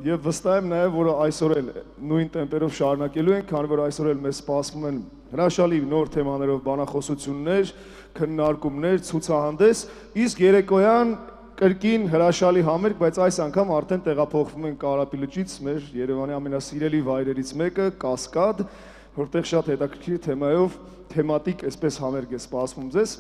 Եվ վստահ եմ նաև, որ այսօր էլ նույն տեմպերով շարունակելու ենք, քանի որ այսօր էլ մեզ սպասվում են հրաշալի նոր թեմաներով բանախոսություններ, քննարկումներ, ցուցահանդես, իսկ երեկոյան կրկին հրաշալի համերգ, բայց այս անգամ արդեն տեղափոխվում ենք Կարապի լճից մեր Երևանի ամենասիրելի վայրերից մեկը, Կասկադ, որտեղ շատ հետաքրքիր թեմայով թեմատիկ այսպես համերգ է սպասվում ձեզ։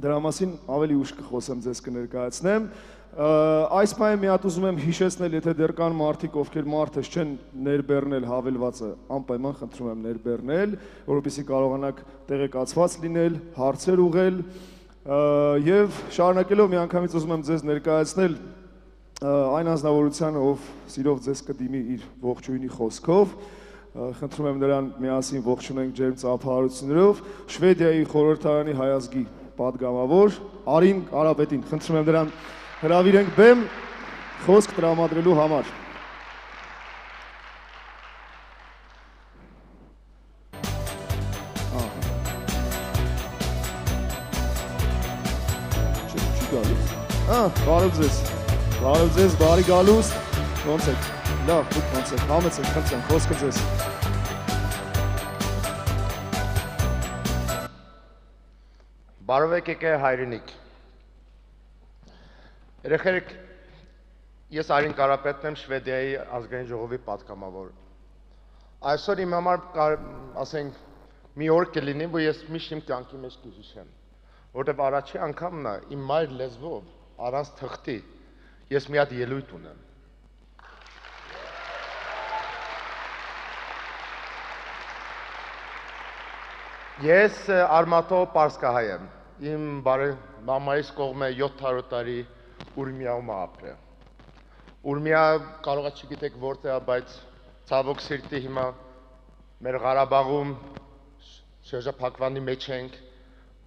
Դրա մասին ավելի ուշ կխոսեմ, ձեզ կներկայացնեմ։ Այս պահին մի հատ ուզում եմ հիշեցնել, եթե դեռ կան մարդիկ, ովքեր մարդս չեն ներբեռնել հավելվածը, անպայման խնդրում եմ ներբեռնել, որովհետեւ կարողանաք տեղեկացված լինել, հարցեր ուղղել եւ շարունակելով միանգամից ուզում եմ ձեզ ներկայացնել այն անձնավորությանը, ով սիրով ձեզ կդիմի իր ողջույնի խոսքով։ Խնդրում եմ նրան միասին ողջունենք ջերմ ծափահարություններով Շվեդիայի խորհրդարանի հայազգի պատգամավոր Արին Կարապետին։ Խնդրում եմ նրան հրավիրենք բեմ խոսք տրամադրելու համար։ Բարև ձեզ, բարի գալուստ, ոնց եք, լավ, դուք ոնց եք, համեցեք, խնդրեմ, խոսքը ձեզ։ Բարև եկեք հայրենիք։ Երեխեք, ես Արին Կարապետն եմ, Շվեդիայի ազգային ժողովի պատգամավոր։ Այսօր իմ համար ասենք մի օր կլինի, որ ես միշտ իմ կյանքի մեջ կհիշեմ, որտեղ առաջի անգամն է իմ մայր լեզվով առանց թղթի ես մի հատ ելույթ ունեմ։ Ես արմատով պարսկահայ եմ։ Իմ մամայիս կողմը 700 տարի Ուրմիայում ապրել։ Ուրմիա կարող է չգիտեք որտեղ է, բայց ցավոք սիրտի հիմա մեր Ղարաբաղում շրջափակվանի մեջ ենք,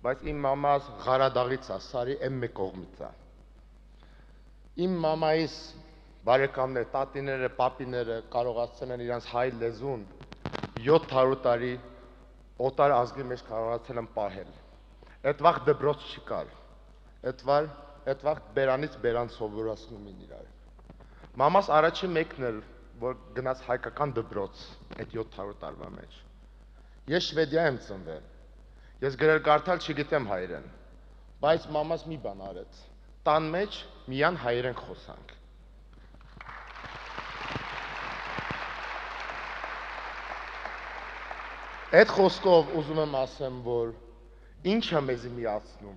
բայց իմ մամաս Ղարադաղից է, Սարի այն մեկ կողմից է։ Իմ մամայիս բարեկամներ, տատիները, պապիները կարողացել են իրանց հայ լեզուն 700 տարի օտար ազգի մեջ կարողացել են պահել։ Այդ վաղ դպրոց չկար։ Այդ վաղ բերանից բերան սովորացնում են իրար։ Մամաս առաջին մեկն էր, որ գնաց հայկական դպրոց այդ 700 տարվա մեջ։ Ես Շվեդիա եմ ծնվել։ Ես գրել կարդալ չգիտեմ հայերեն, բայց մամաս մի բան արեց։ Տան մեջ միան հայերեն խոսանք։ Այդ խոսքով ուզում եմ ասեմ, որ ինչ է մեզ միացնում։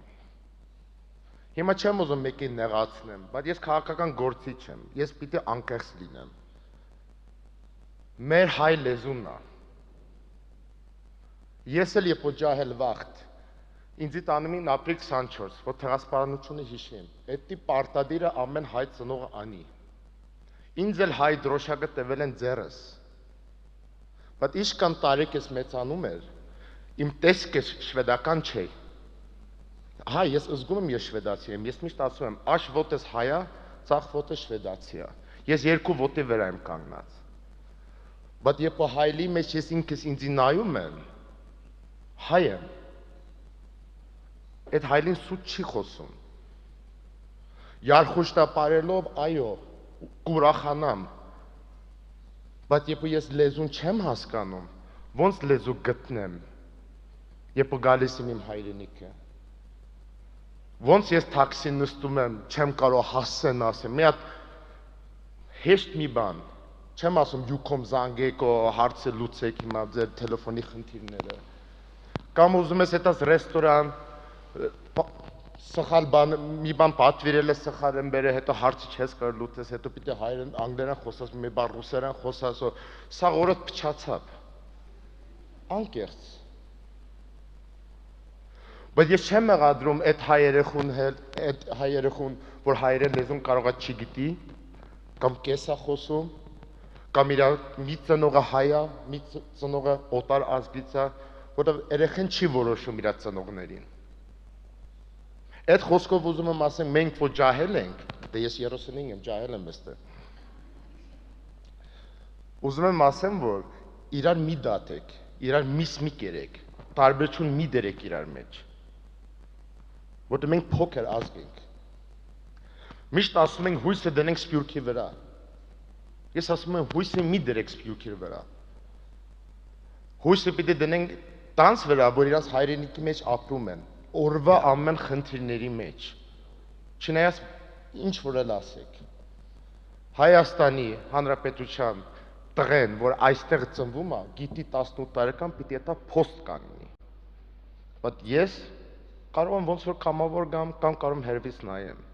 Հիմա չեմ ուզում մեկին նեղացնեմ, բայց ես քաղաքական գործիչ եմ, ես պիտի անկեղծ լինեմ։ Մեր հայ լեզունն է։ Ես էլ երբ ջահել վախտ ինձի տանում էին ապրիլ 24, որ թղասպարանությունը հիշեմ, էդի պարտադիրը ամեն հայ ծնողը անի։ Ինձ էլ հայ դրոշակը տվել են ձեռս, բայց իշքան տարեք ես մեծանում էր, իմ տեսքը շվեդական չէ։ Հա, ես զգում եմ ես շվեդացի եմ, ես միշտ ասում եմ, աշ ոտես հայա, ծախ ոտես շվեդացի է։ Ես երկու ոտի վրա եմ կանգնած։ Բայց երբ հայլի մեջ ես ինքս ինձի նայում եմ, հայ եմ։ Այդ հայլին սուտ չի խոսում։ Յարխուշտա պարելով, այո, կուրախանամ։ Բայց երբ ես լեզուն չեմ հասկանում, ոնց լեզու գտնեմ, երբ գալիս եմ իմ հայրենիքը։ Ոնց ես թաքսին նստում եմ, չեմ կարող հասցեն ասեմ, մի հատ հեշտ մի բան, չեմ ասում յուքոմ զանգեք ու հարցը լուծեք հիմա ձեր տելեֆոնի խնդիրները։ Կամ ուզում ես հետս ռեստորան, սխալ բան, մի բան պատվիրել ես սխալ եմ բերել, հետո հարցը չես կարող լուծես, հետո պիտի հայերեն, անգլերեն խոսած, մի բան ռուսերեն խոսած, սա օրդ փչացավ։ Անկեղծ։ Բայց ես չեմ մեղադրում այդ հայ երեխուն, որ հայերեն լեզուն կարող է չգիտի, կամ կես է խոսում, կամ իր մի ծնողը հայ է, մի ծնողը օտար ազգից է, որտեղ երեխան չի որոշում իր ծնողներին։ Այդ խոսքով ուզում եմ ասեմ, մենք որ ջահել ենք, դե ես 35 եմ, ջահել եմ այստեղ։ Ուզում եմ ասեմ, որ իրար մի դատեք, իրար մի կերեք, տարբերություն մի դերեք իրար մեջ։ Որտեղ մենք փոքր ազգ ենք։ Միշտ ասում ենք հույսը դնենք Սփյուռքի վրա։ Ես ասում եմ հույսը մի դրեք Սփյուռքի վրա։ Հույսը պիտի դնենք տանց վրա, որ իրաց հայրենիքի մեջ ապրում են, օրվա ամեն խնդիրների մեջ։ Չնայած ինչ որ էլ ասեք։ Հայաստանի Հանրապետության տղեն, որ այստեղ ծնվում է, գիտի 18 տարեկան պիտի դա փոստ կանգնի։ Բայց ես կարող եմ ոնց որ կամավոր գամ կամ կարող եմ հերվից նայեմ։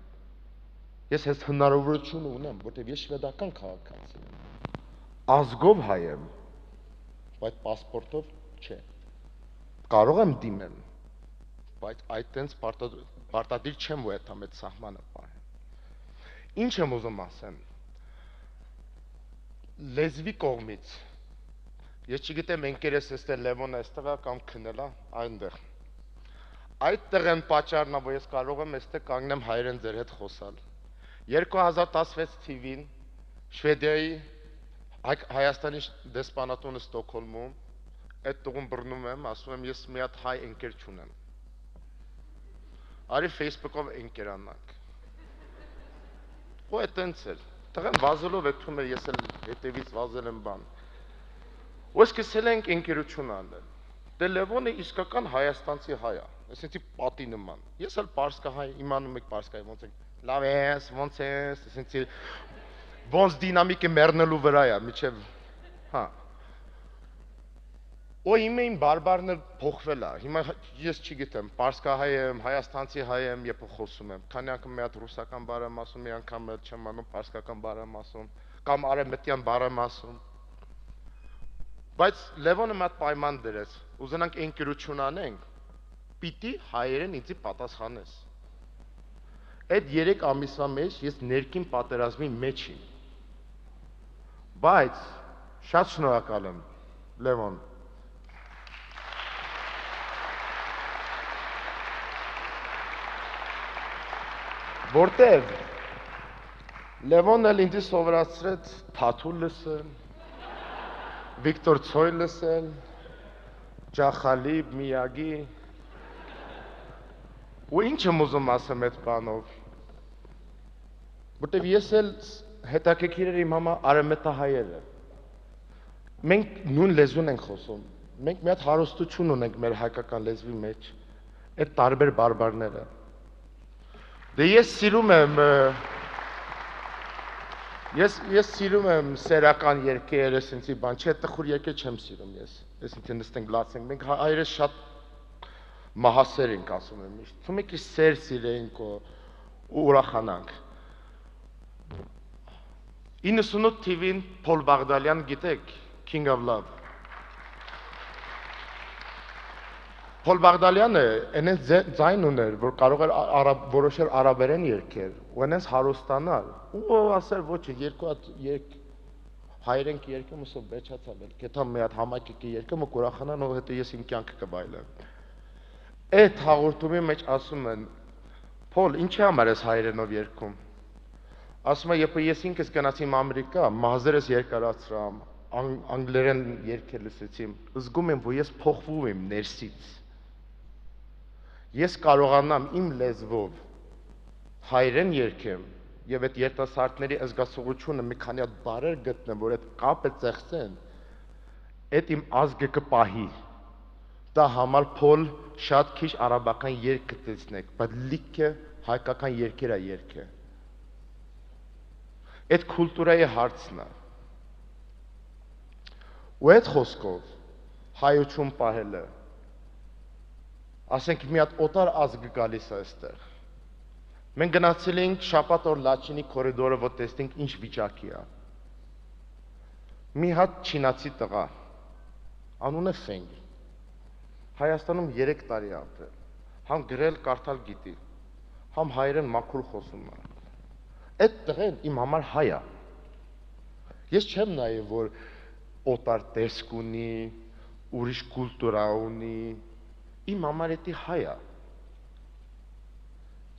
Ես այս հնարավորությունը ունեմ, որտեղ ես շվեդական քաղաքացի եմ։ Ազգով հայ եմ, բայց պասպորտով չէ։ Կարող եմ դիմել, բայց այդտենց պարտադիր չեմ, որ այդ ամեծ սահմանը պահեմ։ Ինչ եմ ուզում ասեմ։ Լեզվի կողմից ես չգիտեմ ընկերս էստեղ Լևոնը էստեղ է կամ քնելա այնտեղ։ Այդտեղ են պատճառն է, որ ես կարող եմ էստեղ կանգնեմ հայերեն ձեր հետ խոսալ։ 2016 թվականին Շվեդիայի Հայաստանի դեսպանատունը Ստոկհոլմում այդ տղուն բռնում եմ, ասում եմ ես մի հատ հայ ընկեր չունեմ։ Արի Facebook-ով ընկերանանք։ Ու այդտենց էր։ Տղեն վազելով էթում էր, ես էլ հետևից վազել եմ բան։ Ու սկսել ենք ընկերություն անել։ Դե Լևոնը իսկական հայաստանցի հայ է, այսինքն պատի նման։ Ես էլ պարսկահայ, իմանում եք պարսկահայ ոնց է։ Լավ ես, ոնց ես, այսինքն ոնց դինամիկը մեռնելու վրա է, միջև հա։ Ու իմեին բարբարն էլ փոխվել է։ Հիմա ես չգիտեմ, պարսկահայ եմ, հայաստանցի հայ եմ, երբ խոսում եմ։ Քանի անգամ մի հատ ռուսական բառ եմ ասում, մի անգամ էլ չեմ անում պարսկական բառ եմ ասում, կամ արևմտյան բառ եմ ասում։ Բայց Լևոնը մի հատ պայման դրեց, ուզենանք ընկերություն անենք, պիտի հայերեն ինձի պատասխանես։ Այդ 3 ամիսվա մեջ ես ներքին պատերազմի մեջ եմ։ Բայց շատ շնորհակալ եմ, Լևոն։ Որտև Լևոնն էլ ինձ սովորացրեց Թաթու լսել, Վիկտոր Ցոյ լսել, Ջախալիբ, Միագի։ Ու ինչ եմ ուզում ասեմ այդ բանով։ Որտև ես էլ հետաքրքիր էր իմ համար արևմտահայերը։ Մենք նույն լեզուն ենք խոսում։ Մենք մի հատ հարստություն ունենք մեր հայկական լեզվի մեջ, այդ տարբեր բարբառները։ Դե ես սիրում եմ սերական երգեր, այսինքն բան, չէ, տխուր երգեր չեմ սիրում ես։ Այսինքն նստենք լացենք, մենք հայերս շատ մահասեր ենք ասում եմ միշտ։ Թվում է କି սեր սիրենք ու ուրախանանք։ 98 թվին Փոլ Բաղդալյան գիտեք, King of Love։ Փոլ Բաղդալյանը այնպես ձայն ուներ, որ կարող էր որոշել արաբերեն երգեր, ու այնպես հարստանալ։ Ու ասել ոչ, երկու հատ երգ հայերեն երգում ուսով բեչացալ էր։ Գետա մի հատ համակիկի երգում ու ուրախանան, ու հետո ես իմ կյանքը կվայելեմ։ Այդ հաղորդումի մեջ ասում են. Փոլ, ինչի համար ես հայերենով երգում։ Ասում է, երբ ես ինքս գնացի Ամերիկա, մազերս երկարացրամ, անգլերեն երգեր լսեցի, զգում եմ, որ ես փոխվում եմ ներսից։ Ես կարողանամ իմ լեզվով հայերեն երգեմ եւ այդ երիտասարդների զգացողությունը մի քանի հատ բառեր գտնեմ, որ այդ կապը ծեղծեն, այդ իմ ազգը կպահի։ Դա համար Փոլ շատ քիչ արաբական երգ կտեսնեք, բայց լիքը հայկական երգեր է երգը։ Այդ կուլտուրայի հարցն է։ Ու այդ խոսքով հայություն պահելը ասենք մի հատ օտար ազգ գալիս է այստեղ։ Մենք գնացել ենք շաբաթ օր Լաչինի կորիդորը, որ տեսնենք ինչ վիճակի է։ Մի հատ չինացի տղա, անունը Ֆենգ, Հայաստանում 3 տարի ապրել, համ գրել, կարդալ գիտի, համ հայերեն մաքուր խոսում է։ Այդ տղեն իմ համար հայ է։ Ես չեմ նայել, որ օտար տեսք ունի, ուրիշ կուլտուրա ունի, իմ համար էդի հայ է։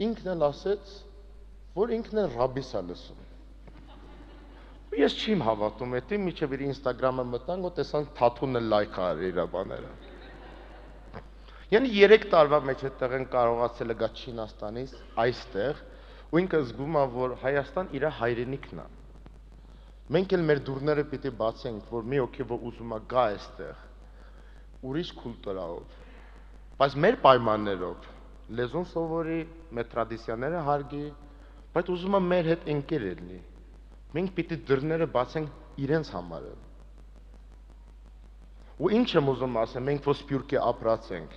Ինքն էլ ասեց, որ ինքն էլ ռաբիս է լսում։ Ես չիմ հավատում էդի, միջև իր ինստագրամը մտանք, ու տեսանք Թաթուն էլ լայք արել իր բաները։ Yani 3 տարվա մեջ այդտեղ են կարողացել գա Չինաստանից այստեղ, ու ինքը զգում է, որ Հայաստան իր հայրենիքն է։ Մենք էլ մեր դուռները պիտի բացենք, որ մի օքի որ ուզում է գա այստեղ, ուրիշ կուլտուրայով, բայց մեր պայմաններով, լեզուն սովորի, մեր տրադիցիաները հարգի, բայց ուզում է մեր հետ ընկեր լինի։ Մենք պիտի դռները բացենք իրենց համար։ Ու ինչ եմ ուզում ասեմ, մենք որ Սփյուռքի ապրած ենք,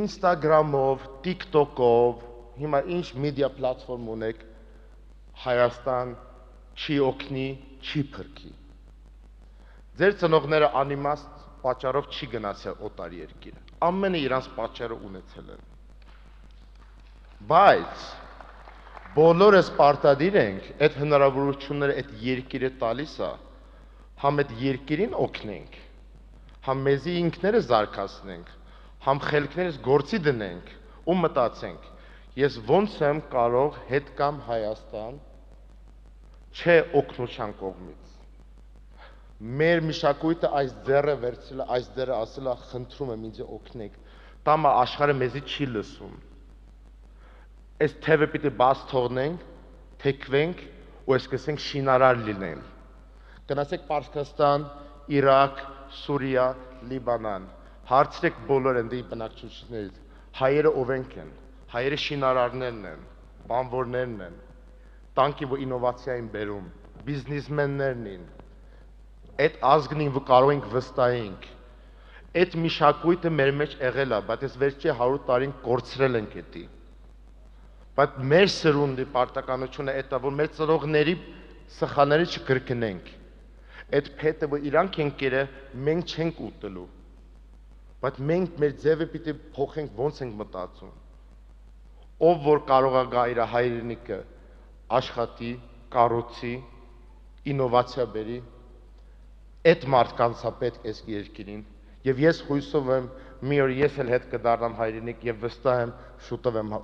Instagram-ով, TikTok-ով, հիմա ինչ մեդիա պլատֆորմ ունեք, Հայաստան չի օգնի, չի փրկի։ Ձեր ծնողները անիմաստ պատճառով չի գնացել օտար երկիր։ Ամենը իրանց պատճառը ունեցել են։ Բայց բոլորս պարտադիր ենք այդ հնարավորությունները այդ երկիրը տալիս է, համ այդ երկիրին օգնենք, համ մեզի ինքները զարգացնենք, համ խելքներս գործի դնենք ու մտածենք, ես ոնց եմ կարող հետ կամ Հայաստան չէ օգնության կողմից։ Մեր մշակույթը այս ձեռը վերցրել, այս ձեռը ասել է խնդրում եմ ինձ օգնեք, տամը աշխարհը մեզի չի լսում։ Այս թևը պիտի բաց թողնենք, թեքվենք ու սկսենք շինարար լինել։ Գնացեք Պարսկաստան, Իրաք, Սուրիա, Լիբանան, հարցրեք բոլոր ընդի բնակչություններից, հայերը ովենք են, հայերը շինարարներն են, բանվորներն են, տանկի որ ինովացիա են բերում, բիզնեսմեններն են, այդ ազգին որ կարող ենք վստահենք, այդ մշակույթը մեր մեջ եղել է, բայց այս վերջի 100 տարին կորցրել ենք էդի։ Բայց մեր սերունդի պարտականությունը այդ է, որ մեր ծնողների սխալները չկրկնենք։ Այդ փետը որ իրանք են կերը, մենք չենք ուտելու։ Բայց մենք մեր ձևը պիտի փոխենք, ոնց ենք մտածում։ Ով որ կարող է գա իր հայրենիքը աշխատի, կառուցի, ինովացիա բերի, այդ մարդկանց է պետք այս երկիրին։ Եվ ես հույսով եմ, մի օր ես էլ հետ կդառնամ հայրենիք եւ վստահ եմ շուտով եմ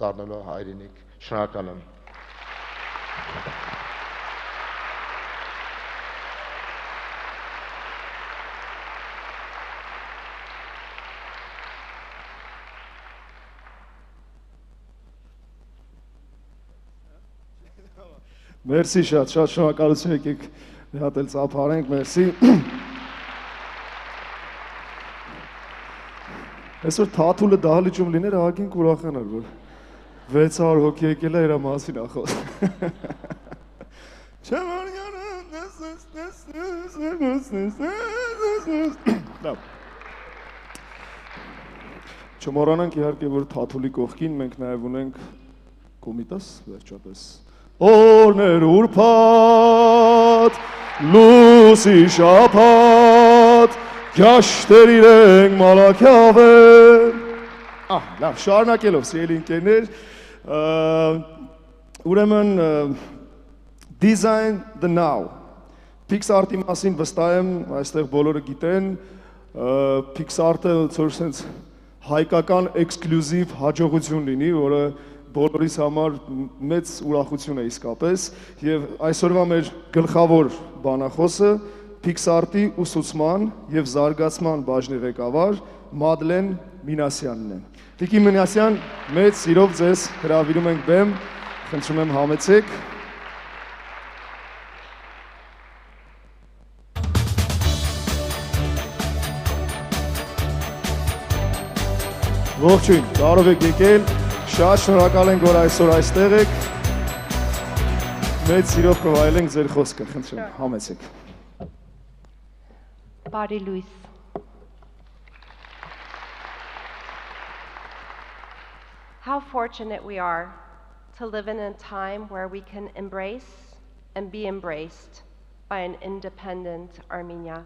դառնալու հայրենիք։ Շնորհակալ եմ։ Մերսի շատ շնորհակալություն, եկեք մի հատ էլ ծափարենք, մերսի։ Այսօր թաթուլը դահլիճում լիներ, ահագին կուրախանար, որ 600 հոգի եկել է իրա մասին ախոս։ Չմոռանանք իհարկե, որ թաթուլի կողքին մենք նաև ունենք կոմիտաս, վերջապես։ Օրներ ուրբաթ, լուսի շաբաթ, գաշտեր իրենք մալաքյավեր։ Լավ, շարունակելով, սիրելի ընկերներ, ուրեմն Design the Now, Pixar-ի մասին վստահ եմ, այստեղ բոլորը գիտեն, Pixar-ը ծոր սենց հայկական էքսկլյուզիվ հաջողություն լինի, որը բոլորիս համար մեծ ուրախություն է իսկապես, և այսօրվա մեր գլխավոր բանախոսը Pixar-ի ուսուցման և զարգացման բաժնի ղեկավար Մադլեն Մինասյանն է։ Տիկի Մինասյան, մեծ սիրով ձեզ հրավիրում ենք բեմ, խնդրում եմ համեցեք։ Ողջույն, կարող եք եկել, շատ շնորհակալ ենք, որ այսօր այստեղ եք, մեծ սիրով կվայելենք ձեր խոսքը, խնդրեմ, համեցեք։ Բարի լույս։ How fortunate we are to live in a time where we can embrace and be embraced by an independent Armenia.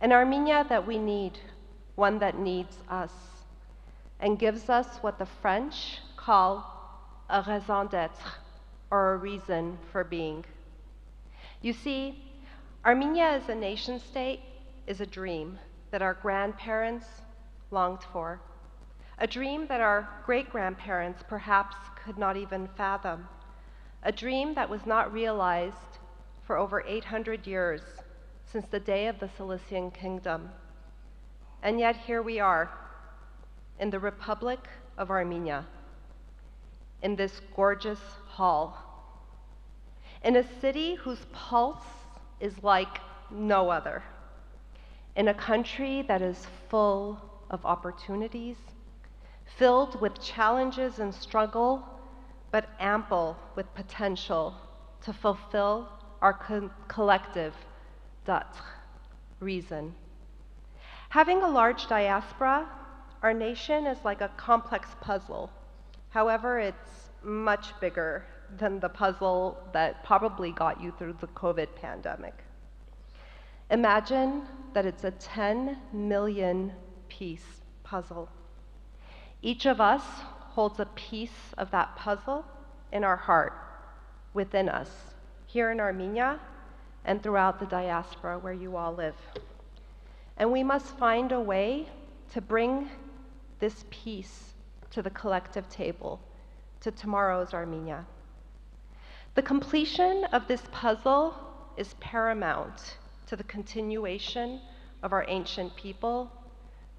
An Armenia that we need, one that needs us, and gives us what the French call a raison d'être, or a reason for being. You see, Armenia as a nation state is a dream that our grandparents longed for, a dream that our great-grandparents perhaps could not even fathom, a dream that was not realized for over 800 years since the day of the Cilician Kingdom. And yet here we are, in the Republic of Armenia, in this gorgeous hall. in a city whose pulse is like no other, in a country that is full of opportunities, filled with challenges and struggle, but ample with potential to fulfill our collective d'être, reason. Having a large diaspora, our nation is like a complex puzzle. However, it's much bigger than the puzzle that probably got you through the COVID pandemic. Imagine that it's a 10 million piece puzzle. Each of us holds a piece of that puzzle in our heart, within us, here in Armenia and throughout the diaspora where you all live. And we must find a way to bring this piece to the collective table, to tomorrow's Armenia. The completion of this puzzle is paramount to the continuation of our ancient people,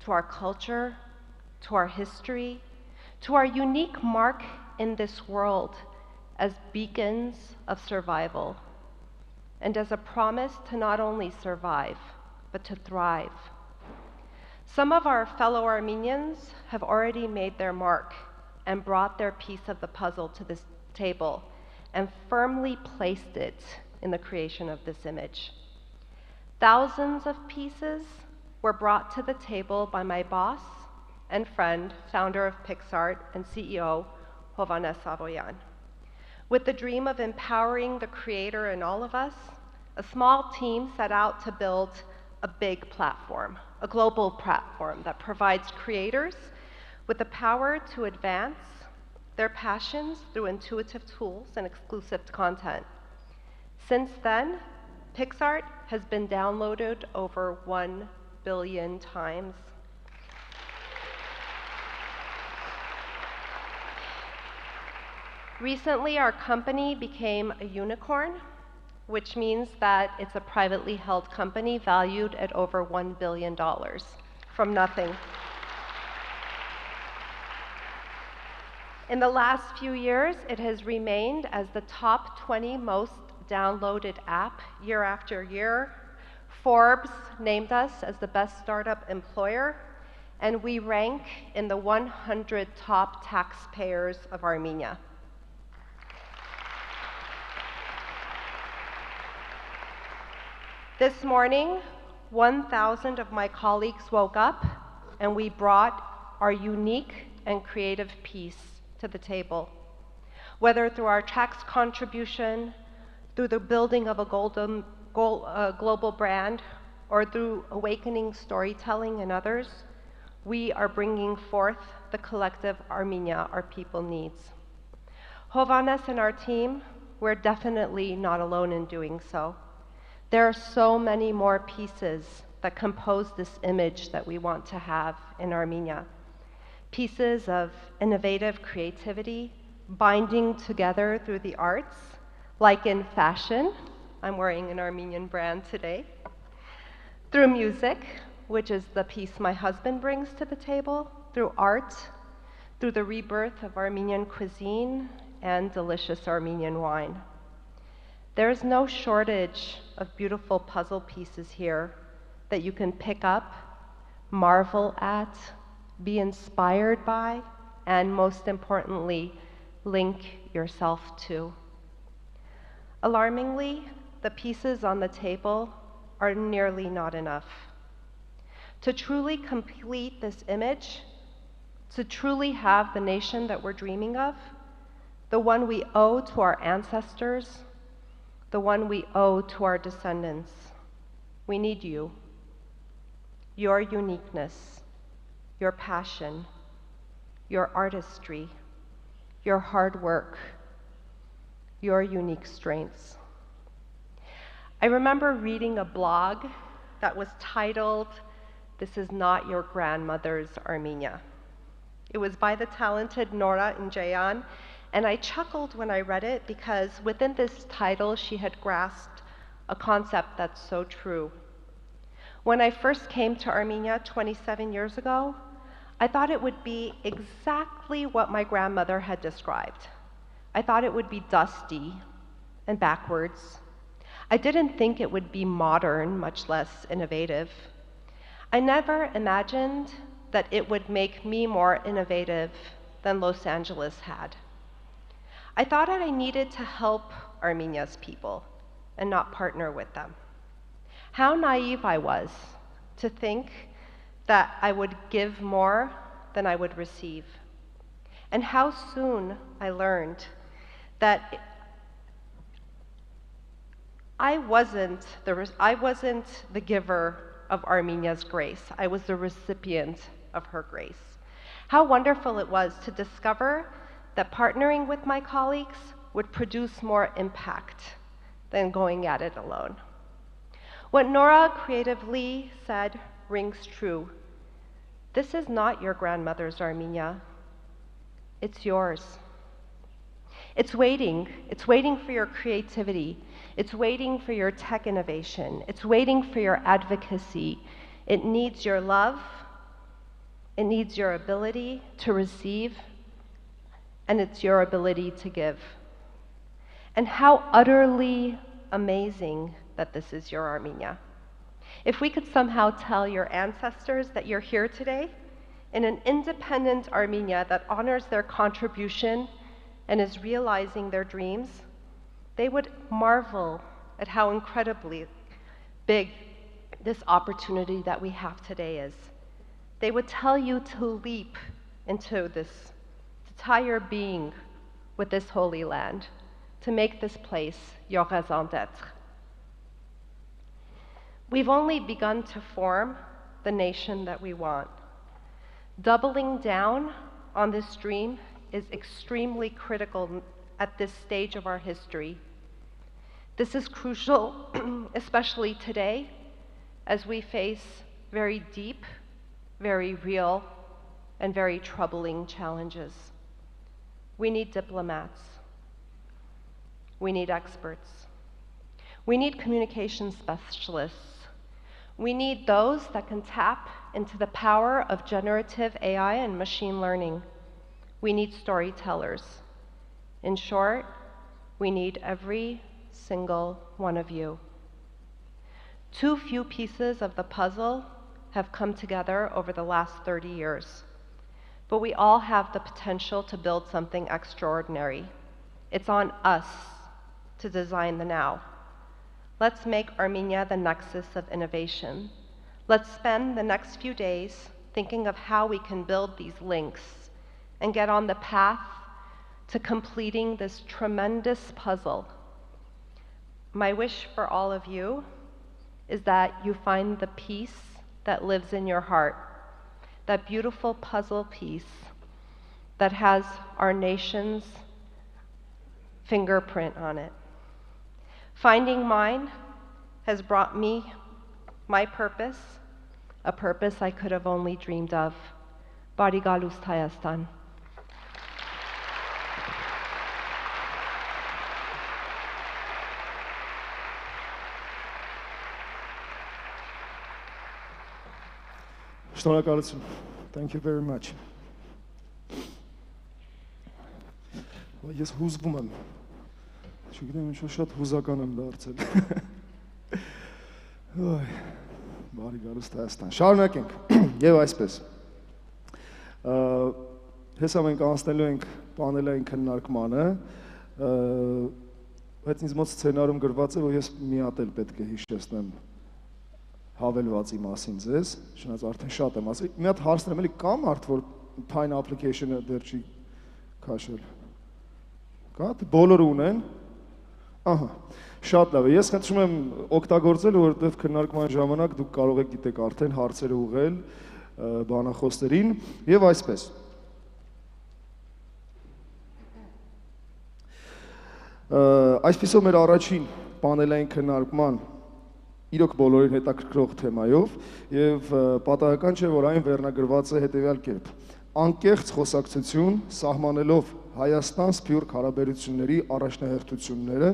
to our culture, to our history, to our unique mark in this world as beacons of survival, and as a promise to not only survive, but to thrive. Some of our fellow Armenians have already made their mark and brought their piece of the puzzle to this table and firmly placed it in the creation of this image. Thousands of pieces were brought to the table by my boss and friend, founder of Pixart and CEO, Hovhannes Savoyan. With the dream of empowering the creator in all of us, a small team set out to build a big platform, a global platform that provides creators with the power to advance their passions through intuitive tools and exclusive content. Since then, Pixart has been downloaded over 1 billion times. Recently, our company became a unicorn, which means that it's a privately held company valued at over $1 billion from nothing. In the last few years, it has remained as the top 20 most downloaded app year after year. Forbes named us as the best startup employer, and we rank in the 100 top taxpayers of Armenia. This morning, 1,000 of my colleagues woke up and we brought our unique and creative piece to the table. Whether through our tax contribution, through the building of a global brand, or through awakening storytelling and others, we are bringing forth the collective Armenia our people needs. Hovhannes and our team, we're definitely not alone in doing so. There are so many more pieces that compose this image that we want to have in Armenia. Pieces of innovative creativity, binding together through the arts, like in fashion. I'm wearing an Armenian brand today. Through music, which is the piece my husband brings to the table. Through art, through the rebirth of Armenian cuisine and delicious Armenian wine. There is no shortage of beautiful puzzle pieces here that you can pick up, marvel at, be inspired by, and most importantly, link yourself to. Alarmingly, the pieces on the table are nearly not enough. To truly complete this image, to truly have the nation that we're dreaming of, the one we owe to our ancestors, the one we owe to our descendants, we need you, your uniqueness, your passion, your artistry, your hard work, your unique strengths. I remember reading a blog that was titled, "This is not your grandmother's Armenia." It was by the talented Nora Njayan, and I chuckled when I read it because within this title, she had grasped a concept that's so true. When I first came to Armenia 27 years ago, I thought it would be exactly what my grandmother had described. I thought it would be dusty and backwards. I didn't think it would be modern, much less innovative. I never imagined that it would make me more innovative than Los Angeles had. I thought that I needed to help Armenia's people and not partner with them. How naive I was to think that I would give more than I would receive. And how soon I learned that I wasn't the giver of Armenia's grace. I was the recipient of her grace. How wonderful it was to discover that partnering with my colleagues would produce more impact than going at it alone. What Nora creatively said rings true. This is not your grandmother's Armenia. It's yours. It's waiting for your creativity. It's waiting for your tech innovation. It's waiting for your advocacy. It needs your love. It needs your ability to receive, and it's your ability to give. And how utterly amazing that this is your Armenia. If we could somehow tell your ancestors that you're here today in an independent Armenia that honors their contribution and is realizing their dreams, they would marvel at how incredibly big this opportunity that we have today is. They would tell you to leap into this, to tie your being with this holy land, to make this place your raison d'être. We've only begun to form the nation that we want. Doubling down on this dream is extremely critical at this stage of our history. This is crucial, especially today, as we face very deep, very real, and very troubling challenges. We need diplomats. We need experts. We need communication specialists. We need those that can tap into the power of generative AI and machine learning. We need storytellers. In short, we need every single one of you. Too few pieces of the puzzle have come together over the last 30 years, but we all have the potential to build something extraordinary. It's on us to design the now. Let's make Armenia the nexus of innovation. Let's spend the next few days thinking of how we can build these links and get on the path to completing this tremendous puzzle. My wish for all of you is that you find the peace that lives in your heart, that beautiful puzzle piece that has our nation's fingerprint on it. Finding mine has brought me my purpose, a purpose I could have only dreamed of. Բարի գալուստ Հայաստան. Շնորհակալություն. Thank you very much. Ես հուզվում եմ։ Չգիտեմ ինչու շատ հուզական եմ դարձել։ Ոյ, բարի գալուստ Հայաստան։ Շարունակենք։ Եվ այսպես։ Հեսա մենք անցնելու ենք պանելային քննարկմանը, բայց ինձ մոտ սցենարում գրված է, որ ես մի հատ էլ պետք է հիշեցնեմ հավելվածի մասին ձեզ, շնորհակալ արդեն շատ եմ ասել։ Մի հատ հարցնեմ, էլի կա մարդ, որ Pine application-ը դեռ չի քաշել։ Կա, բոլորը ունեն։ Ահա, շատ լավ է։ Ես խնդրում եմ օգտագործել, որովհետև քննարկման ժամանակ դուք կարող եք գիտեք արդեն հարցեր ուղղել բանախոսներին եւ այսպես։ Այսպիսով մեր առաջին պանելային քննարկման իրոք բոլորին հետաքրքրող թեմայով եւ պատահական չէ, որ այն վերնագրված է հետեւյալ կերպ. Անկեղծ խոսակցություն սահմանելով Հայաստան-Սփյուռք հարաբերությունների առաջնահերթությունները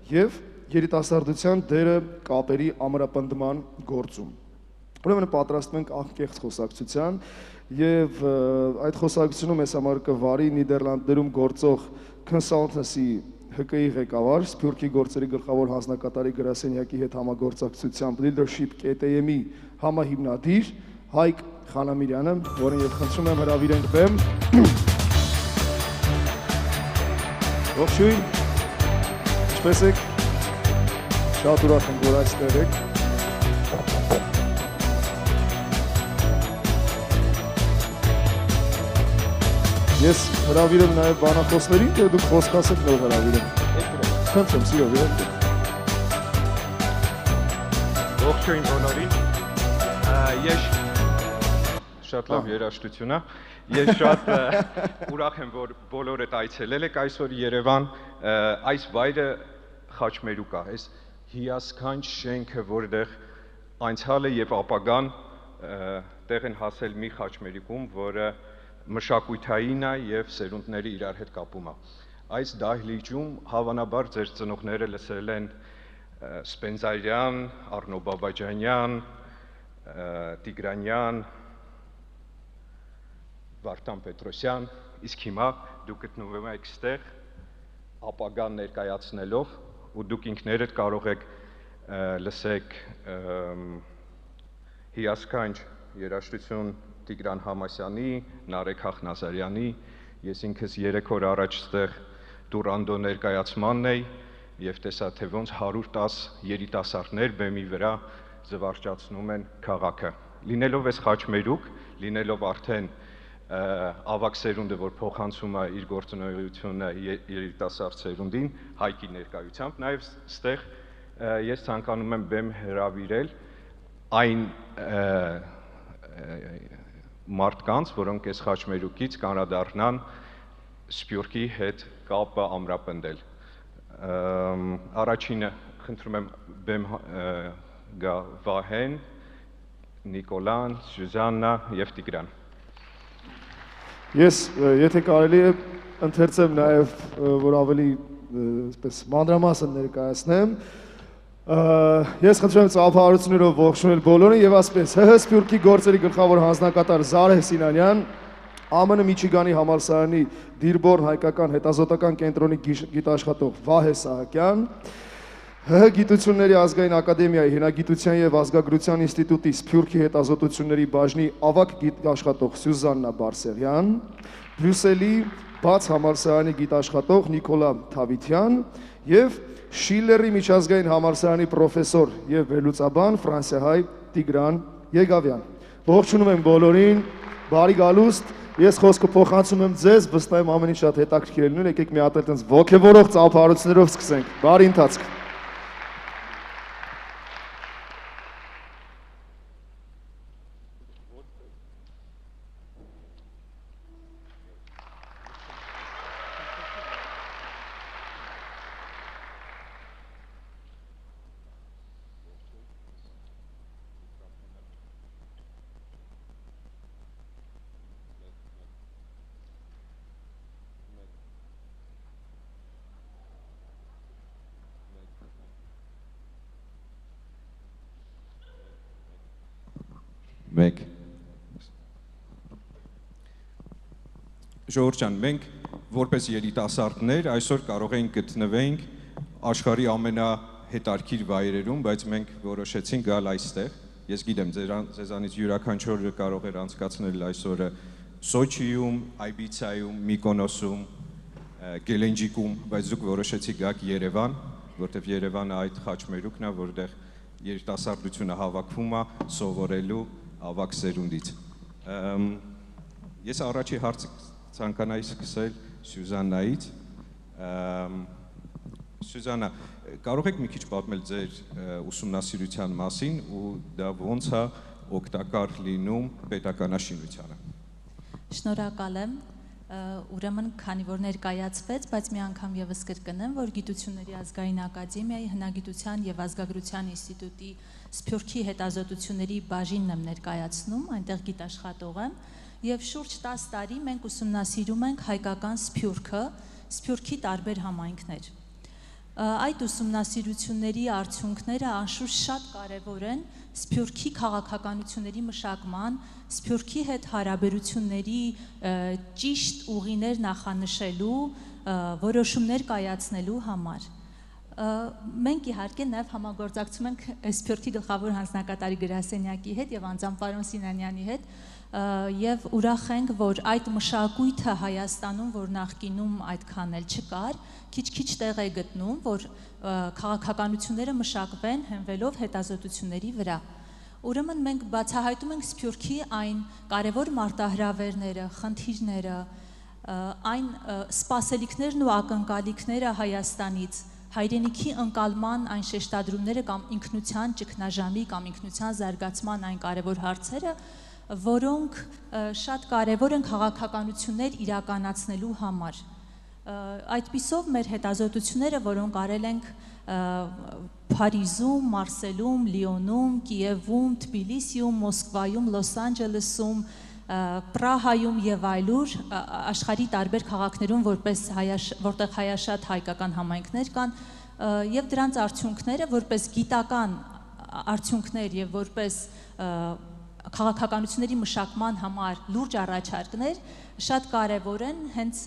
եւ երիտասարդության դերը կապերի ամրապնդման գործում։ Ուրեմն պատրաստվում ենք անկեղծ խոսակցության եւ այդ խոսակցությունում ես համար կվարի Նիդերլանդներում գործող consultancy ՀԿ-ի ղեկավար, Սփյուռքի գործերի գլխավոր հանձնակատարի գրասենյակի հետ համագործակցությամբ Leadership KTM-ի համահիմնադիր Հայկ Խանամիրյանը, որին եւ խնդրում եմ հրավիրենք բեմ։ Ողջույն։ Ինչպե՞ս եք։ Շատ ուրախ եմ, որ այստեղ եք։ Ես հրավիրեմ նաև բանախոսներին, թե դուք խոսք ասեք նոր հրավիրեմ։ Խնդրեմ, սիրով, իհարկե։ Ողջույն բոլորին։ Ես շատ լավ երաժշտություն է։ Ես շատ ուրախ եմ, որ բոլորդ այցելել եք այսօր Երևան։ Այս վայրը խաչմերուկ է, այս հիասքանչ շենքը, որտեղ անցյալը եւ ապագան տեղ են հասել մի խաչմերուկում, որը մշակութային է եւ սերունդների իրար հետ կապում է։ Այս դահլիճում հավանաբար ձեր ծնողները լսել են Սպենզարյան, Արնո Բաբաջանյան, Տիգրանյան, Վարդան Պետրոսյան, իսկ հիմա դուք գտնվում եք այստեղ ապագան ներկայացնելով ու դուք ինքներդ կարող եք լսեք հիասքանչ երաժշտություն Տիգրան Համասյանի, Նարեկ Խախնազարյանի, ես ինքս 3 օր առաջ ստեղ տուրանդո ներկայացմանն էի եւ տեսա թե ոնց 110 երիտասարդներ բեմի վրա զվարճացնում են քաղաքը։ Լինելով այս խաչմերուկ, լինելով արդեն ավակ սերունդը, որ փոխանցում է իր գործունեությունը երիտասարդ սերունդին, Հայկի ներկայությամբ, նաեւ ստեղ ես ցանկանում եմ բեմ հրավիրել այն մարդկանց, որոնք այս խաչմերուկից կանրադառնան Սփյուռքի հետ կապը ամրապնդել։ Առաջինը խնդրում եմ բեմ գա Վահեն, Նիկոլան, Սյուզաննա եւ Տիգրան։ Ես եթե կարելի է ընթերցեմ նաև որ ավելի այսպես մանրամասն ներկայացնեմ Ես խնդրում եմ ծափահարություններով ողջունել բոլորին եւ ասպես ՀՀ Սփյուռքի գործերի գլխավոր հանձնակատար Զարեհ Սինանյան, ԱՄՆ Միչիգանի համալսարանի Դիրբորն հայկական հետազոտական կենտրոնի գիտաշխատող Վահե Սահակյան, ՀՀ Գիտությունների ազգային ակադեմիայի հնագիտության եւ ազգագրության ինստիտուտի Սփյուռքի հետազոտությունների բաժնի ավագ գիտաշխատող Սյուզաննա Բարսեղյան, Բրյուսելի բաց համալսարանի գիտաշխատող Նիկոլա Թավիթյան եւ Շիլլերի միջազգային համալսարանի պրոֆեսոր եւ վերլուծաբան ֆրանսիահայ Տիգրան Եգավյան։ Ողջունում եմ բոլորին, բարի գալուստ։ Ես խոսքը փոխանցում եմ ձեզ, վստահ եմ ամեն ինչ շատ հետաքրքիր է լինում, եկեք մի հատ այդպես ոգևորող ծափահարություններով սկսենք։ Բարի ընթացք։ Մեկ Ժողովուրդ ջան, մենք որպես երիտասարդներ այսօր կարող ենք գտնվենք աշխարհի ամենահետաքրքիր վայրերում, բայց մենք որոշեցինք գալ այստեղ։ Ես գիտեմ, ձեզանից յուրաքանչյուրը կարող էր անցկացնել այսօրը Սոչիում, Այբիցայում, Միկոնոսում, Գելենջիկում, բայց դուք որոշեցիք գաք Երևան, որտեղ Երևանը այդ խաչմերուկն է, որտեղ երիտասարդությունը հավաքվում է սովորելու ավակ սերունդից։ Ես առաջի հարցը ցանկանայի սկսել Սյուզաննայից։ Սյուզաննա, կարող եք մի քիչ պատմել ձեր ուսումնասիրության մասին ու դա ոնց է օգտակար լինում պետականաշինությանը։ Շնորհակալ եմ, ուրեմն քանի որ ներկայացվեց, բայց մի անգամ եւս կրկնեմ, որ Գիտությունների ազգային ակադեմիայի հնագիտության եւ ազգագրության ինստիտուտի Սփյուռքի հետազոտությունների բաժինն եմ ներկայացնում, այնտեղ գիտաշխատող եմ եւ շուրջ 10 տարի մենք ուսումնասիրում ենք հայկական Սփյուռքը, Սփյուռքի տարբեր համայնքներ։ Այդ ուսումնասիրությունների արդյունքները անշուշտ շատ կարևոր են Սփյուռքի քաղաքականությունների մշակման, Սփյուռքի հետ հարաբերությունների ճիշտ ուղիներ նախանշելու, որոշումներ կայացնելու համար։ Մենք իհարկե նաև համագործակցում ենք Սփյուռքի գլխավոր հանձնակատարի գրասենյակի հետ եւ անձամբ պարոն Սինանյանի հետ եւ ուրախ ենք, որ այդ մշակույթը Հայաստանում, որ նախկինում այդքան էլ չկար, քիչ-քիչ տեղ է գտնում, որ քաղաքականությունները մշակվեն հենվելով հետազոտությունների վրա։ Ուրեմն մենք բացահայտում ենք Սփյուռքի այն կարևոր մարտահրավերները, խնդիրները, այն սպասելիքներն ու ակնկալիքները Հայաստանից, հայրենիքի ընկալման այն շեշտադրումները կամ ինքնության ճգնաժամի կամ ինքնության զարգացման այն կարևոր հարցերը, որոնք շատ կարևոր են քաղաքականություններ իրականացնելու համար։ Այդպիսով մեր հետազոտությունները, որոնք արել ենք Փարիզում, Մարսելում, Լիոնում, Կիևում, Թբիլիսիում, Մոսկվայում, Լոս Անջելեսում, Պրահայում եւ այլուր աշխարհի տարբեր քաղաքներում, որտեղ հայաշատ հայկական համայնքներ կան, եւ դրանց արդյունքները որպես գիտական արդյունքներ եւ որպես քաղաքականությունների մշակման համար լուրջ առաջարկներ շատ կարեւոր են հենց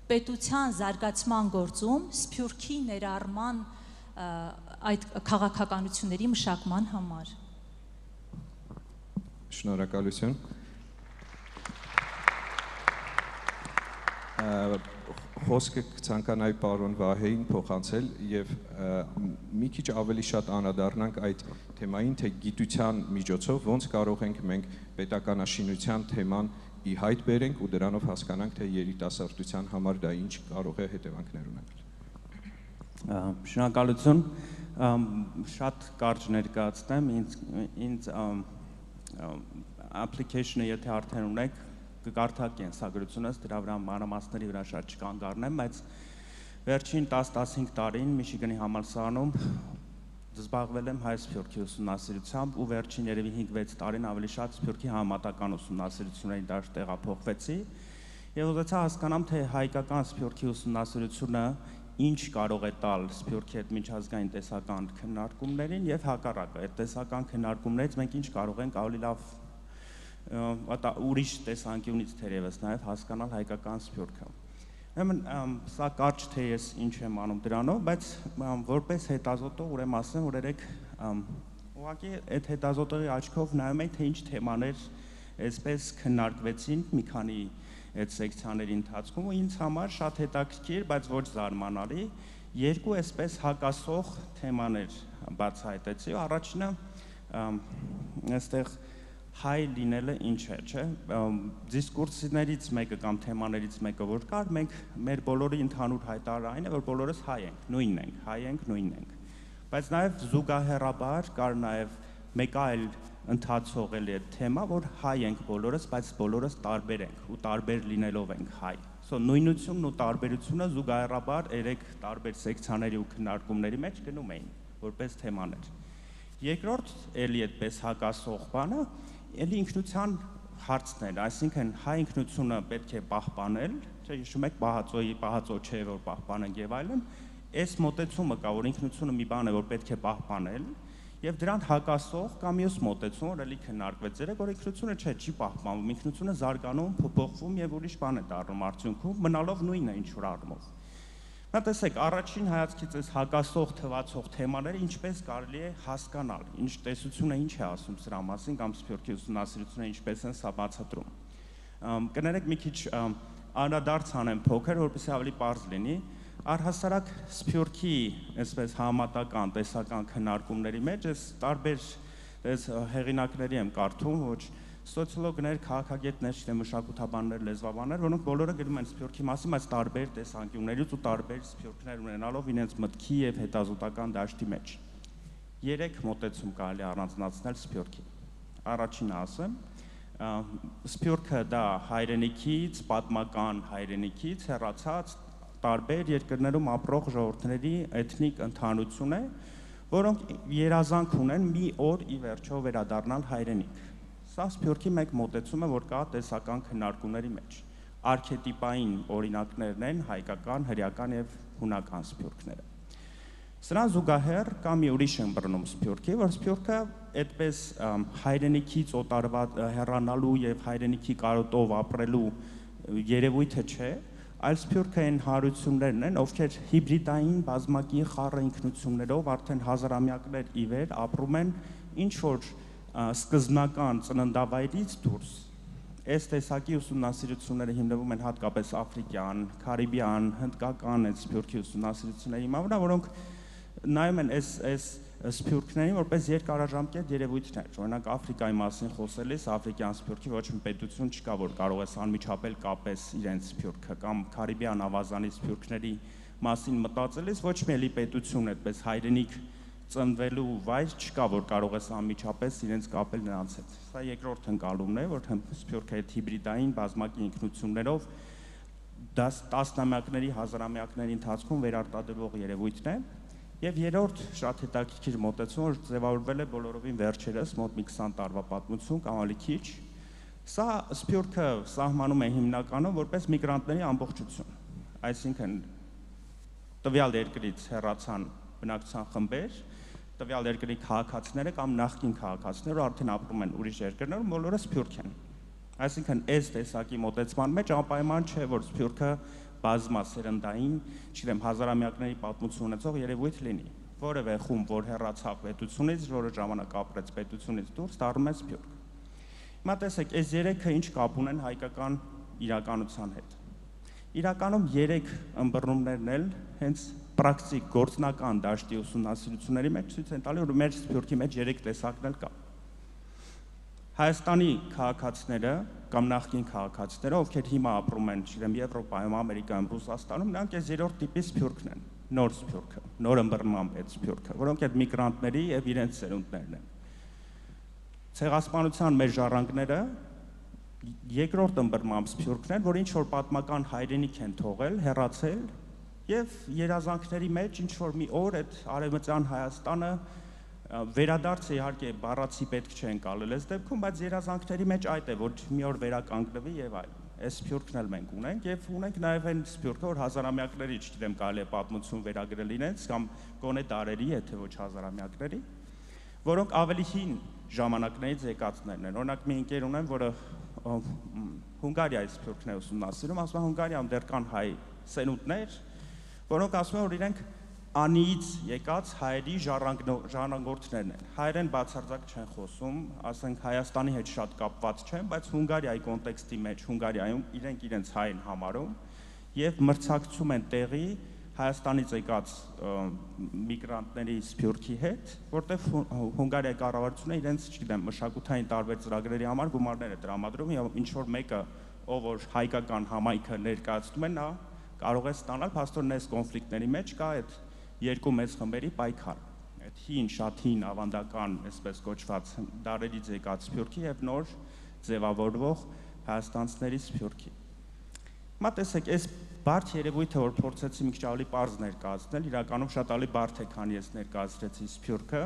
պետության զարգացման գործում Սփյուռքի ներառման այդ քաղաքականությունների մշակման համար։ Շնորհակալություն։ Խոսքը ցանկանայի պարոն Վահեին փոխանցել եւ մի քիչ ավելի շատ անդրադառնանք այդ թեմային, թե գիտության միջոցով ոնց կարող ենք մենք պետականաշինության թեման ի հայտ բերենք ու դրանով հասկանանք, թե երիտասարդության համար դա ինչ կարող է հետևանքներ ունենալ։ Շնորհակալություն, շատ կարճ ներկայացնեմ, ինձ application-ը եթե արդեն ունեք կկարդակ ենսագրությունս, դրա վրա մանրամասների վրա շատ չկանգառնեմ, բայց վերջին 10-15 տարին Միչիգանի համալսարանում զբաղվել եմ հայ Սփյուռքի ուսումնասիրությամբ ու վերջին երևի 5-6 տարին ավելի շատ Սփյուռքի համատական ուսումնասիրությունների դաշտ տեղափոխվեցի եւ ուզեցա հասկանամ, թե հայկական Սփյուռքի ուսումնասիրությունը ինչ կարող է տալ Սփյուռքի հետ միջազգային տեսական քննարկումներին եւ հակառակը, այդ տեսական քննարկումներից մենք ինչ կարող ենք ավելի լավ ուրիշ տեսանկյունից թերևս նաև հասկանալ հայկական Սփյուռքը։ Ուրեմն սա կարճ թե ես ինչ եմ անում դրանով, բայց որպես հետազոտող ուրեմն ասեմ, որ երեք ուղղակի այդ հետազոտողի աչքով նայում եմ, թե ինչ թեմաներ այսպես քննարկվեցին մի քանի այդ սեկցիաների ընթացքում ու ինձ համար շատ հետաքրքիր, բայց ոչ զարմանալի, երկու այսպես հակասող թեմաներ բացահայտեցի։ Առաջինը այստեղ հայ լինելը ինչ է, չէ՞։ Դիսկուրսներից մեկը կամ թեմաներից մեկը որ կար, մենք մեր բոլորի ընդհանուր հայտարարը այն է, որ բոլորս հայ ենք, նույնն ենք, հայ ենք, նույնն ենք։ Բայց նաև զուգահեռաբար կար նաև մեկ այլ ընթացող էլի այդ թեմա, որ հայ ենք բոլորս, բայց բոլորս տարբեր ենք ու տարբեր լինելով ենք հայ։ So նույնությունն ու տարբերությունը զուգահեռաբար երեք տարբեր սեկցիաների ու քննարկումների մեջ գնում էին որպես թեմաներ։ Երկրորդ էլի այդպես հակասող բանը էլի ինքնության հարցն էր, այսինքն հայ ինքնությունը պետք է պահպանել, չէ՞, հիշում եք պահածո չէ որ պահպանենք եւ այլն, այս մոտեցումը կա, որ ինքնությունը մի բան է, որ պետք է պահպանել, եւ դրան հակասող կամ մյուս մոտեցում, որ էլի քննարկվեց երեք, որ ինքնությունը չի պահպանվում, ինքնությունը զարգանում, փոփոխվում եւ ուրիշ բան է դառնում արդյունքում, մնալով նույնը ինչ որ առումով։ Նա տեսեք, առաջին հայացքից այս հակասող թվացող թեմաները ինչպես կարելի է հասկանալ, ինչ տեսությունը ինչ է ասում սրա մասին կամ Սփյուռքի ուսումնասիրությունը ինչպես են սա բացատրում։ Կներեք մի քիչ անդրադարձ անեմ փոքր, որպեսզի ավելի պարզ լինի։ Առհասարակ Սփյուռքի այսպես համատական տեսական քննարկումների մեջ այս տարբեր հեղինակների եմ կարդում, ոչ սոցիոլոգներ, քաղաքագետներ, մշակութաբաններ, լեզվաբաններ, որոնք բոլորը գրում են Սփյուռքի մասին, բայց տարբեր տեսանկյուններից ու տարբեր Սփյուռքներ ունենալով իրենց մտքի եւ հետազոտական դաշտի մեջ։ Երեք մոտեցում կարելի առանձնացնել Սփյուռքի։ Առաջինը ասեմ, Սփյուռքը դա հայրենիքից, պատմական հայրենիքից հեռացած տարբեր երկրներում ապրող ժողովուրդների էթնիկ ընդհանրություն է, որոնք երազանք ունեն մի օր ի վերջո վերադառնալ հայրենիք։ Սա Սփյուռքի մեկ մոտեցում է, որ կա տեսական քննարկումների մեջ։ Արքետիպային օրինակներն են հայկական, հրեական եւ հունական Սփյուռքները։ Սրան զուգահեռ կա մի ուրիշ ըմբռնում Սփյուռքի, որ Սփյուռքը այդպես հայրենիքից օտարված հեռանալու եւ հայրենիքի կարոտով ապրելու երևույթը չէ, այլ սփյուռքային հարություններն են, ովքեր հիբրիդային բազմակի խառը ինքնություններով արդեն հազարամյակներ ի վեր ապրում են ինչ որ սկզբնական ծննդավայրից դուրս։ Այս տեսակի ուսումնասիրությունները հիմնվում են հատկապես աֆրիկյան, կարիբյան, հնդկական այդ սփյուռքի ուսումնասիրությունների վրա, որոնք նայում են այս սփյուռքներին որպես երկարաժամկետ երևույթներ։ Օրինակ Աֆրիկայի մասին խոսելիս աֆրիկյան սփյուռքի ոչ մի պետություն չկա, որ կարող է անմիջապես կապես իրենց սփյուռքը, կամ Կարիբյան ավազանի սփյուռքների մասին մտածելիս ոչ մի էլի պետություն այդպես հայրենիք ծնվելու վայր չկա, որ կարող է անմիջապես իրենց կապել նրանց հետ։ Սա երկրորդ ընկալումն է, որ սփյուռքը այդ հիբրիդային բազմակի ինքնություններով տասնամյակների, հազարամյակների ընթացքում վերարտադրվող երևույթն է։ Եվ երրորդ շատ հետաքրքիր մոտեցում, որ ձևավորվել է բոլորովին վերջերս, մոտ մի 20 տարվա պատմություն կամ ավելի քիչ, սա սփյուռքը սահմանում է հիմնականում որպես միգրանտների ամբողջություն, այսինքն տվյալ երկրից հեռացան բնակչության խմբեր, տվյալ երկրի քաղաքացիները կամ նախկին քաղաքացիները արդեն ապրում են ուրիշ երկրներում, բոլորը սփյուռք են։ Այսինքն այս տեսակի մոտեցման մեջ անպայման չէ, որ սփյուռքը բազմասերնդային, չգիտեմ, հազարամյակների պատմություն ունեցող երևույթ լինի։ Որևէ խումբ, որ հեռացավ պետությունից, որը ժամանակ ապրեց պետությունից դուրս, դառնում է սփյուռք։ Հիմա տեսեք, այս երեքը ինչ կապ ունեն հայկական իրականության հետ։ Իրականում երեք ըմբռնումներն էլ հենց պրակտիկ գործնական դաշտի ուսումնասիրությունների մեջ ցույց են տալի, որ մեր սփյուռքի մեջ երեք տեսակն էլ կա։ Հայաստանի քաղաքացիները կամ նախկին քաղաքացիները, ովքեր հիմա ապրում են, չգիտեմ, Եվրոպայում, Ամերիկայում, Ռուսաստանում, նրանք այս երրորդ տիպի սփյուռքն են, նոր սփյուռքը, նոր ըմբռնմամբ այդ սփյուռքը, որոնք այդ միգրանտների եւ իրենց սերունդներն են։ Ցեղասպանության մեր ժառանգները երկրորդ ըմբռնմամբ սփյուռքն են, որ ինչ որ պատմական հայրենիք են թողել, հեռացել եւ երազանքների մեջ ինչ որ մի օր այդ արևմտյան Հայաստանը վերադարձը իհարկե բառացի պետք չէ ընկալել այս դեպքում, բայց երազանքների մեջ այդ է, որ մի օր վերականգնվի եւ այլն։ Այս սփյուռքն էլ մենք ունենք եւ ունենք նաեւ այն սփյուռքը, որ հազարամյակների, չգիտեմ, կարելի է պատմություն վերագրել իրենց կամ գոնե դարերի, եթե ոչ հազարամյակների, որոնք ավելի հին ժամանակներից եկածներն են։ Օրինակ մի ընկեր ունեմ, որը Հունգարիայի սփյուռքն է ուսումնասիրում, ասում է Հունգարիայում դեռ կան հայ սերունդներ, որոնք ասում են, որ իրենք անիից եկած հայերի ժառանգորդներն են։ Հայերեն բացարձակ չեն խոսում, ասենք Հայաստանի հետ շատ կապված չեն, բայց Հունգարիայի կոնտեքստի մեջ Հունգարիայում իրենք իրենց հայ են համարում եւ մրցակցում են տեղի Հայաստանից եկած միգրանտների սփյուռքի հետ, որտեղ Հունգարիայի կառավարությունը իրենց, չգիտեմ, մշակութային տարբեր ծրագրերի համար գումարներ է տրամադրում եւ ինչ որ մեկը, ով որ հայկական համայնքը ներկայացնում է, նա կարող է ստանալ, փաստորեն այս կոնֆլիկտների մեջ կա այդ երկու մեծ խմբերի պայքար, այդ հին, շատ հին ավանդական, այսպես կոչված դարերից եկած սփյուռքի եւ նոր ձևավորվող հայաստանցիների սփյուռքի։ Հիմա տեսեք, այս բարդ երևույթը, որ փորձեցի մի քիչ ավելի պարզ ներկայացնել, իրականում շատ ավելի բարդ է, քան ես ներկայացրեցի սփյուռքը,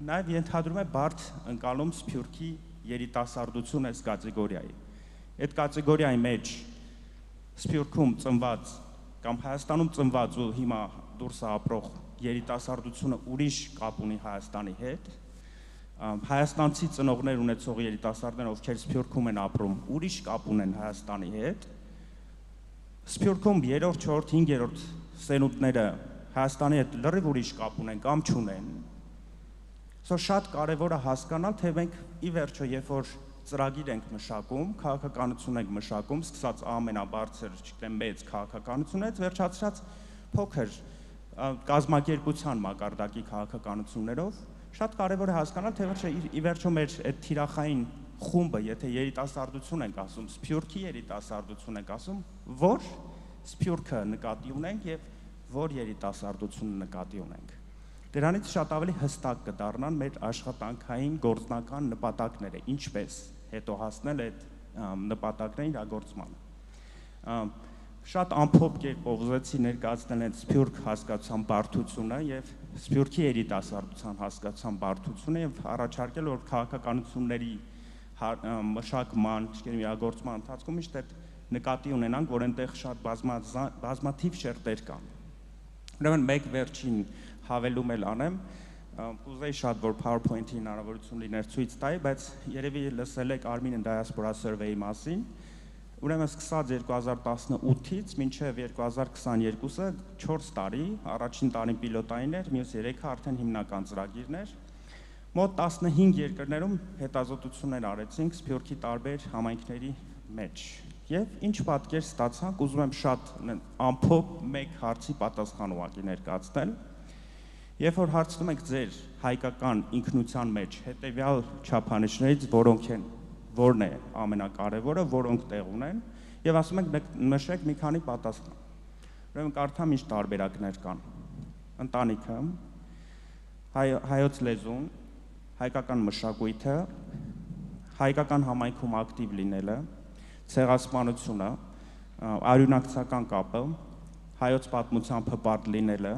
նաեւ ենթադրում է բարդ ընկալում սփյուռքի երիտասարդություն այս կատեգորիայի։ Այդ կատեգորիայի մեջ սփյուռքում ծնված կամ Հայաստանում ծնված ու հիմա դուրս ապրող երիտասարդությունը ուրիշ կապ ունի Հայաստանի հետ, հայաստանցի ծնողներ ունեցող երիտասարդներ, ովքեր սփյուռքում են ապրում, ուրիշ կապ ունեն Հայաստանի հետ, սփյուռքում 3-րդ, 4-րդ, 5-րդ սերունդները Հայաստանի հետ լրիվ ուրիշ կապ ունեն կամ չունեն։ Սա շատ կարևոր է հասկանալ, թե մենք ի վերջո, երբ որ ծրագիր ենք մշակում, քաղաքականություն ենք մշակում, սկսած ամենաբարձր, չգիտեմ, մեծ քաղաքականությունից, վերջացրած փոքր կազմակերպության մակարդակի քաղաքականություններով, շատ կարևոր է հասկանալ, թե ի վերջո մեր այդ թիրախային խումբը, եթե երիտասարդություն ենք ասում, սփյուռքի երիտասարդություն ենք ասում, որ սփյուռքը նկատի ունենք եւ որ երիտասարդությունը նկատի ունենք։ Դրանից շատ ավելի հստակ կդառնան մեր աշխատանքային գործնական նպատակները, ինչպես հետո հասնել այդ նպատակների իրագործմանը։ Շատ ամփոփ կերպով ուզեցի ներկայացնել այդ սփյուռք հասկացության բարդությունը եւ սփյուռքի երիտասարդության հասկացության բարդությունը եւ առաջարկել, որ քաղաքականությունների մշակման, իրագործման ընթացքում միշտ այդ նկատի ունենանք, որ այնտեղ շատ բազմաթիվ շերտեր կան։ Ուրեմն մեկ վերջին հավելում էլ անեմ, կուզեի շատ, որ PowerPoint-ի հնարավորություն լիներ ցույց տայի, բայց երևի լսել եք Armenian Diaspora Survey-ի մասին, Ուրեմն սկսած 2018-ից մինչև 2022-ը 4 տարի, առաջին տարին պիլոտային էր, մյուս 3-ը արդեն հիմնական ծրագիրներ։ Մոտ 15 երկրներում հետազոտություններ արեցինք Սփյուռքի տարբեր համայնքների մեջ։ Եվ ինչ պատկեր ստացանք, ուզում եմ շատ ամփոփ մեկ հարցի պատասխան ուղղակի ներկայացնել։ Երբ որ հարցնում եք ձեր հայկական ինքնության մեջ հետևյալ չափանիշներից, որն է ամենակարևորը, որոնք տեղ ունեն, եւ ասում եք նշեք մի քանի պատասխան։ Ուրեմն կարդամ ինչ տարբերակներ կան։ Ընտանիքը, հայոց լեզուն, հայկական մշակույթը, հայկական համայնքում ակտիվ լինելը, ցեղասպանությունը, արյունակցական կապը, հայոց պատմությամբ հպարտ լինելը,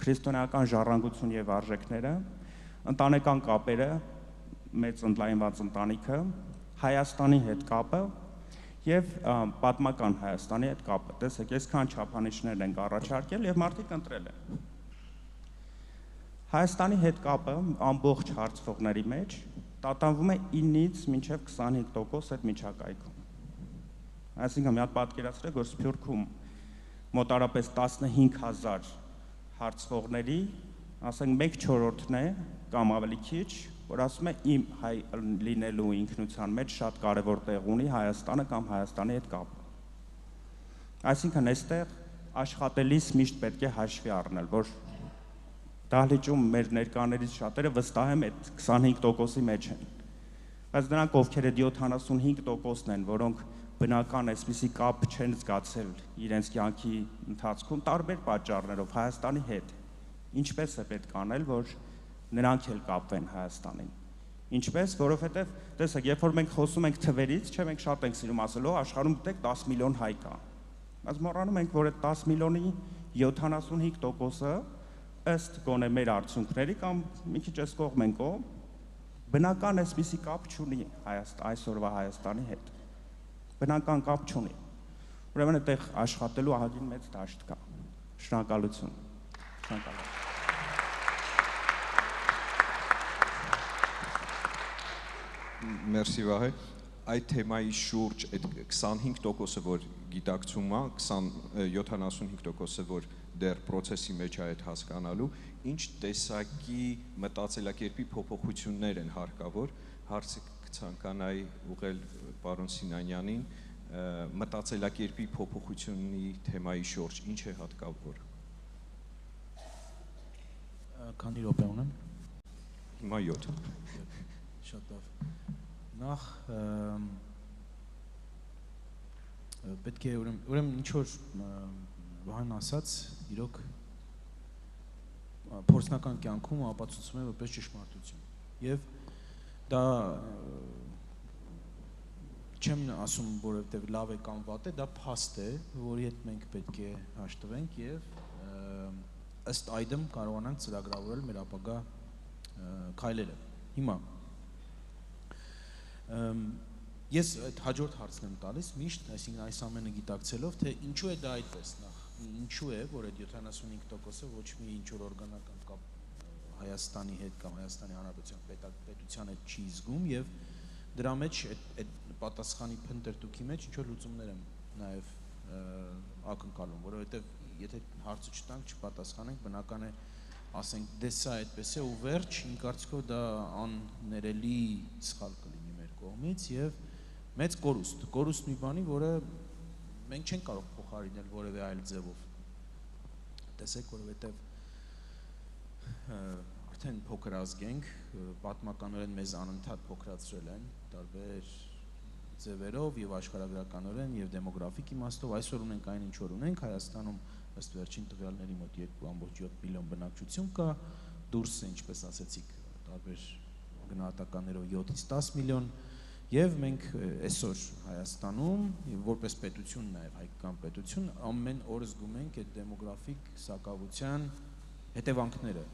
քրիստոնեական ժառանգություն եւ արժեքները, ընտանեկան կապերը, մեծ ընդլայնված ընտանիքը, Հայաստանի հետ կապը եւ պատմական Հայաստանի հետ կապը։ Տեսեք, այսքան չափանիշներ ենք առաջարկել եւ մարդիկ ընտրել են։ Հայաստանի հետ կապը ամբողջ հարցվողների մեջ տատանվում է 9-ից մինչև 25% այդ միջակայքում։ Այսինքն մի հատ պատկերացրեք, որ Սփյուռքում մոտարապես 15000 հարցվողների, ասենք 1/4-ն է կամ ավելի քիչ, որ ասում է իմ հայ լինելու ինքնության մեջ շատ կարևոր տեղ ունի Հայաստանը կամ Հայաստանի հետ կապը։ Այսինքն այստեղ աշխատելիս միշտ պետք է հաշվի առնել, որ դահլիճում մեր ներկաներից շատերը վստահ եմ այդ 25%-ի մեջ են։ Բայց նրանք ովքեր այդ 75%-ն են, որոնք բնական այսպիսի կապ չեն զգացել իրենց կյանքի ընթացքում տարբեր պատճառներով Հայաստանի հետ, ինչպես է պետք անել, որ նրանք էլ կապվեն Հայաստանին։ Ինչպես, որովհետև տեսեք, երբ որ մենք խոսում ենք թվերից, չէ, մենք շատ ենք սիրում ասել, աշխարհում գիտեք 10 միլիոն հայ կա։ Բայց մոռանում ենք, որ այդ 10 միլիոնի 75%-ը ըստ գոնե մեր արդյունքների կամ մի քիչ այս կողմ ենք, բնական այսպիսի կապ չունի այսօրվա Հայաստանի հետ։ Բնական կապ չունի։ Ուրեմն այդտեղ աշխատելու ահագին մեծ դաշտ կա։ Շնորհակալություն։ Շնորհակալություն։ Մերսի Վահե, այդ թեմայի շուրջ այդ 25%-ը, որ գիտակցում է, 75%-ը, որ դեռ process-ի մեջ է այդ հասկանալու, ինչ տեսակի մտածելակերպի փոփոխություններ են հարկավոր, հարցը կցանկանայի ուղղել պարոն Սինանյանին, մտածելակերպի փոփոխությունի թեմայի շուրջ, ինչ է հատկավոր։ Քանի րոպե ունեմ։ Հիմա 7։ Շատ լավ։ Նախ պետք է ուրեմն ինչ որ Վահան ասաց, իրոք փորձնական կյանքում ապացուցում է որպես ճշմարտություն։ Եվ դա չեմ ասում, որովհետև լավ է կամ վատ է, դա փաստ է, որի հետ մենք պետք է հաշտվենք եւ ըստ այդմ կարողանանք ծրագրավորել մեր ապագա քայլերը։ Հիմա ես այդ հաջորդ հարցն եմ տալիս միշտ, այսինքն այս ամենը գիտակցելով, թե ինչու է դա այդպես նախ, ինչու է, որ այդ 75%-ը ոչ մի ինչ որ օրգանական կապ Հայաստանի հետ կամ Հայաստանի Հանրապետության պետության հետ չի զգում եւ դրա մեջ այդ պատասխանի փնտրտուքի մեջ ինչ որ լուծումներ եմ նաեւ ակնկալում, որովհետեւ եթե հարցը չտանք, չպատասխանենք, բնական է ասենք դե սա այդպես է ու վերջ, իմ կարծիքով դա աններելի սխալ կլինի մեր կողմից եւ մեծ կորուստ մի բանի, որը մենք չենք կարող փոխարինել որևէ այլ ձևով։ Տեսեք, որովհետեւ արդեն փոքր ազգ ենք, պատմականորեն մեզ անընդհատ փոքրացրել են տարբեր ձևերով եւ աշխարհագրականորեն եւ դեմոգրաֆիկ իմաստով այսօր ունենք այն ինչ որ ունենք Հայաստանում ըստ վերջին տվյալների մոտ 2.7 միլիոն բնակչություն կա, դուրսը ինչպես ասեցիք տարբեր գնահատականներով 7-ից 10 միլիոն եւ մենք այսօր Հայաստանում որպես պետություն նաեւ հայկական պետություն ամեն օր զգում ենք այդ դեմոգրաֆիկ սակավության հետևանքները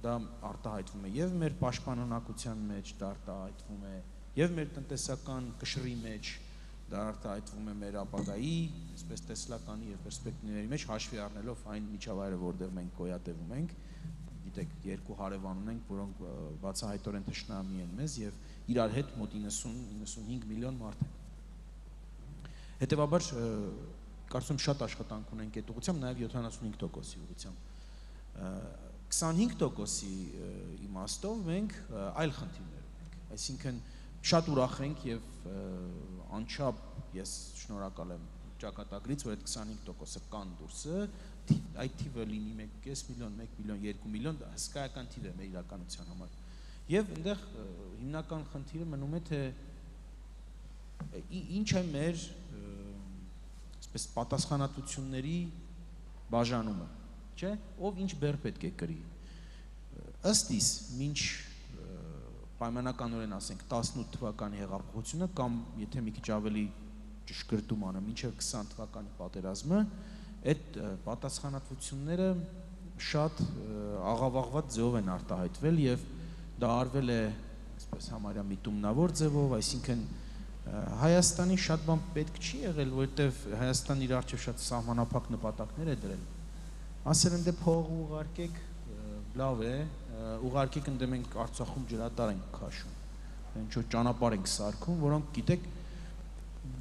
դա արտահայտվում է եւ մեր պաշտպանունակության մեջ դա արտահայտվում է եւ մեր տնտեսական կշռի մեջ դա արտահայտվում է մեր ապագայի, այսպես տեսլականի եւ պերսպեկտիվների մեջ հաշվի առնելով այն միջավայրը, որտեղ մենք գոյատևում ենք, գիտեք, երկու հարևան ունենք, որոնք բացահայտորեն թշնամի են մեզ եւ իրար հետ մոտ 90-95 միլիոն մարդ են։ Հետևաբար կարծում եմ շատ աշխատանք ունենք այդ ուղղությամբ, նաև 75%-ի ուղղությամբ։ 25%-ի իմաստով մենք այլ խնդիրներ ունենք, այսինքն շատ ուրախ ենք եւ անչափ ես շնորհակալ եմ ճակատագրից, որ այդ 25%-ը կան դուրսը, այդ թիվը լինի 1.5 միլիոն, 1 միլիոն, 2 միլիոն, հսկայական թիվ է մեր իրականության համար։ Եվ այնտեղ հիմնական խնդիրը մնում է, թե ինչ է մեր այսպես պատասխանատվությունների բաժանումը, չէ՞, ով ինչ բեռ պետք է կրի։ Ըստ իս, մինչ պայմանականորեն ասենք 18 թվականի հեղափոխությունը կամ եթե մի քիչ ավելի ճշգրտում անեմ, մինչև 20 թվականի պատերազմը, այդ պատասխանատվությունները շատ աղավաղված ձևով են արտահայտվել եւ դա արվել է այսպես համարյա միտումնավոր ձևով, այսինքն Հայաստանի շատ բան պետք չի եղել, որովհետեւ Հայաստանն իր առջև շատ սահմանափակ նպատակներ է դրել։ Ասել են դե փող ուղարկեք, լավ է, ուղարկեք ընդ մենք Արցախում ջրատար ենք քաշում, ինչ որ ճանապարհ ենք սարքում, որոնք գիտեք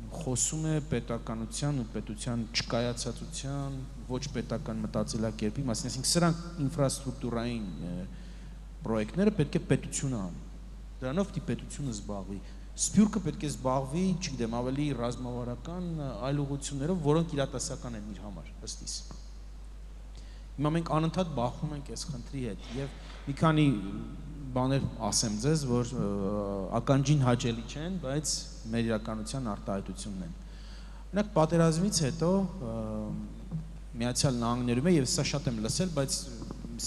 խոսում է պետականության ու պետության չկայացածության, ոչ պետական մտածելակերպի մասին, այսինքն սրանք ինֆրաստրուկտուրային պրոյեկտները պետք է պետությունը անի։ Դրանով պիտի պետությունը զբաղվի։ Սփյուռքը պետք է զբաղվի, չգիտեմ, ավելի ռազմավարական այլ ուղղություններով, որոնք իրատեսական են իր համար, ըստ իս։ Հիմա մենք անընդհատ բախվում ենք այս խնդրի հետ եւ մի քանի բաներ ասեմ ձեզ, որ ականջին հաճելի չեն, բայց մեր իրականության արտահայտությունն են։ Օրինակ պատերազմից հետո Միացյալ Նահանգներում է եւ սա շատ եմ լսել, բայց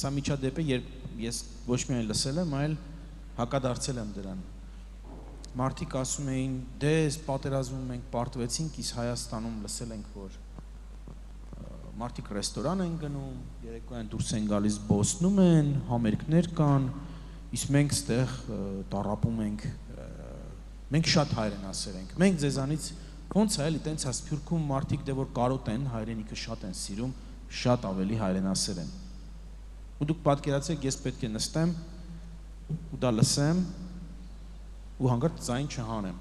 սա միջադեպ է, երբ ես ոչ միայն լսել եմ, այլ հակադարձել եմ դրան։ Մարդիկ ասում էին, դե այս պատերազմում մենք պարտվեցինք, իսկ Հայաստանում լսել ենք, որ մարդիկ ռեստորան են գնում, երեկոյան դուրս են գալիս բոսնում են, համերգներ կան, իսկ մենք ստեղ տառապում ենք, մենք շատ հայրենասեր ենք, մենք ձեզանից ոնց է էլի տենց Սփյուռքում մարդիկ դե որ կարոտ են, հայրենիքը շատ են սիրում, շատ ավելի հայրենասեր են։ Ու դուք պատկերացրեք, ես պետք է նստեմ ու դա լսեմ ու հանգարտ ձայն չհանեմ։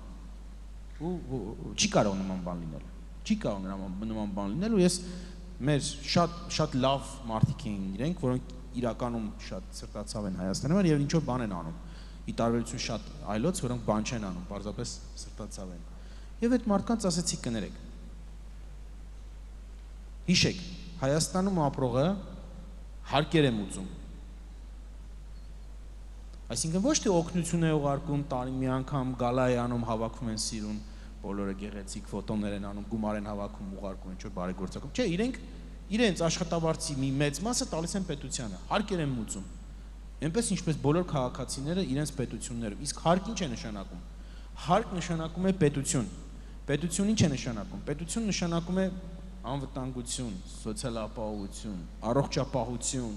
Ու չի կարող նման բան լինել։ Չի կարող նման բան լինել ու ես մեր շատ լավ մարդիկ էին իրենք, որոնք իրականում շատ սրտացավ են Հայաստանի համար եւ ինչ որ բան են անում։ Ի տարբերություն շատ այլոց, որոնք բան չեն անում, պարզապես սրտացավ են։ Եվ այդ մարդկանց ասեցի կներեք։ Հիշեք, Հայաստանում ապրողը հարկեր եմ ուծում։ Այսինքն ոչ թե օգնություն է ուղարկում, տարին մի անգամ գալա է անում, հավաքում են սիրուն, բոլորը գեղեցիկ ֆոտոներ են անում, գումար են հավաքում, ուղարկում ինչ որ բարեգործական։ Չէ, իրենց աշխատավարձի մի մեծ մասը տալիս են պետությանը, հարկեր են ուծում։ Այնպես ինչպես բոլոր քաղաքացիները իրենց պետություններում։ Իսկ հարկ ինչ է նշանակում։ Հարկ նշանակում է պետություն։ Պետություն ինչ է նշանակում։ Պետություն նշանակում է անվտանգություն, սոցիալ ապահովություն, առողջապահություն,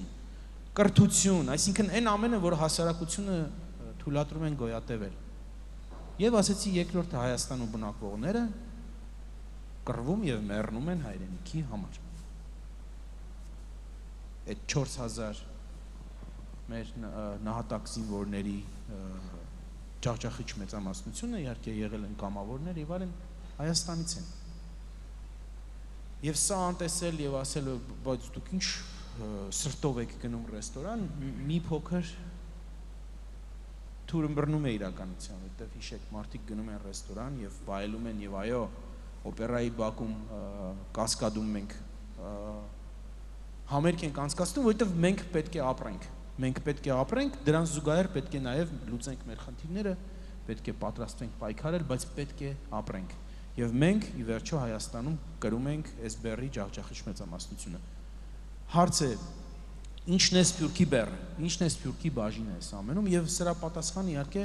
կրթություն, այսինքն այն ամենը, որ հասարակությունը թույլատրում են գոյատևել։ Եվ ասեցի երկրորդը Հայաստանում բնակվողները կռվում եւ մեռնում են հայրենիքի համար։ Այդ 4000 մեր նահատակ զինվորների ջախջախիչ մեծամասնությունը իհարկե եղել են կամավորներ եւ այլն Հայաստանից են։ Եվ սա անտեսել եւ ասել, բայց դուք ինչ սրտով եք գնում ռեստորան, մի փոքր թուրմբռնում է իրականության, որտեղ հիշեք, մարդիկ գնում են ռեստորան եւ վայելում են եւ այո, օպերայի բակում կասկադում մենք համերգ ենք անցկացնում, որտեղ մենք պետք է ապրենք։ Մենք պետք է ապրենք, դրան զուգահեռ պետք է նաեւ լուծենք մեր խնդիրները, պետք է պատրաստվենք պայքարել, բայց պետք է ապրենք։ Եվ մենք ի վերջո Հայաստանում կրում ենք այս բեռի ջախջախիչ մեծամասնությունը։ Հարցը ինչն է Սփյուռքի բեռը, ինչն է Սփյուռքի բաժինը այս ամենում եւ սրա պատասխանը իհարկե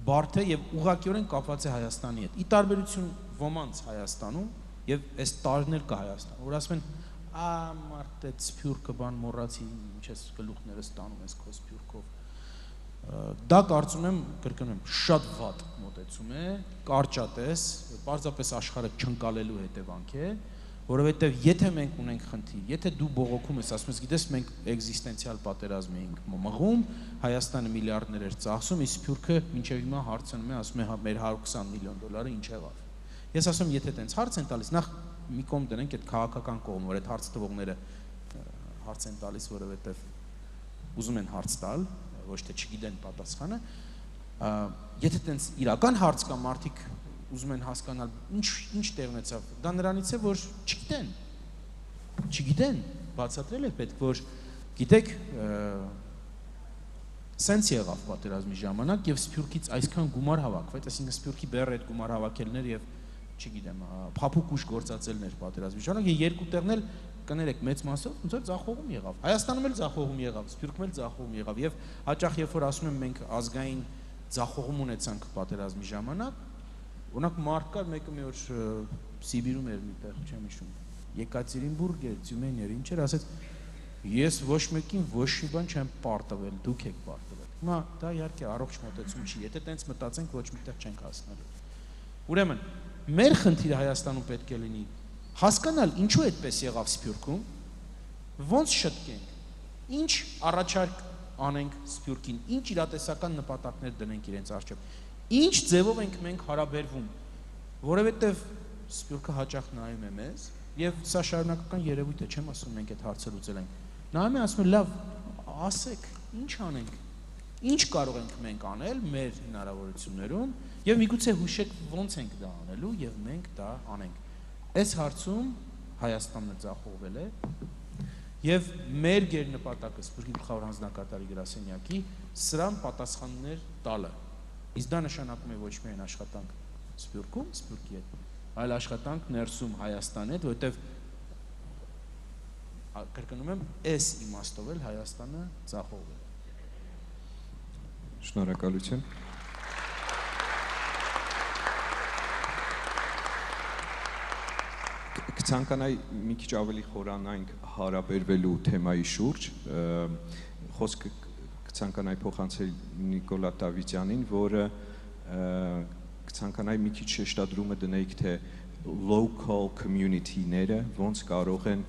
բարդ է եւ ուղղակիորեն կապված է Հայաստանի հետ։ Ի տարբերություն ոմանց Հայաստանում եւ այս տարիներ կա Հայաստան, որ ասում են մարդ այդ Սփյուռքը բան մոռացի, ինչ ես գլուխներս տանում ես քո Սփյուռքով։ Դա կարծում եմ, կրկնում եմ, շատ վատ մոտեցում է, կարճատես, պարզապես աշխարհը չընկալելու հետևանք է, որովհետև եթե մենք ունենք խնդիր, եթե դու բողոքում ես, ասում ես, գիտես, մենք էգզիստենցիալ պատերազմ էինք մղում, Հայաստանը միլիարդներ էր ծախսում, իսկ Սփյուռքը մինչև հիմա հարցնում է, ասում է մեր $120 միլիոն ինչ եղավ։ Ես ասում եմ, եթե տենց հարց են տալիս, նախ մի կողմ դնենք այդ քաղաքական կողմը, որ այդ հարց տվողները հարց են տալիս, որովհետև ուզում են հարց տալ, ոչ թե չգիտեն պատասխանը, եթե տենց իրական հարց կա, մարդիկ ուզում են հասկանալ ինչ տեղ ունեցավ, դա նրանից է, որ չգիտեն, բացատրել է պետք, որ գիտեք, սենց եղավ պատերազմի ժամանակ եւ Սփյուռքից այսքան գումար հավաքվեց, այսինքն Սփյուռքի բեռը այդ գումար հավաքելներ եւ չգիտեմ, փափուկ ուժ գործածելներ պատերազմի ժամանակ եւ երկու տեղն էլ կներեք մեծ մասով ոնց որ ձախողում եղավ։ Հայաստանում էլ ձախողում եղավ, Սփյուռքում էլ ձախողում եղավ եւ հաճախ երբ որ ասում եմ մենք ազգային ձախողում ունեցանք պատերազմի ժամանակ, օրինակ մարդ կար մեկը մի օր Սիբիրում էր միտեղ, չեմ հիշում, Եկատերինբուրգ էր, Տյումեն էր, ինչ էր, ասեց ես ոչ մեկին ոչ մի բան չեմ պարտվել, դուք եք պարտվել։ Հիմա դա իհարկե առողջ մոտեցում չի, եթե տենց մտածենք ոչ միտեղ չենք հասնելու։ Ուրեմն, մեր խնդիրը Հայաստանում պետք է լինի հասկանալ ինչու այդպես եղավ Սփյուռքում, ոնց շտկենք, ինչ առաջարկ անենք Սփյուռքին, ինչ իրատեսական նպատակներ դնենք իրենց առջև, ինչ ձևով ենք մենք հարաբերվում, որովհետև Սփյուռքը հաճախ նայում է մեզ, եւ սա շարունակական երևույթ է, չեմ ասում մենք այդ հարցը լուծել ենք։ Նայում է ասում է լավ, ասեք, ինչ անենք, ինչ կարող ենք մենք անել մեր հնարավորություններում եւ միգուցե հուշեք ոնց ենք դա անելու եւ մենք դա անենք։ Այս հարցում Հայաստանն ձախողվել է եւ մեր գերնպատակը Սփյուռքի գլխավոր հանձնակատարի գրասենյակի սրան պատասխաններ տալը։ Իսկ դա նշանակում է ոչ միայն աշխատանք Սփյուռքում, Սփյուռքի հետ, այլ աշխատանք ներսում Հայաստանի հետ, որովհետև կրկնում եմ, այս իմաստով էլ Հայաստանը ձախողվել է։ Շնորհակալություն։ Կցանկանայի մի քիչ ավելի խորանայինք հարաբերվելու թեմայի շուրջ, խոսքը կցանկանայի փոխանցել Նիկոլա Դավիթյանին, որը կցանկանայի մի քիչ շեշտադրումը դնեիք, թե local community-ները ոնց կարող են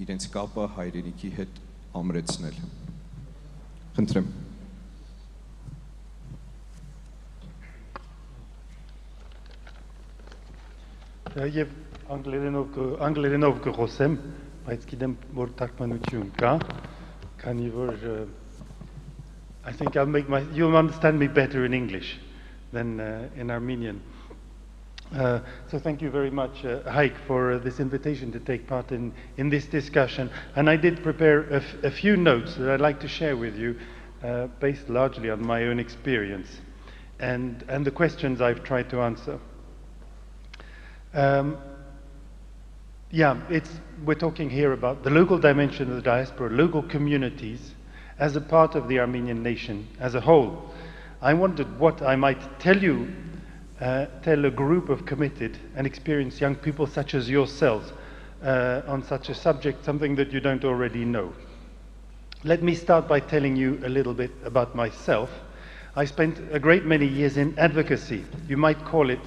իրենց կապը հայրենիքի հետ ամրեցնել։ Խնդրեմ։ Եվ անգլերենով կխոսեմ, բայց գիտեմ, որ թարգմանություն կա, քանի որ I think you'll understand me better in English than in Armenian. So thank you very much, Haik, for this invitation to take part in this discussion. And I did prepare a few notes that I'd like to share with you, based largely on my own experience and the questions I've tried to answer. We're talking here about the local dimension of the diaspora, local communities, as a part of the Armenian nation as a whole. I wondered what I might tell you, tell a group of committed and experienced young people such as yourselves on such a subject, something that you don't already know. Let me start by telling you a little bit about myself. I spent a great many years in advocacy. You might call it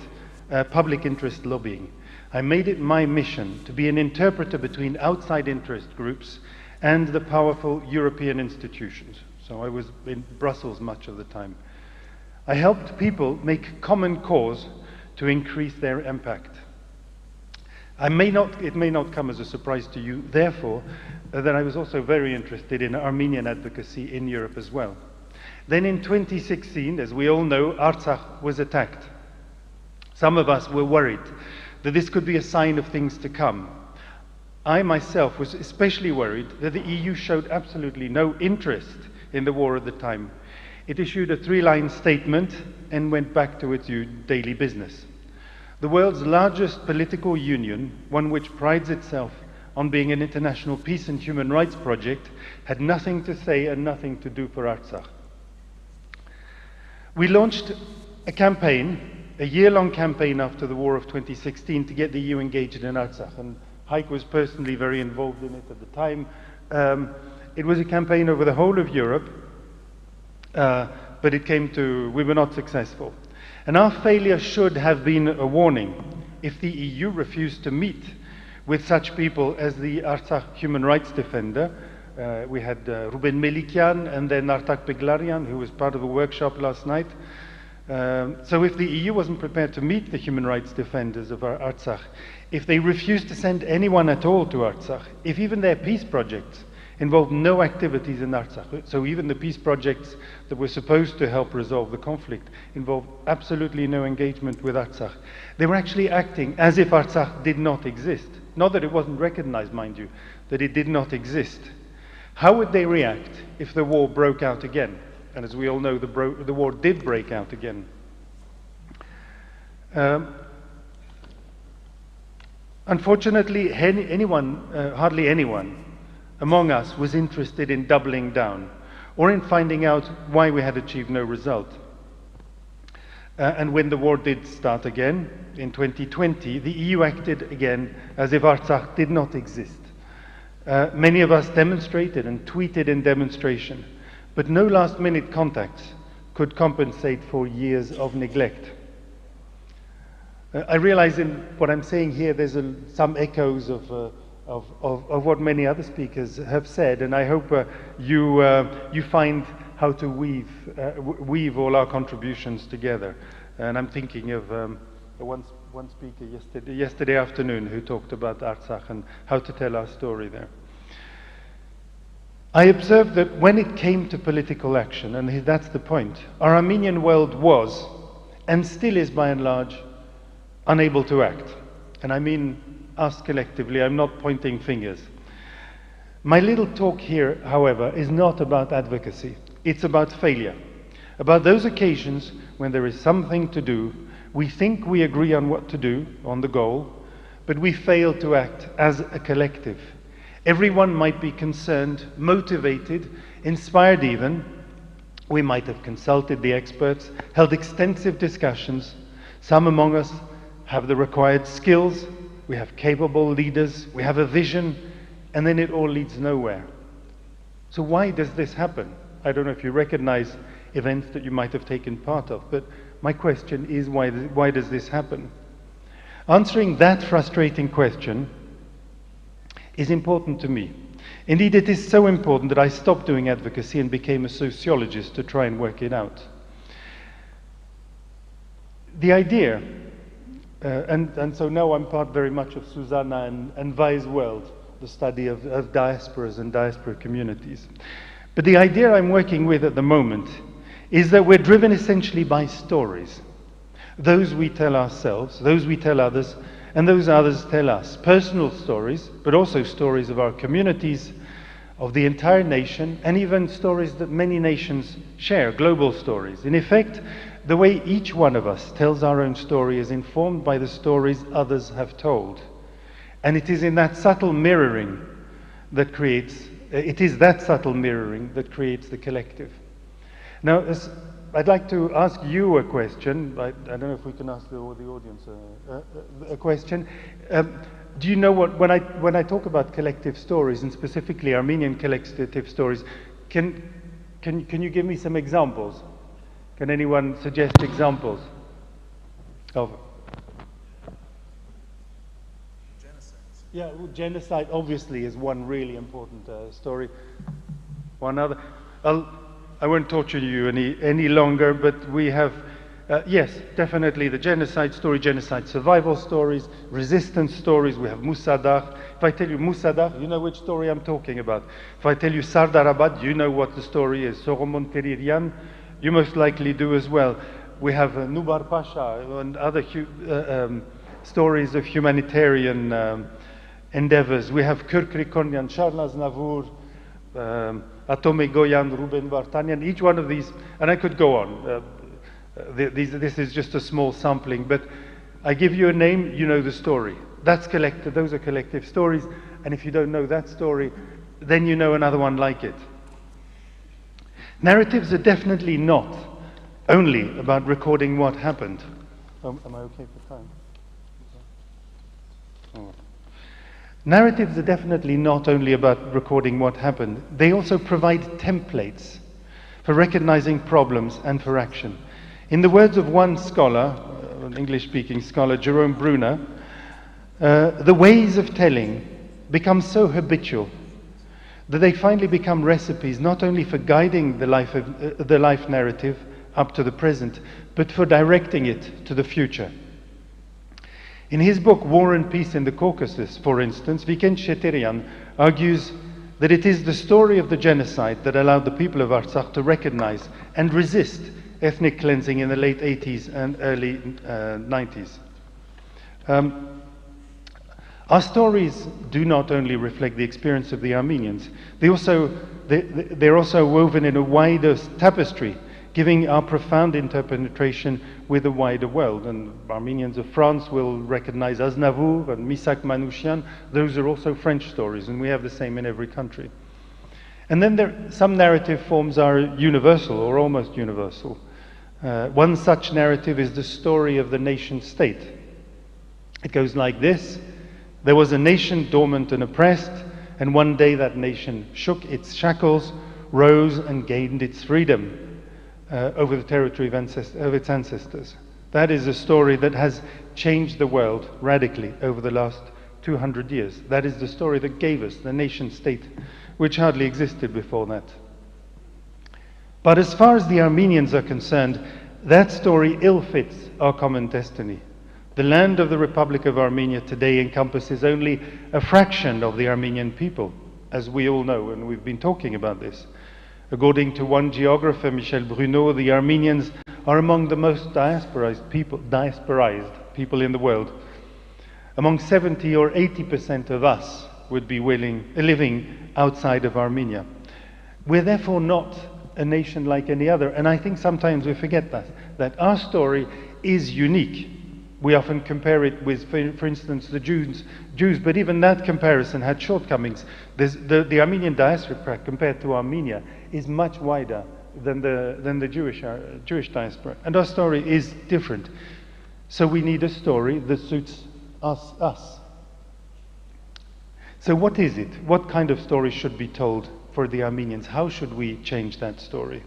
public interest lobbying. I made it my mission to be an interpreter between outside interest groups and the powerful European institutions. So I was in Brussels much of the time. I helped people make common cause to increase their impact. It may not come as a surprise to you, therefore, that I was also very interested in Armenian advocacy in Europe as well. Then in 2016, as we all know, Artsakh was attacked. Some of us were worried that this could be a sign of things to come. I myself was especially worried that the EU showed absolutely no interest in the war at the time. It issued a 3-line statement and went back to its daily business. The world's largest political union, one which prides itself on being an international peace and human rights project, had nothing to say and nothing to do for Artsakh. We launched a campaign, a year-long campaign after the war of 2016 to get the EU engaged in Artsakh, and Haik was personally very involved in it at the time. It was a campaign over the whole of Europe, but we were not successful. And our failure should have been a warning. If the EU refused to meet with such people as the Artsakh human rights defender, we had Ruben Melikian and then Artak Beglarian, who was part of a workshop last night, So if the EU wasn't prepared to meet the human rights defenders of Artsakh, if they refused to send anyone at all to Artsakh, if even their peace projects involved no activities in Artsakh, so even the peace projects that were supposed to help resolve the conflict involved absolutely no engagement with Artsakh, they were actually acting as if Artsakh did not exist. Not that it wasn't recognized, mind you, that it did not exist. How would they react if the war broke out again? And as we all know, the war did break out again. Unfortunately, hardly anyone among us was interested in doubling down or in finding out why we had achieved no result. And when the war did start again, in 2020, the EU acted again as if Artsakh did not exist. Many of us demonstrated and tweeted in demonstration, but no last-minute contacts could compensate for years of neglect. I realize in what I'm saying here there's some echoes of what many other speakers have said, and I hope you find how to weave all our contributions together. And I'm thinking of one speaker yesterday afternoon who talked about Artsakh and how to tell our story there. I observed that when it came to political action, and that's the point, our Armenian world was, and still is by and large, unable to act. And I mean us collectively, I'm not pointing fingers. My little talk here, however, is not about advocacy. It's about failure. About those occasions when there is something to do, we think we agree on what to do, on the goal, but we fail to act as a collective. Everyone might be concerned, motivated, inspired even. We might have consulted the experts, held extensive discussions. Some among us have the required skills, we have capable leaders, we have a vision, and then it all leads nowhere. So why does this happen? I don't know if you recognize events that you might have taken part of, but my question is why does this happen? Answering that frustrating question is important to me. Indeed, it is so important that I stopped doing advocacy and became a sociologist to try and work it out. The idea, and so now I'm part very much of Susanna and Vai's world, the study of diasporas and diaspora communities. But the idea I'm working with at the moment is that we're driven essentially by stories. Those we tell ourselves, those we tell others, and those others tell us. Personal stories, but also stories of our communities, of the entire nation, and even stories that many nations share, global stories. In effect, the way each one of us tells our own story is informed by the stories others have told. And it is in that subtle mirroring that creates, the collective. Now, I'd like to ask you a question. I don't know if we can ask the audience a question. Do you know what, when I talk about collective stories, and specifically Armenian collective stories, can you give me some examples? Can anyone suggest examples of? Genocide. Yeah, well, genocide obviously is one really important story. One other. I won't torture you any longer, but we have, yes, definitely the genocide story, genocide survival stories, resistance stories. We have Musadagh. If I tell you Musadagh, you know which story I'm talking about. If I tell you Sardarabad, you know what the story is. Soromon Keririan, you most likely do as well. We have Nubar Pasha and other stories of humanitarian endeavors. We have Kürkrikonian, Charles Navour, Atome Goyan, Ruben Vartanian, each one of these, and I could go on. This is just a small sampling, but I give you a name, you know the story. That's collective, those are collective stories, and if you don't know that story, then you know another one like it. Narratives are definitely not only about recording what happened. Am I okay for time? Oh. Narratives are definitely not only about recording what happened, they also provide templates for recognizing problems and for action. In the words of one scholar, an English-speaking scholar, Jerome Bruner, the ways of telling become so habitual that they finally become recipes not only for guiding the life narrative up to the present, but for directing it to the future. In his book, War and Peace in the Caucasus, for instance, Vikent Sheterian argues that it is the story of the genocide that allowed the people of Artsakh to recognize and resist ethnic cleansing in the late 80s and early 90s. Our stories do not only reflect the experience of the Armenians, they're also woven in a wider tapestry, giving our profound interpenetration with the wider world. And Armenians of France will recognize Aznavour and Misak Manouchian. Those are also French stories, and we have the same in every country. And then some narrative forms are universal or almost universal. One such narrative is the story of the nation state. It goes like this: there was a nation dormant and oppressed, and one day that nation shook its shackles, rose and gained its freedom over the territory of its ancestors. That is a story that has changed the world radically over the last 200 years. That is the story that gave us the nation state, which hardly existed before that. But as far as the Armenians are concerned, that story ill fits our common destiny. The land of the Republic of Armenia today encompasses only a fraction of the Armenian people, as we all know, and we've been talking about this. According to one geographer, Michel Bruno, the Armenians are among the most diasporized people in the world. Among 70 or 80% of us would be living outside of Armenia. We're therefore not a nation like any other, and I think sometimes we forget that our story is unique. We often compare it with, for instance, the Jews, but even that comparison had shortcomings. The Armenian diaspora compared to Armenia is much wider than the Jewish diaspora, and our story is different. So we need a story that suits us. So what is it? What kind of story should be told for the Armenians? How should we change that story?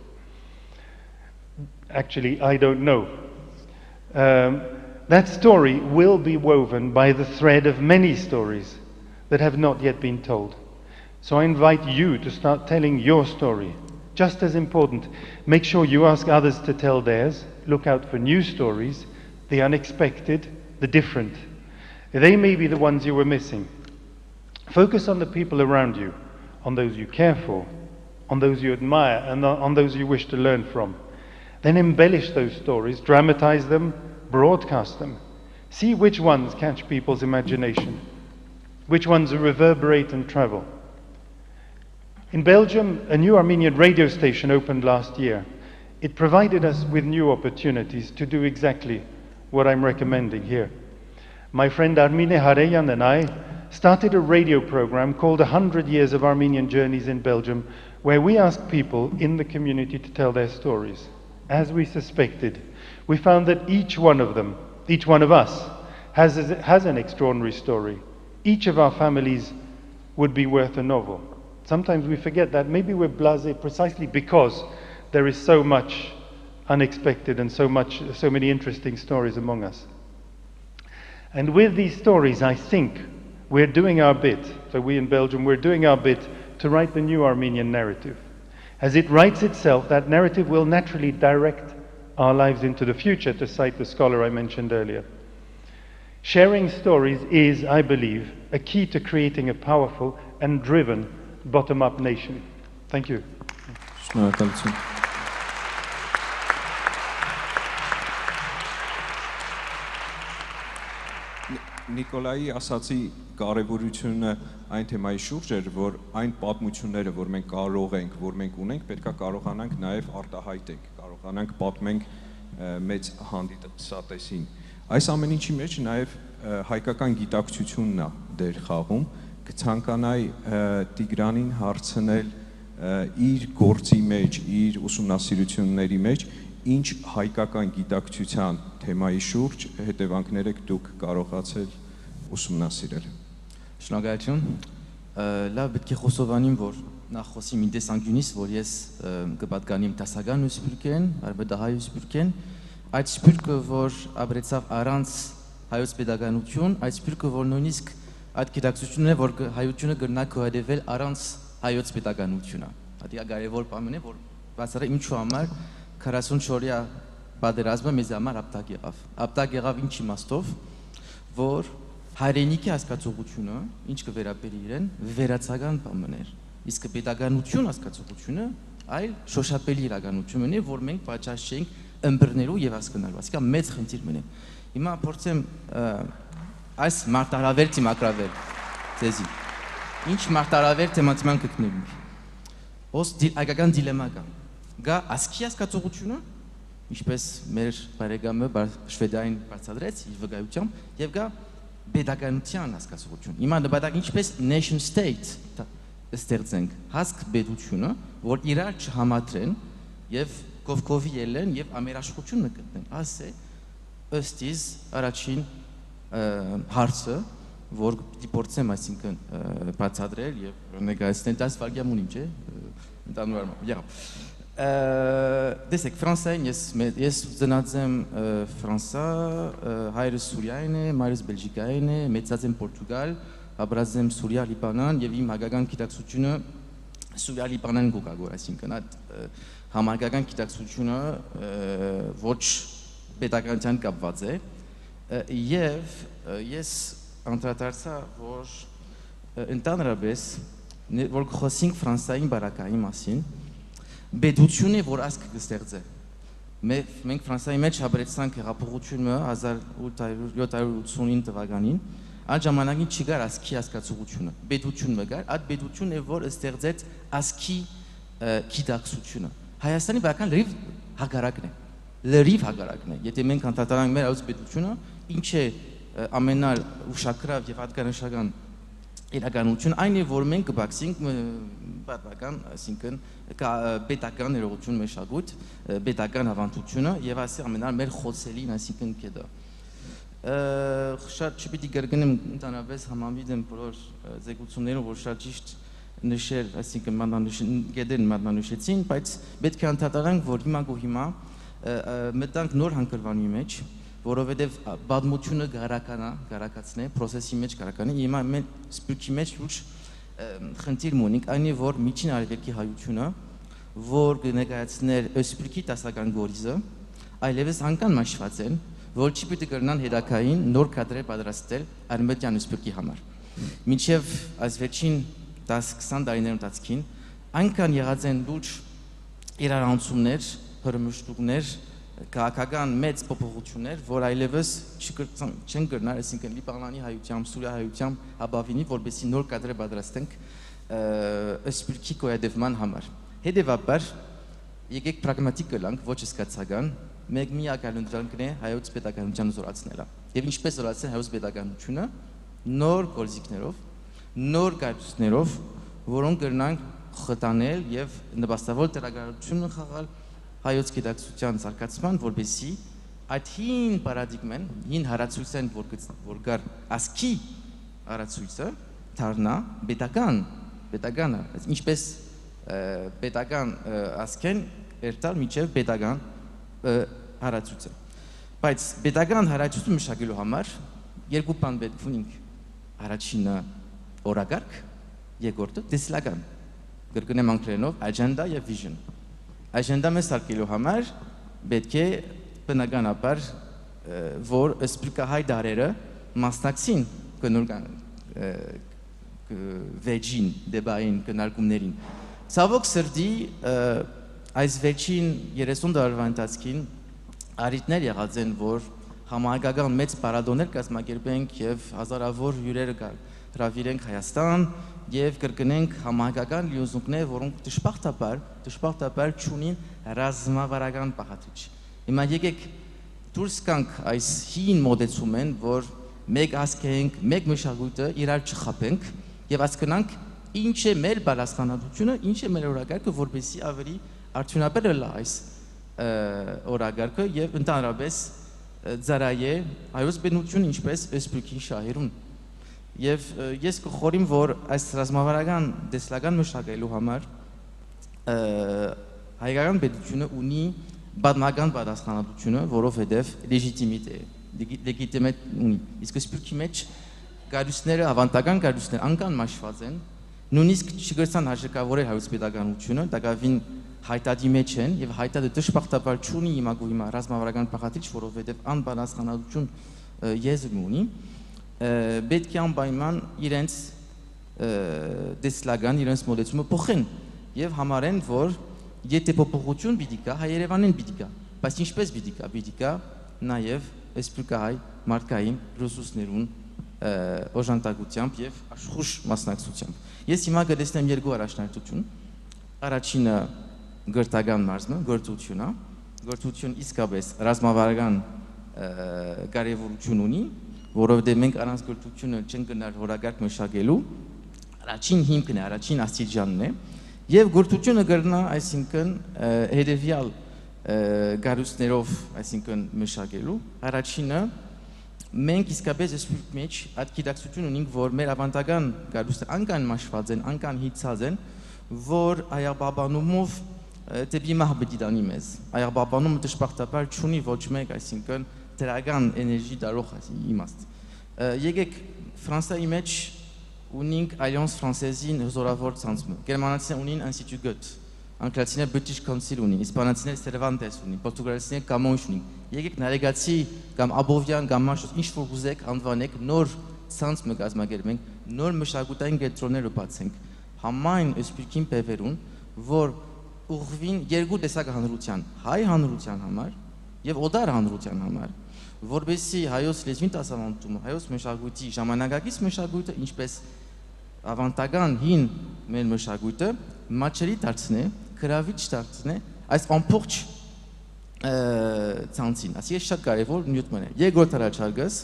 Actually, I don't know. That story will be woven by the thread of many stories that have not yet been told. So I invite you to start telling your story. Just as important, make sure you ask others to tell theirs. Look out for new stories, the unexpected, the different. They may be the ones you were missing. Focus on the people around you, on those you care for, on those you admire, and on those you wish to learn from. Then embellish those stories, dramatize them, broadcast them. See which ones catch people's imagination, which ones reverberate and travel. In Belgium, a new Armenian radio station opened last year. It provided us with new opportunities to do exactly what I'm recommending here. My friend Armine Hareyan and I started a radio program called 100 Years of Armenian Journeys in Belgium, where we asked people in the community to tell their stories. As we suspected, we found that each one of us, has an extraordinary story. Each of our families would be worth a novel. Sometimes we forget that. Maybe we're blasé precisely because there is so much unexpected and so many interesting stories among us. And with these stories, I think we're doing our bit. So we in Belgium, we're doing our bit to write the new Armenian narrative. As it writes itself, that narrative will naturally direct our lives into the future, to cite the scholar I mentioned earlier. Sharing stories is, I believe, a key to creating a powerful and driven bottom-up nation. Thank you. Նիկոլայի ասացի կարևորությունը այն թեմայի շուրջ էր, որ այն պատմությունները, որ մենք կարող ենք, որ մենք ունենք, պետք է կարողանանք նաև արտահայտենք, կարողանանք պատմենք մեծ հանդիսատեսին։ Այս ամեն ինչի մեջ նաև հայկական գիտակցությունն է դեր խաղում, կցանկանայի Տիգրանին հարցնել իր գործի մեջ, իր ուսումնասիրությունների մեջ ինչ հայկական գիտակցության թեմայի շուրջ հետևանքներ եք դուք կարողացել ուսումնասիրել։ Շնորհակալություն։ Լավ, պետք է խոսովանեմ, որ նախ խոսիմ իմ տեսանկյունից, որ ես կպատկանեմ դասական ու սփյուռքեն, արբեդահայ ու սփյուռքեն, այդ սփյուռքը, որ ապրեցավ առանց հայոց pedagogiություն, այդ սփյուռքը, որ նույնիսկ այդ գիտակցությունն է, որ հայությունը կրնա կոհադեվել առանց հայոց pedagogiությունը։ Դա կարևոր բան է, որ բացառը ինչու համար 44-յա պատերազմը մեզ համար ապտակ եղավ։ Ապտակ եղավ ինչ իմաստով, որ հայրենիքի հասկացողությունը, ինչ կվերապերի իրեն, վերացական բան էր։ Իսկ պետականություն հասկացողությունը այլ շոշափելի իրականություն է, որ մենք պատճառ չենք ըմբռնելու եւ հասկանալու։ Այսինքն մեծ խնդիր մնա։ Հիմա փորձեմ այս մարտահրավեր մակրավել ձեզի։ Ինչ մարտահրավեր թեմատիկան կգտնելու։ Ոս այգական դիլեմա կա։ Գա ասքի հասկացողությունը, ինչպես մեր բարեկամը շվեդային բացատրեց իր վկայությամբ, եւ գա պետականության հասկացողություն։ Հիմա նպատակ ինչպես nation state ստեղծենք հասկ պետությունը, որ իրար չհամատրեն եւ կովկովի ելեն եւ ամերաշխությունը գտնեն։ Ասե ըստ իս առաջին հարցը, որ դիպորցեմ, այսինքն բացատրել եւ ներկայացնել 10 վայրկյան ունի, չէ՞։ Ընդհանուր առմամբ, եղավ։ Տեսեք, Ֆրանսիային ես ծնած եմ Ֆրանսա, հայրս Սուրիային է, մայրս Բելգիկային է, մեծած եմ Պորտուգալ, ապրած եմ Սուրիա, Լիբանան եւ իմ հագական գիտակցությունը Սուրիա, Լիբանան գոկագոր, այսինքն այդ համագական գիտակցությունը ոչ պետականության կապված է եւ ես անդրադարձա, որ ընդհանրապես որ խոսենք Ֆրանսիայի բարակայի մասին, պետությունը որ ասկ կստեղծե։ Մենք Ֆրանսիայի մեջ հավերեցանք հեղափոխությունը 1789 թվականին, այդ ժամանակին չկար ասքի հասկացողությունը, պետությունը կար, այդ պետությունն է որ ստեղծեց ասքի գիտակցությունը։ Հայաստանի բարական լրիվ հակառակն է, լրիվ հակառակն է։ Եթե մենք անդրադառնանք մեր այս պետությունը, ինչ է ամենալ ուշագրավ եւ հատկանշական իրականություն, այն է որ մենք կբացենք պատմական, այսինքն պետական ներողություն մշակույթ, պետական ավանդությունը եւ ասի ամենալ մեր խոցելին, այսինքն կետը։ Շատ չպիտի կրկնեմ ընդհանրապես համամիտ եմ բոլոր զեկուցումներով, որ շատ ճիշտ նշել, այսինքն գետերն մատնանշեցին, բայց պետք է անդրադառնանք, որ հիմա մտանք նոր հանգրվանի մեջ, որովհետև պատմությունը գարակացնե, process-ի մեջ գարականե, հիմա մենք Սփյուռքի մեջ լուրջ խնդիր ունենք, այն է որ միջին արևելքի հայությունը, որ կներկայացներ Սփյուռքի դասական գորիզը, այլևս անգամ մաշված են, որ չի պիտի կրնան հետակային նոր կադրեր պատրաստել Արմենիան Սփյուռքի համար։ Մինչև այս վերջին 10-20 տարիների ընթացքին այնքան եղած են լուրջ իրարանցումներ, հրմշտուկներ, քաղաքական մեծ փոփոխություններ, որ այլևս չեն կրնար, այսինքն Լիբանանի հայությամբ, Սուրիա հայությամբ ապավինի, որպեսզի նոր կադրեր պատրաստենք Սփյուռքի գոյատևման համար։ Հետևաբար եկեք պրագմատիկ գնանք, ոչ սկացական, մեկ միակ այլընտրանքն է հայոց պետականության զորացնելը։ Եվ ինչպես զորացնել հայոց պետականությունը նոր գործիքներով, նոր գայթակղություններով, որոնք կրնանք խտանել եւ նպաստավոր դերակատարություն խաղալ հայոց գիտակցության զարգացման, որպեսզի այդ հին պարադիգմեն, հին հարացույցն որ կար ասքի հարացույցը դառնա պետական, ինչպես պետական ասքեն երթալ միջև պետական հարացույցը։ Բայց պետական հարացույցը մշակելու համար երկու բան պետք ունենք։ Առաջինը օրակարգ, երկրորդը տեսլական։ Կրկնեմ անգլերենով agenda եւ vision։ Agenda մեզ սարքելու համար պետք է բնականաբար որ սփյուռքահայ դարերը մասնակցին վեճին, դեբային, քննարկումներին։ Ցավոք սրտի այս վերջին 30 տարվա ընթացքին արիտներ եղած են, որ համահայկական մեծ պարադոներ կազմակերպենք եւ հազարավոր հյուրեր հրավիրենք Հայաստան եւ կրկնենք համահայկական լիոզունքներ, որոնք դժբախտաբար չունին ռազմավարական պահանջ։ Հիմա եկեք դուրս գանք այս հին մոդեցումեն, որ մեկ ազգ ենք, մեկ մշակույթը իրար չխաբենք եւ հասկանանք ինչ է մեր բալաստանատությունը, ինչ է մեր օրակարգը, որպեսզի ավելի արդյունաբեր լա այս օրակարգը եւ ընդհանրապես ծառայե հայոց բնություն ինչպես Սփյուռքի շահերուն։ Եվ ես կխորիմ, որ այս ռազմավարական տեսլական մշակելու համար հայկական պետությունը ունի պատմական պատասխանատվությունը, որովհետև լեգիտիմիտ ունի։ Իսկ Սփյուռքի մեջ գարուսները, ավանդական գարուսներ անգամ մաշված են, նույնիսկ չգրցան հաշկավորել հայոց պետականությունը, դակավին հայտարարի մեջ են եւ հայտարարը դժբախտաբար չունի իմագու հիմա ռազմավարական պահանջ, որովհետեւ անբանասխանություն եզր ունի, պետք է անպայման իրենց դեսլագան, իրենց մոդեցումը փոխեն եւ համարեն, որ եթե փոփոխություն պիտի կա, հայ Երևանին պիտի կա, բայց ինչպես պիտի կա նաեւ սփյուռքահայ մարդկային ռեսուրսներուն օժանդակությամբ եւ աշխուժ մասնակցությամբ։ Ես հիմա կտեսնեմ երկու առաջնահերթություն։ Առաջինը գրթական մարզը, գործություն իսկապես ռազմավարական կարևորություն ունի, որովհետեւ մենք առանց գործությունը չենք գնար հորակարգ մշակելու, առաջին հիմքն է, առաջին աստիճանն է, եւ գործությունը կրնա, այսինքն հետեւյալ գարուսներով, այսինքն մշակելու, առաջինը մենք իսկապես սփյուռք մեջ այդ գիտակցություն ունենք, որ մեր ավանդական գարուստը անկան մաշված են, անկան հիցած են, որ այաբաբանումով դեպի մահբետի դանի մեզ։ Այաբաբանումը դժբախտաբար չունի ոչ մեկ, այսինքն դրական էներգի դարող իմաստ։ Եկեք Ֆրանսիայի մեջ ունենք Alliance Française-ին հզորավոր ցանցը։ Գերմանացիները ունին Institut Goethe, անգլիացիները British Council ունին, իսպանացիները Cervantes ունին, պորտուգալացիները Camões ունին։ Եկեք նարեգացի կամ Աբովյան կամ ինչ որ ուզեք անվանեք, նոր ցանց մեկ կազմակերպենք, նոր մշակութային կենտրոններ բացենք։ Համայն սփյուռքին բևերուն, որ ուղղվին երկու տեսակ հանրության, հայ հանրության համար եւ օտար հանրության համար, որբեսի հայոց լեզվին դասավանդումը, հայոց մշակույթի ժամանակակից մշակույթը, ինչպես ավանդական հին մեր մշակույթը մաչերի դարձնե, գրավիչ դարձնե այս ամբողջ ցանցին։ Ասի է շատ կարևոր նյութ է։ Երկրորդ առաջարկս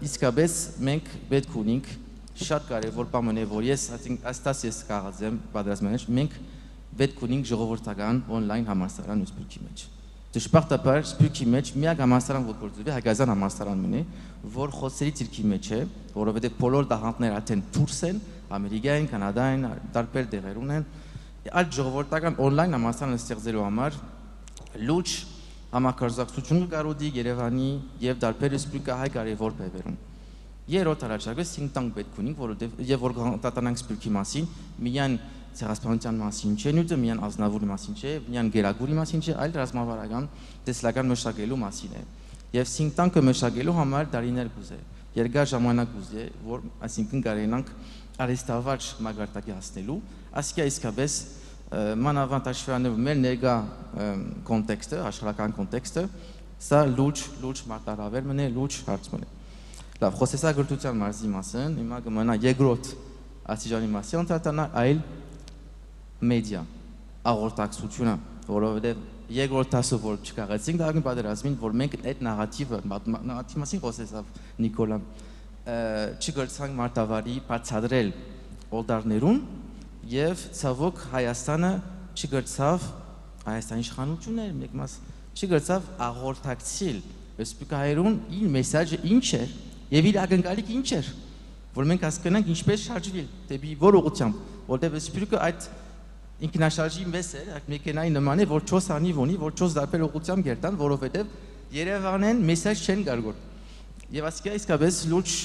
իսկապես մենք պետք ունենք շատ կարևոր բան է, որ ես այս կաղաց եմ պատրաստել, մենք պետք ունենք ժողովրդական on-line համալսարան սփյուռքի մեջ։ Դժբախտաբար սփյուռքի մեջ միակ համալսարան որ գործում է հայկական համալսարանն է, որ խոսերի ցիրքի մեջ է, որովհետև բոլոր դահանտները արդեն դուրս են, Ամերիկային, Կանադային, տարբեր տեղերում են։ Այդ ժողովրդական on-line համալսարանը ստեղծելու համար լուրջ համակարգություն կարողի Երևանի եւ տարբեր սփյուռքահայ կարևոր բևերում։ Երրորդ առաջարկը think tank պետք ունենք, որովհետև եւ որ տատանանք սփյուռքի մասին, միայն ցեղասպանության մասին չէ, նույնիսկ միայն ազնավուրի մասին չէ, միայն գերագուրի մասին չէ, այլ ռազմավարական տեսլական մշակելու մասին է։ Եվ think tank-ը մշակելու համար դարիներ կուզե, երկար ժամանակ կուզե, որ այսինքն կարենանք արհեստավարժ մագարտակի հասնելու, ասկիա իսկապես մանավանդ մեր ներկա կոնտեքստը, աշխարհական կոնտեքստը, սա լուրջ մարտահրավեր մնե, լուրջ հարց մնե։ Լավ, խոսեսագրության մարզի մասին, հիմա կմնա երկրորդ աստիճանի մասին անդրադառնալ, այլ մեդիա, աղորդակցությունը, որովհետև երկրորդ դասը որ չկարեցինք դարին պատերազմին, որ մենք այդ նարատիվը, նարատիվի մասին խոսեցավ Նիկոլան, չգրցանք մարտավարի բացատրել օլդարներուն եւ ցավոք Հայաստանը չգրցավ Հայաստանի իշխանությունները մեկ մաս չգրցավ աղորդակցել սփյուռքահայերուն իր մեսեջը ինչ է եւ իր ակնկալիքը ինչ է, որ մենք հասկանանք ինչպես շարժվել դեպի որ ուղղությամբ, որտեղ սփյուռքը այդ ինքնաշարժի մեծ է, մեքենայի նման է, որ 4 անիվ ունի, որ 4 տարբեր ուղղությամբ գերտան, որովհետև Երևանեն մեսեջ չեն գարգոր։ Եվ ասկիա իսկապես լուրջ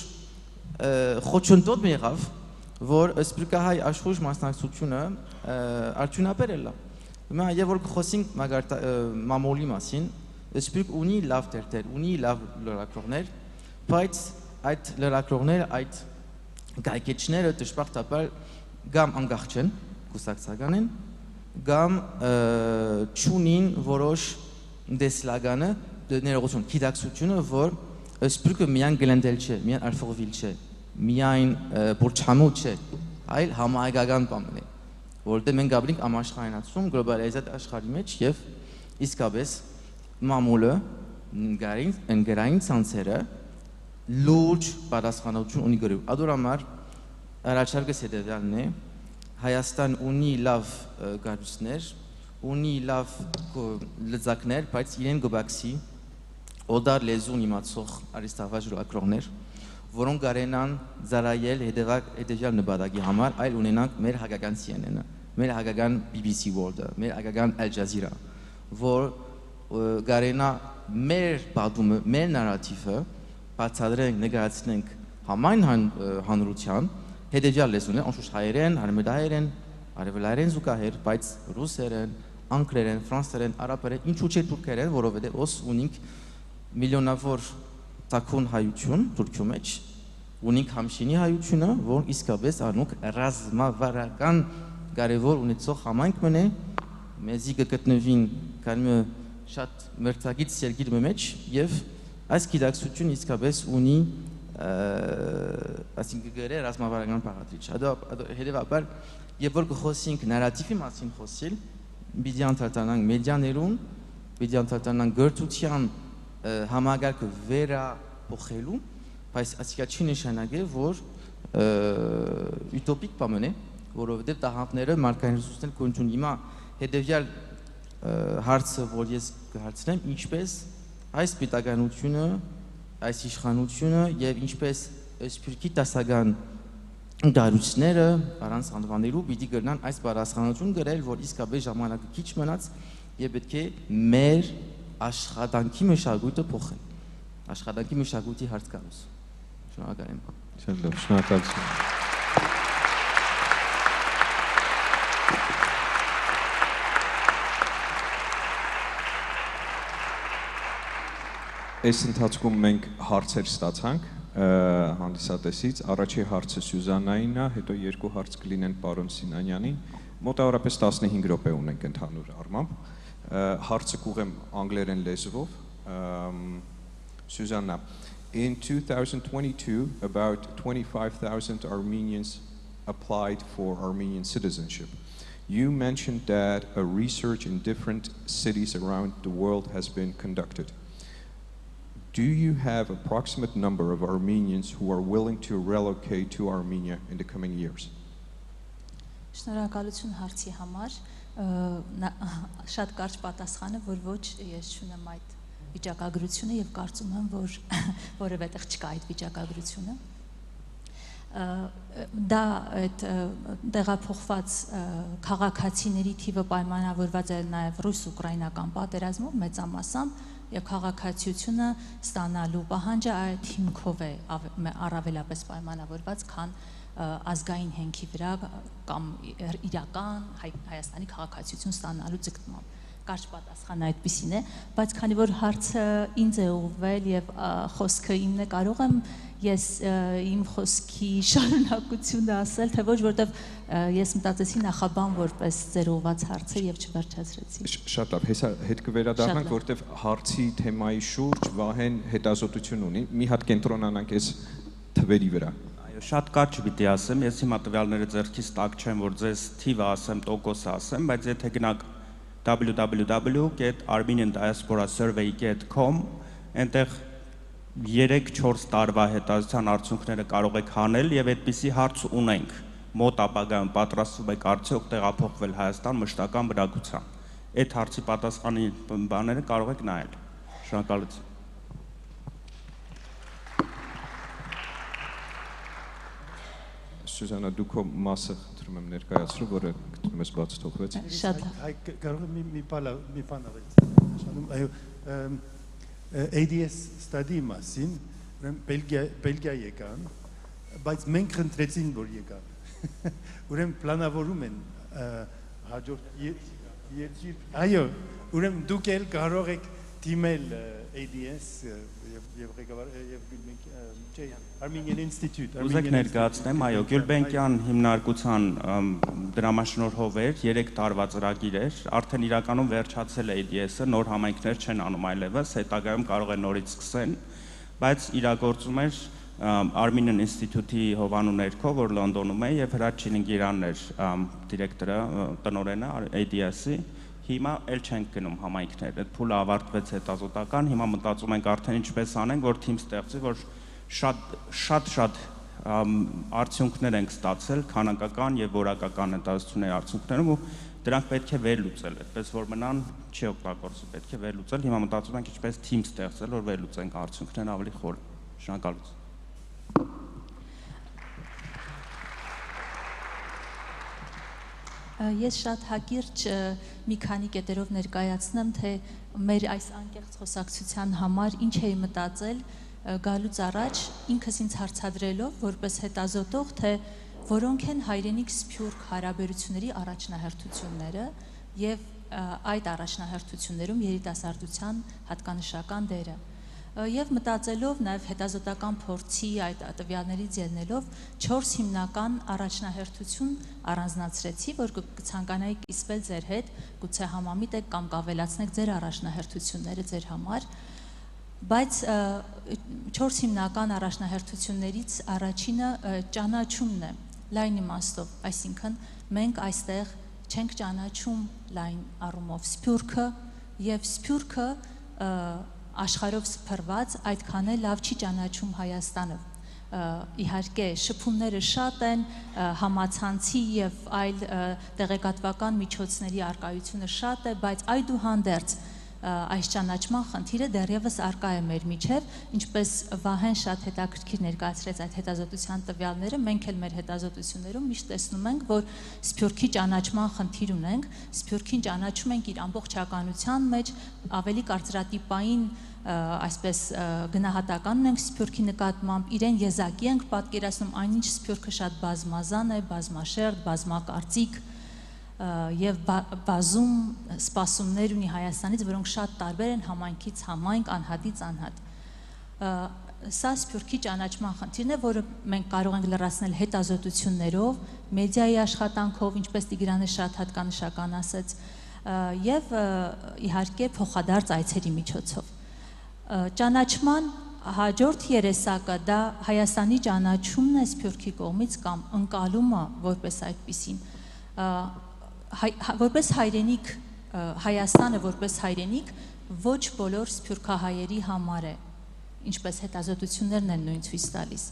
խոչընդոտ մի եղավ, որ սփյուռքահայ աշխուժ մասնակցությունը արդյունաբերել է։ Հիմա եւ որ խոսենք մամոլի մասին, սփյուռք ունի լավ տերտեր, ունի լավ լրագրողներ, բայց այդ լրագրողները, այդ գայքեչները դժբախտաբար կամ անգախ չեն, կուսակցական են, կամ չունին որոշ դեսլագանը, ներողություն, գիտակցությունը, որ սփյուռքը միայն գլենդել չէ, միայն արֆողվիլ չէ, միայն բուրչամուլ չէ, այլ համահայկական բան է, որտեղ մենք ապրենք համաշխարհայնացում, գլոբալիզացիա աշխարհի մեջ եւ իսկապես մամուլը, ընկերային ցանցերը լուրջ պատասխանատվություն ունի գրում։ Ադոր համար առաջարկս հետևյալն է. Հայաստան ունի լավ գարուսներ, ունի լավ լծակներ, բայց իրեն գոբաքսի օդար լեզուն իմացող արհեստավարժ լրագրողներ, որոնք կարենան ծառայել հետևյալ նպատակի համար, այլ ունենանք մեր հայկական CNN-ը, մեր հայկական BBC World-ը, մեր հայկական Al Jazeera, որ կարենա մեր պատումը, մեր նարատիվը բացատրենք, նկարացնենք համայն հանրության հետևյալ լեզուն է, անշուշտ հայերեն, արմենահայերեն, արևելայերեն զուգահեռ, բայց ռուսերեն, անգլերեն, ֆրանսերեն, արաբերեն, ինչու՞ չէ թուրքերեն, որովհետև ոս ունենք միլիոնավոր տաքուն հայություն Թուրքիու մեջ, ունենք համշինի հայությունը, որ իսկապես առնուք ռազմավարական կարևոր ունեցող համայնք մնե, մեզի կգտնվին կանում շատ մերձակից երկիր մեջ եւ այս գիտակցությունը իսկապես ունի այսինքն գրե ռազմավարական բաղադրիչ։ Հետևաբար, երբ որ խոսենք նարատիվի մասին խոսել, պիտի անդրադառնանք մեդիաներուն, պիտի անդրադառնանք գրթության համագարկը վերափոխելու, բայց ասիկա չի նշանակել, որ ուտոպիկ բան է, որովհետև տաղանդները մարգարեությունն կոնջուն հիմա հետևյալ հարցը, որ ես կհարցնեմ, ինչպես այս պետականությունը, այս իշխանությունը եւ ինչպես Սփյուռքի դասական դարույցները առանց անվանելու պիտի գրնան այս բարձրացնություն գրել, որ իսկապես ժամանակը քիչ մնաց եւ պետք է մեր աշխատանքի մշակույթը փոխել։ Աշխատանքի մշակույթի հարց կանոս։ Շնորհակալ եմ։ Շատ լավ, շնորհակալություն։ Այս ընթացքում մենք հարցեր ստացանք հանդիսատեսից, առաջի հարցը Սյուզաննային է, հետո երկու հարց կլինեն պարոն Սինանյանին, մոտավորապես 15 րոպե ունենք ընդհանուր առմամբ, հարցը կուղեմ անգլերեն լեզվով, Susanna, in 2022 about 25,000 Armenians applied for Armenian citizenship. You mentioned that a research in different cities around the world has been conducted. Do you have an approximate number of Armenians who are willing to relocate to Armenia in the coming years? Շնորհակալություն հարցի համար, շատ կարճ պատասխանը, որ ոչ ես չունեմ այդ վիճակագրությունը եւ կարծում եմ, որ որևէ տեղ չկա այդ վիճակագրությունը։ Դա այդ տեղափոխված քաղաքացիների թիվը պայմանավորված է նաեւ ռուս-ուկրաինական պատերազմով մեծամասամբ եւ քաղաքացիությունը ստանալու պահանջը այդ հիմքով է առավելապես պայմանավորված, քան ազգային հենքի վրա կամ իրական Հայաստանի քաղաքացիություն ստանալու ձգտմամբ։ Կարճ պատասխանը այդպիսին է, բայց քանի որ հարցը ինձ է ուղղվել եւ խոսքը իմն է, կարող եմ ես իմ խոսքի շարունակությունը ասել, թե ոչ, որտեվ ես մտածեցի նախաբան որպես ձեր ուղղված հարցը եւ չվերջացրեցի։ Շատ լավ, հեսա հետ կվերադառնանք, որտեվ հարցի թեմայի շուրջ Վահեն հետազոտություն ունի, մի հատ կենտրոնանանք այս թվերի վրա։ Շատ կարճ պիտի ասեմ, ես հիմա տվյալները ձեռքից տակ չեմ, որ ձեզ թիվը ասեմ, տոկոսը ասեմ, բայց եթե գնաք www.armeniandiasporasurvey.com այնտեղ 3-4 տարվա հետազոտության արդյունքները կարող եք հանել եւ այդպիսի հարց ունենք մոտ ապագայում պատրաստվում եք արդյոք տեղափոխվել Հայաստան մշտական բնակության։ Այդ հարցի պատասխանի բաները կարող եք նայել։ Շնորհակալություն։ Սյուզաննա, դու քո մասը խնդրում եմ ներկայացրու, որը գտնում ես բաց թողվեց։ Շատ կարող եմ մի բան ավելի։ Այո, ADS study մասին, Բելգիա եկան, բայց մենք խնդրեցին, որ եկան։ Ուրեմն պլանավորում են հաջորդ այո, ուրեմն դուք էլ կարող եք դիմել ADS եւ ղեկավար եւ Armenian Institute Ուզեք ներկայացնեմ, այո, Գյուլբենկյան հիմնարկության դրամաշնորհով էր 3 տարվա ծրագիր էր, արդեն իրականում վերջացել է ADS-ը, նոր համայնքներ չեն անում այլևս, հետագայում կարող է նորից սկսեն, բայց իրագործում էր Armenian Institute-ի հովանու ներքո, որ Լոնդոնում է եւ Հրաչին Ինգիրանն էր դիրեկտորը, տնօրենը ADS-ի։ Հիմա էլ չենք գնում համայնքներ, այդ փուլը ավարտվեց հետազոտական, հիմա մտածում ենք արդեն ինչպես անենք, որ թիմ ստեղծի, որ շատ արդյունքներ ենք ստացել, քանակական եւ որակական հետազոտությունների արդյունքներում ու դրանք պետք է վերլուծել, այդպես որ մնան չի օգտագործի, պետք է վերլուծել, հիմա մտածում ենք ինչպես թիմ ստեղծել, որ վերլուծենք արդյունքներն ավելի խոր։ Շնորհակալություն։ Ես շատ հակիրճ մի քանի կետերով ներկայացնեմ, թե մեր այս անկեղծ խոսակցության համար ինչ էի մտածել գալուց առաջ ինքս ինձ հարցադրելով որպես հետազոտող, թե որոնք են հայրենիք սփյուռք հարաբերությունների առաջնահերթությունները եւ այդ առաջնահերթություններում երիտասարդության հատկանշական դերը։ Եվ մտածելով նաև հետազոտական փորձի այդ տվյալներից ելնելով 4 հիմնական առաջնահերթություն առանձնացրեցի, որ կցանկանայի կիսվել ձեր հետ, գուցե համամիտ եք կամ կավելացնեք ձեր առաջնահերթությունները ձեր համար, բայց 4 հիմնական առաջնահերթություններից առաջինը ճանաչումն է, լայն իմաստով, այսինքն մենք այստեղ չենք ճանաչում լայն առումով սփյուռքը եւ սփյուռքը աշխարհով սփռված այդքան է լավ չի ճանաչում Հայաստանը։ Իհարկե շփումները շատ են, համացանցի եւ այլ տեղեկատվական միջոցների արկայությունը շատ է, բայց այդուհանդերձ այս ճանաչման խնդիրը դեռևս արկա է մեր միջև, ինչպես Վահեն շատ հետաքրքիր ներկայացրեց այդ հետազոտության տվյալները, մենք էլ մեր հետազոտություններում միշտ տեսնում ենք, որ Սփյուռքի ճանաչման խնդիր ունենք, Սփյուռքին ճանաչում ենք իր ամբողջականության մեջ, ավելի կարծրատիպային այսպես գնահատական ունենք Սփյուռքի նկատմամբ, իրեն եզակի ենք պատկերացնում, այնինչ Սփյուռքը շատ բազմազան է, բազմաշերտ, բազմակարծիք եւ բազում սպասումներ ունի Հայաստանից, որոնք շատ տարբեր են համայնքից համայնք, անհատից անհատ։ Սա Սփյուռքի ճանաչման խնդիրն է, որը մենք կարող ենք լրացնել հետազոտություններով, մեդիայի աշխատանքով, ինչպես Տիգրանը շատ հատկանշական ասեց, եւ իհարկե փոխադարձ այցերի միջոցով։ Ճանաչման հաջորդ երեսակը դա Հայաստանի ճանաչումն է Սփյուռքի կողմից կամ ընկալումը որպես այդպիսին, որպես հայրենիք, Հայաստանը որպես հայրենիք ոչ բոլոր սփյուռքահայերի համար է, ինչպես հետազոտություններն են նույն ցույց տալիս։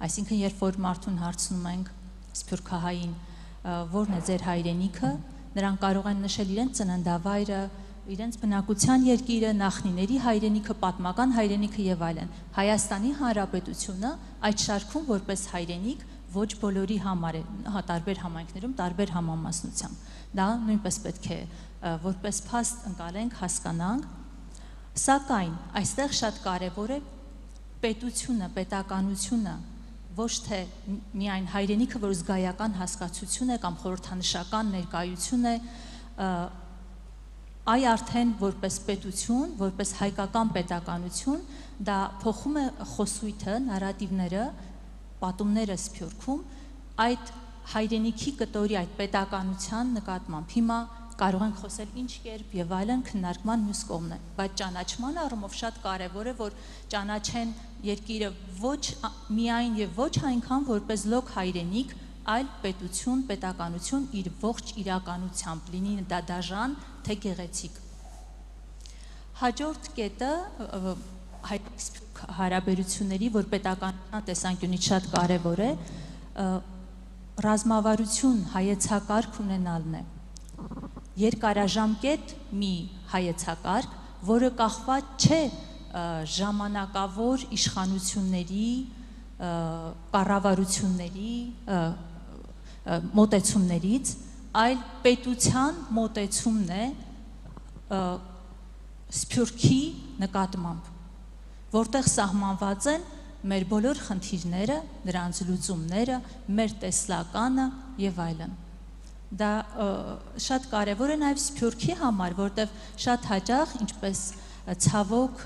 Այսինքն, երբ որ մարդուն հարցնում ենք սփյուռքահային, որն է ձեր հայրենիքը, նրանք կարող են նշել իրենց ծննդավայրը, իրենց բնակության երկիրը, նախնիների հայրենիքը, պատմական հայրենիքը եւ այլն։ Հայաստանի Հանրապետությունը այդ շարքում որպես հայրենիք ոչ բոլորի համար է, տարբեր համայնքներում, տարբեր համամասնությամբ։ Դա նույնպես պետք է որպես փաստ ընկալենք, հասկանանք, սակայն այստեղ շատ կարևոր է պետությունը, պետականությունը, ոչ թե միայն հայրենիքը, որ զգայական հասկացություն է կամ խորհրդանշական ներկայություն է, այ արդեն որպես պետություն, որպես հայկական պետականություն, դա փոխում է խոսույթը, նարատիվները, պատումները Սփյուռքում այդ հայրենիքի կտորի այդ պետականության նկատմամբ։ Հիմա կարող ենք խոսել ինչ կերպ եւ այլն քննարկման մյուս կողմն է, բայց ճանաչման առումով շատ կարեւոր է, որ ճանաչեն երկիրը ոչ միայն եւ ոչ այնքան որպես լոկ հայրենիք, այլ պետություն, պետականություն իր ողջ իրականությամբ, լինի դա դաժան, թե գեղեցիկ։ Հաջորդ կետը հայրենիք հարաբերությունների, որ պետականության տեսանկյունից շատ կարևոր է, ռազմավարություն, հայեցակարգ ունենալն է։ Երկարաժամկետ մի հայեցակարգ, որը կախված չէ ժամանակավոր իշխանությունների, կառավարությունների մոտեցումներից, այլ պետության մոտեցումն է Սփյուռքի նկատմամբ, որտեղ սահմանված են մեր բոլոր խնդիրները, նրանց լուծումները, մեր տեսլականը եւ այլն։ Դա շատ կարևոր է նաեւ Սփյուռքի համար, որտեղ շատ հաճախ, ինչպես ցավոք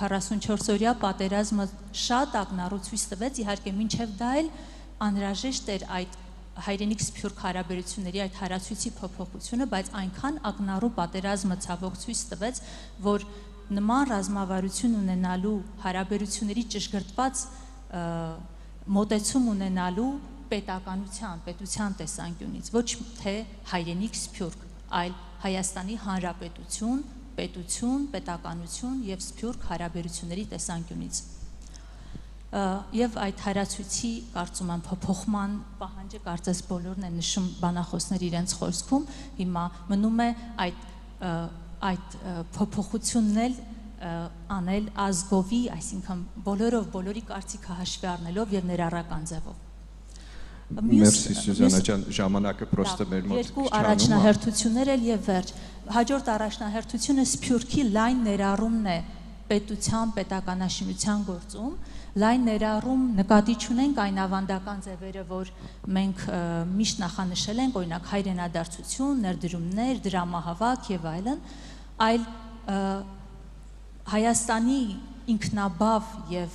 44-օրյա պատերազմը շատ ակնառու ցույց տվեց, իհարկե մինչև դա էլ անհրաժեշտ էր այդ հայրենիք սփյուռք հարաբերությունների այդ հարացույցի փոփոխությունը, բայց այնքան ակնառու պատերազմը ցավոք ցույց տվեց, որ նման ռազմավարություն ունենալու, հարաբերությունների ճշգրտված մոտեցում ունենալու պետականության, պետության տեսանկյունից, ոչ թե հայրենիք սփյուռք, այլ Հայաստանի Հանրապետություն, պետություն, պետականություն եւ սփյուռք հարաբերությունների տեսանկյունից։ Եվ այդ հարացույցի կարծում եմ փոփոխման պահանջը կարծես բոլորն են նշում բանախոսներ իրենց խոսքում, հիմա մնում է այդ փոփոխությունն էլ անել ազգովի, այսինքն բոլորով բոլորի կարծիքը հաշվի առնելով եւ ներառական ձևով։ Մերսի Սյուզանա ջան, ժամանակը պրոստը մեր մոտ երկու առաջնահերթություններ էլ եւ վերջ։ Հաջորդ առաջնահերթությունը Սփյուռքի լայն ներառումն է պետության, պետականաշինության գործում լայն ներառում նկատի չունենք այն ավանդական ձևերը, որ մենք միշտ նախանշել ենք, օրինակ հայրենադարձություն, ներդրումներ, դրամահավաք եւ այլն, այլ Հայաստանի ինքնաբավ եւ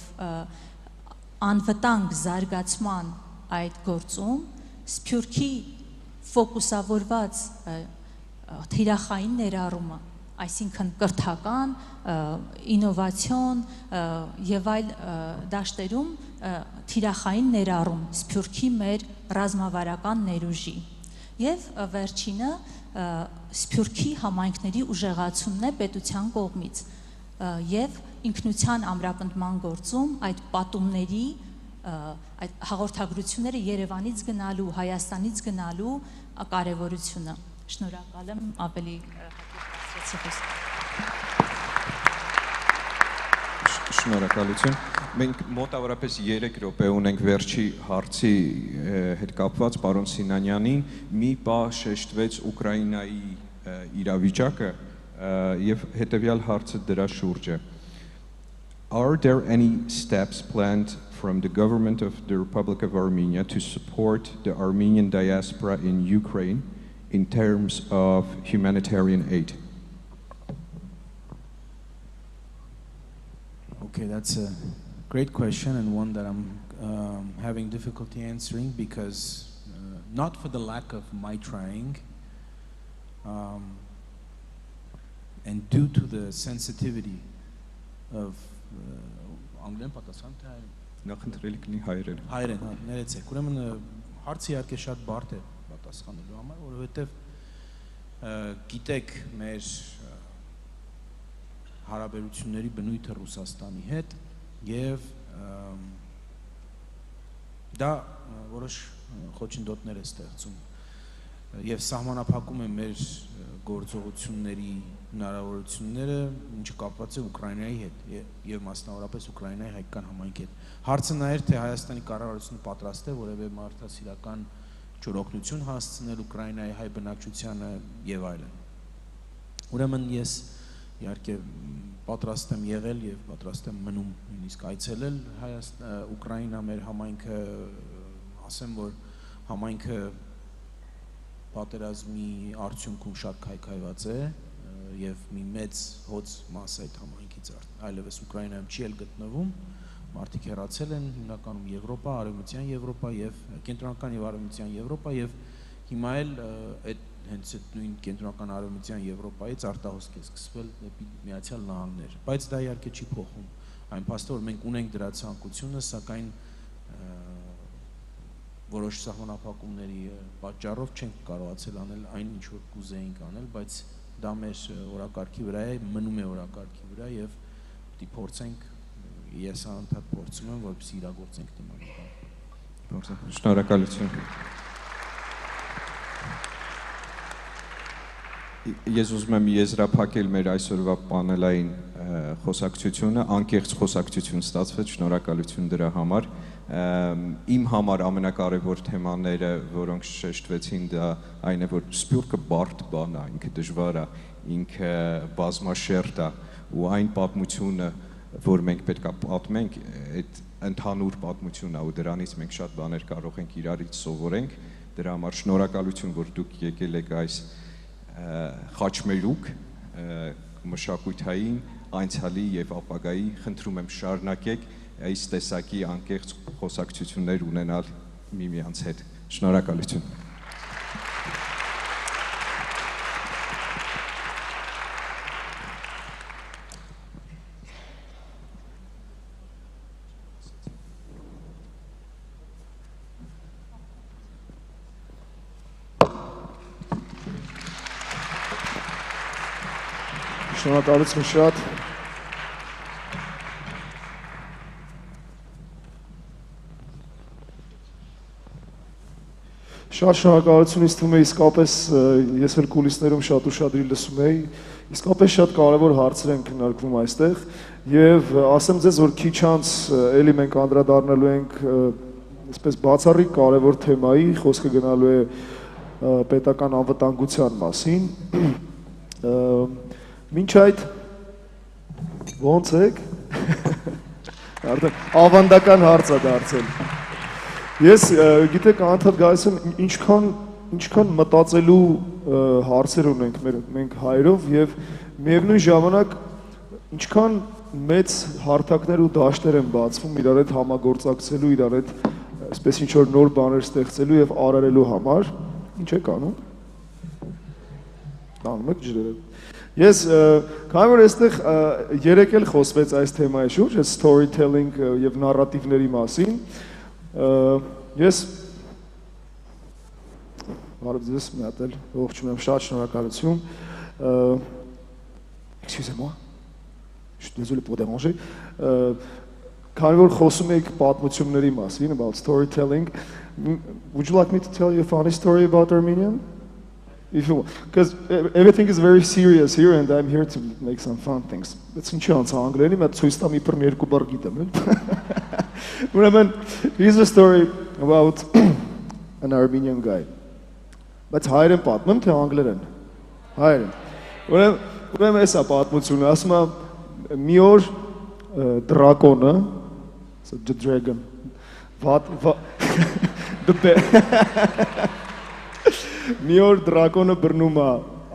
անվտանգ զարգացման այդ գործում Սփյուռքի ֆոկուսավորված թիրախային ներառումը, այսինքն կրթական, ինովացիոն եւ այլ դաշտերում թիրախային ներառում Սփյուռքի մեր ռազմավարական ներուժի եւ վերջինը Սփյուռքի համայնքների ուժեղացումն է պետության կողմից եւ ինքնության ամրապնդման գործում այդ պատումների այդ հաղորդագրությունները Երևանից գնալու, Հայաստանից գնալու կարևորությունը։ Շնորհակալ եմ, ավելի հատուկ խոսեցի։ Շնորհակալություն։ Մենք մոտավորապես 3 րոպե ունենք վերջի հարցի հետ կապված պարոն Սինանյանին մի պա շեշտվեց Ուկրաինայի իրավիճակը եւ հետեւյալ հարցը դրա շուրջ է։ Are there any steps planned from the government of the Republic of Armenia to support the Armenian diaspora in Ukraine in terms of humanitarian aid? Okay, that's a great question and one that I'm having difficulty answering because not for the lack of my trying and due to the sensitivity of անգլեն պատասխան թե նախընտրելի կլինի հայերեն։ Հայերեն, ներեցեք։ Ուրեմն հարցը իհարկե շատ բարդ է պատասխանելու համար, որովհետև գիտեք մեր հարաբերությունների բնույթը Ռուսաստանի հետ եւ դա որոշ խոչընդոտներ է ստեղծում եւ սահմանափակում է մեր գործողությունների հնարավորությունները, ինչը կապված է Ուկրաինայի հետ եւ մասնավորապես Ուկրաինայի հայկական համայնքի հետ։ Հարցը նա էր, թե Հայաստանի կառավարությունը պատրաստ է որևէ մարդասիրական ճորօգնություն հասցնել Ուկրաինայի հայ բնակչությանը եւ այլն։ Ուրեմն ես իհարկե պատրաստ եմ եղել եւ պատրաստ եմ մնում նույնիսկ այցելել Ուկրաինա մեր համայնքը, ասեմ որ համայնքը պատերազմի արդյունքում շատ քայքայված է եւ մի մեծ հոծ մաս այդ համայնքից այլևս Ուկրաինայում չի էլ գտնվում, մարդիկ հեռացել են հիմնականում Եվրոպա, Արևմտյան Եվրոպա եւ կենտրոնական եւ Արևմտյան Եվրոպա եւ հիմա էլ այդ հենց այդ նույն կենտրոնական Արևմտյան Եվրոպայից արտահոսք է սկսվել դեպի Միացյալ Նահանգներ, բայց դա իհարկե չի փոխում այն փաստը, որ մենք ունենք դրա ցանկությունը, սակայն որոշ սահմանափակումների պատճառով չենք կարողացել անել այն ինչ որ կուզեինք անել, բայց դա մեր օրակարգի վրա է, մնում է օրակարգի վրա եւ պիտի փորձենք, ես անընդհատ փորձում եմ, որպեսզի իրագործենք դիմանկան։ Շնորհակալություն։ Ես ուզում եմ եզրափակել մեր այսօրվա պանելային խոսակցությունը, անկեղծ խոսակցություն ստացվեց, շնորհակալություն դրա համար։ Իմ համար ամենակարևոր թեմաները, որոնք շեշտվեցին, դա այն է, որ Սփյուռքը բարդ բան է, ինքը դժվար է, ինքը բազմաշերտ է, ու այն պատմությունը, որ մենք պետք է պատմենք, այդ ընդհանուր պատմությունն է, ու դրանից մենք շատ բաներ կարող ենք իրարից սովորենք։ Դրա համար շնորհակալություն, որ դուք եկել եք այս խաչմերուկ մշակութային, անցյալի եւ ապագայի, խնդրում եմ շարունակեք այս տեսակի անկեղծ խոսակցություններ ունենալ միմյանց հետ։ Շնորհակալություն։ Շնորհակալություն շատ։ Շատ շնորհակալություն, ինձ թվում է իսկապես ես էլ կուլիսներում շատ ուշադրի լսում էի, իսկապես շատ կարևոր հարցեր են քննարկվում այստեղ եւ ասեմ ձեզ, որ քիչ անց էլի մենք անդրադառնալու ենք այսպես բացառիկ կարևոր թեմայի, խոսքը գնալու է պետական անվտանգության մասին։ Մինչ այդ Ոնց եք։ Արդեն ավանդական հարց է դարձել։ Ես գիտեք անդադ գալիս եմ ինչքան մտածելու հարցեր ունենք մենք հայերով եւ միևնույն ժամանակ ինչքան մեծ հարթակներ ու դաշտեր են բացվում իրար հետ համագործակցելու, իրար հետ այսպես ինչ որ նոր բաներ ստեղծելու եւ արարելու համար։ Ինչ եք անում։ Անում եք ջրերը։ Ես քանի որ այստեղ երեք էլ խոսվեց այս թեմայի շուրջ, storytelling եւ նարատիվների մասին, ես բարև ձեզ մի հատ էլ ողջունում եմ, շատ շնորհակալություն։ Excusez-moi. Je suis désolé pour déranger. Քանի որ խոսում եք պատմությունների մասին, about storytelling, would you like me to tell you a funny story about Armenia? If you want, because everything is very serious here and I'm here to make some fun things. It's in chance անգլերենի մա ցույց տամ իբր մի երկու բառ գիտեմ, էլ։ Ուրեմն, here's a story about an Armenian guy. Բայց հայերեն պատմեմ թե անգլերեն։ Հայերեն։ Ուրեմն էսա պատմությունը, ասում է մի օր դրակոնը, the dragon, մի օր դրակոնը բռնում է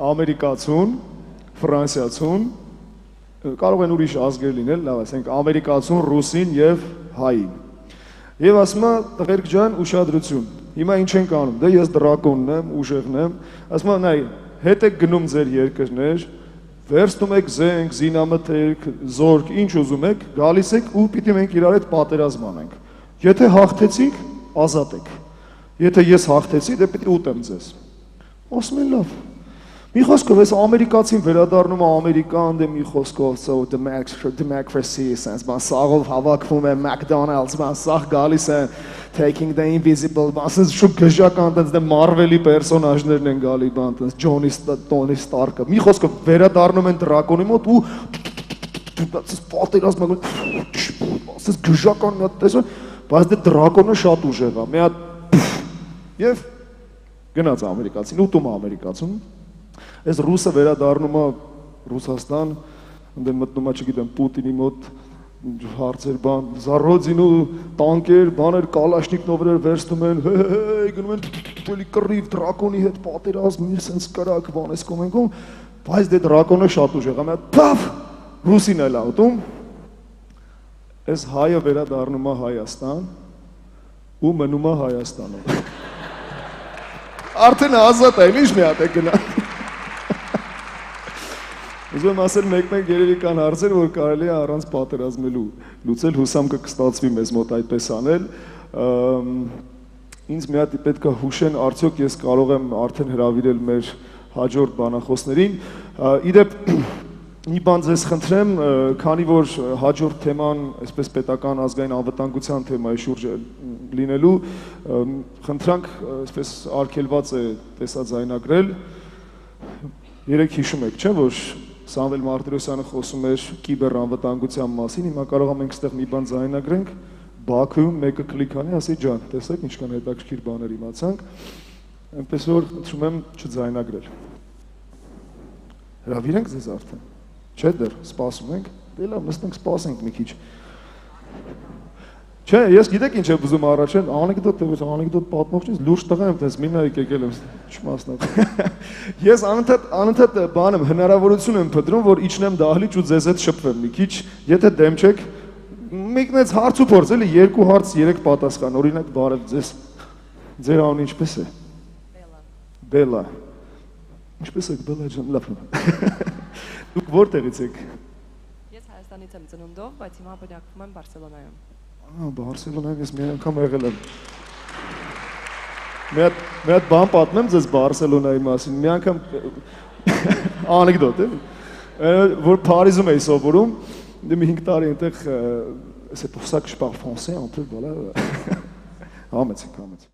ամերիկացուն, ֆրանսիացուն, կարող են ուրիշ ազգեր լինել, լավ ասենք ամերիկացուն, ռուսին եւ հային։ Եվ ասում է տղերք ջան, ուշադրություն։ Հիմա ինչ ենք անում։ Դե ես դրակոնն եմ, ուժեղն եմ։ Ասում է նայ, հետ եք գնում ձեր երկրներ, վերցնում եք զենք, զինամթերք, զորք, ինչ ուզում եք, գալիս եք ու պիտի մենք իրար հետ պատերազմ անենք։ Եթե հաղթեցիք, ազատ եք։ Եթե ես հաղթեցի, դե պիտի ուտեմ ձեզ։ Ասում են լավ։ Մի խոսքով ես ամերիկացին վերադառնում է Ամերիկան, դե մի խոսքով so democracy sense, բան սաղով հավաքվում է McDonald's, բան սաղ գալիս են taking the invisible, բան շուտ գժական տենց դե Marvel-ի պերսոնաժներն են գալի, բան տենց Tony Stark-ը։ Մի խոսքով վերադառնում են դրակոնի մոտ ու դից պատերազմ անում, ասես գժական մի հատ տեսա, բայց դե դրակոնը շատ ուժեղ է։ Մի հատ Եվ գնաց ամերիկացին, ուտում է ամերիկացուն, այս ռուսը վերադառնում է Ռուսաստան, ընդեն մտնում է, չգիտեմ, Պուտինի մոտ հարցեր բան, զարոձին ու տանկեր, բաներ, կալաշնիկնովներ վերցնում են, գնում են, էլի կռիվ, դրակոնի հետ պատերազմ, մի սենց կրակ, բան ես կոմենքում, բայց դե դրակոնը շատ ուժեղ է, մի հատ փավ, ռուսին էլ է ուտում, այս հայը վերադառնում է Հայաստան ու մնում է Հայաստանում։ Արդեն ազատ է, ինչ մի հատ է գնա։ Ուզում եմ ասել մեկ-մեկ երևի կան հարցեր, որ կարելի է առանց պատերազմելու լուծել, հուսամ կստացվի մեզ մոտ այդպես անել։ Ինձ մի հատ պետք է հուշեն, արդյոք ես կարող եմ արդեն հրավիրել մեր հաջորդ բանախոսներին։ Իդեպ մի բան ձեզ խնդրեմ, քանի որ հաջորդ թեման, այսպես պետական ազգային անվտանգության թեմայի շուրջ լինելու, խնդրանք, այսպես արգելված է տեսաձայնագրել։ Երեք հիշում եք, չէ՞, որ Սամվել Մարտիրոսյանը խոսում էր կիբեր անվտանգության մասին, հիմա կարող ենք այստեղ մի բան ձայնագրենք, Բաքվում մեկը կլիկ անի, ասի ջան, տեսեք ինչքան հետաքրքիր բաներ իմացանք, այնպես որ խնդրում եմ չձայնագրել։ Հրավիրենք ձեզ արդեն։ Չէ՞ դեռ, սպասում ենք։ Դե լավ, նստենք, սպասենք մի քիչ։ Չէ, ես գիտեք ինչ եմ ուզում առաջին, անեկդոտ պատմող չես, լուրջ տղա եմ, տես մի նայեք եկել եմ, չմասնավ։ Ես անընդհատ բան եմ, հնարավորություն եմ փնտրում, որ իջնեմ դահլիճ ու ձեզ հետ շփվեմ մի քիչ, եթե դեմ չեք, մեկնեց հարց ու փորձ, էլի 2 հարց 3 պատասխան, օրինակ բարև ձեզ։ Ձեր անունը ինչպես է։ Բելա։ Ինչպես եք Բելա ջան, լավ։ Դուք որտեղից եք։ Ես Հայաստանից եմ ծնունդով, բայց հիմա բնակվում եմ Բարսելոնայում։ Բարսելոնայում ես մի անգամ եղել եմ։ Մի հատ բան պատմեմ ձեզ Բարսելոնայի մասին։ Մի անգամ անեկդոտ է, որ Փարիզում էի սովորում, մի 5 տարի այնտեղ c'est pour ça que je parle français un peu, voilà. Համեցեք։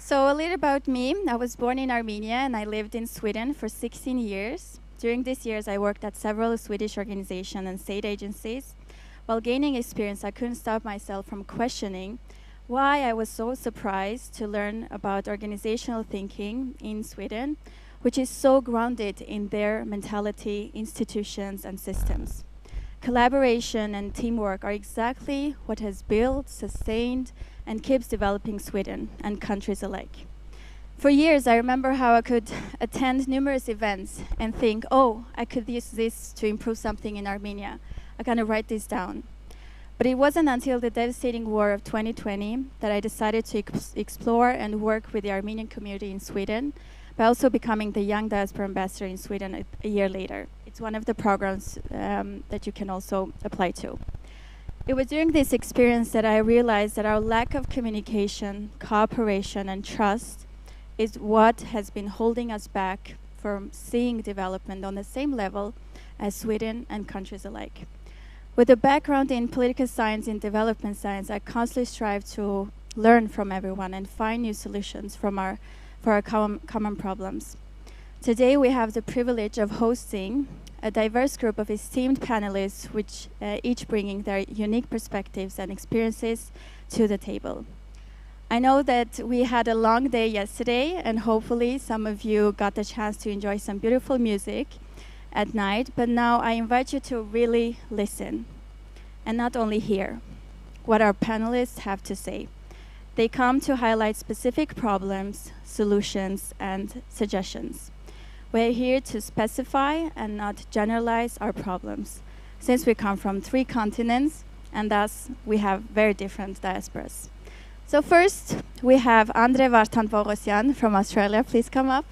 So a little about me. I was born in Armenia and I lived in Sweden for 16 years. During these years, I worked at several Swedish organizations and state agencies. While gaining experience, I couldn't stop myself from questioning why I was so surprised to learn about organizational thinking in Sweden, which is so grounded in their mentality, institutions, and systems. Collaboration and teamwork are exactly what has built, sustained, and keeps developing Sweden and countries alike. For years, I remember how I could attend numerous events and think, oh, I could use this to improve something in Armenia. I kind of write this down. But it wasn't until the devastating war of 2020 that I decided to explore and work with the Armenian community in Sweden, by also becoming the Young Diaspora Ambassador in Sweden a year later. It's one of the programs that you can also apply to. It was during this experience that I realized that our lack of communication, cooperation, and trust is what has been holding us back from seeing development on the same level as Sweden and countries alike. With a background in political science and development science, I constantly strive to learn from everyone and find new solutions for our common problems. Today, we have the privilege of hosting a diverse group of esteemed panelists, which each bringing their unique perspectives and experiences to the table. I know that we had a long day yesterday, and hopefully some of you got the chance to enjoy some beautiful music at night, but now I invite you to really listen, and not only hear what our panelists have to say. They come to highlight specific problems, solutions, and suggestions. We're here to specify and not generalize our problems, since we come from 3 continents, and thus we have very different diasporas. So first, we have Andre Vartan-Pogosyan from Australia. Please come up.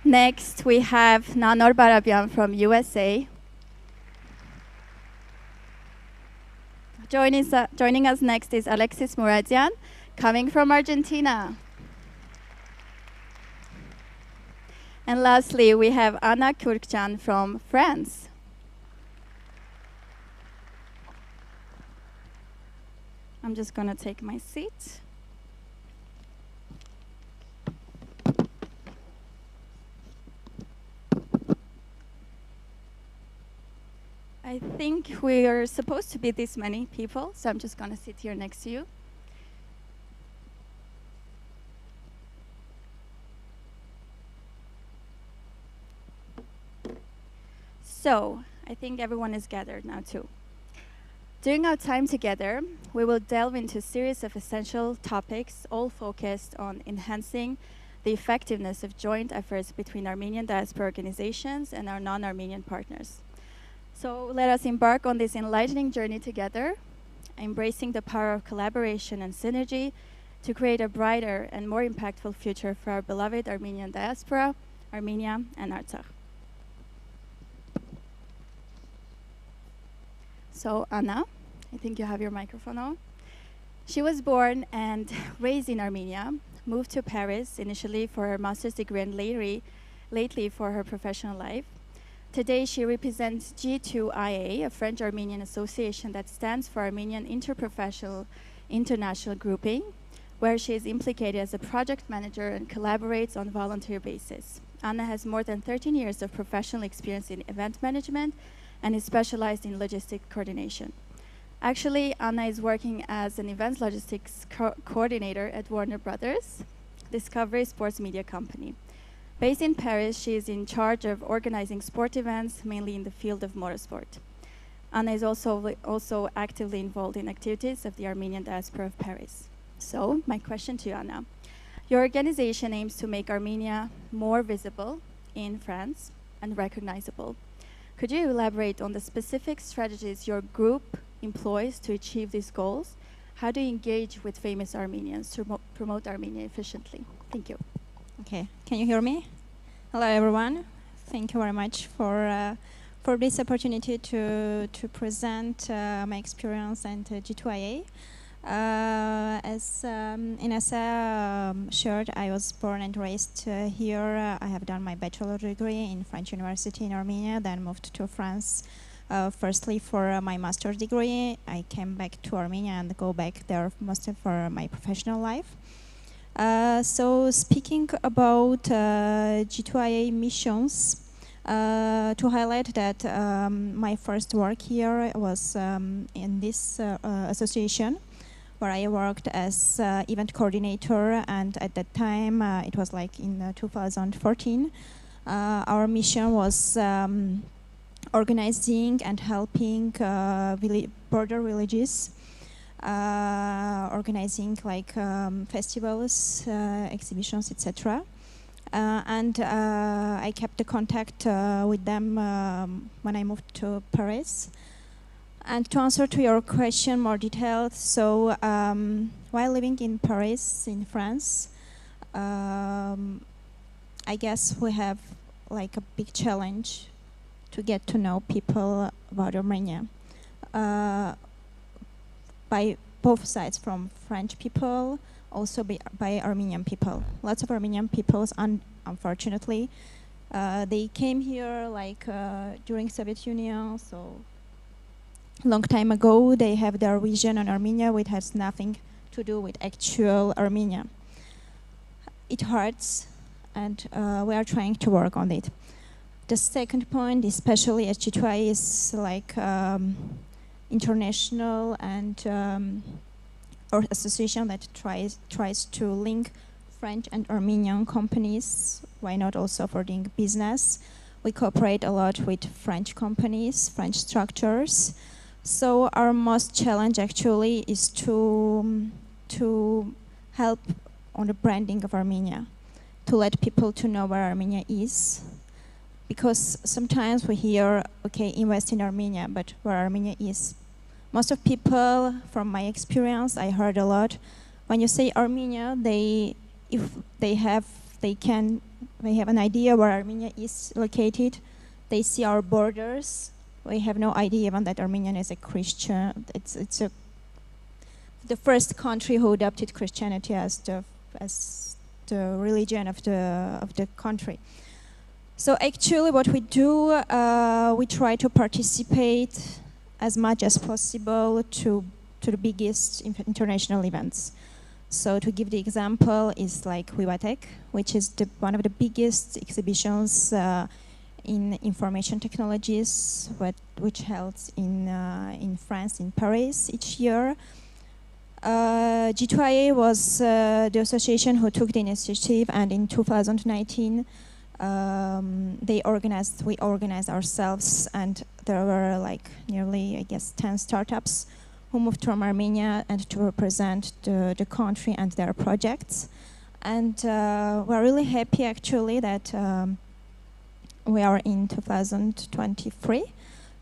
Next, we have Nanor Barabian from USA. Joining us next is Alexis Muradian, coming from Argentina. And lastly, we have Anna Kurkcan from France. I'm just going to take my seat. I think we are supposed to be this many people, so I'm just going to sit here next to you. So, I think everyone is gathered now too. During our time together, we will delve into a series of essential topics, all focused on enhancing the effectiveness of joint efforts between Armenian diaspora organizations and our non-Armenian partners. So let us embark on this enlightening journey together, embracing the power of collaboration and synergy to create a brighter and more impactful future for our beloved Armenian diaspora, Armenia, and Artsakh. So Anna, I think you have your microphone on. She was born and raised in Armenia, moved to Paris initially for her master's degree and lately for her professional life. Today, she represents G2IA, a French-Armenian association that stands for Armenian Interprofessional International Grouping, where she is implicated as a project manager and collaborates on a volunteer basis. Anna has more than 13 years of professional experience in event management and is specialized in logistic coordination. Actually, Anna is working as an events logistics coordinator at Warner Brothers, Discovery Sports Media Company. Based in Paris, she is in charge of organizing sport events, mainly in the field of motorsport. Anna is also actively involved in activities of the Armenian diaspora of Paris. So, my question to you, Anna. Your organization aims to make Armenia more visible in France and recognizable. Could you elaborate on the specific strategies your group employs to achieve these goals? How do you engage with famous Armenians to promote Armenia efficiently? Thank you. Okay, can you hear me? Hello, everyone. Thank you very much for this opportunity to present my experience at G2IA. As Inessa shared, I was born and raised here. I have done my bachelor degree in French University in Armenia, then moved to France Firstly, for my master's degree, I came back to Armenia and go back there mostly for my professional life. So speaking about G2IA missions, to highlight that my first work here was in this association, where I worked as event coordinator, and at that time, it was like in 2014, our mission was organizing and helping border villages, organizing like festivals, exhibitions, etc. And I kept the contact with them when I moved to Paris. And to answer to your question more detailed, so while living in Paris, in France, I guess we have like a big challenge to get to know people about Armenia. By both sides, from French people, also by Armenian people. Lots of Armenian people, unfortunately, they came here like during Soviet Union, so long time ago. They have their vision on Armenia, which has nothing to do with actual Armenia. It hurts, and we are trying to work on it. The second point, especially as G2IA is like international and or association that tries to link French and Armenian companies. Why not also for doing business? We cooperate a lot with French companies, French structures. So our most challenge actually is to help on the branding of Armenia, to let people to know where Armenia is. Because sometimes we hear, okay, invest in Armenia, but where Armenia is. Most of people, from my experience, I heard a lot, when you say Armenia, they have an idea where Armenia is located. They see our borders. We have no idea even that Armenia is a Christian. It's the first country who adopted Christianity as the religion of the country. So actually, what we do, we try to participate as much as possible to the biggest international events. So to give the example is like Vivatech, which is one of the biggest exhibitions in information technologies, which held in France, in Paris each year. G2IA was the association who took the initiative, and in 2019 we organized ourselves, and there were like nearly, I guess, 10 startups who moved from Armenia and to represent the country and their projects. And we're really happy actually that we are in 2023.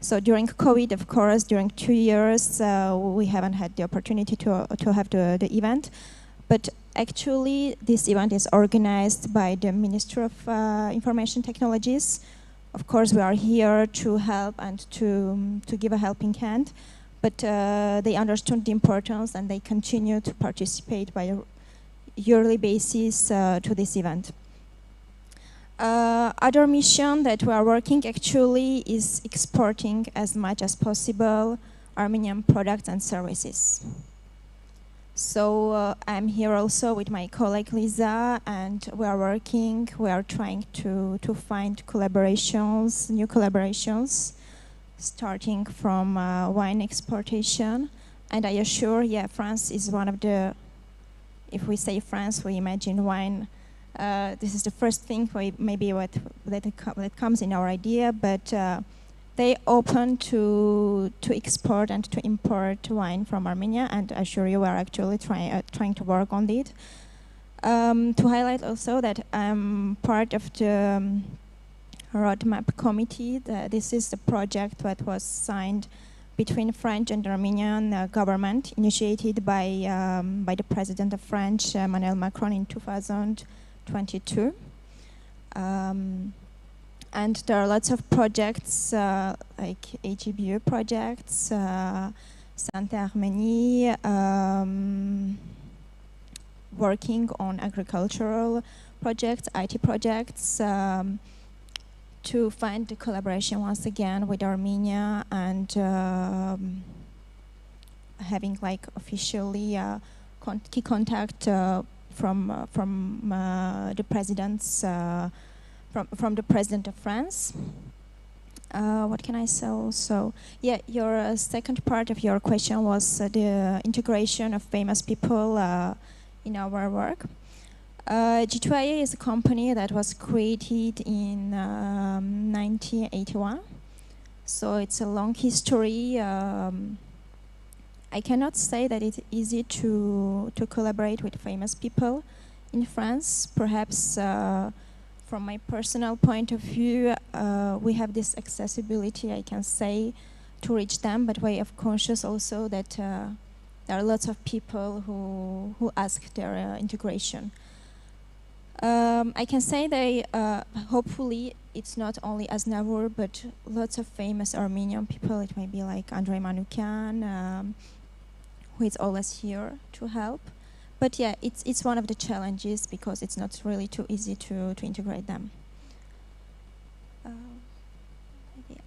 So during COVID, of course, during 2 years, we haven't had the opportunity to have the event. But actually, this event is organized by the Ministry of Information Technologies. Of course, we are here to help and to give a helping hand. But they understood the importance, and they continue to participate by a yearly basis to this event. Other mission that we are working actually is exporting as much as possible Armenian products and services. So I'm here also with my colleague Lisa, and we are trying to find collaborations, new collaborations, starting from wine exportation. And I assure, yeah, France is one of the, if we say France, we imagine wine. This is the first thing that comes in our idea, but they open to export and to import wine from Armenia, and I assure you we are actually trying to work on it. To highlight also that I'm part of the roadmap committee. This is the project that was signed between French and Armenian government, initiated by the President of France, Emmanuel Macron, in 2022. And there are lots of projects like AGBU projects, Santé Arménie, working on agricultural projects, IT projects, to find the collaboration once again with Armenia and having like officially key contact from the presidents from the president of France. What can I say also? Yeah, your second part of your question was the integration of famous people in our work. G2IA is a company that was created in 1981, so it's a long history. I cannot say that it's easy to collaborate with famous people in France. Perhaps from my personal point of view, we have this accessibility, I can say, to reach them, but we are conscious also that there are lots of people who ask their integration. I can say they, hopefully, it's not only Aznavour, but lots of famous Armenian people. It may be like Andrei Manukyan, who is always here to help. But yeah, it's one of the challenges because it's not really too easy to integrate them.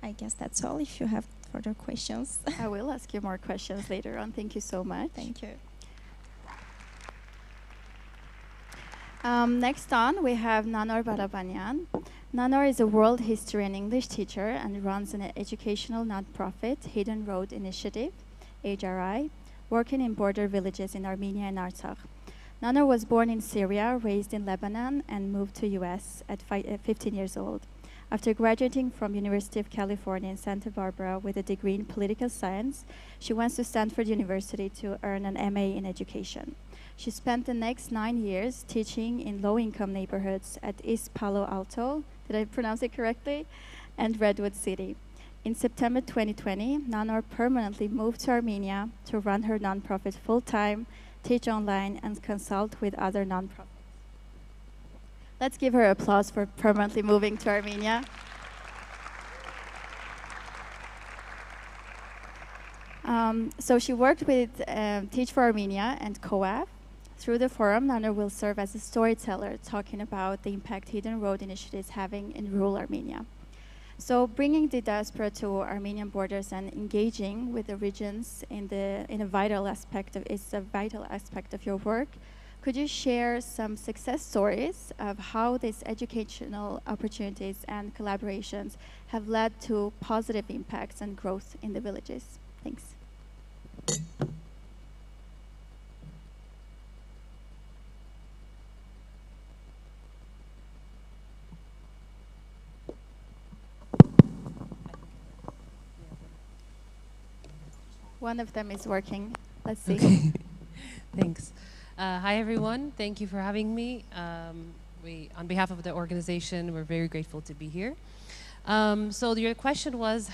I guess that's all. If you have further questions. I will ask you more questions later on. Thank you so much. Thank you. Next on, we have Nanor Barabanyan. Nanor is a world history and English teacher and runs an educational nonprofit, Hidden Road Initiative, HRI, working in border villages in Armenia and Artsakh. Nanor was born in Syria, raised in Lebanon, and moved to US at 15 years old. After graduating from University of California in Santa Barbara with a degree in political science, she went to Stanford University to earn an MA in education. She spent the next 9 years teaching in low-income neighborhoods at East Palo Alto, did I pronounce it correctly, and Redwood City. In September 2020, Nanor permanently moved to Armenia to run her nonprofit full-time, teach online, and consult with other nonprofits. Let's give her applause for permanently moving to Armenia. So she worked with Teach for Armenia and COAF. Through the forum, Nanor will serve as a storyteller, talking about the impact Hidden Road Initiative is having in rural Armenia. So bringing the diaspora to Armenian borders and engaging with the regions is a vital aspect of your work. Could you share some success stories of how these educational opportunities and collaborations have led to positive impacts and growth in the villages? Thanks. One of them is working. Let's see. Okay. Thanks. Hi, everyone. Thank you for having me. On behalf of the organization, we're very grateful to be here. So your question was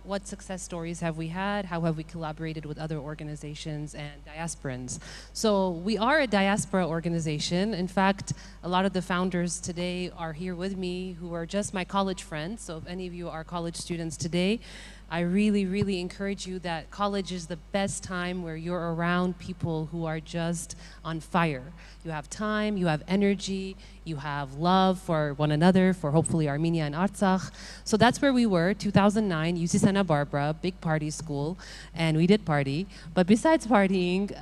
what success stories have we had? How have we collaborated with other organizations and diasporans? So we are a diaspora organization. In fact, a lot of the founders today are here with me who are just my college friends. So if any of you are college students today, I really, really encourage you that college is the best time where you're around people who are just on fire. You have time, you have energy, you have love for one another, for hopefully Armenia and Artsakh. So that's where we were, 2009, UC Santa Barbara, big party school, and we did party. But besides partying,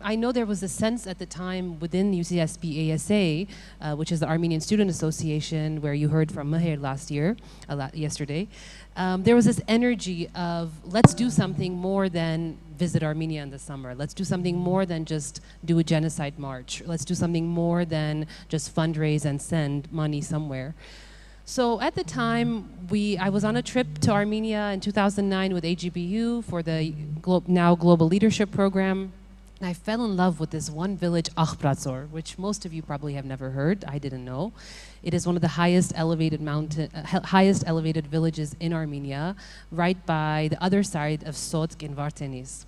I know there was a sense at the time within UCSB ASA, which is the Armenian Student Association, where you heard from Maher yesterday. There was this energy of, let's do something more than visit Armenia in the summer. Let's do something more than just do a genocide march. Let's do something more than just fundraise and send money somewhere. So at the time, I was on a trip to Armenia in 2009 with AGBU for the now Global Leadership Program. And I fell in love with this one village, Akhbratsor, which most of you probably have never heard. I didn't know. It is one of the highest elevated villages in Armenia, right by the other side of Sotsk in Vartenis.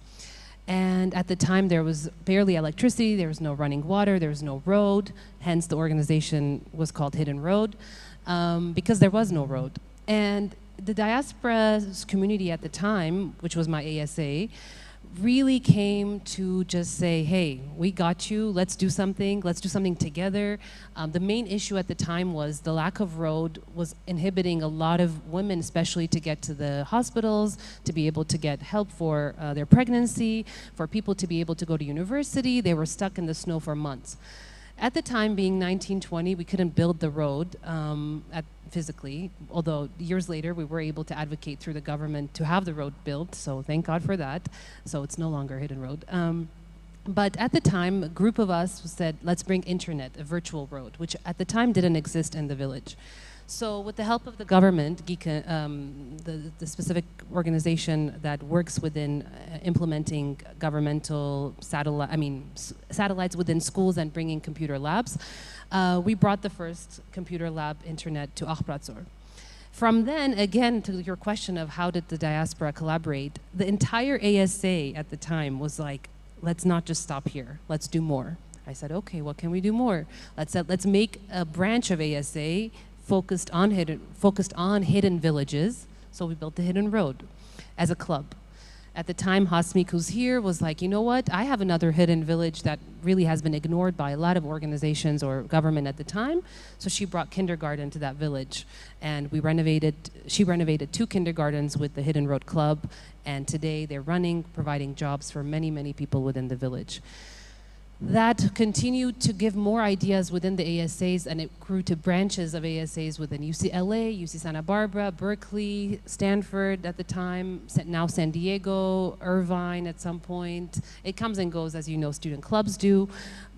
And at the time, there was barely electricity, there was no running water, there was no road, hence the organization was called Hidden Road, because there was no road. And the diaspora community at the time, which was my ASA, really came to just say, hey, we got you, let's do something together. The main issue at the time was the lack of road was inhibiting a lot of women, especially to get to the hospitals, to be able to get help for their pregnancy, for people to be able to go to university. They were stuck in the snow for months. At the time, being 1920, we couldn't build the road physically, although years later we were able to advocate through the government to have the road built, so thank God for that. So it's no longer a hidden road. But at the time, a group of us said, let's bring internet, a virtual road, which at the time didn't exist in the village. So with the help of the government, the specific organization that works within implementing governmental satellites within schools and bringing computer labs, we brought the first computer lab internet to Apparat. From then, again, to your question of how did the diaspora collaborate, the entire ASA at the time was like, let's not just stop here, let's do more. I said, okay, what can we do more? Let's make a branch of ASA focused on hidden villages. So we built the Hidden Road as a club. At the time, Hasmik, who's here, was like, you know what? I have another hidden village that really has been ignored by a lot of organizations or government at the time. So she brought kindergarten to that village, and she renovated 2 kindergartens with the Hidden Road Club, and today they're providing jobs for many, many people within the village. That continued to give more ideas within the ASAs, and it grew to branches of ASAs within UCLA, UC Santa Barbara, Berkeley, Stanford at the time, now San Diego, Irvine at some point. It comes and goes, as you know, student clubs do.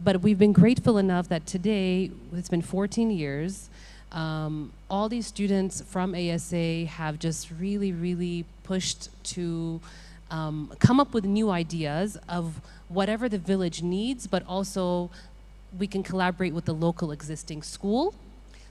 But we've been grateful enough that today, it's been 14 years, all these students from ASA have just really, really pushed to come up with new ideas of whatever the village needs, but also we can collaborate with the local existing school.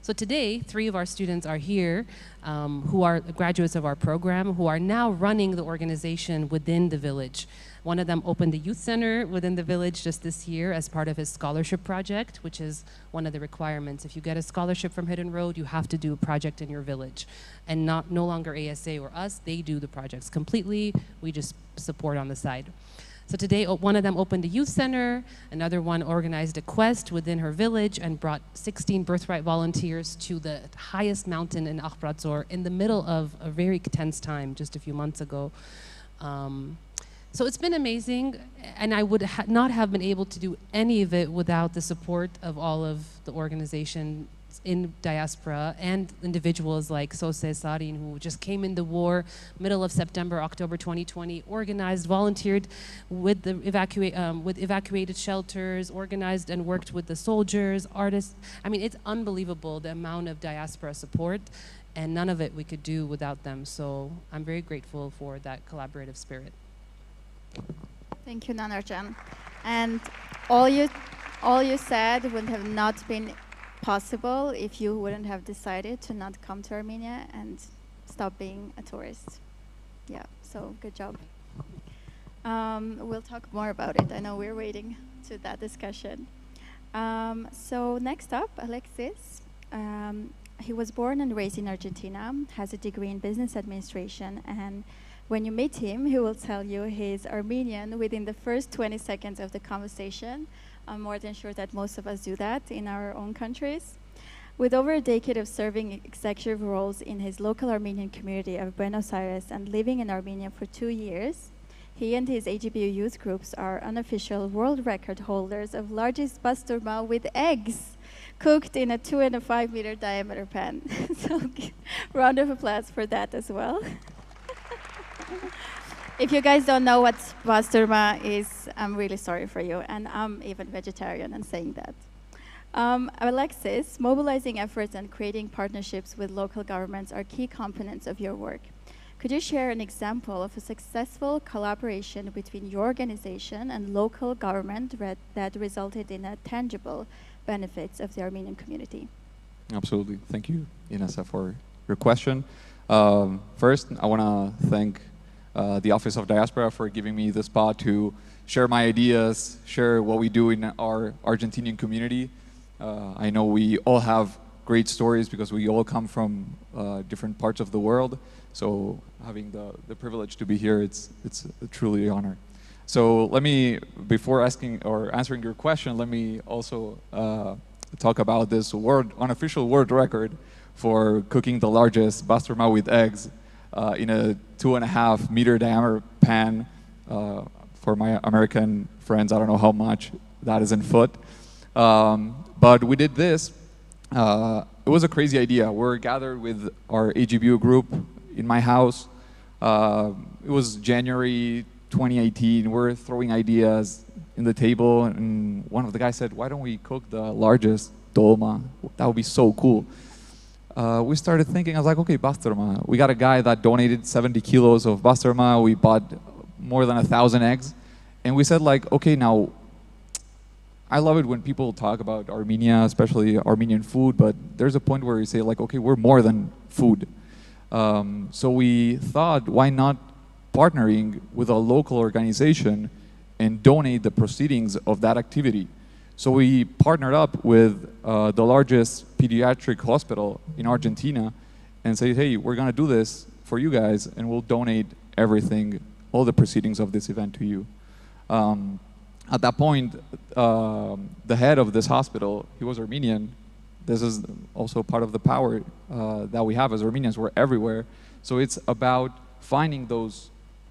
So today, 3 of our students are here who are graduates of our program, who are now running the organization within the village. One of them opened the youth center within the village just this year as part of his scholarship project, which is one of the requirements. If you get a scholarship from Hidden Road, you have to do a project in your village. And no longer ASA or us, they do the projects completely. We just support on the side. So today, one of them opened a youth center, another one organized a quest within her village and brought 16 birthright volunteers to the highest mountain in Apparat in the middle of a very tense time just a few months ago. So it's been amazing, and I would not have been able to do any of it without the support of all of the organizations in diaspora and individuals like Sose Sarin, who just came in the war, middle of September, October 2020, organized, volunteered with the evacuated shelters, organized and worked with the soldiers, artists. I mean, it's unbelievable the amount of diaspora support, and none of it we could do without them. So I'm very grateful for that collaborative spirit. Thank you, Nanarjan. And all you said would have not been possible if you wouldn't have decided to not come to Armenia and stop being a tourist. Yeah, so good job. We'll talk more about it. I know we're waiting to that discussion. So next up, Alexis. He was born and raised in Argentina, has a degree in business administration, and when you meet him, he will tell you he's Armenian within the first 20 seconds of the conversation. I'm more than sure that most of us do that in our own countries. With over a decade of serving executive roles in his local Armenian community of Buenos Aires and living in Armenia for 2 years, he and his AGBU youth groups are unofficial world record holders of largest basturma with eggs cooked in a 2.5 meter diameter pan. So round of applause for that as well. If you guys don't know what basturma is, I'm really sorry for you, and I'm even vegetarian and saying that. Alexis, mobilizing efforts and creating partnerships with local governments are key components of your work. Could you share an example of a successful collaboration between your organization and local government that resulted in a tangible benefits of the Armenian community? Absolutely. Thank you, Inessa, for your question. First, I want to thank the Office of Diaspora for giving me the spot to share my ideas, share what we do in our Argentinian community. I know we all have great stories because we all come from different parts of the world. So having the privilege to be here, it's truly an honor. So let me, before asking or answering your question, let me also talk about this unofficial world record for cooking the largest basturma with eggs in a 2.5 meter diameter pan. For my American friends, I don't know how much that is in foot. But we did this. It was a crazy idea. We're gathered with our AGBU group in my house. It was January 2018. We're throwing ideas in the table, and one of the guys said, why don't we cook the largest dolma? That would be so cool. We started thinking, I was like, okay, basturma. We got a guy that donated 70 kilos of basturma. We bought more than 1,000 eggs. And we said, like, okay, now, I love it when people talk about Armenia, especially Armenian food, but there's a point where you say, like, okay, we're more than food. So we thought, why not partnering with a local organization and donate the proceedings of that activity? So we partnered up with the largest pediatric hospital in Argentina and said, hey, we're gonna do this for you guys, and we'll donate everything, all the proceedings of this event to you. At that point, the head of this hospital, he was Armenian. This is also part of the power that we have as Armenians. We're everywhere. So it's about finding those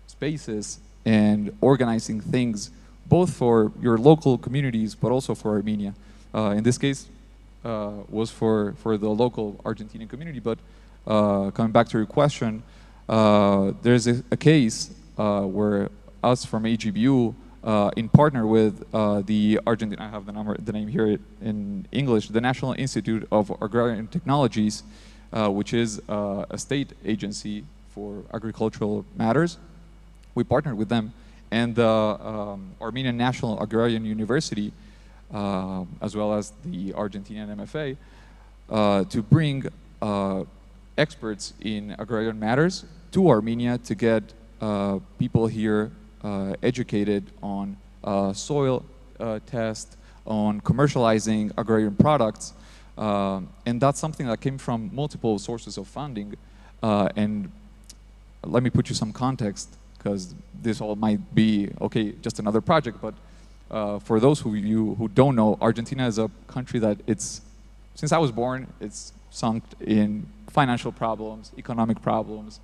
spaces and organizing things both for your local communities, but also for Armenia. In this case, was for the local Argentinian community. But coming back to your question, there's a case where us from AGBU, in partner with the Argentine, I have the name here in English, the National Institute of Agrarian Technologies, which is a state agency for agricultural matters. We partnered with them, and the Armenian National Agrarian University, as well as the Argentinian MFA, to bring experts in agrarian matters to Armenia to get people here educated on soil test, on commercializing agrarian products, and that's something that came from multiple sources of funding. And let me put you some context, because this all might be, okay, just another project, but for those who don't know, Argentina is a country that since I was born, it's sunk in financial problems, economic problems.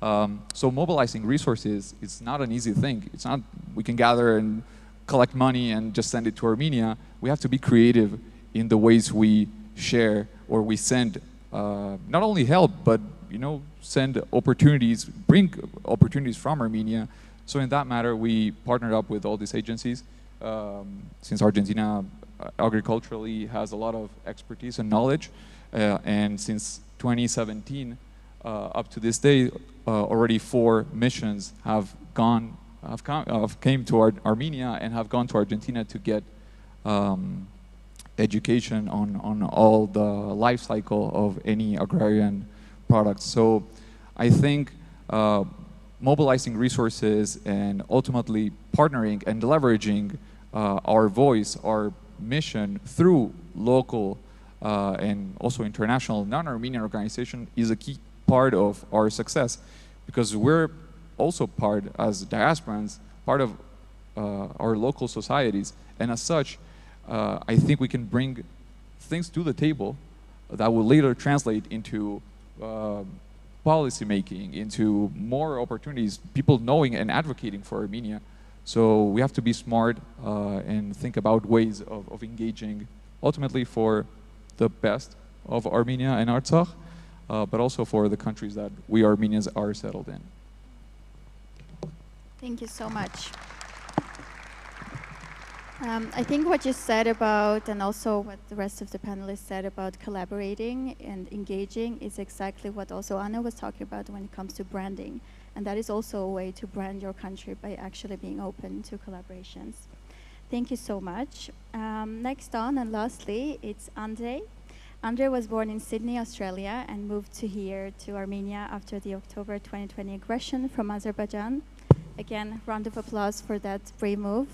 So mobilizing resources is not an easy thing. It's not, we can gather and collect money and just send it to Armenia. We have to be creative in the ways we share or we send not only help, but send opportunities, bring opportunities from Armenia. So in that matter, we partnered up with all these agencies. Since Argentina agriculturally has a lot of expertise and knowledge, and since 2017, up to this day, already 4 missions have came to Armenia and have gone to Argentina to get education on all the life cycle of any agrarian products. So I think mobilizing resources and ultimately partnering and leveraging our voice, our mission through local and also international non-Armenian organization is a key part of our success, because we're also part, as diasporans, part of our local societies, and as such, I think we can bring things to the table that will later translate into policy making, into more opportunities, people knowing and advocating for Armenia. So we have to be smart and think about ways of engaging ultimately for the best of Armenia and Artsakh, but also for the countries that we Armenians are settled in. Thank you so much. I think what you said about, and also what the rest of the panelists said about collaborating and engaging, is exactly what also Anna was talking about when it comes to branding. And that is also a way to brand your country by actually being open to collaborations. Thank you so much. Next on, and lastly, it's Andre. Andre was born in Sydney, Australia, and moved here to Armenia after the October 2020 aggression from Azerbaijan. Again, round of applause for that brave move.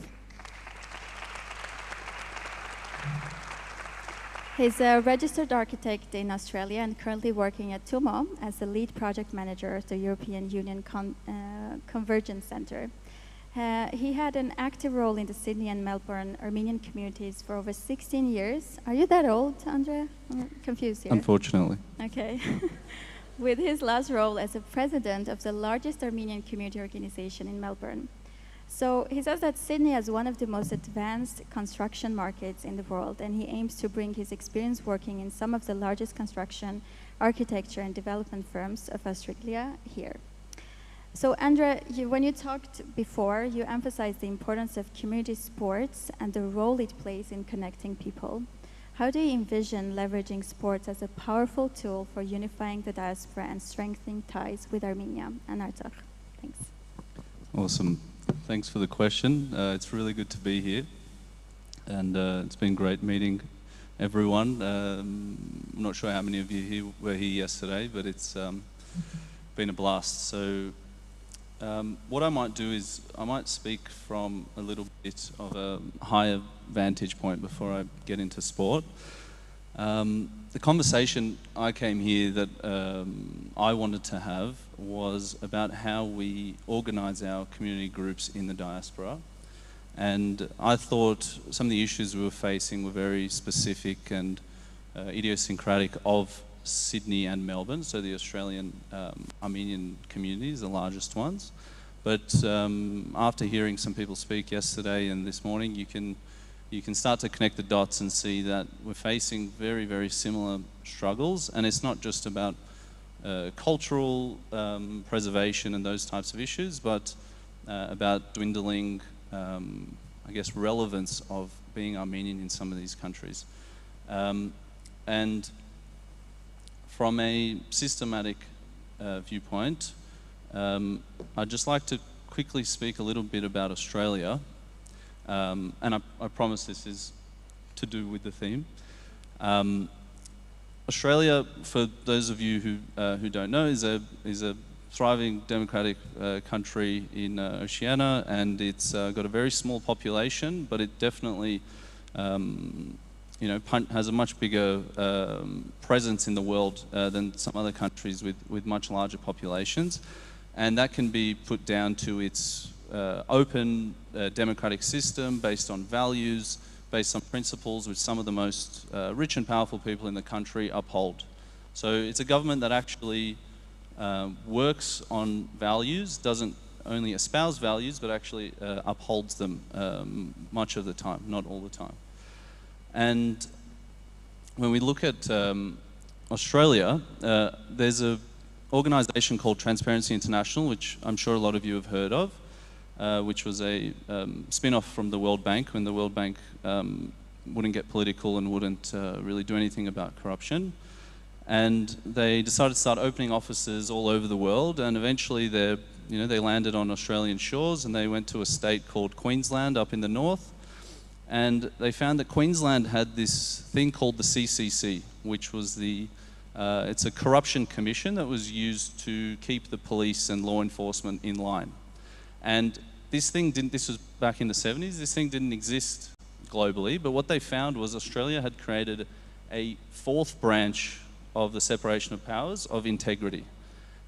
He's a registered architect in Australia and currently working at TUMO as the lead project manager of the European Union Convergence Center. He had an active role in the Sydney and Melbourne Armenian communities for over 16 years. Are you that old, Andrea? I'm confused here. Unfortunately. Okay. With his last role as a president of the largest Armenian community organization in Melbourne. So he says that Sydney has one of the most advanced construction markets in the world, and he aims to bring his experience working in some of the largest construction, architecture, and development firms of Australia here. So Andrea, when you talked before, you emphasized the importance of community sports and the role it plays in connecting people. How do you envision leveraging sports as a powerful tool for unifying the diaspora and strengthening ties with Armenia and Artsakh? Thanks. Awesome. Thanks for the question. It's really good to be here. And it's been great meeting everyone. I'm not sure how many of you were here yesterday, but it's been a blast. So what I might do is I might speak from a little bit of a higher vantage point before I get into sport. The conversation I came here that I wanted to have was about how we organize our community groups in the diaspora. And I thought some of the issues we were facing were very specific and idiosyncratic of Sydney and Melbourne, so the Australian Armenian communities, the largest ones. But after hearing some people speak yesterday and this morning, you can start to connect the dots and see that we're facing very, very similar struggles. And it's not just about cultural preservation and those types of issues, but about dwindling, I guess, relevance of being Armenian in some of these countries. And from a systematic viewpoint, I'd just like to quickly speak a little bit about Australia. And I promise this is to do with the theme. Australia, for those of you who don't know, is a thriving democratic country in Oceania, and it's got a very small population, but it definitely has a much bigger presence in the world than some other countries with much larger populations. And that can be put down to its open democratic system based on values, based on principles which some of the most rich and powerful people in the country uphold. So it's a government that actually works on values, doesn't only espouse values, but actually upholds them much of the time, not all the time. And when we look at Australia, there's an organization called Transparency International, which I'm sure a lot of you have heard of, which was a spin-off from the World Bank, when the World Bank wouldn't get political and wouldn't really do anything about corruption. And they decided to start opening offices all over the world, and eventually they landed on Australian shores, and they went to a state called Queensland up in the north. And they found that Queensland had this thing called the CCC, which was it's a corruption commission that was used to keep the police and law enforcement in line. And this was back in the 70s, this thing didn't exist globally, but what they found was Australia had created a fourth branch of the separation of powers of integrity.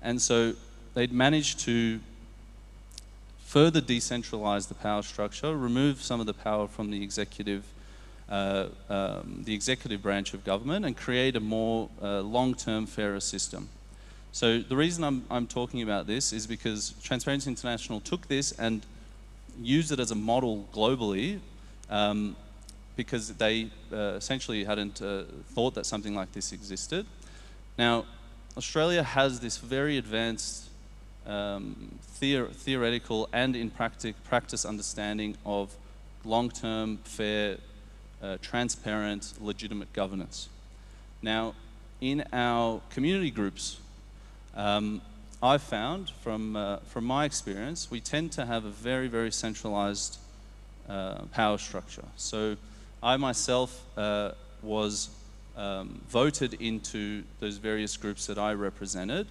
And so they'd managed to further decentralize the power structure, remove some of the power from the executive branch of government, and create a more long-term, fairer system. So the reason I'm talking about this is because Transparency International took this and used it as a model globally, because they essentially hadn't thought that something like this existed. Now, Australia has this very advanced theoretical and in practice understanding of long-term, fair, transparent, legitimate governance. Now, in our community groups, I've found from my experience, we tend to have a very, very centralized power structure. So I myself was voted into those various groups that I represented.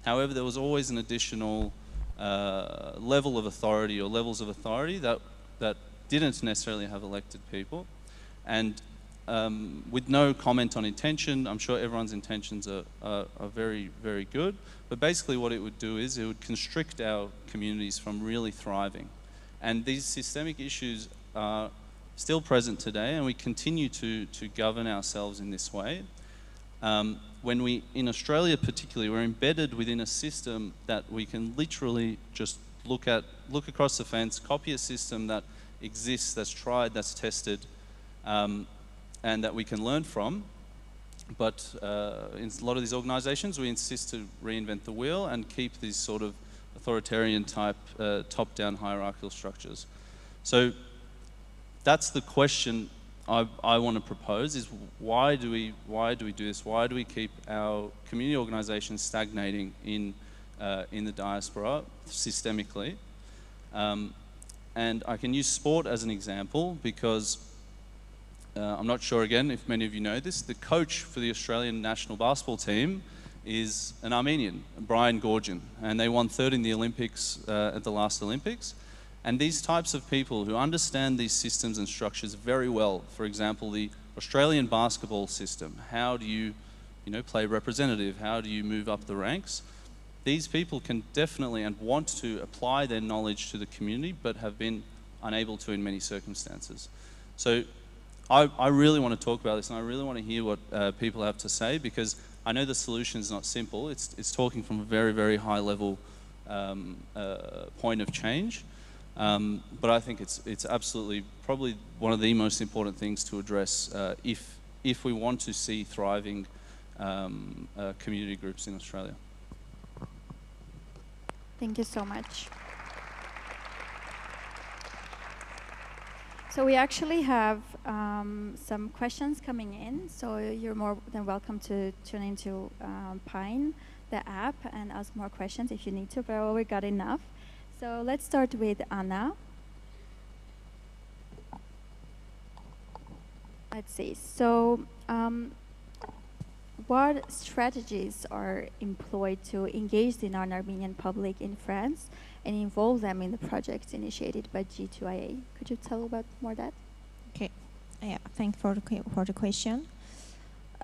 However, there was always an additional level of authority or levels of authority that didn't necessarily have elected people. And with no comment on intention, I'm sure everyone's intentions are very, very good. But basically what it would do is it would constrict our communities from really thriving. And these systemic issues are still present today, and we continue to govern ourselves in this way. When we, in Australia particularly, we're embedded within a system that we can literally just look across the fence, copy a system that exists, that's tried, that's tested, and that we can learn from. But in a lot of these organizations, we insist to reinvent the wheel and keep these sort of authoritarian type, top-down hierarchical structures. So that's the question I want to propose, is why do we do this? Why do we keep our community organizations stagnating in the diaspora systemically? And I can use sport as an example because I'm not sure, again, if many of you know this, the coach for the Australian national basketball team is an Armenian, Brian Gorgian, and they won third in the Olympics at the last Olympics. And these types of people who understand these systems and structures very well, for example, the Australian basketball system, how do you play representative, how do you move up the ranks? These people can definitely and want to apply their knowledge to the community, but have been unable to in many circumstances. So I really want to talk about this, and I really want to hear what people have to say, because I know the solution is not simple. It's talking from a very, very high level point of change. But I think it's absolutely probably one of the most important things to address if we want to see thriving community groups in Australia. Thank you so much. So we actually have some questions coming in, so you're more than welcome to tune into Pine, the app, and ask more questions if you need to, but we got enough. So let's start with Anna. Let's see. So what strategies are employed to engage the non-Armenian public in France and involve them in the projects initiated by G2IA? Could you tell about more of that? Okay. Yeah, thanks for the question.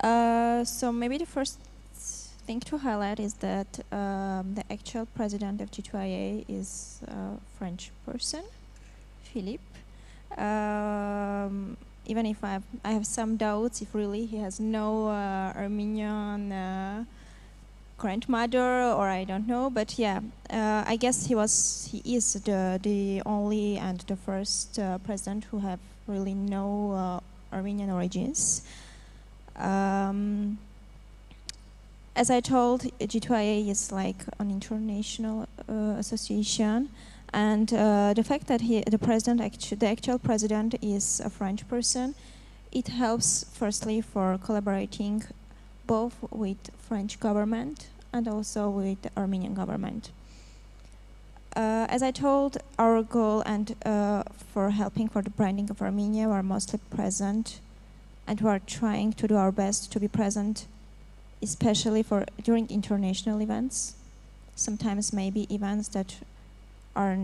So maybe the first thing to highlight is that the actual president of G2IA is a French person, Philippe. Even if I have some doubts if really he has no Armenian grandmother, or I don't know, but yeah, I guess he is the only and the first president who have really no Armenian origins. As I told, G2IA is like an international association, and the fact that the actual president is a French person, it helps firstly for collaborating both with French government and also with the Armenian government. As I told, our goal and for helping for the branding of Armenia, we are mostly present, and we are trying to do our best to be present, especially during international events. Sometimes maybe events that are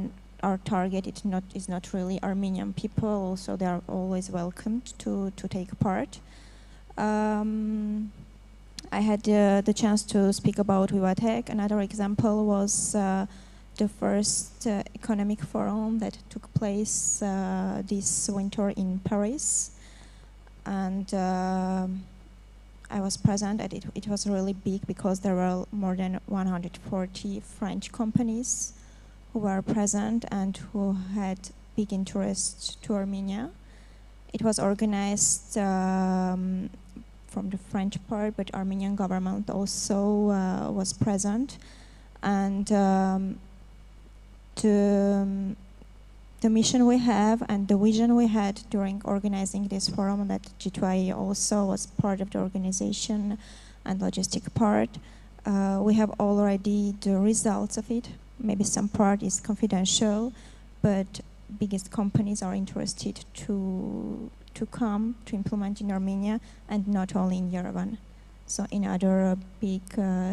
our target is not really Armenian people. Also, they are always welcomed to take part. I had the chance to speak about Vivatech. Another example was the first economic forum that took place this winter in Paris, and I was present, and it was really big because there were more than 140 French companies who were present and who had big interest to Armenia. It was organized from the French part, but Armenian government also was present, and the mission we have and the vision we had during organizing this forum, that G2IA also was part of the organization and logistic part. We have already the results of it. Maybe some part is confidential, but biggest companies are interested to come to implement in Armenia, and not only in Yerevan, so in other big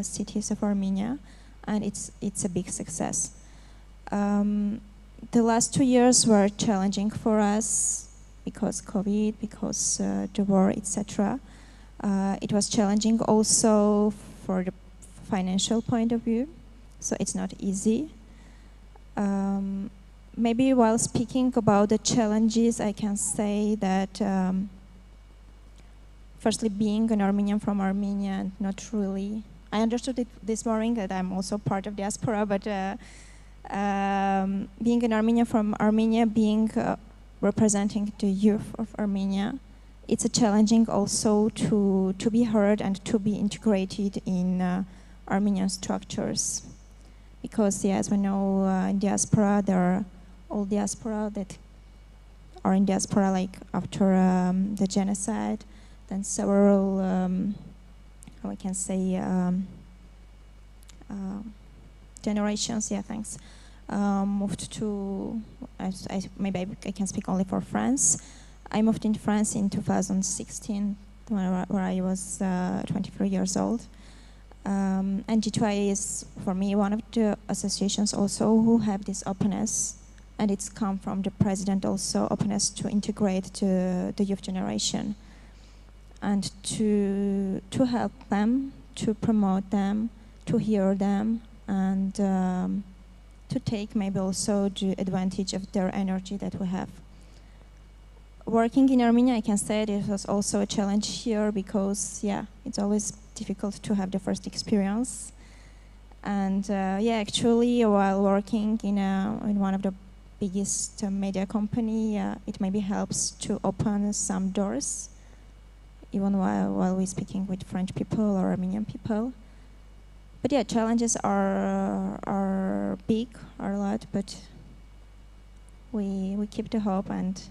cities of Armenia, and it's a big success. The last 2 years were challenging for us because COVID, because the war, etc. It was challenging also for the financial point of view, so it's not easy. maybe while speaking about the challenges, I can say that firstly, being an Armenian from Armenia, and not really, I understood it this morning that I'm also part of diaspora, but being an Armenian from Armenia, being representing the youth of Armenia, it's a challenging also to be heard and to be integrated in Armenian structures. Because, yeah, as we know, in diaspora, there are all diaspora that are in diaspora like after the genocide, then several, how I can say, generations, yeah, thanks, moved to, maybe I can speak only for France. I moved into France in 2016, where I was 23 years old. And G2IA is, for me, one of the associations also who have this openness, and it's come from the president also, openness to integrate the youth generation and to help them, to promote them, to hear them, and to take maybe also the advantage of their energy that we have. Working in Armenia, I can say it was also a challenge here because, yeah, it's always difficult to have the first experience. And yeah, actually, while working in one of the biggest media company, it maybe helps to open some doors, even while we're speaking with French people or Armenian people. But yeah, challenges are big, are a lot, but we keep the hope and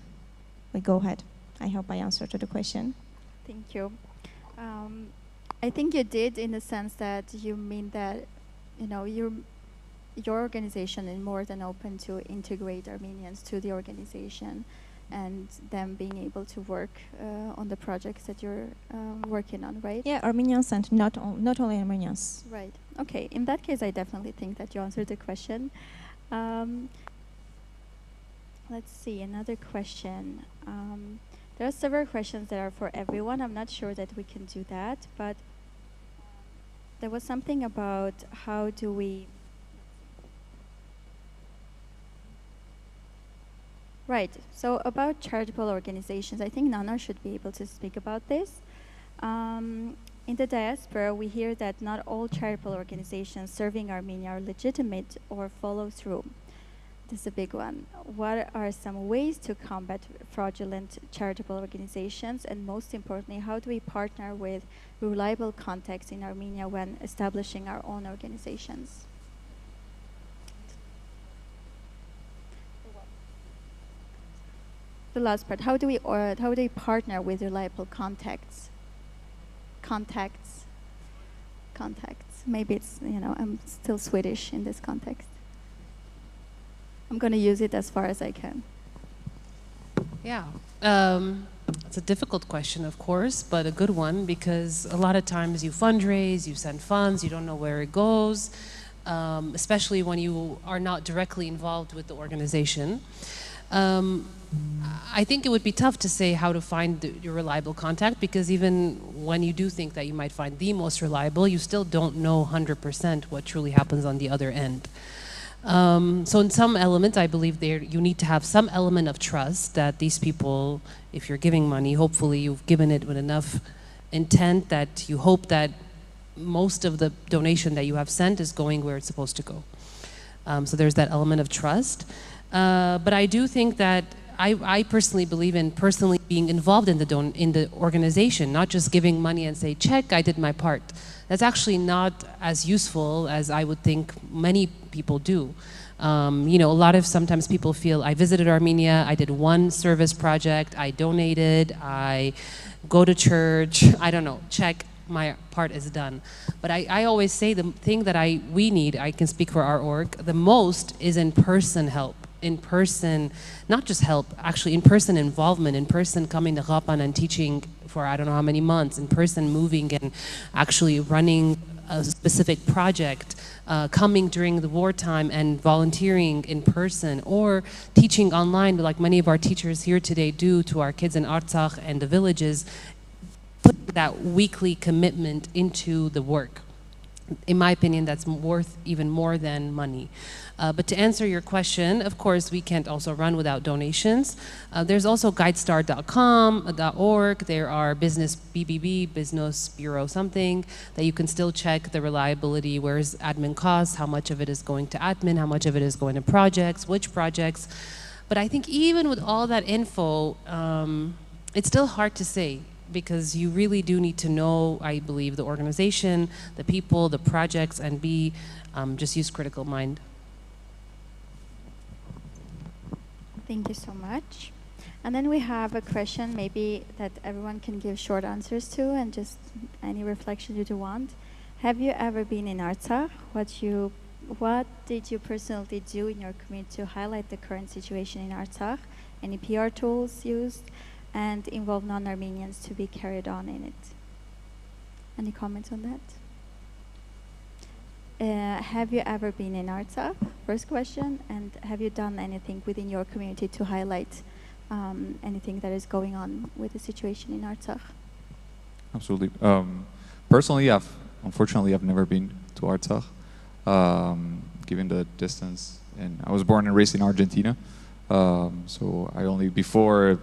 we go ahead. I hope I answered to the question. Thank you. I think you did, in the sense that you mean that, you know, your organization is more than open to integrate Armenians to the organization, and them being able to work on the projects that you're working on, right? Yeah, Armenians and not only Armenians. Right. Okay. In that case, I definitely think that you answered the question. Let's see, another question. There are several questions that are for everyone. I'm not sure that we can do that, but there was something about how do we... Right, so about charitable organizations, I think Nana should be able to speak about this. In the diaspora, we hear that not all charitable organizations serving Armenia are legitimate or follow through. This is a big one. What are some ways to combat fraudulent charitable organizations? And most importantly, how do we partner with reliable contacts in Armenia when establishing our own organizations? The last part, how do we partner with reliable contacts? Contacts. Maybe it's, you know, I'm still Swedish in this context. I'm going to use it as far as I can. Yeah, it's a difficult question, of course, but a good one, because a lot of times you fundraise, you send funds, you don't know where it goes, especially when you are not directly involved with the organization. I think it would be tough to say how to find your reliable contact, because even when you do think that you might find the most reliable, you still don't know 100% what truly happens on the other end. So in some elements, I believe you need to have some element of trust that these people, if you're giving money, hopefully you've given it with enough intent that you hope that most of the donation that you have sent is going where it's supposed to go. So there's that element of trust. But I do think that I personally believe in personally being involved in the organization, not just giving money and say, check, I did my part. That's actually not as useful as I would think many people do. You know, a lot of sometimes people feel, I visited Armenia, I did one service project, I donated, I go to church, I don't know, check, my part is done. But I always say the thing that we need, I can speak for our org, the most is in-person help. In-person, not just help, actually in-person involvement, in-person coming to Rapan and teaching for I don't know how many months, in-person moving and actually running a specific project, coming during the wartime and volunteering in person, or teaching online like many of our teachers here today do to our kids in Artsakh and the villages, put that weekly commitment into the work. in my opinion, that's worth even more than money. But to answer your question, of course, we can't also run without donations. There's also guidestar.com, .org. There are business bureau something that you can still check the reliability. Where's admin costs? How much of it is going to admin? How much of it is going to projects? Which projects? But I think even with all that info, it's still hard to say, because you really do need to know, I believe, the organization, the people, the projects, and just use critical mind. Thank you so much. And then we have a question maybe that everyone can give short answers to, and just any reflection you do want. Have you ever been in Artsakh? What did you personally do in your community to highlight the current situation in Artsakh? Any PR tools used? And involve non-Armenians to be carried on in it. Any comments on that? Have you ever been in Artsakh? First question. And have you done anything within your community to highlight anything that is going on with the situation in Artsakh? Absolutely. Personally, unfortunately, I've never been to Artsakh, given the distance. And I was born and raised in Argentina. So I only, before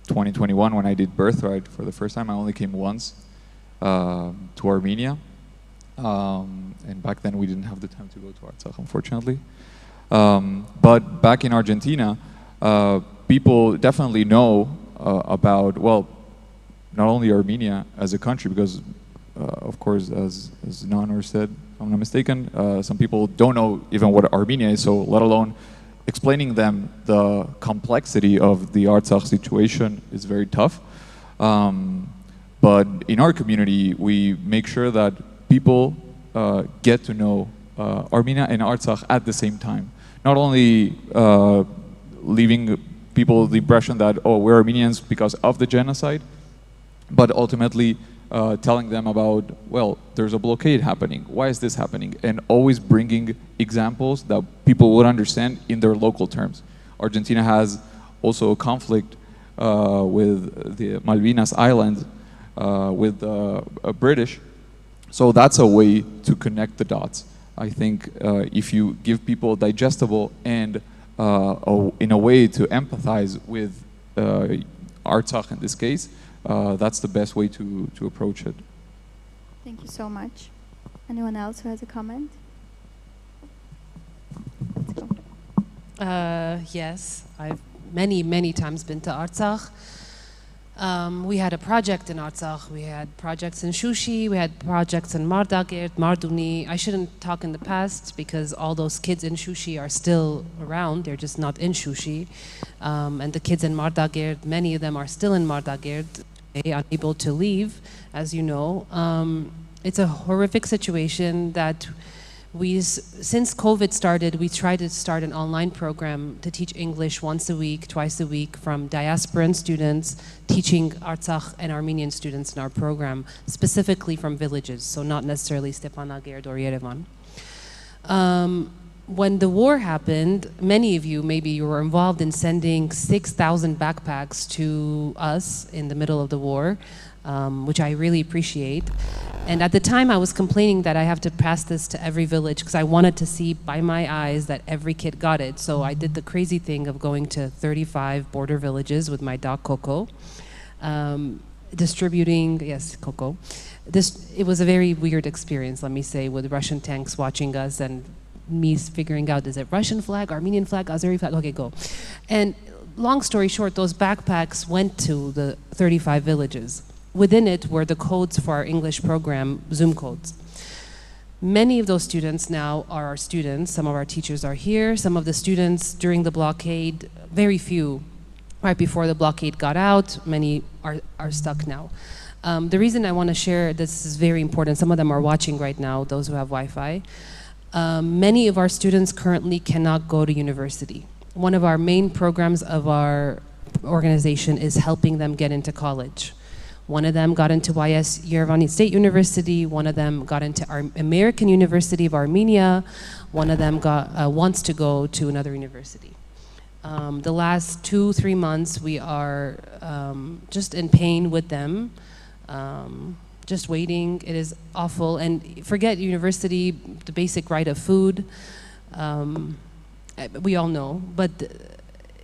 2021, when I did Birthright for the first time, I only came once to Armenia. And back then we didn't have the time to go to Artsakh, unfortunately. But back in Argentina, people definitely know about, well, not only Armenia as a country, because of course, as Nanur said, if I'm not mistaken, some people don't know even what Armenia is, so let alone explaining them the complexity of the Artsakh situation is very tough. But in our community, we make sure that people get to know Armenia and Artsakh at the same time. Not only leaving people the impression that, oh, we're Armenians because of the genocide, but ultimately telling them about, well, there's a blockade happening. Why is this happening? And always bringing examples that people would understand in their local terms. Argentina has also a conflict with the Malvinas Island with the British. So that's a way to connect the dots. I think if you give people digestible and in a way to empathize with Artsakh in this case, that's the best way to approach it. Thank you so much. Anyone else who has a comment? Let's go. Yes, I've many times been to Artsakh. We had a project in Artsakh. We had projects in Shushi. We had projects in Mardagert, Marduni. I shouldn't talk in the past because all those kids in Shushi are still around. They're just not in Shushi. And the kids in Mardagert, many of them are still in Mardagert, unable to leave, as you know. It's a horrific situation that since COVID started, we tried to start an online program to teach English once a week, twice a week, from diaspora and students, teaching Artsakh and Armenian students in our program, specifically from villages, so not necessarily Stepanakert or Yerevan. When the war happened, many of you, maybe you were involved in sending 6,000 backpacks to us in the middle of the war, which I really appreciate. And at the time I was complaining that I have to pass this to every village because I wanted to see by my eyes that every kid got it. So I did the crazy thing of going to 35 border villages with my dog Coco, distributing, yes, Coco. It was a very weird experience, let me say, with Russian tanks watching us and me figuring out, is it Russian flag, Armenian flag, Azeri flag? Okay, go. And long story short, those backpacks went to the 35 villages. Within it were the codes for our English program, Zoom codes. Many of those students now are our students. Some of our teachers are here. Some of the students during the blockade, very few, right before the blockade got out, many are stuck now. The reason I want to share this is very important. Some of them are watching right now, those who have Wi-Fi. Many of our students currently cannot go to university. One of our main programs of our organization is helping them get into college. One of them got into Yerevan State University. One of them got into American University of Armenia. One of them wants to go to another university. The last 2-3 months, we are just in pain with them. just waiting. It is awful. And forget university, the basic right of food. We all know, but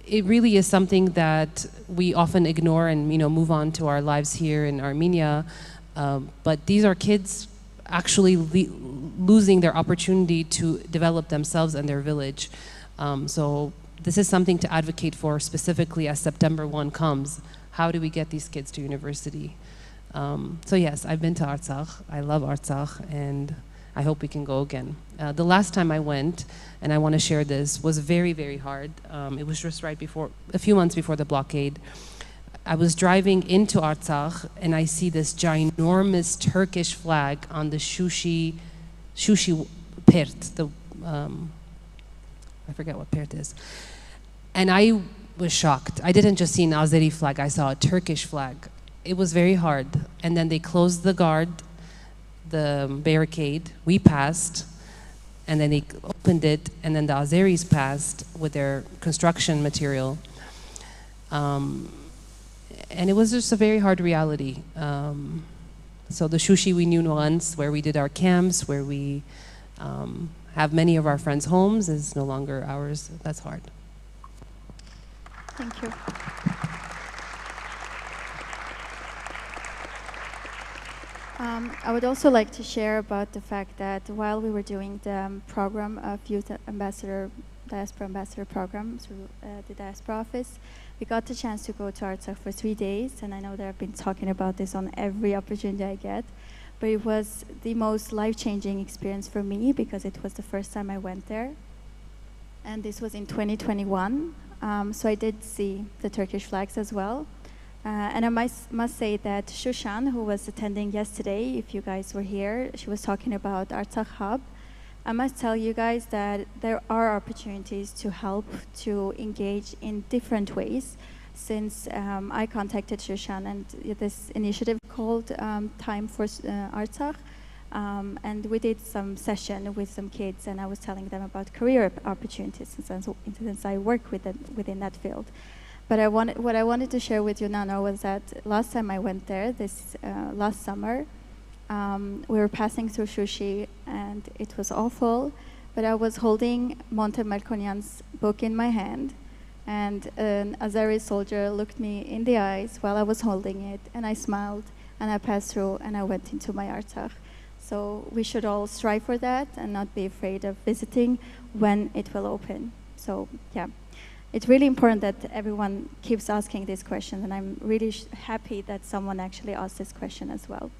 it really is something that we often ignore and move on to our lives here in Armenia. But these are kids actually losing their opportunity to develop themselves and their village. So this is something to advocate for specifically as September 1 comes. How do we get these kids to university? So yes, I've been to Artsakh. I love Artsakh, and I hope we can go again. The last time I went, and I want to share this, was very, very hard. It was just a few months before the blockade. I was driving into Artsakh, and I see this ginormous Turkish flag on the Shushi Pert. I forget what Pert is. And I was shocked. I didn't just see an Azeri flag, I saw a Turkish flag. It was very hard. And then they closed the barricade. We passed, and then they opened it, and then the Azeris passed with their construction material. And it was just a very hard reality. So the Shushi we knew once, where we did our camps, where we have many of our friends' homes, is no longer ours. That's hard. Thank you. I would also like to share about the fact that while we were doing the program of Diaspora Ambassador program through the Diaspora Office, we got the chance to go to Artsakh for 3 days, and I know that I've been talking about this on every opportunity I get, but it was the most life-changing experience for me because it was the first time I went there, and this was in 2021, so I did see the Turkish flags as well. And I must say that Shushan, who was attending yesterday, if you guys were here, she was talking about Artsakh Hub. I must tell you guys that there are opportunities to help, to engage in different ways. Since I contacted Shushan and this initiative called Time for Artsakh, and we did some session with some kids, and I was telling them about career opportunities since I work within that field. But what I wanted to share with you, Nano, was that last time I went there, this last summer, we were passing through Shushi, and it was awful, but I was holding Monte Melkonian's book in my hand, and an Azeri soldier looked me in the eyes while I was holding it, and I smiled, and I passed through, and I went into my Artsakh. So we should all strive for that and not be afraid of visiting when it will open. So, yeah. It's really important that everyone keeps asking this question, and I'm really happy that someone actually asked this question as well.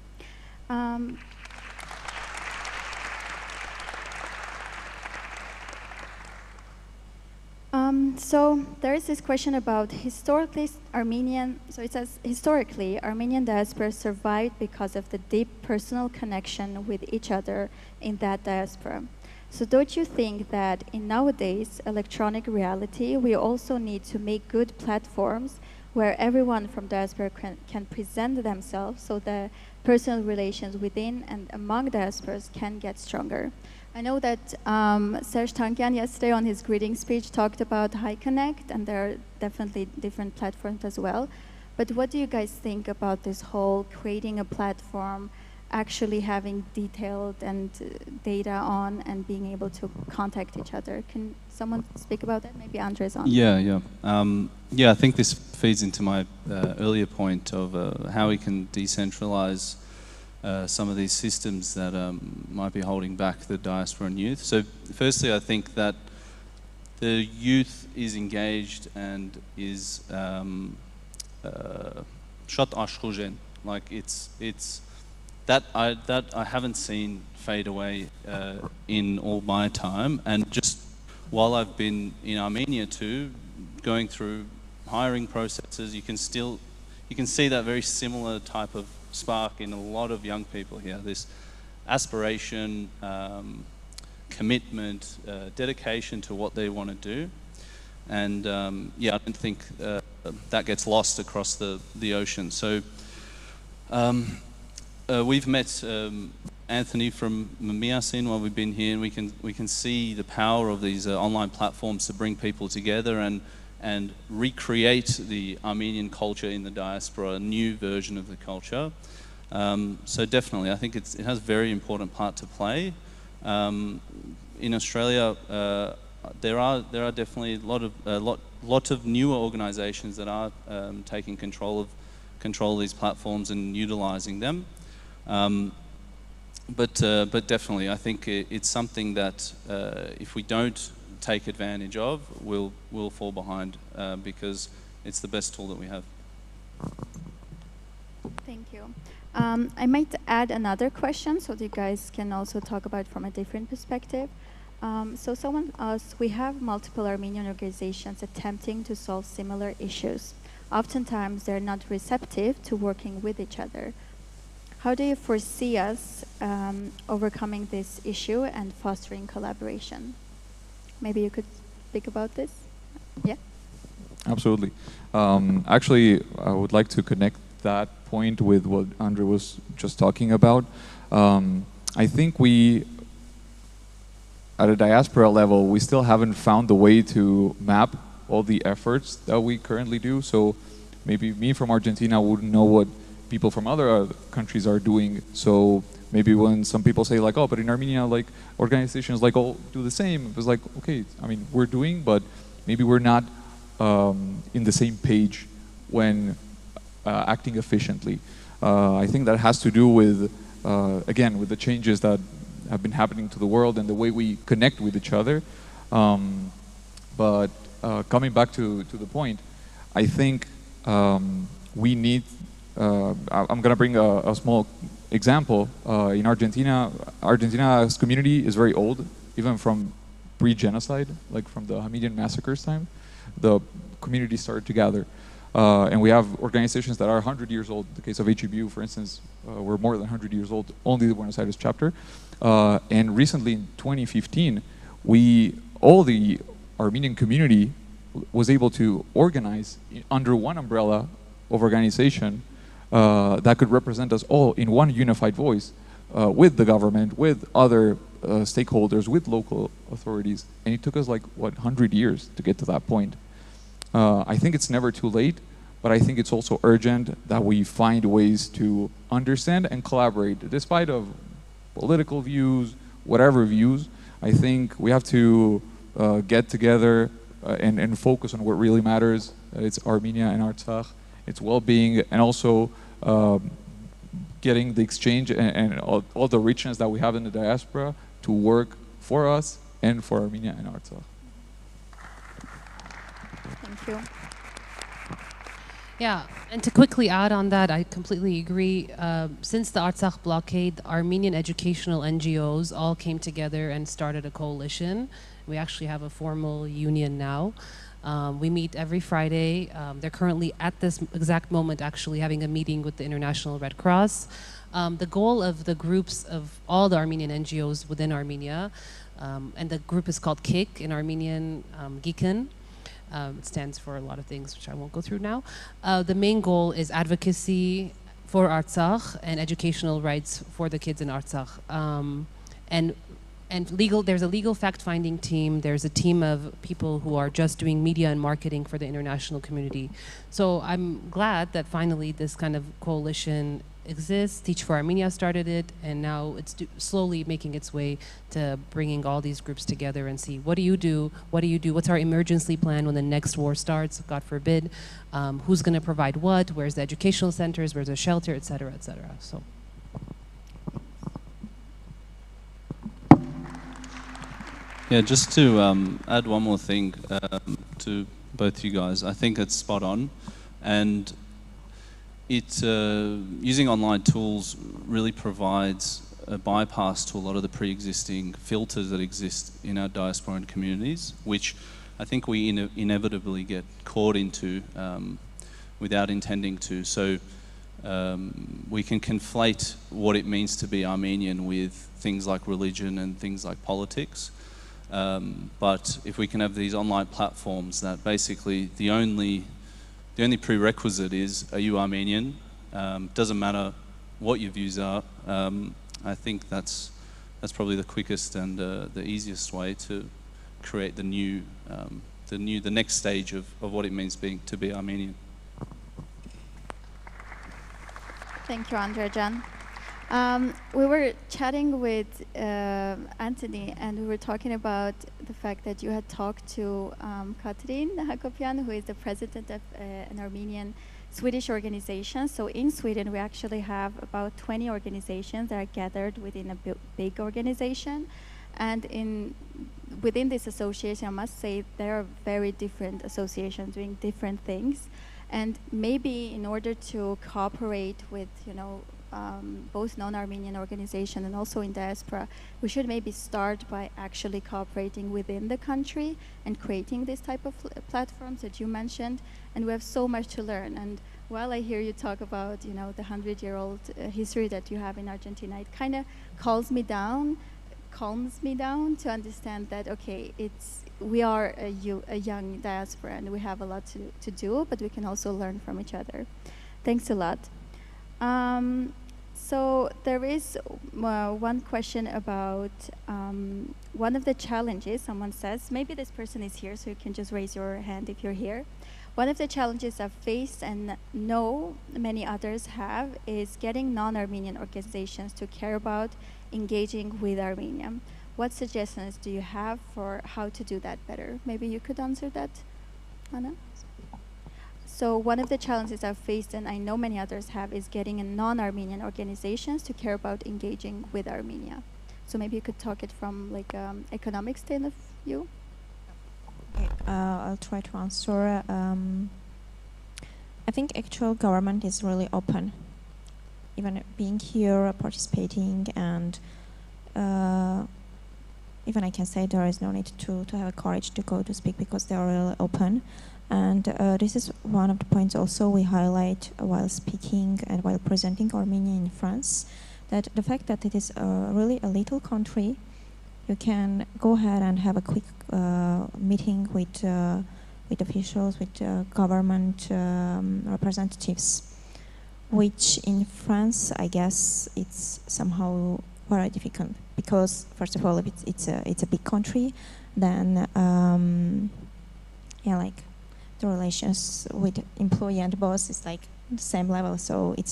So there is this question about historically Armenian, so it says, historically, Armenian diaspora survived because of the deep personal connection with each other in that diaspora. So don't you think that in nowadays electronic reality, we also need to make good platforms where everyone from diaspora can present themselves so the personal relations within and among diasporas can get stronger? I know that Serge Tankian yesterday on his greeting speech talked about High Connect, and there are definitely different platforms as well. But what do you guys think about this whole creating a platform, actually having detailed and data on and being able to contact each other? Can someone speak about that? Maybe Andre's on. Yeah. I think this feeds into my earlier point of how we can decentralize some of these systems that might be holding back the diaspora and youth. So firstly, I think that the youth is engaged and is shot ashkhujen, like it's that I haven't seen fade away in all my time, and just while I've been in Armenia too, going through hiring processes, you can see that very similar type of spark in a lot of young people here. This aspiration, commitment, dedication to what they want to do, and I don't think that gets lost across the ocean. So. We've met Anthony from Miasin while we've been here, and we can see the power of these online platforms to bring people together and recreate the Armenian culture in the diaspora, a new version of the culture. So definitely, I think it has a very important part to play. In Australia, there are definitely a lot of newer organisations that are taking control of these platforms and utilising them. But definitely, I think it's something that if we don't take advantage of, we'll fall behind because it's the best tool that we have. Thank you. I might add another question so that you guys can also talk about it from a different perspective. So someone asked, we have multiple Armenian organizations attempting to solve similar issues. Oftentimes they're not receptive to working with each other. How do you foresee us overcoming this issue and fostering collaboration? Maybe you could speak about this? Yeah? Absolutely. Actually, I would like to connect that point with what Andre was just talking about. I think we, at a diaspora level, we still haven't found the way to map all the efforts that we currently do. So maybe me from Argentina wouldn't know what people from other countries are doing. So maybe when some people say like, oh, but in Armenia, like organizations like all do the same, it was like, okay, I mean, we're doing, but maybe we're not in the same page when acting efficiently. I think that has to do with, again, with the changes that have been happening to the world and the way we connect with each other. But coming back to the point, I think we need, I'm going to bring a small example. In Argentina, Argentina's community is very old, even from pre-genocide, like from the Armenian massacres time. The community started to gather. And we have organizations that are 100 years old. In the case of HEBU, for instance, we're more than 100 years old, only the Buenos Aires chapter. And recently in 2015, all the Armenian community was able to organize under one umbrella of organization that could represent us all in one unified voice with the government, with other stakeholders, with local authorities. And it took us like, what, 100 years to get to that point. I think it's never too late, but I think it's also urgent that we find ways to understand and collaborate, despite of political views, whatever views. I think we have to get together and focus on what really matters. It's Armenia and Artsakh, its well-being, and also getting the exchange and all the richness that we have in the diaspora to work for us and for Armenia and Artsakh. Thank you. Yeah, and to quickly add on that, I completely agree. Since the Artsakh blockade, Armenian educational NGOs all came together and started a coalition. We actually have a formal union now. We meet every Friday. They're currently at this exact moment actually having a meeting with the International Red Cross. The goal of the groups of all the Armenian NGOs within Armenia, and the group is called KIK in Armenian, Giken. It stands for a lot of things, which I won't go through now. The main goal is advocacy for Artsakh and educational rights for the kids in Artsakh. And there's a legal fact-finding team. There's a team of people who are just doing media and marketing for the international community. So I'm glad that finally this kind of coalition exists. Teach for Armenia started it, and now it's slowly making its way to bringing all these groups together and see, what do you do? What do you do? What's our emergency plan when the next war starts, God forbid? Who's going to provide what? Where's the educational centers? Where's the shelter, et cetera, et cetera. So. Yeah, just to add one more thing to both you guys. I think it's spot on, and using online tools really provides a bypass to a lot of the pre-existing filters that exist in our diasporan communities, which I think we inevitably get caught into without intending to. So we can conflate what it means to be Armenian with things like religion and things like politics. But if we can have these online platforms that basically the only prerequisite is, are you Armenian? Doesn't matter what your views are. I think that's probably the quickest and the easiest way to create the next stage of what it means to be Armenian. Thank you, Andrea-Jan. We were chatting with Anthony, and we were talking about the fact that you had talked to Katrin Hakopian, who is the president of an Armenian Swedish organization. So in Sweden, we actually have about 20 organizations that are gathered within a big organization. And within this association, I must say, there are very different associations doing different things. And maybe in order to cooperate with, both non-Armenian organizations and also in diaspora, we should maybe start by actually cooperating within the country and creating this type of platforms that you mentioned. And we have so much to learn. And while I hear you talk about, the 100-year-old history that you have in Argentina, it kind of calms me down to understand that, okay, we are a young diaspora and we have a lot to do, but we can also learn from each other. Thanks a lot. So there is one question about one of the challenges. Someone says, maybe this person is here, so you can just raise your hand if you're here. One of the challenges I've faced and know many others have is getting non-Armenian organizations to care about engaging with Armenia. What suggestions do you have for how to do that better? Maybe you could answer that, Anna? So one of the challenges I've faced, and I know many others have, is getting a non-Armenian organizations to care about engaging with Armenia. So maybe you could talk it from like economic stand of view. Okay, I'll try to answer. I think actual government is really open. Even being here, participating, and even I can say there is no need to have a courage to go to speak because they are really open. And this is one of the points also we highlight while speaking and while presenting Armenia in France, that the fact that it is really a little country, you can go ahead and have a quick meeting with officials, with government representatives, which in France, I guess, it's somehow very difficult because, first of all, if it's a big country, then like the relations with employee and boss is like the same level, so it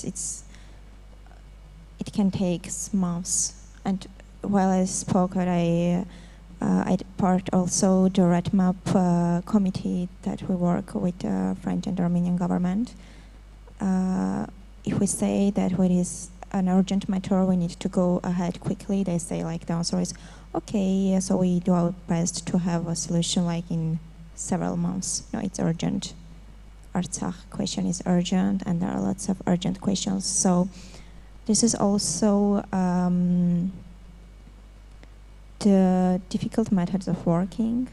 can take months. And while I spoke, I part also the Red Map committee that we work with French and Armenian government. If we say that it is an urgent matter, we need to go ahead quickly, they say like the answer is okay, so we do our best to have a solution like in several months. No, it's urgent. Artsakh question is urgent, and there are lots of urgent questions. So this is also the difficult methods of working,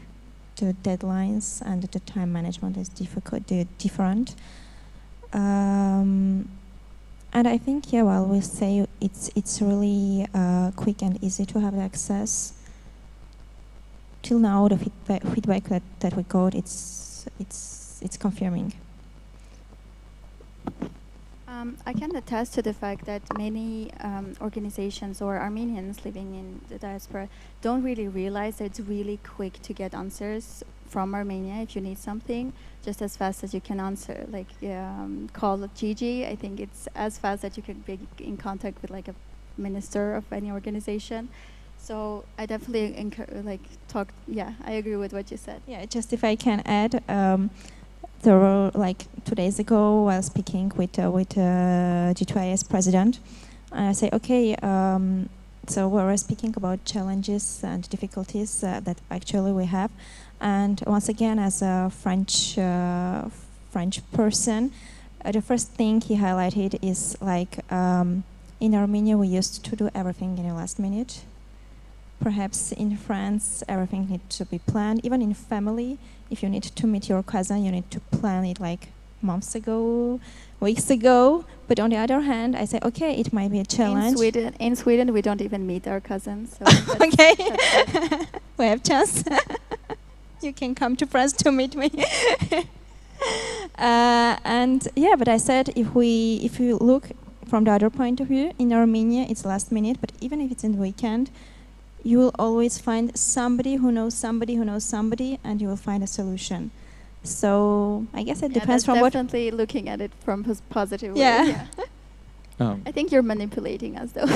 the deadlines and the time management is different. And I think, yeah, while we say it's really quick and easy to have access, till now the feedback that we got, it's confirming. I can attest to the fact that many organizations or Armenians living in the diaspora don't really realize that it's really quick to get answers from Armenia if you need something, just as fast as you can answer. Like call Gigi, I think it's as fast that you can be in contact with like a minister of any organization. So I definitely I agree with what you said. Yeah, just if I can add, there were like 2 days ago while speaking with G2IS president, I say, okay, so we were speaking about challenges and difficulties that actually we have. And once again, as a French person, the first thing he highlighted is like, in Armenia we used to do everything in the last minute. Perhaps in France, everything needs to be planned. Even in family, if you need to meet your cousin, you need to plan it like months ago, weeks ago. But on the other hand, I say, okay, it might be a challenge. In Sweden, we don't even meet our cousins. So okay, we have chance. You can come to France to meet me. And yeah, but I said if you look from the other point of view, in Armenia it's last minute, but even if it's in the weekend, you will always find somebody who knows somebody who knows somebody, and you will find a solution. So I guess it depends from what. Definitely looking at it from a positive way. Yeah. I think you're manipulating us, though.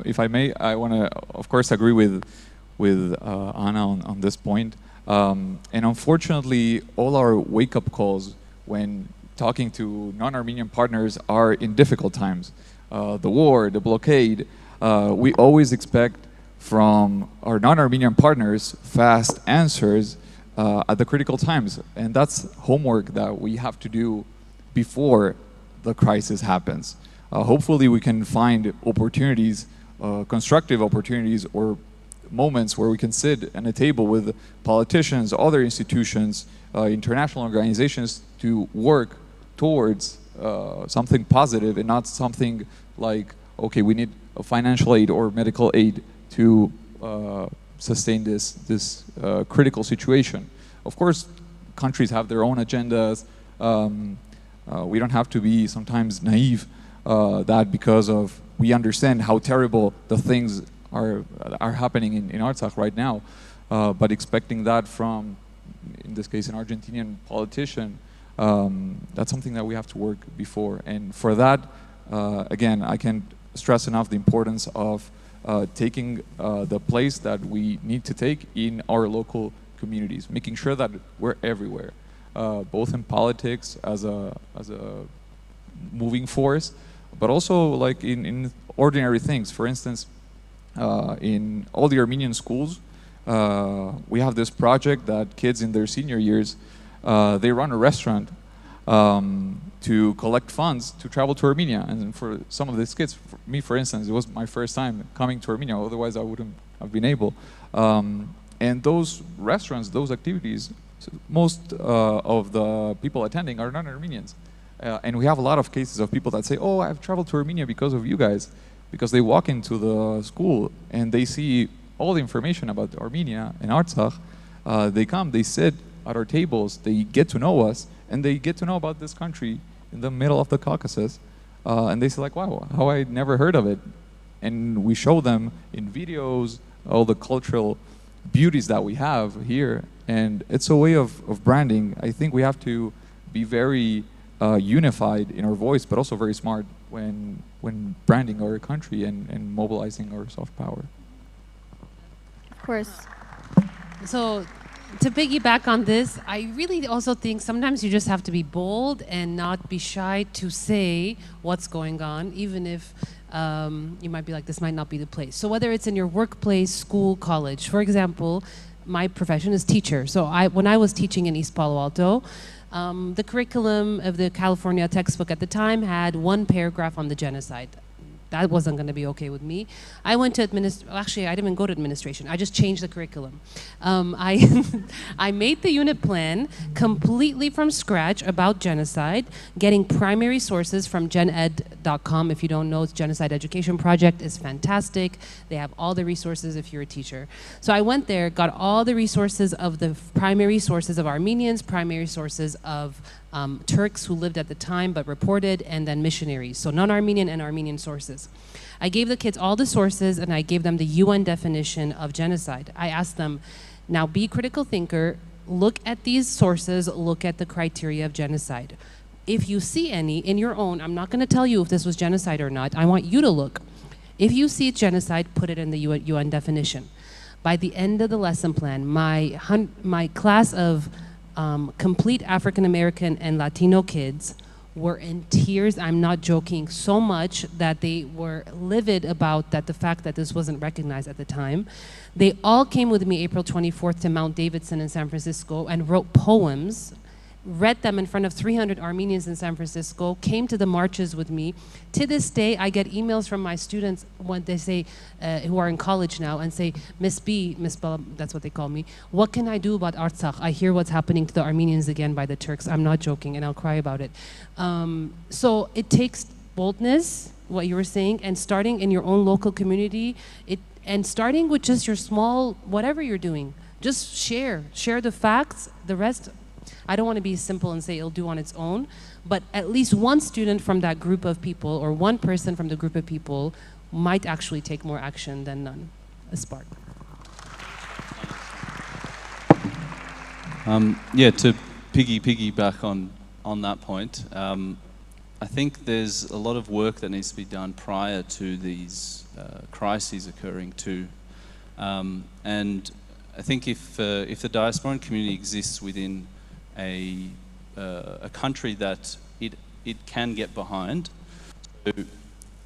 If I may, I want to, of course, agree with Anna on this point. And unfortunately, all our wake-up calls when talking to non-Armenian partners are in difficult times. The war, the blockade, we always expect from our non-Armenian partners fast answers at the critical times. And that's homework that we have to do before the crisis happens. Hopefully we can find opportunities, constructive opportunities or moments where we can sit at a table with politicians, other institutions, international organizations to work towards something positive and not something like, okay, we need a financial aid or medical aid to sustain this critical situation. Of course, countries have their own agendas. We don't have to be sometimes naive that because of we understand how terrible the things are happening in Artsakh right now, but expecting that from, in this case, an Argentinian politician, that's something that we have to work before. And for that, again, I can't stress enough the importance of taking the place that we need to take in our local communities, making sure that we're everywhere, both in politics as a moving force, but also like in ordinary things. For instance, in all the Armenian schools, we have this project that kids in their senior years, they run a restaurant to collect funds to travel to Armenia. And for some of these kids, for me, for instance, it was my first time coming to Armenia, otherwise I wouldn't have been able. And those restaurants, those activities, most of the people attending are non-Armenians. And we have a lot of cases of people that say, oh, I've traveled to Armenia because of you guys. Because they walk into the school and they see all the information about Armenia and Artsakh. They come, they sit at our tables, they get to know us, and they get to know about this country in the middle of the Caucasus. And they say like, wow, how I never heard of it. And we show them in videos all the cultural beauties that we have here. And it's a way of branding. I think we have to be very unified in our voice, but also very smart when branding our country and mobilizing our soft power. Of course. So to piggyback on this, I really also think sometimes you just have to be bold and not be shy to say what's going on, even if you might be like, this might not be the place. So whether it's in your workplace, school, college. For example, my profession is teacher. So when I was teaching in East Palo Alto, the curriculum of the California textbook at the time had one paragraph on the genocide. That wasn't going to be okay with me. I went to actually, I didn't even go to administration. I just changed the curriculum. I made the unit plan completely from scratch about genocide, getting primary sources from gened.com. If you don't know, it's Genocide Education Project is fantastic. They have all the resources if you're a teacher. So I went there, got all the resources of the primary sources of Armenians, primary sources of Turks who lived at the time but reported, and then missionaries, so non-Armenian and Armenian sources. I gave the kids all the sources and I gave them the UN definition of genocide. I asked them, now be a critical thinker, look at these sources, look at the criteria of genocide. If you see any in your own, I'm not going to tell you if this was genocide or not, I want you to look. If you see genocide, put it in the UN definition. By the end of the lesson plan, my class of complete African American and Latino kids were in tears. I'm not joking, so much that they were livid about the fact that this wasn't recognized at the time. They all came with me April 24th to Mount Davidson in San Francisco and wrote poems, read them in front of 300 Armenians in San Francisco, came to the marches with me. To this day, I get emails from my students when they say, who are in college now, and say, Miss B, that's what they call me, what can I do about Artsakh? I hear what's happening to the Armenians again by the Turks. I'm not joking, and I'll cry about it. So it takes boldness, what you were saying, and starting in your own local community, and starting with just your small, whatever you're doing. Just share the facts, the rest. I don't want to be simple and say it'll do on its own, but at least one student from that group of people or one person from the group of people might actually take more action than none. A spark. Yeah, to piggyback on that point, I I think there's a lot of work that needs to be done prior to these crises occurring too. And I think if the diasporan community exists within a country that it can get behind, so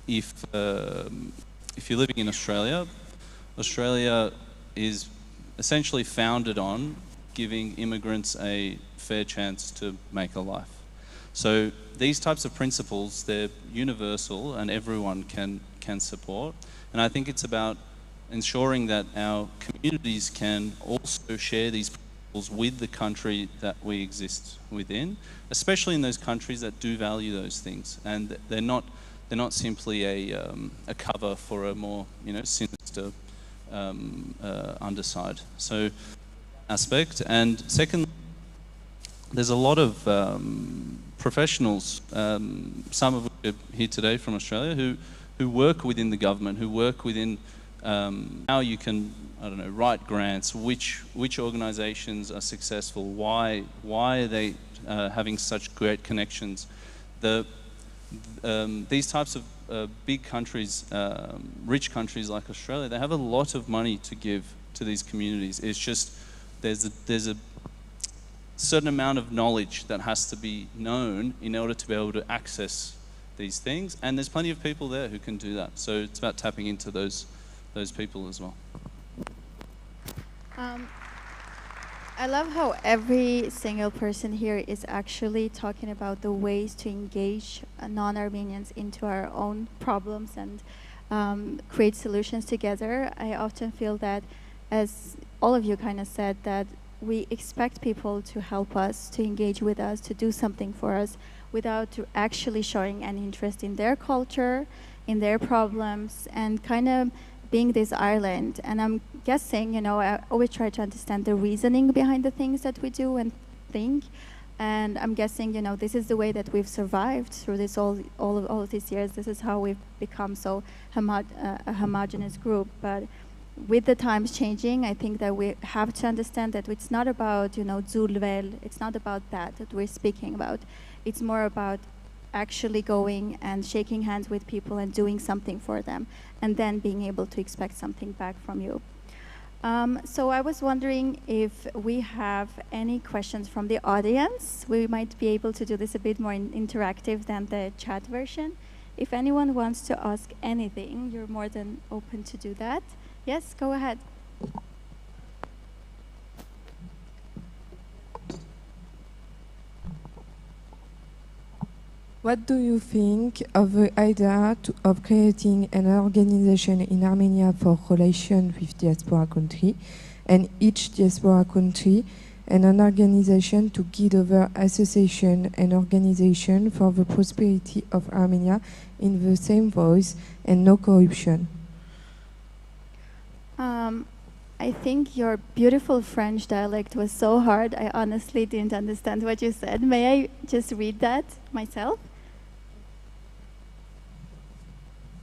if you're living in Australia, Australia is essentially founded on giving immigrants a fair chance to make a life. So these types of principles, they're universal and everyone can support. And I think it's about ensuring that our communities can also share these principles with the country that we exist within, especially in those countries that do value those things. And they're not simply a cover for a more, sinister underside. So aspect. And second, there's a lot of professionals, some of which are here today from Australia, who work within the government, who work within how you can, write grants, which organisations are successful, why are they having such great connections. These types of big countries, rich countries like Australia, they have a lot of money to give to these communities. It's just there's a certain amount of knowledge that has to be known in order to be able to access these things, and there's plenty of people there who can do that. So it's about tapping into those people as well. I love how every single person here is actually talking about the ways to engage non-Armenians into our own problems and create solutions together. I often feel that, as all of you kind of said, that we expect people to help us, to engage with us, to do something for us, without actually showing any interest in their culture, in their problems, and kind of being this island. And I'm guessing, I always try to understand the reasoning behind the things that we do and think. And I'm guessing, this is the way that we've survived through this all of these years. This is how we've become so a homogeneous group. But with the times changing, I think that we have to understand that it's not about, zulvel. It's not about that we're speaking about. It's more about actually going and shaking hands with people and doing something for them, and then being able to expect something back from you. So I was wondering if we have any questions from the audience. We might be able to do this a bit more interactive than the chat version. If anyone wants to ask anything, you're more than open to do that. Yes, go ahead. What do you think of the idea of creating an organization in Armenia for relations with diaspora country, and each diaspora country and an organization to guide over association and organization for the prosperity of Armenia in the same voice and no corruption? I think your beautiful French dialect was so hard, I honestly didn't understand what you said. May I just read that myself?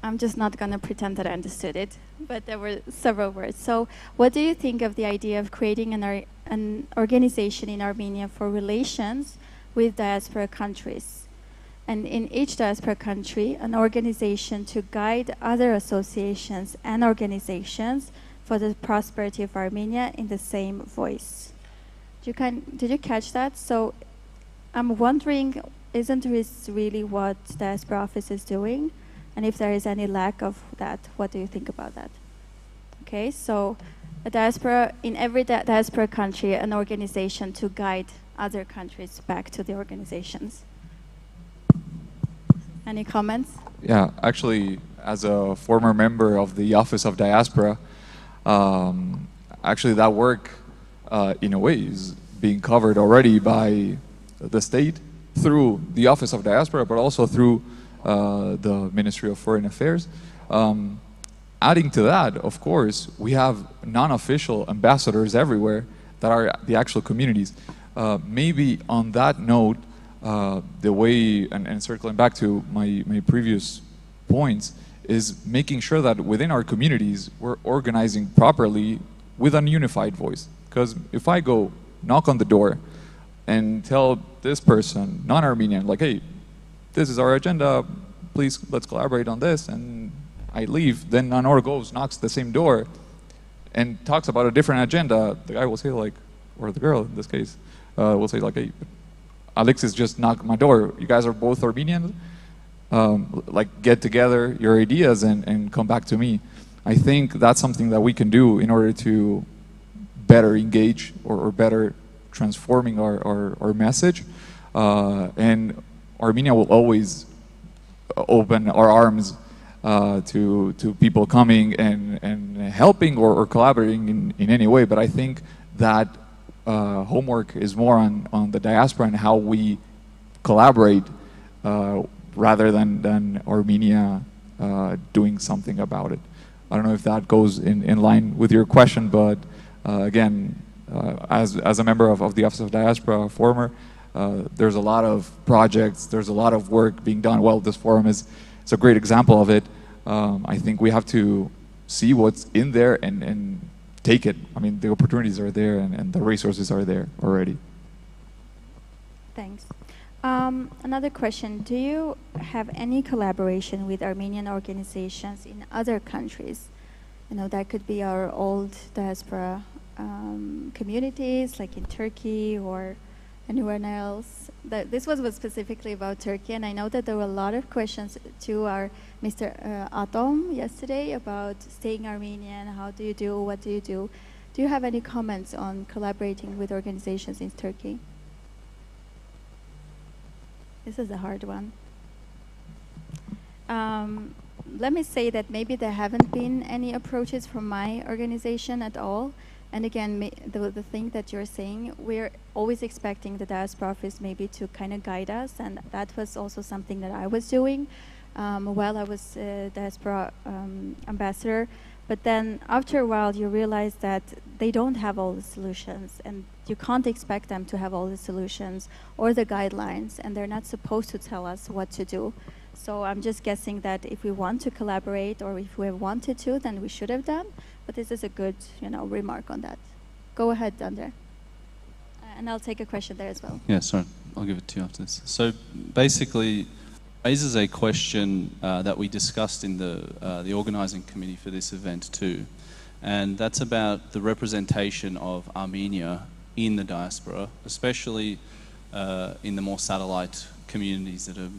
I'm just not going to pretend that I understood it, but there were several words. So what do you think of the idea of creating an organization in Armenia for relations with diaspora countries? And in each diaspora country, an organization to guide other associations and organizations for the prosperity of Armenia in the same voice. Did you catch that? So I'm wondering, isn't this really what Diaspora Office is doing? And if there is any lack of that, what do you think about that? Okay, so a diaspora, in every diaspora country, an organization to guide other countries back to the organizations. Any comments? Yeah, actually, as a former member of the Office of Diaspora, actually that work, in a way, is being covered already by the state through the Office of Diaspora, but also through the Ministry of Foreign Affairs. Adding to that, of course, we have non-official ambassadors everywhere that are the actual communities. Maybe on that note, the way, and circling back to my previous points, is making sure that within our communities, we're organizing properly with a unified voice. Because if I go knock on the door and tell this person, non-Armenian, like, hey, this is our agenda, please let's collaborate on this, and I leave, then Nanor goes, knocks the same door, and talks about a different agenda, the guy will say like, or the girl in this case, will say like, hey, Alexis just knocked my door, you guys are both Armenians, like get together your ideas and come back to me. I think that's something that we can do in order to better engage or better transforming our message. And Armenia will always open our arms to people coming and helping or collaborating in any way. But I think that homework is more on the diaspora and how we collaborate rather than Armenia doing something about it. I don't know if that goes in line with your question, but again, as a member of the Office of Diaspora, former, there's a lot of projects, there's a lot of work being done. Well, this forum is a great example of it. I think we have to see what's in there and take it. I mean, the opportunities are there and the resources are there already. Thanks. Another question, do you have any collaboration with Armenian organizations in other countries? You know, that could be our old diaspora communities, like in Turkey or anywhere else. This was specifically about Turkey, and I know that there were a lot of questions to our Mr. Atom yesterday about staying Armenian, how do you do, what do you do? Do you have any comments on collaborating with organizations in Turkey? This is a hard one. Let me say that maybe there haven't been any approaches from my organization at all. And again, the thing that you're saying, we're always expecting the Diaspora Office maybe to kind of guide us, and that was also something that I was doing while I was Diaspora Ambassador. But then after a while, you realize that they don't have all the solutions, and you can't expect them to have all the solutions or the guidelines, and they're not supposed to tell us what to do. So I'm just guessing that if we want to collaborate or if we have wanted to, then we should have done. But this is a good, remark on that. Go ahead, Dunder. And I'll take a question there as well. Yeah, sorry, I'll give it to you after this. So basically, raises a question that we discussed in the organizing committee for this event too, and that's about the representation of Armenia in the diaspora, especially in the more satellite communities that are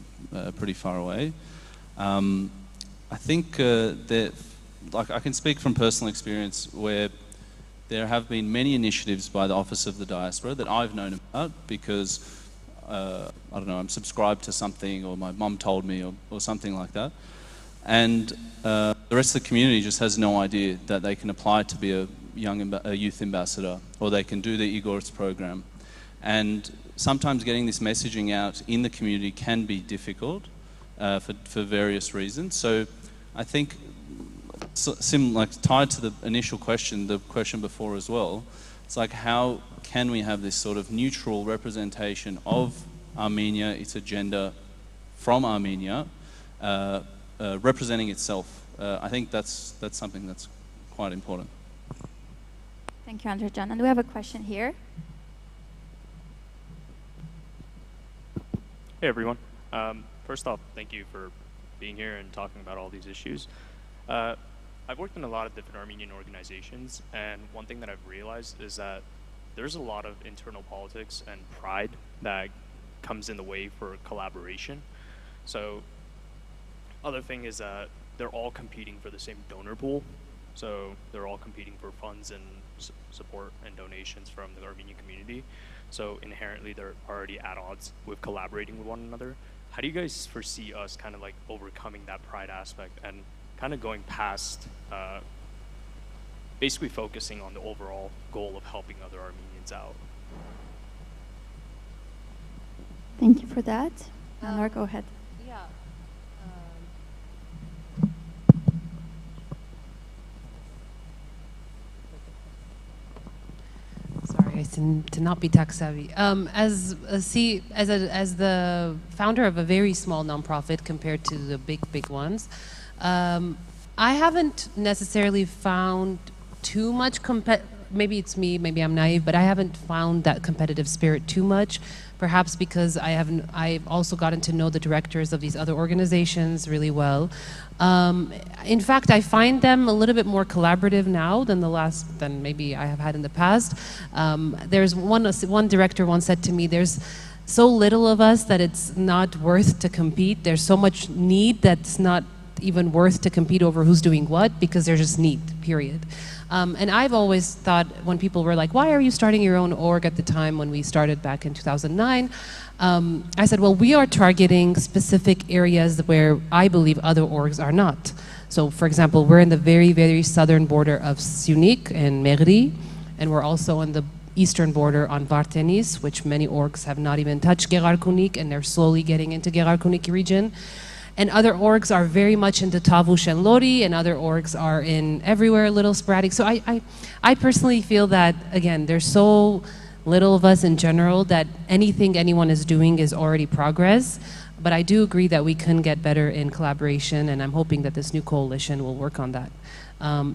pretty far away. I think that, like, I can speak from personal experience where there have been many initiatives by the Office of the Diaspora that I've known about because I don't know, I'm subscribed to something, or my mum told me, or something like that. And the rest of the community just has no idea that they can apply to be a youth ambassador, or they can do the Igor's program. And sometimes getting this messaging out in the community can be difficult for various reasons. So I think, like tied to the initial question, the question before as well, it's like, how can we have this sort of neutral representation of Armenia, its agenda from Armenia, representing itself? I think that's something that's quite important. Thank you, Andrew John. And we have a question here. Hey, everyone. First off, thank you for being here and talking about all these issues. I've worked in a lot of different Armenian organizations, and one thing that I've realized is that there's a lot of internal politics and pride that comes in the way for collaboration. So, other thing is that they're all competing for the same donor pool. So they're all competing for funds and support and donations from the Armenian community. So inherently they're already at odds with collaborating with one another. How do you guys foresee us kind of like overcoming that pride aspect and kind of going past basically focusing on the overall goal of helping other Armenians out? Thank you for that. Anwar, go ahead. Yeah. Sorry, I seem to not be tech savvy. As the founder of a very small nonprofit compared to the big ones, I haven't necessarily found too much maybe it's me, maybe I'm naive, but I haven't found that competitive spirit too much. Perhaps because I've also gotten to know the directors of these other organizations really well. In fact, I find them a little bit more collaborative now than maybe I have had in the past. There's one director once said to me, there's so little of us that it's not worth to compete. There's so much need that's not even worth to compete over who's doing what, because there's just need, period. And I've always thought, when people were like, why are you starting your own org at the time when we started back in 2009? I said, well, we are targeting specific areas where I believe other orgs are not. So, for example, we're in the very, very southern border of Sphjuռքի and Mehri, and we're also on the eastern border on Vartenis, which many orgs have not even touched Գեղարքունիք, and they're slowly getting into Գեղարքունիք region. And other orgs are very much into Tavush and Lori, and other orgs are in everywhere, a little sporadic. So I personally feel that, again, there's so little of us in general that anything anyone is doing is already progress. But I do agree that we can get better in collaboration, and I'm hoping that this new coalition will work on that.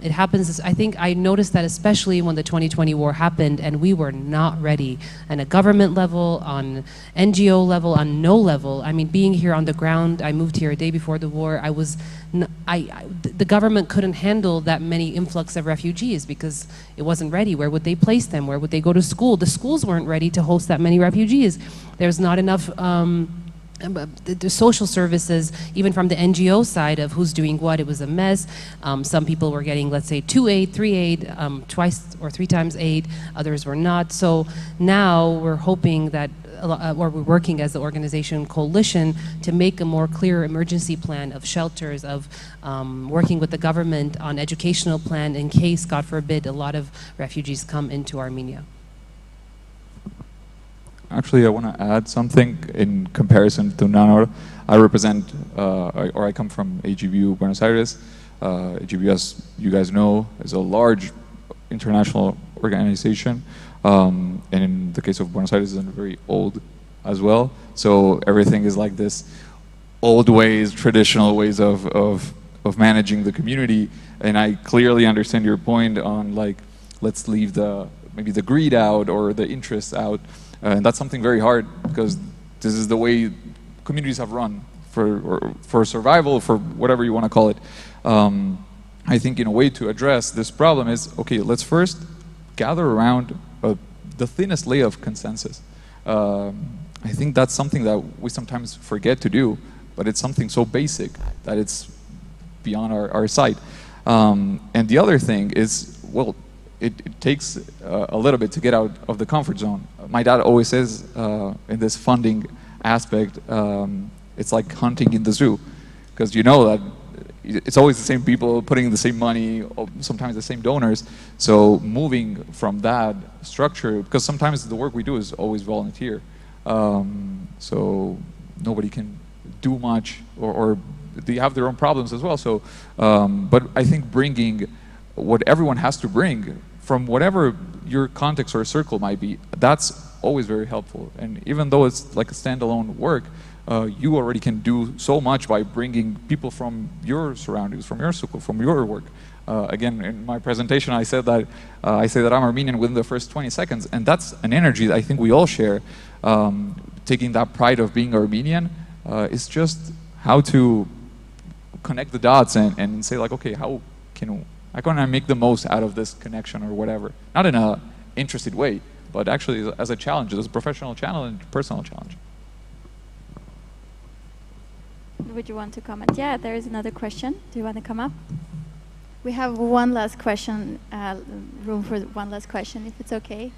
It happens, I think I noticed that especially when the 2020 war happened and we were not ready on a government level, on NGO level, on no level. I mean, being here on the ground, I moved here a day before the war. The government couldn't handle that many influx of refugees because it wasn't ready. Where would they place them? Where would they go to school? The schools weren't ready to host that many refugees. There's not enough the social services, even from the NGO side of who's doing what, it was a mess. Some people were getting, let's say, 2 aid, 3 aid, twice or 3 times aid, others were not. So now we're hoping that, or we're working as the organization coalition to make a more clear emergency plan of shelters, of working with the government on educational plan in case, God forbid, a lot of refugees come into Armenia. Actually, I want to add something in comparison to Nanor. I represent, or I come from AGBU Buenos Aires. AGBU, as you guys know, is a large international organization. And in the case of Buenos Aires, it's very old as well. So everything is like this old ways, traditional ways of managing the community. And I clearly understand your point on, like, let's leave maybe the greed out or the interests out. And that's something very hard because this is the way communities have run for survival, for whatever you want to call it. I think in a way to address this problem is, okay, let's first gather around the thinnest layer of consensus. I think that's something that we sometimes forget to do, but it's something so basic that it's beyond our sight. And the other thing is, well, it takes a little bit to get out of the comfort zone. My dad always says in this funding aspect, it's like hunting in the zoo, because you know that it's always the same people putting the same money, sometimes the same donors. So moving from that structure, because sometimes the work we do is always volunteer, so nobody can do much, or they have their own problems as well. So, but I think bringing what everyone has to bring, from whatever your context or circle might be, that's always very helpful. And even though it's like a standalone work, you already can do so much by bringing people from your surroundings, from your circle, from your work. Again, in my presentation, I said that I say that I'm Armenian within the first 20 seconds, and that's an energy that I think we all share. Taking that pride of being Armenian is just how to connect the dots and say, like, okay, how can I make the most out of this connection or whatever? Not in a interested way, but actually as a challenge, as a professional challenge, personal challenge. Would you want to comment? Yeah, there is another question. Do you want to come up? We have one last question, room for one last question, if it's okay.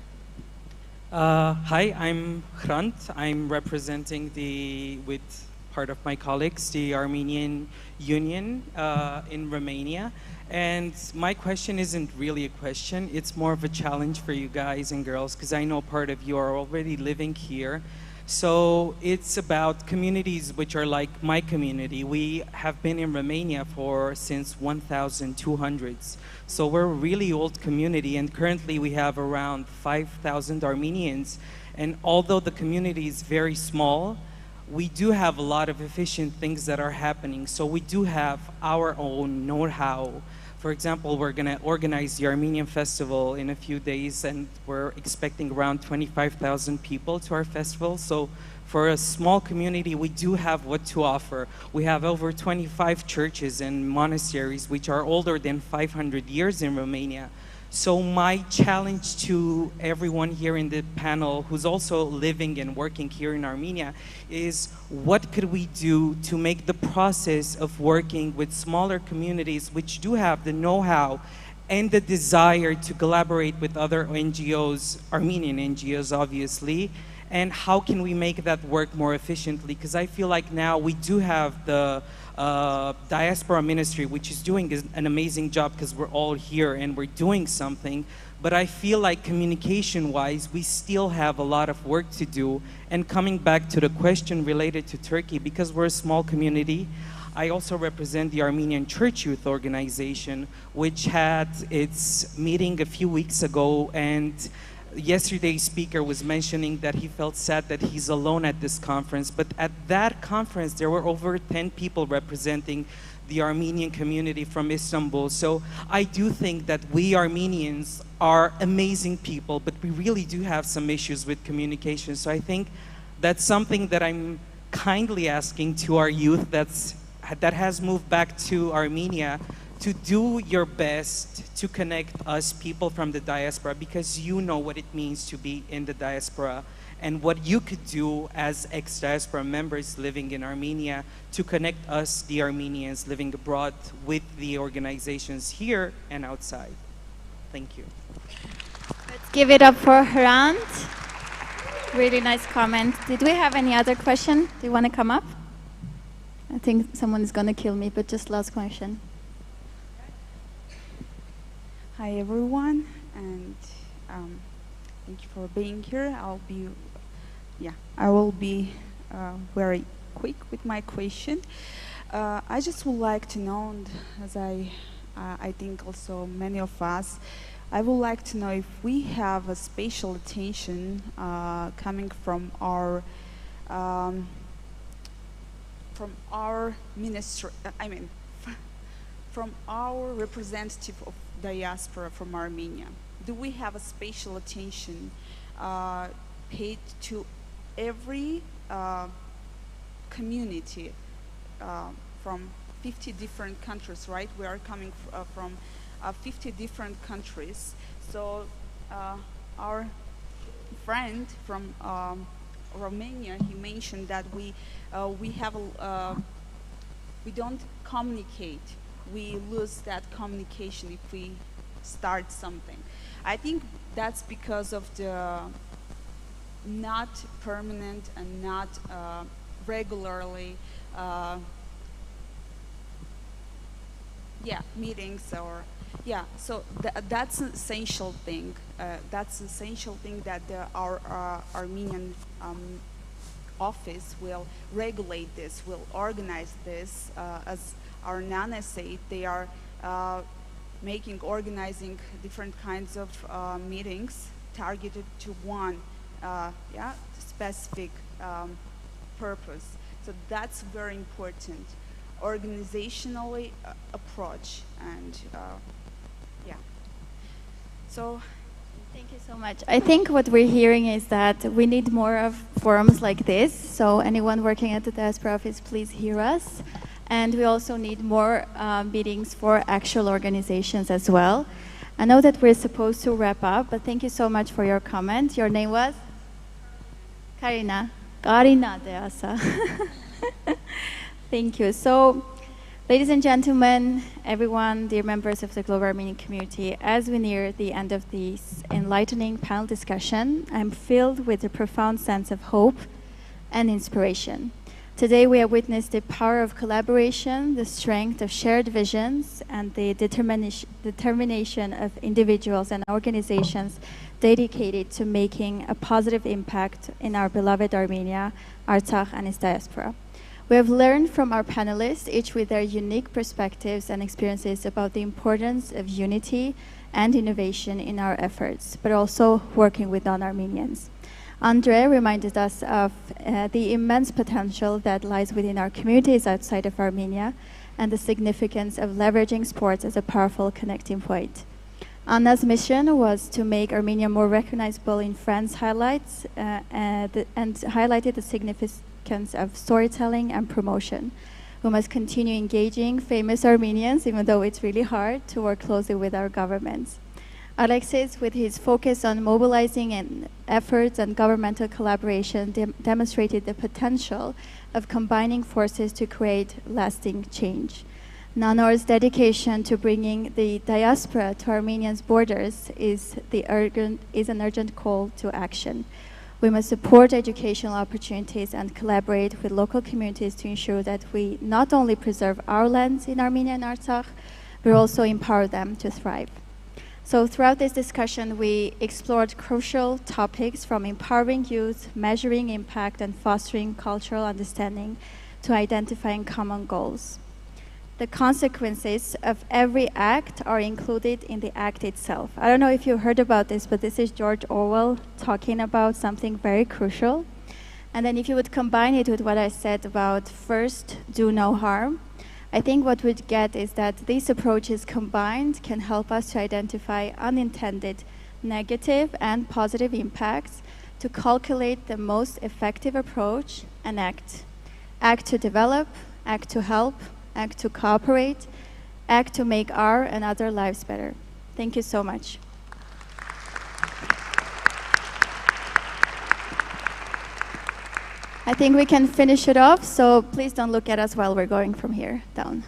Hi, I'm Hrant. I'm representing with part of my colleagues, the Armenian Union in Romania. And my question isn't really a question, it's more of a challenge for you guys and girls, because I know part of you are already living here. So it's about communities which are like my community. We have been in Romania since 1200s. So we're a really old community, and currently we have around 5,000 Armenians. And although the community is very small, we do have a lot of efficient things that are happening. So we do have our own know-how For example, we're going to organize the Armenian festival in a few days, and we're expecting around 25,000 people to our festival. So for a small community, we do have what to offer. We have over 25 churches and monasteries, which are older than 500 years in Romania. So my challenge to everyone here in the panel who's also living and working here in Armenia is, what could we do to make the process of working with smaller communities which do have the know-how and the desire to collaborate with other NGOs, Armenian NGOs obviously, and how can we make that work more efficiently? Because I feel like now we do have the Diaspora Ministry, which is doing an amazing job because we're all here and we're doing something. But I feel like communication-wise, we still have a lot of work to do. And coming back to the question related to Turkey, because we're a small community, I also represent the Armenian Church Youth Organization, which had its meeting a few weeks ago, and yesterday's speaker was mentioning that he felt sad that he's alone at this conference, but at that conference there were over 10 people representing the Armenian community from Istanbul. So I do think that we Armenians are amazing people, but we really do have some issues with communication. So I think that's something that I'm kindly asking to our youth that has moved back to Armenia, to do your best to connect us people from the diaspora, because you know what it means to be in the diaspora and what you could do as ex-diaspora members living in Armenia to connect us, the Armenians living abroad, with the organizations here and outside. Thank you. Let's give it up for Hrant. Really nice comment. Did we have any other question? Do you want to come up? I think someone is going to kill me, but just last question. Hi everyone, and thank you for being here. I will be very quick with my question. I just would like to know, and as I think also many of us, I would like to know if we have a special attention coming from our ministry. From our representative of diaspora from Armenia. Do we have a special attention paid to every community from 50 different countries, right? We are coming from 50 different countries. So our friend from Romania, he mentioned that we don't communicate. We lose that communication if we start something. I think that's because of the not permanent and not regularly meetings or so that's an essential thing. That's an essential thing that our Armenian office will regulate this, will organize this. As our Nana said, they are organizing different kinds of meetings targeted to one specific purpose. So that's very important. Organizationally approach, and so thank you so much. I think what we're hearing is that we need more of forums like this. So anyone working at the Diaspora Office, please hear us. And we also need more meetings for actual organizations as well. I know that we're supposed to wrap up, but thank you so much for your comment. Your name was? Karina. Karina Deasa. Thank you. So, ladies and gentlemen, everyone, dear members of the Global Armenian community, as we near the end of this enlightening panel discussion, I'm filled with a profound sense of hope and inspiration. Today we have witnessed the power of collaboration, the strength of shared visions, and the determination of individuals and organizations dedicated to making a positive impact in our beloved Armenia, Artsakh, and its diaspora. We have learned from our panelists, each with their unique perspectives and experiences, about the importance of unity and innovation in our efforts, but also working with non-Armenians. Andre reminded us of the immense potential that lies within our communities outside of Armenia and the significance of leveraging sports as a powerful connecting point. Anna's mission was to make Armenia more recognizable in France highlights and highlighted the significance of storytelling and promotion. We must continue engaging famous Armenians, even though it's really hard, to work closely with our governments. Alexis, with his focus on mobilizing and efforts and governmental collaboration, demonstrated the potential of combining forces to create lasting change. Nanor's dedication to bringing the diaspora to Armenia's borders is an urgent call to action. We must support educational opportunities and collaborate with local communities to ensure that we not only preserve our lands in Armenia and Artsakh, but also empower them to thrive. So throughout this discussion, we explored crucial topics from empowering youth, measuring impact, and fostering cultural understanding to identifying common goals. The consequences of every act are included in the act itself. I don't know if you heard about this, but this is George Orwell talking about something very crucial. And then if you would combine it with what I said about first, do no harm, I think what we'd get is that these approaches combined can help us to identify unintended negative and positive impacts, to calculate the most effective approach and act. Act to develop, act to help, act to cooperate, act to make our and other lives better. Thank you so much. I think we can finish it off, so please don't look at us while we're going from here down.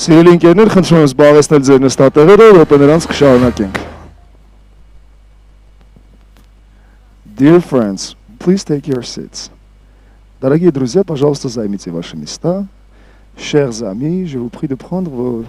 Սիրելի ընկերներ, խնդրում եմ զբաղեցնել ձեր նստատեղերը, րոպե նրանց կշարունակենք։ Dear friends, please take your seats. Дорогие друзья, пожалуйста, займите ваши места. Chers amis, je vous prie de prendre vos...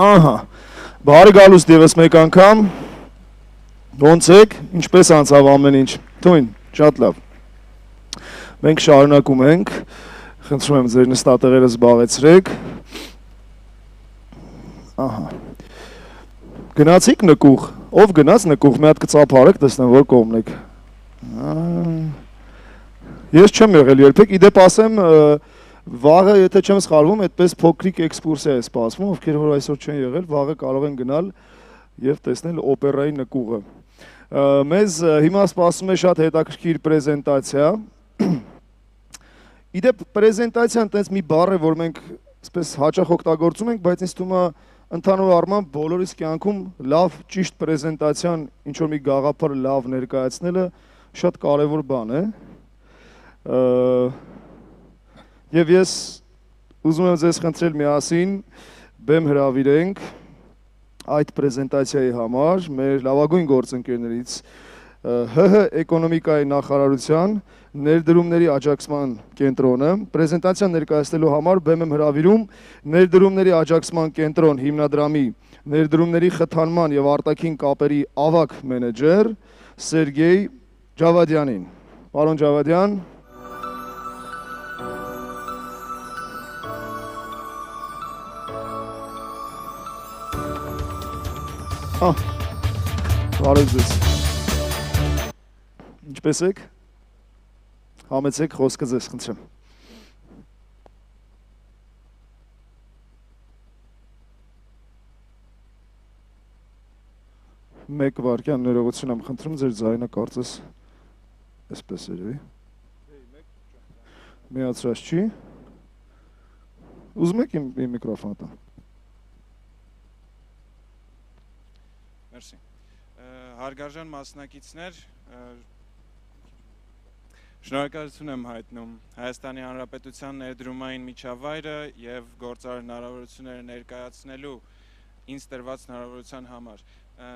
Ահա, բարի գալուստ եւս մեկ անգամ, ոնց եք, ինչպես անցավ ամեն ինչ, թույն, շատ լավ, մենք շարունակում ենք, խնդրում եմ ձեր նստատեղերը զբաղեցրեք, ահա, գնացիք նկուղ, ով գնաց նկուղ, մի հատ կծափարեք, տեսնեմ, որ կողմն եք, ես չեմ եղել երբեք, իդեպ ասեմ, վաղը, եթե չեմ սխալվում, այդպես փոքրիկ էքսկուրսիա է սպասվում, ովքեր որ այսօր չեն եղել, վաղը կարող են գնալ եւ տեսնել օպերայի նկուղը։ Մեզ հիմա սպասում է շատ հետաքրքիր պրեզենտացիա։ Իդեպ պրեզենտացիան տենց մի բառ է, որ մենք այսպես հաճախ օգտագործում ենք, բայց ինձ թվում է ընդհանուր առմամբ բոլորիս կյանքում լավ ճիշտ պրեզենտացիան, ինչ որ մի գաղափար լավ ներկայացնելը շատ կարևոր բան է։ Եվ ես ուզում եմ ձեզ խնդրել միասին բեմ հրավիրենք այդ պրեզենտացիայի համար մեր լավագույն գործընկերներից ՀՀ էկոնոմիկայի նախարարության ներդրումների աջակցման կենտրոնը պրեզենտացիան ներկայացնելու համար բեմ եմ հրավիրում ներդրումների աջակցման կենտրոն հիմնադրամի ներդրումների խթանման եւ արտաքին կապերի ավագ մենեջեր Սերգեյ Ջավադյանին։ Պարոն Ջավադյան, բարև ձեզ։ Ինչպես եք։ Համեցեք խոսքը ձեզ խնդրեմ։ Մեկ վարկյան ներողություն եմ խնդրում, ձեր ձայնը կարծես այսպես երևի։ Միացրած չի։ Ուզում եք իմ միկրոֆոնը տամ։ Հարգարժան մասնակիցներ, Շնորհակալություն եմ հայտնում Հայաստանի Հանրապետության ներդրումային միջավայրը եւ գործարար հնարավորությունները ներկայացնելու ինձ տրված հնարավորության համար։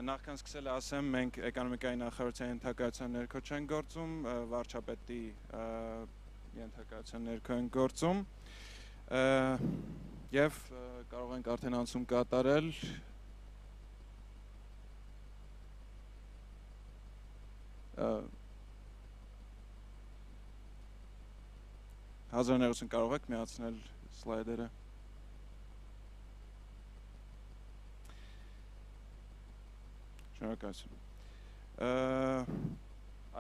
Նախքան սկսել ասեմ, մենք էկոնոմիկայի նախարարության ենթակայության ներքո չենք գործում, վարչապետի ենթակայության ներքո ենք գործում եւ կարող ենք արդեն անցում կատարել Հազարներություն կարող եք միացնել սլայդերը։ Շնորհակալություն։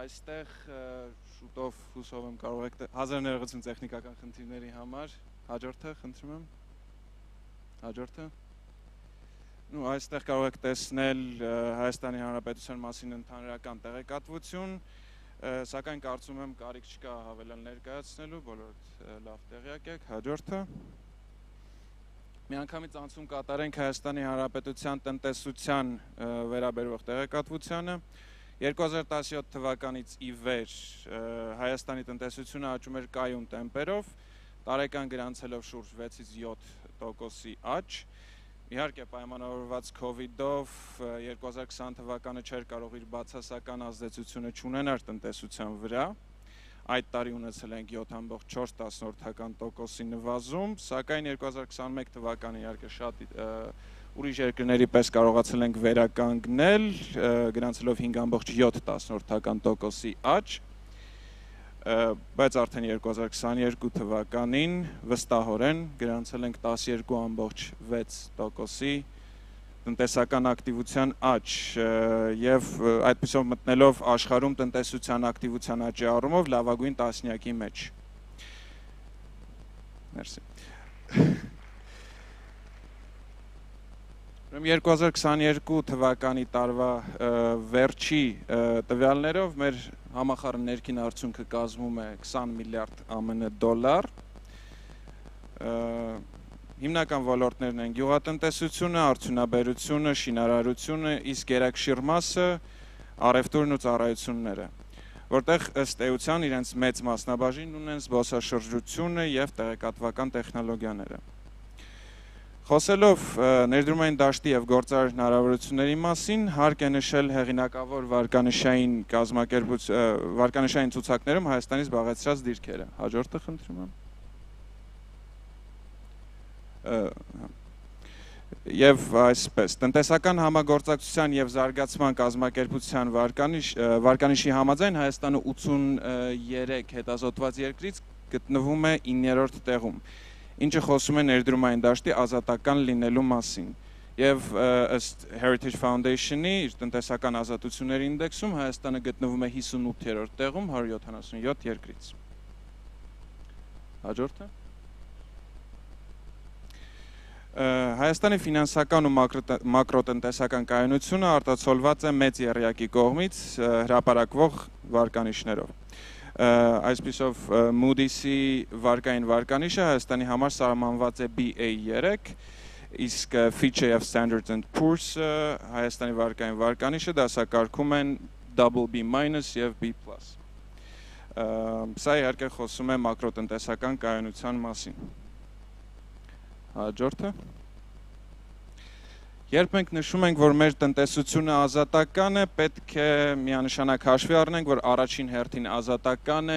Այստեղ շուտով հուսով եմ կարող եք հազարներություն տեխնիկական խնդիրների համար հաջորդը խնդրում եմ։ Հաջորդը։ Նու այստեղ կարող եք տեսնել Հայաստանի Հանրապետության մասին ընդհանրական տեղեկատվություն, սակայն կարծում եմ կարիք չկա հավելյալ ներկայացնելու, բոլորդ լավ տեղյակ եք, հաջորդը։ Միանգամից անցում կատարենք Հայաստանի Հանրապետության տնտեսության վերաբերող տեղեկատվությանը։ 2017 թվականից ի վեր Հայաստանի տնտեսությունը աճում էր կայուն տեմպերով, տարեկան գրանցելով շուրջ 6-7% աճ։ Իհարկե պայմանավորված COVID-ով 2020 թվականը չէր կարող իր բացասական ազդեցությունը չունենար տնտեսության վրա, այդ տարի ունեցել ենք 7.4% նվազում, սակայն 2021 թվականը իհարկե շատ ուրիշ երկրների պես կարողացել ենք վերականգնել, գրանցելով 5.7% աճ, բայց արդեն 2022 թվականին վստահորեն գրանցել ենք 12.6% տնտեսական ակտիվության աճ եւ այդպիսով մտնելով աշխարհում տնտեսության ակտիվության աճի առումով լավագույն տասնյակի մեջ։ Մերսի։ 2022 թվականի տարվա վերջի տվյալներով մեր համախառն ներքին արդյունքը կազմում է 20 միլիարդ ԱՄՆ դոլար։ Հիմնական ոլորտներն են գյուղատնտեսությունը, արդյունաբերությունը, շինարարությունը, իսկ գերակշիռ մասը առևտուրն ու ծառայությունները, որտեղ ըստ էության իրենց մեծ մասնաբաժին ունեն զբոսաշրջությունը եւ տեղեկատվական տեխնոլոգիաները։ Խոսելով ներդրումային դաշտի եւ գործարար հնարավորությունների մասին, հարկ է նշել հեղինակավոր վարկանիշային ցուցակներում Հայաստանի զբաղեցրած դիրքերը։ Հաջորդը խնդրում եմ։ Եվ այսպես, տնտեսական համագործակցության եւ զարգացման կազմակերպության վարկանիշի համաձայն Հայաստանը 83 հետազոտված երկրից գտնվում է 9-րդ տեղում, ինչը խոսում է ներդրումային դաշտի ազատական լինելու մասին։ Եվ ըստ Heritage Foundation-ի իր տնտեսական ազատությունների ինդեքսում Հայաստանը գտնվում է 58-րդ տեղում 177 երկրից։ Հաջորդը։ Հայաստանի ֆինանսական ու մակրոտնտեսական կայունությունը արտացոլված է մեծ եռյակի կողմից հրապարակվող վարկանիշներով։ Այսպիսով Moody's-ի վարկային վարկանիշը Հայաստանի համար սահմանված է BA3, իսկ Fitch-ը եւ Standard & Poor's-ը Հայաստանի վարկային վարկանիշը դասակարգում են BB- եւ B+։ Սա իհարկե խոսում է մակրոտնտեսական կայունության մասին։ Հաջորդը։ Երբ մենք նշում ենք, որ մեր տնտեսությունը ազատական է, պետք է միանշանակ հաշվի առնենք, որ առաջին հերթին ազատական է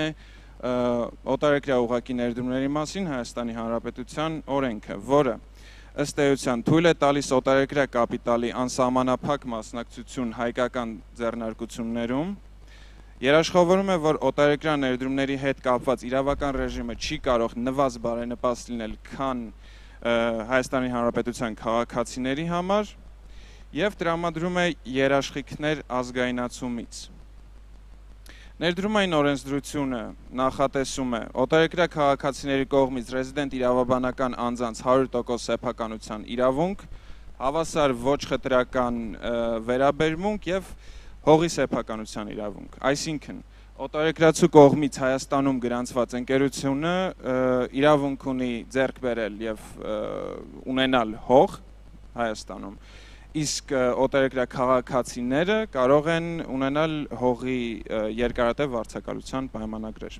օտարերկրյա ուղղակի ներդրումների մասին Հայաստանի Հանրապետության օրենքը, որը ըստ էության թույլ է տալիս օտարերկրյա կապիտալի անսահմանափակ մասնակցություն հայկական ձեռնարկություններում, երաշխավորում է, որ օտարերկրյա ներդրումների հետ կապված իրավական ռեժիմը չի կարող նվազ բարենպաստ լինել, քան Հայաստանի Հանրապետության քաղաքացիների համար եւ տրամադրում է երաշխիքներ ազգայնացումից։ Ներդրումային օրենսդրությունը նախատեսում է օտարերկրյա քաղաքացիների կողմից ռեզիդենտ իրավաբանական անձանց 100% սեփականության իրավունք, հավասար ոչ խտրական վերաբերմունք եւ հողի սեփականության իրավունք։ Այսինքն օտարերկրացու կողմից Հայաստանում գրանցված ընկերությունը իրավունք ունի ձեռք բերել եւ ունենալ հող Հայաստանում, իսկ օտարերկրյա քաղաքացիները կարող են ունենալ հողի երկարատև վարձակալության պայմանագրեր։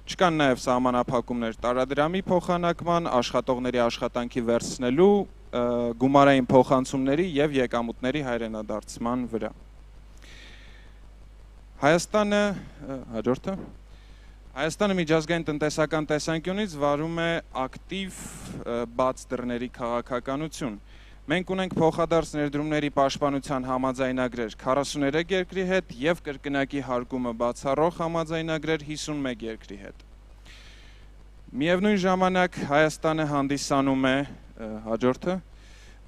Չկան նաև սահմանափակումներ տարադրամի փոխանակման, աշխատողների աշխատանքի վերցնելու, գումարային փոխանցումների եւ եկամուտների հայրենադարձման վրա։ Հայաստանը, հաջորդը, Հայաստանը միջազգային տնտեսական տեսանկյունից վարում է ակտիվ բաց դռների քաղաքականություն։ Մենք ունենք փոխադարձ ներդրումների պաշտպանության համաձայնագրեր 43 երկրի հետ եւ կրկնակի հարկումը բացառող համաձայնագրեր 51 երկրի հետ։ Միևնույն ժամանակ Հայաստանը հանդիսանում է հաջորդը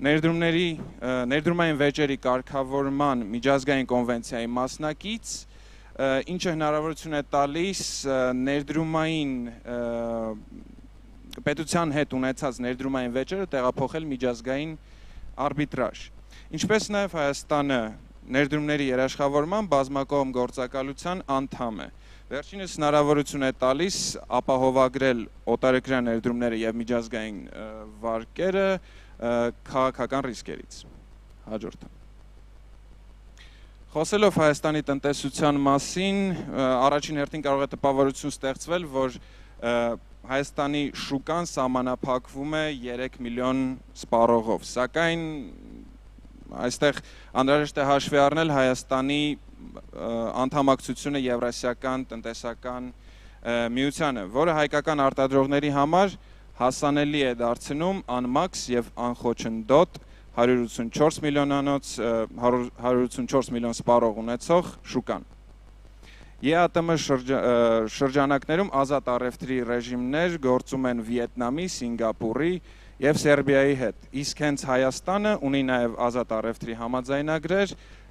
ներդրումային վեճերի կարգավորման միջազգային կոնվենցիայի մասնակից, ինչը հնարավորություն է տալիս ներդրումային պետության հետ ունեցած ներդրումային վեճերը տեղափոխել միջազգային արբիտրաժ։ Ինչպես նաև Հայաստանը ներդրումների երաշխավորման բազմակողմ գործակալության անդամ է։ Վերջինս հնարավորություն է տալիս ապահովագրել օտարերկրյա ներդրումները եւ միջազգային վարկերը քաղաքական ռիսկերից։ Հաջորդը։ Խոսելով Հայաստանի տնտեսության մասին, առաջին հերթին կարող է տպավորություն ստեղծվել, որ Հայաստանի շուկան սահմանափակվում է 3 միլիոն սպառողով, սակայն այստեղ անհրաժեշտ է հաշվի առնել Հայաստանի անդամակցությունը Եվրասիական տնտեսական միությանը, որը հայկական արտադրողների համար հասանելի է դարձնում անմաքս եւ անխոչնդոտ 184 միլիոն սպառող ունեցող շուկան։ ԵԱՏՄ շրջանակներում ազատ առևտրի ռեժիմներ գործում են Վիետնամի, Սինգապուրի եւ Սերբիայի հետ, իսկ հենց Հայաստանը ունի նաեւ ազատ առևտրի համաձայնագրեր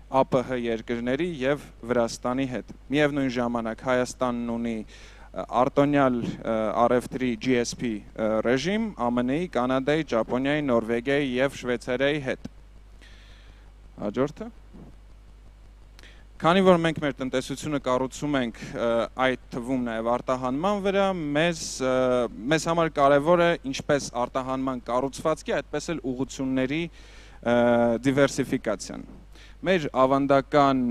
ԱՊՀ երկրների եւ Վրաստանի հետ։ Միևնույն ժամանակ Հայաստանն ունի արտոնյալ առևտրի GSP ռեժիմ ԱՄՆ-ի, Կանադայի, Ճապոնիայի, Նորվեգիայի եւ Շվեյցարիայի հետ։ Հաջորդը։ Քանի որ մենք մեր տնտեսությունը կառուցում ենք այդ թվում նաև արտահանման վրա, մեզ համար կարևոր է ինչպես արտահանման կառուցվածքի, այդպես էլ ուղղությունների դիվերսիֆիկացիան։ Մեր ավանդական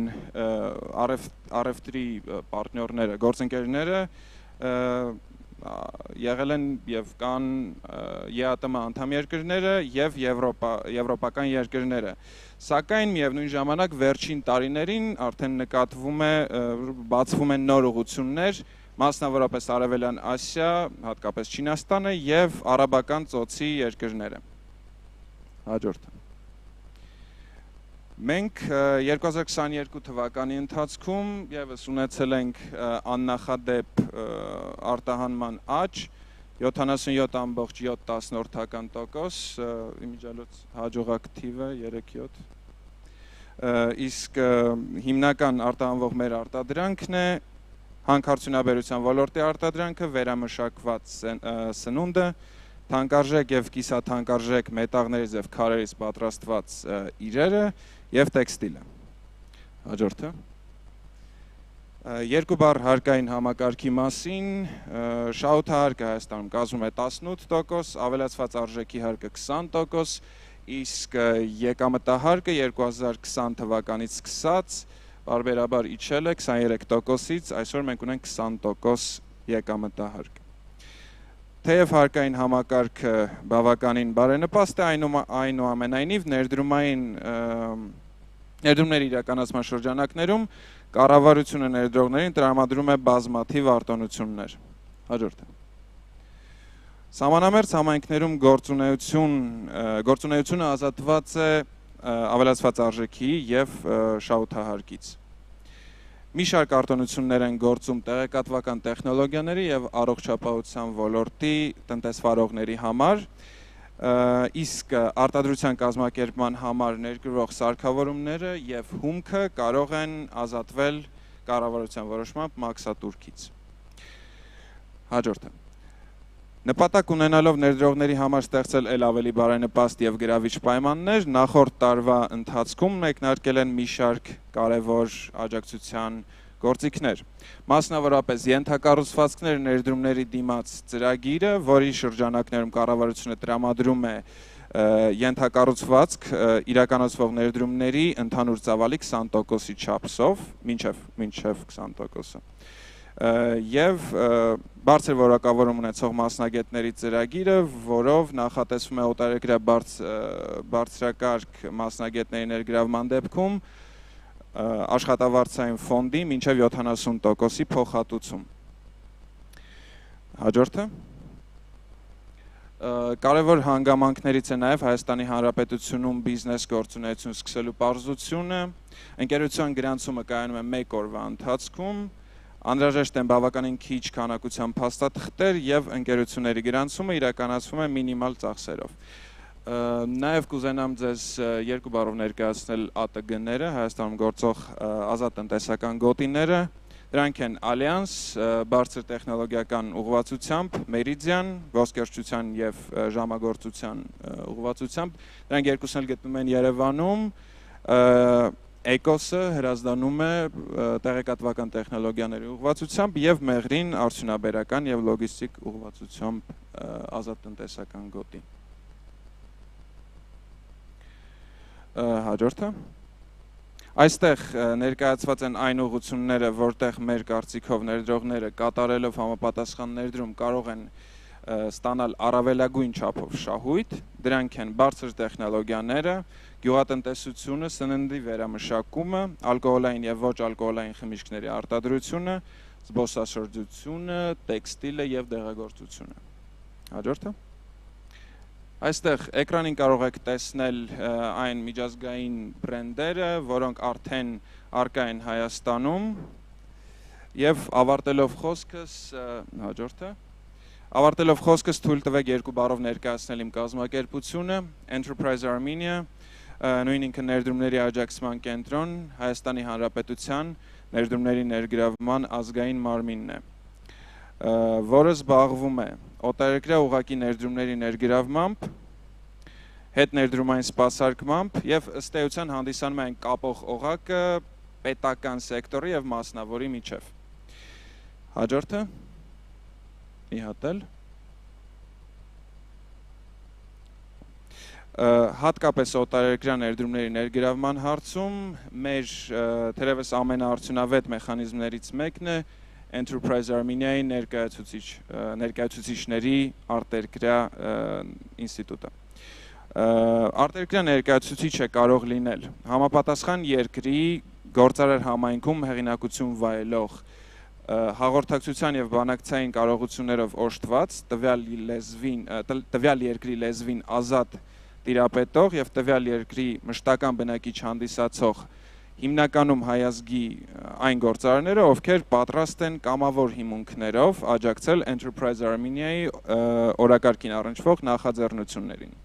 առևտրի պարտներները, գործընկերները եղել են եւ կան ԵԱՏՄ անդամ երկրները եւ եվրոպական երկրները։ Սակայն միևնույն ժամանակ վերջին տարիներին արդեն նկատվում է բացվում են նոր ուղղություններ, մասնավորապես Արևելյան Ասիա, հատկապես Չինաստանը եւ արաբական ծոցի երկրները։ Հաջորդը։ Մենք 2022 թվականի ընթացքում եւս ունեցել ենք աննախադեպ արտահանման աճ 77.7%, իմիջիալոց հաջողակ թիվը 3-7, իսկ հիմնական արտահանվող մեր արտադրանքն է հանքարդյունաբերության ոլորտի արտադրանքը, վերամշակված սնունդը, թանկարժեք եւ կիսաթանկարժեք մետաղներից եւ քարերից պատրաստված իրերը եւ տեքստիլը։ Հաջորդը։ Երկու բառ հարկային համակարգի մասին, շահութահարկը Հայաստանում կազմում է 18%, ավելացված արժեքի հարկը 20%, իսկ եկամտահարկը 2020 թվականից սկսած բարբերաբար իջել է 23%-ից, այսօր մենք ունենք 20% եկամտահարկ։ Թեև հարկային համակարգը բավականին բարենպաստ է, այնուամենայնիվ ներդրումների իրականացման շրջանակներում կառավարությունը ներդրողներին տրամադրում է բազմաթիվ արտոնություններ։ Հաջորդը։ Սահմանամերձ համայնքներում գործունեությունը ազատված է ավելացված արժեքի եւ շահութահարկից։ Մի շարք արտոնություններ են գործում տեղեկատվական տեխնոլոգիաների եւ առողջապահության ոլորտի տնտեսվարողների համար, իսկ արտադրության կազմակերպման համար ներգրվող սարքավորումները եւ հումքը կարող են ազատվել կառավարության որոշմամբ մաքսատուրքից։ Հաջորդը։ Նպատակ ունենալով ներդրողների համար ստեղծել ել ավելի բարենպաստ եւ գրավիչ պայմաններ, նախորդ տարվա ընթացքում մեկնարկել են մի շարք կարևոր աջակցության գործիքներ։ Մասնավորապես ենթակառուցվածքներ ներդրումների դիմաց ծրագիրը, որի շրջանակներում կառավարությունը տրամադրում է ենթակառուցվածք իրականացվող ներդրումների ընդհանուր ծավալի 20%-ի չափսով, մինչև 20%-ը։ Եվ բարձր որակավորում ունեցող մասնագետների ծրագիրը, որով նախատեսվում է օտարերկրյա բարձրակարգ մասնագետների ներգրավման դեպքում աշխատավարձային ֆոնդի մինչև 70%-ի փոխհատուցում։ Հաջորդը։ Կարևոր հանգամանքներից է նաև Հայաստանի Հանրապետությունում բիզնես գործունեություն սկսելու պարզությունը, ընկերության գրանցումը կայանում է 1 օրվա ընթացքում, անհրաժեշտ են բավականին քիչ քանակությամբ փաստաթղթեր եւ ընկերությունների գրանցումը իրականացվում է մինիմալ ծախսերով։ Նաև կուզենամ ձեզ երկու բառով ներկայացնել ԱՏԳ-ները, Հայաստանում գործող ազատ տնտեսական գոտիները, դրանք են Ալյանս, բարձր տեխնոլոգիական ուղղվածությամբ, Մերիդիան, ոսկերչության եւ ժամագործության ուղղվածությամբ, դրանք երկուսն էլ գտնվում են Երևանում, Էկոսը հրազդանում է տեղեկատվական տեխնոլոգիաների ուղղվածությամբ եւ Մեղրին արդյունաբերական եւ լոգիստիկ ուղղվածությամբ ազատ տնտեսական գոտի։ Հաջորդը։ Այստեղ ներկայացված են այն ուղղությունները, որտեղ մեր կարծիքով ներդրողները կատարելով համապատասխան ներդրում կարող են ստանալ առավելագույն չափով շահույթ, դրանք են բարձր տեխնոլոգիաները, գյուղատնտեսությունը, սննդի վերամշակումը, ալկոհոլային եւ ոչ ալկոհոլային խմիչքների արտադրությունը, զբոսաշրջությունը, տեքստիլը եւ դեղագործությունը։ Հաջորդը։ Այստեղ էկրանին կարող եք տեսնել այն միջազգային բրենդերը, որոնք արդեն առկա են Հայաստանում եւ ավարտելով խոսքս, հաջորդը։ Ավարտելով խոսքս թույլ տվեք երկու բառով ներկայացնել իմ կազմակերպությունը, Enterprise Armenia, նույն ինքը ներդրումների աջակցման կենտրոն, Հայաստանի Հանրապետության ներդրումների ներգրավման ազգային մարմինն է, որը զբաղվում է օտարերկրյա ուղղակի ներդրումների ներգրավմամբ, հետներդրումային սպասարկմամբ եւ ըստ էության հանդիսանում են կապող օղակը պետական սեկտորի եւ մասնավորի միջև։ Հաջորդը։ Իհատել։ Հատկապես օտարերկրյա ներդրումների ներգրավման հարցում մեր թերևս ամենաարդյունավետ մեխանիզմներից մեկն է Enterprise Armenia-ի ներկայացուցիչների արտերկրյա ինստիտուտը։ Արտերկրյա ներկայացուցիչը կարող լինել համապատասխան երկրի գործարար համայնքում հեղինակություն վայելող հաղորդակցության եւ բանակցային կարողություններով օժտված տվյալ երկրի լեզվին ազատ տիրապետող եւ տվյալ երկրի մշտական բնակիչ հանդիսացող հիմնականում հայազգի այն գործարարները, ովքեր պատրաստ են կամավոր հիմունքներով աջակցել Enterprise Armenia-ի օրակարգին առնչվող նախաձեռնություններին։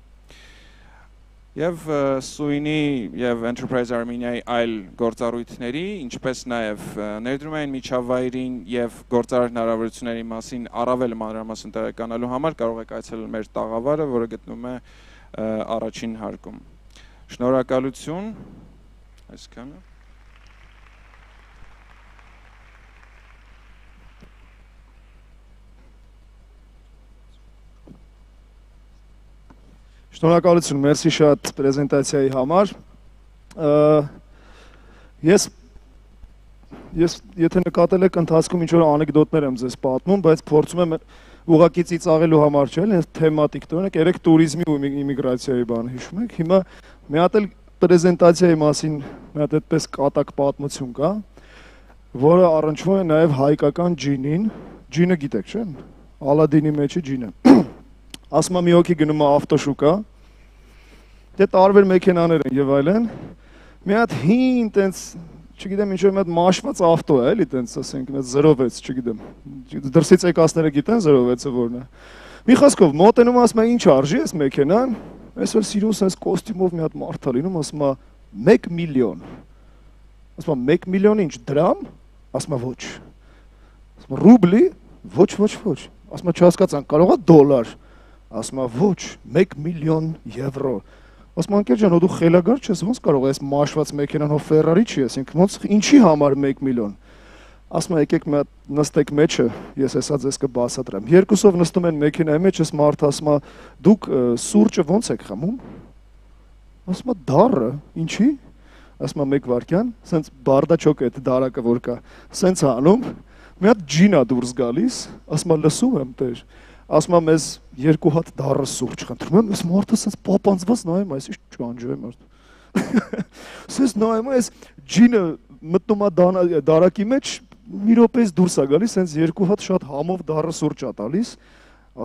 Եվ սույնի եւ Enterprise Armenia-ի այլ գործառույթների, ինչպես նաեւ ներդրումային միջավայրին եւ գործարար հնարավորությունների մասին առավել մանրամասն տեղեկանալու համար կարող եք այցելել մեր տաղավարը, որը գտնվում է առաջին հարկում։ Շնորհակալություն։ Այսքանը։ Շնորհակալություն, մերսի շատ պրեզենտացիայի համար։ Ես եթե նկատել եք ընթացքում ինչ-որ անեկդոտներ եմ ձեզ պատմում, բայց փորձում եմ ուղղակի ծիծաղելու համար չէ, հենց թեմատիկ տոնեք, երեք туриզմի ու իմիգրացիայի բան հիշում եք։ Հիմա մի հատ էլ պրեզենտացիայի մասին մի հատ այդպես կատակ պատմություն կա, որը առնչվում է նաև հայկական ջինին, ջինը գիտեք, չէ՞, Ալադինի մեջի ջինը։ Ասում եմ մի հոգի գնում է ավտոշուկա, դե տարբեր մեքենաներ են եւ այլն, մի հատ հին տենց, չգիտեմ ինչ-որ մի հատ մաշված ավտո է, էլի տենց ասենք, մի 06, չգիտեմ, դրսից եկածները գիտեն 06-ը որն է։ Մի խոսքով մոտենում ասում է ինչ արժի էս մեքենան, այսօր սիրուն sense կոստյումով մի հատ մարդ է լինում, ասում է 1 միլիոն։ Ասում է 1 միլիոն ինչ դրամ, ասում է ոչ։ Ասում է ռուբլի, ոչ։ Ասում է չհասկացան, կարող է դոլար։ Ասում է ոչ, 1 միլիոն եվրո։ Ասում անկեր ջան, դու խելագար չես, ոնց կարող ես մաշված մեքենան հո Ֆերարի չի ես, ինքը ոնց ինչի համար 1 միլիոն։ ասում եմ եկեք մի հատ նստեք մեջը, ես հեսա ձեզ կբացատրեմ։ Երկուսով նստում են մեքենայի մեջ, ես մարդ ասում եմ դուք սուրճը ոնց եք խմում։ Ասում եմ դառը, ինչի։ Ասում եմ 1 վայրկյան, սենց բարդաչոկ է այդ դարակը որ կա, սենց անում, մի հատ ջին է դուրս գալիս, ասում եմ լսում եմ տեր, ասում եմ ես 2 հատ դառը սուրճ խնդրում եմ, ես մարդը սենց պապանձված նայում, այս ինչ ճանջը է մարդ։ Սենց նայում ես ջինը մտնում է դարակի մեջ, մի րոպեից դուրս է գալիս, սենց 2 հատ շատ համով դառը սուրճ է տալիս,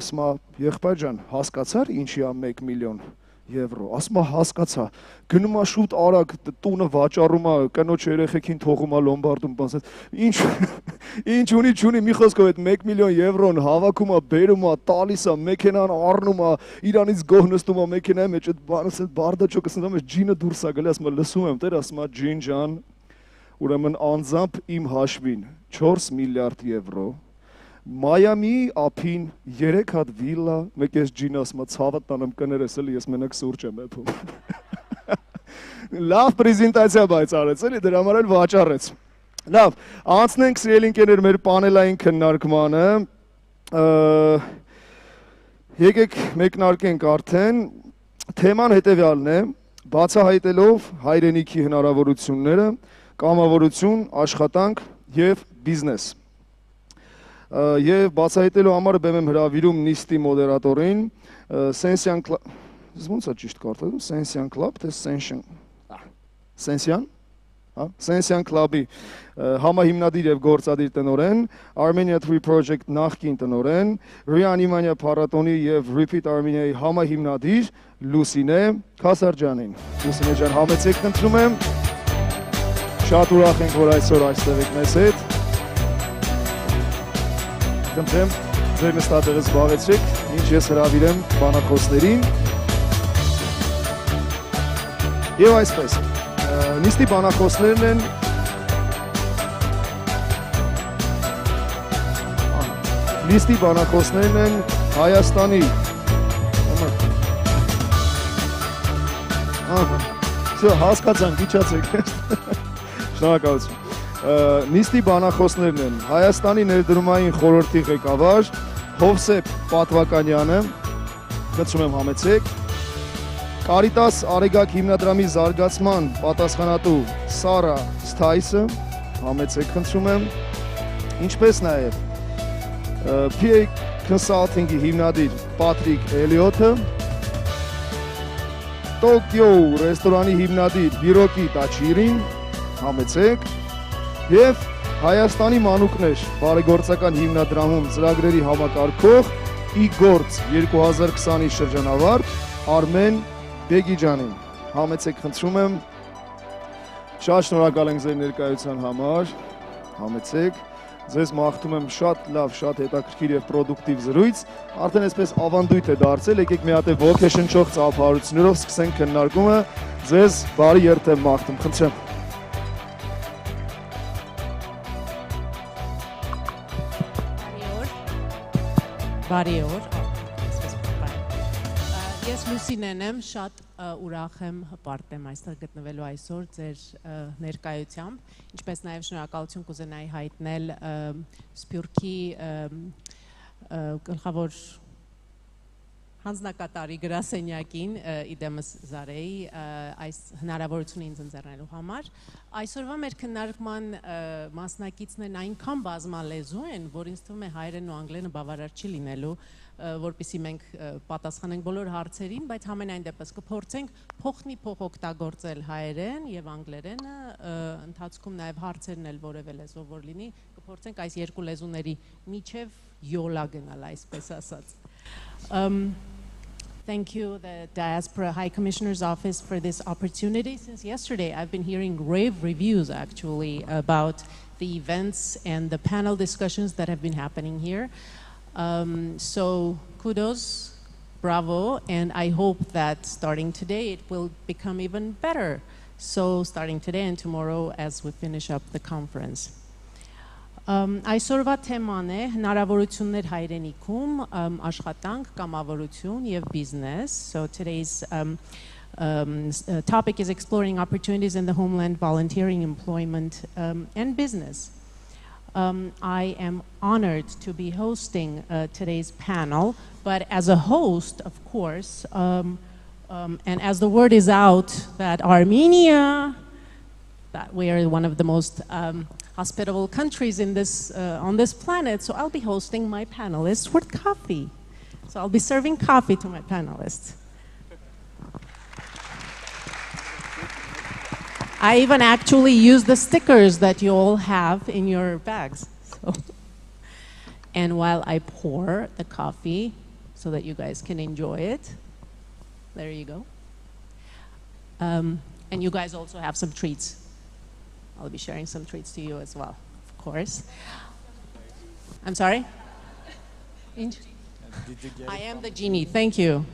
ասում եմ եղբայր ջան, հասկացար ինչի է 1 միլիոն եվրո, ասում եմ հասկացա, գնում է շուտ արագ տունը վաճառում է, կնոջ երեխեքին թողում է լոմբարդում, ինչ ունի, մի խոսքով այդ 1 միլիոն եվրոն հավաքում է, բերում է, տալիս է, մեքենան առնում է, իրանից գոհ նստում է մեքենայի մեջ, այդ բանը սենց բարդաչոկը սենց ամես ջինը դուրս է գալի, ասում եմ լսում եմ, տեր ասում է ջին ջան, ուրեմն անձամբ իմ հաշվին 4 միլիարդ եվրո, Մայամի ափին 3 հատ վիլլա, մեկ ես ջին ասում եմ ցավը տանեմ կներես էլի ես մենակ սուրճ եմ եփում։ Լավ պրեզենտացիա բայց արեց էլի դրա համար էլ վաճառեց։ Լավ, անցնենք սիրելի ընկերներ մեր պանելային քննարկմանը։ Եկեք մեկնարկենք արդեն, թեման հետևյալն է, բացահայտելով հայրենիքի հնարավորությունները, կամավորություն, աշխատանք եւ բիզնես։ Եվ բացահայտելու համար բեմ եմ հրավիրում նիստի մոդերատորին Սենսյան ոնց է ճիշտ կարդալում Սենսյան կլաբ թե Սենսյան կլաբի համահիմնադիր եւ գործադիր տնօրեն, Armenia 3 Project նախկին տնօրեն, Reanimania փառատոնի եւ Repeat Armenia-ի համահիմնադիր Լուսինե Քասարջյանին։ Լուսինե ջան, համեցեք խնդրում եմ։ Շատ ուրախ ենք, որ այսօր այստեղ եք մեզ հետ։ Խնդրեմ, ձեր նստատեղը զբաղեցրեք, ինչ ես հրավիրեմ բանախոսներին։ Եվ այսպես, նիստի բանախոսներն են Նիստի բանախոսներն են Հայաստանի հասկացանք, իջացեք Շնորհակալություն Նիստի բանախոսներն են Հայաստանի ներդրումային խորհրդի ղեկավար Հովսեփ Պատվականյանը, խնդրում եմ համեցեք, Կարիտաս Արեգակ հիմնադրամի զարգացման պատասխանատու Սարա Սթայսը, համեցեք խնդրում եմ, ինչպես նաև PA Consulting-ի հիմնադիր Պատրիկ Էլիոթը, Տոկիո ռեստորանի հիմնադիր Հիրոկի Տաչիրին, համեցեք, Եվ Հայաստանի մանուկներ բարեգործական հիմնադրամում ծրագրերի համակարգող Իգործ 2020-ի շրջանավարտ Արմեն Բեգիջանին։ Համեցեք խնդրում եմ։ Շատ շնորհակալ ենք ձեր ներկայության համար։ Համեցեք։ Ձեզ մաղթում եմ շատ լավ, շատ հետաքրքիր եւ պրոդուկտիվ զրույց։ Արդեն այսպես ավանդույթ է դարձել, եկեք մի հատ ոգեշնչող ծափահարություններով սկսենք քննարկումը։ Ձեզ բարի երթ եմ մաղթում, խնդրեմ։ Բարի օր, ես Լուսինեն եմ, շատ ուրախ եմ հպարտ եմ այստեղ գտնվելու այսօր ձեր ներկայությամբ, ինչպես նաև շնորհակալություն կուզենայի հայտնել Սփյուռքի գլխավոր հանձնակատարի գրասենյակին իդեմս Զարեի այս հնարավորությունը ինձ ընձեռնելու համար։ Այսօրվա մեր քննարկման մասնակիցներն այնքան բազմալեզու են, որ ինձ թվում է հայերենն ու անգլերենը բավարար չի լինելու, որպեսզի մենք պատասխանենք բոլոր հարցերին, բայց համենայն դեպս կփորձենք փոխ օգտագործել հայերեն եւ անգլերենը, ընթացքում նաեւ հարցերն էլ որևէ լեզվով որ լինի, կփորձենք այս երկու լեզուների միջև յոլա գնալ, այսպես ասած։ Thank you, the Diaspora High Commissioner's Office, for this opportunity. Since yesterday, I've been hearing rave reviews, actually, about the events and the panel discussions that have been happening here. So kudos, bravo, and I hope that starting today, it will become even better. So starting today and tomorrow as we finish up the conference. Այսօրվա թեման է հնարավորություններ հայրենիքում, աշխատանք, կամավորություն եւ business. So today's topic is exploring opportunities in the homeland, volunteering, employment, and business. I am honored to be hosting today's panel, but as a host, of course, and as the word is out that Armenia, that we are one of the most hospitable countries in this, on this planet, so I'll be hosting my panelists with coffee. So I'll be serving coffee to my panelists. I even actually use the stickers that you all have in your bags. So. And while I pour the coffee so that you guys can enjoy it, there you go. And you guys also have some treats. I'll be sharing some treats to you as well, of course. I'm sorry? I am the genie, thank you.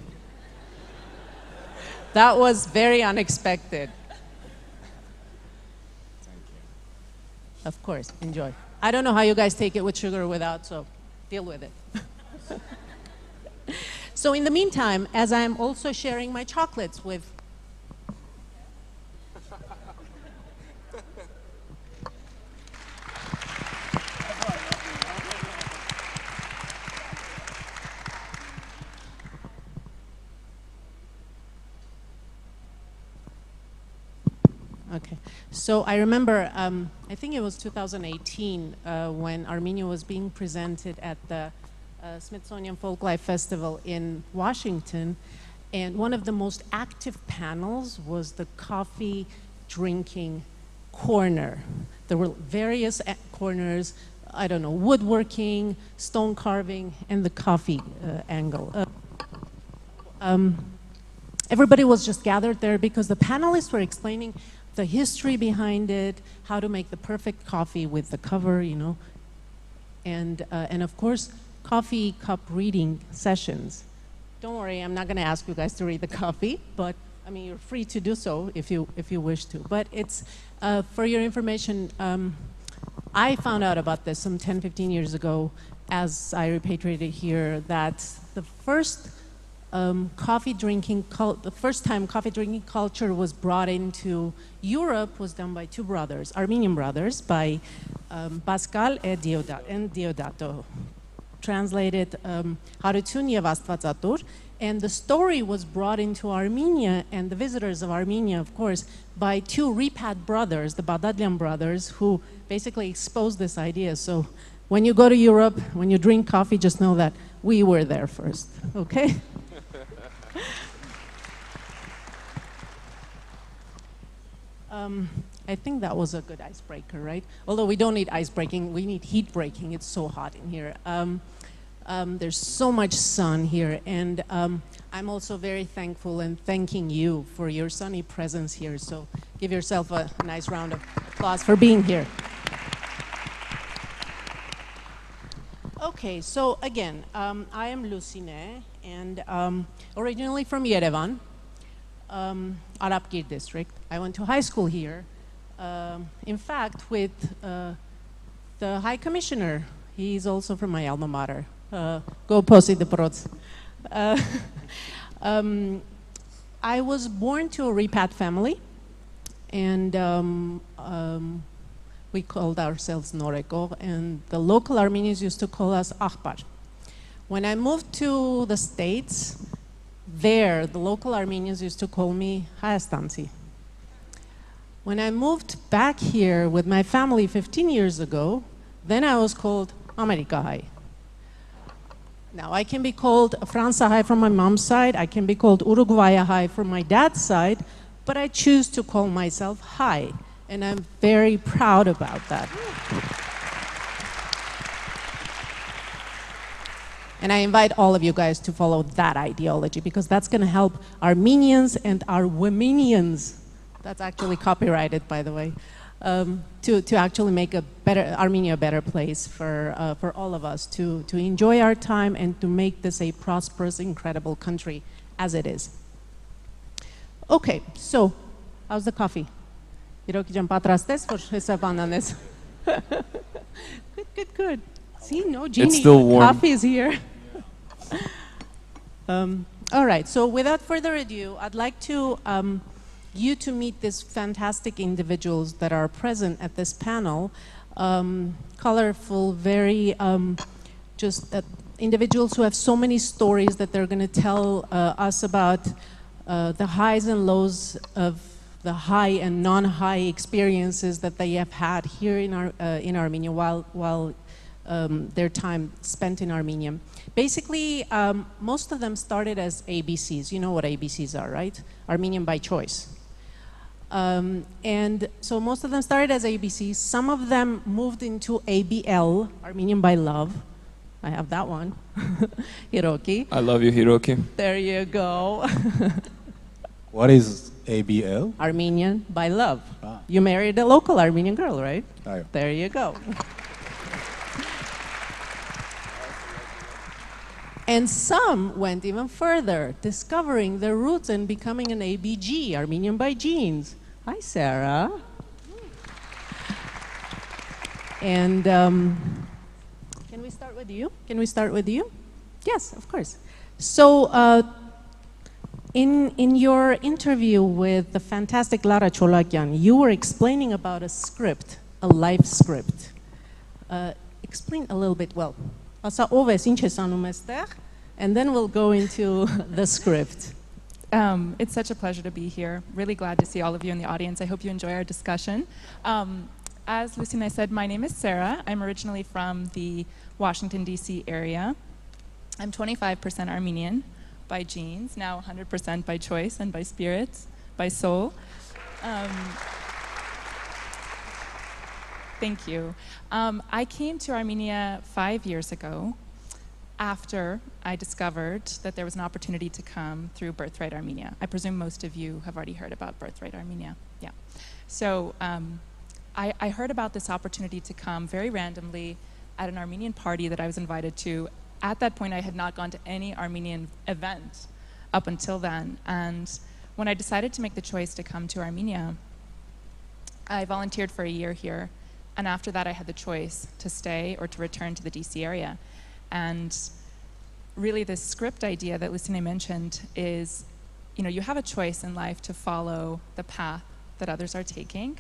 That was very unexpected. Of course, enjoy. I don't know how you guys take it with sugar or without, so deal with it. So in the meantime, as I'm also sharing my chocolates with Okay, so I remember, I think it was 2018 when Armenia was being presented at the Smithsonian Folklife Festival in Washington, and one of the most active panels was the coffee drinking corner. There were various corners, I don't know, woodworking, stone carving, and the coffee angle. Everybody was just gathered there because the panelists were explaining the history behind it, how to make the perfect coffee with the cover, you know, and of course, coffee cup reading sessions. Don't worry, I'm not going to ask you guys to read the coffee, but I mean, you're free to do so if you wish to. But it's, for your information, I found out about this some 10, 15 years ago as I repatriated here, that the first the first time coffee drinking culture was brought into Europe was done by two brothers, Armenian brothers, by Pascal and Diodato. Translated Հարություն եւ Աստվածատուր, and the story was brought into Armenia and the visitors of Armenia, of course, by two Repat brothers, the Badadlian brothers, who basically exposed this idea. So when you go to Europe, when you drink coffee, just know that we were there first, okay? I think that was a good icebreaker, right? Although we don't need ice breaking, we need heat breaking. It's so hot in here. There's so much sun here, and I'm also very thankful and thanking you for your sunny presence here. So give yourself a nice round of applause for being here. Okay, so again, I am Lucine, and originally from Yerevan, Arapgir district. I went to high school here. In fact, with the High Commissioner. He's also from my alma mater. Go Posi the Prots. I was born to a repat family, and we called ourselves Noreko, and the local Armenians used to call us Ahbar. When I moved to the States, there, the local Armenians used to call me Hayastansi. When I moved back here with my family 15 years ago, then I was called Americahai. Now, I can be called Fransahai from my mom's side, I can be called Uruguayahai from my dad's side, but I choose to call myself Hai, and I'm very proud about that. And I invite all of you guys to follow that ideology, because that's going to help Armenians and our Womenians, that's actually copyrighted, by the way, to actually make Armenia a better place for all of us to enjoy our time and to make this a prosperous, incredible country as it is. Okay, so how's the coffee? Good. See, no genie. It's still warm. Coffee is here. All right, so without further ado, I'd like to you to meet these fantastic individuals that are present at this panel. colorful, very just individuals who have so many stories that they're going to tell us about the highs and lows of the high and non-high experiences that they have had here in Armenia while their time spent in Armenia. Basically, most of them started as ABCs. You know what ABCs are, right? Armenian by choice. And so most of them started as ABCs. Some of them moved into ABL, Armenian by love. I have that one. Hiroki. I love you, Hiroki. There you go. What is ABL? Armenian by love. You married a local Armenian girl, right? There you go. And some went even further, discovering their roots and becoming an ABG, Armenian by genes. Hi, Sarah. And can we start with you? Can we start with you? Yes, of course. So in your interview with the fantastic Lara Cholakyan, you were explaining about a script, a life script. Explain a little bit, well, and then we'll go into the script. It's such a pleasure to be here. Really glad to see all of you in the audience. I hope you enjoy our discussion. As Lucy and I said, my name is Sarah. I'm originally from the Washington, D.C. area. I'm 25% Armenian by genes, now 100% by choice and by spirit, by soul. Thank you. I came to Armenia 5 years ago after I discovered that there was an opportunity to come through Birthright Armenia. I presume most of you have already heard about Birthright Armenia. Yeah. So I heard about this opportunity to come very randomly at an Armenian party that I was invited to. At that point, I had not gone to any Armenian event up until then. And when I decided to make the choice to come to Armenia, I volunteered for a year here. And after that, I had the choice to stay or to return to the DC area. And really, this script idea that Lucine mentioned is, you have a choice in life to follow the path that others are taking,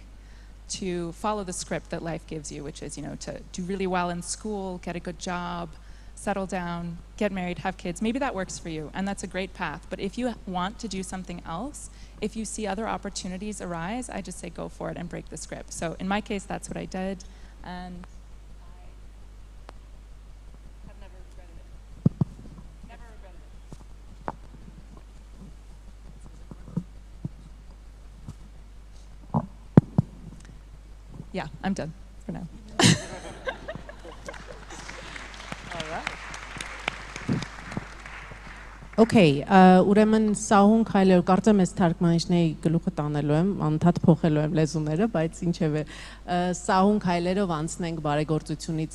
to follow the script that life gives you, which is, to do really well in school, get a good job, settle down, get married, have kids. Maybe that works for you, and that's a great path. But if you want to do something else, if you see other opportunities arise, I just say go for it and break the script. So in my case, that's what I did, and I have never regretted it. Never regretted it. Yeah, I'm done for now. Okay, ուրեմն սահուն քայլեր, կարծեմ ես թարգմանիչների գլուխը տանելու եմ, անդադ փոխելու եմ լեզուները, բայց ինչևէ սահուն քայլերով անցնենք բարեգործությունից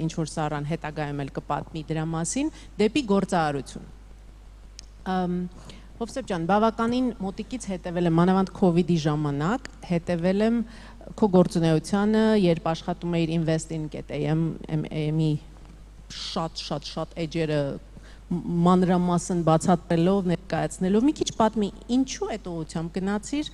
ինչ որ Սարան հետագայում էլ կպատմի դրա մասին, դեպի գործարարություն։ Հովսեփ ջան, բավականին մոտիկից հետևել եմ, մանավանդ COVID-ի ժամանակ, հետևել եմ քո գործունեությանը, երբ աշխատում էիր Invest in AM-ի շատ էջերը մանրամասն բացատրելով, ներկայացնելով, մի քիչ պատմի, ինչու այդ ուղղությամբ գնացիր,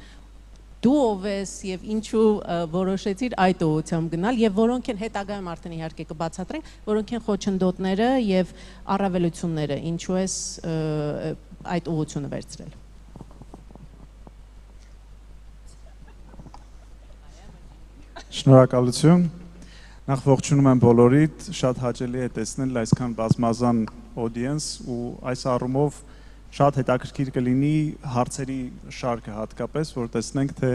դու ով ես եւ ինչու որոշեցիր այդ ուղղությամբ գնալ եւ որոնք են հետագայում արդեն իհարկե կբացատրենք, որոնք են խոչընդոտները եւ առավելությունները, ինչու ես այդ ուղղությունը վերցրել։ Շնորհակալություն։ Նախ ողջունում եմ բոլորիդ, շատ հաճելի է տեսնել այսքան բազմազան audience ու այս առումով շատ հետաքրքիր կլինի հարցերի շարքը հատկապես, որ տեսնենք թե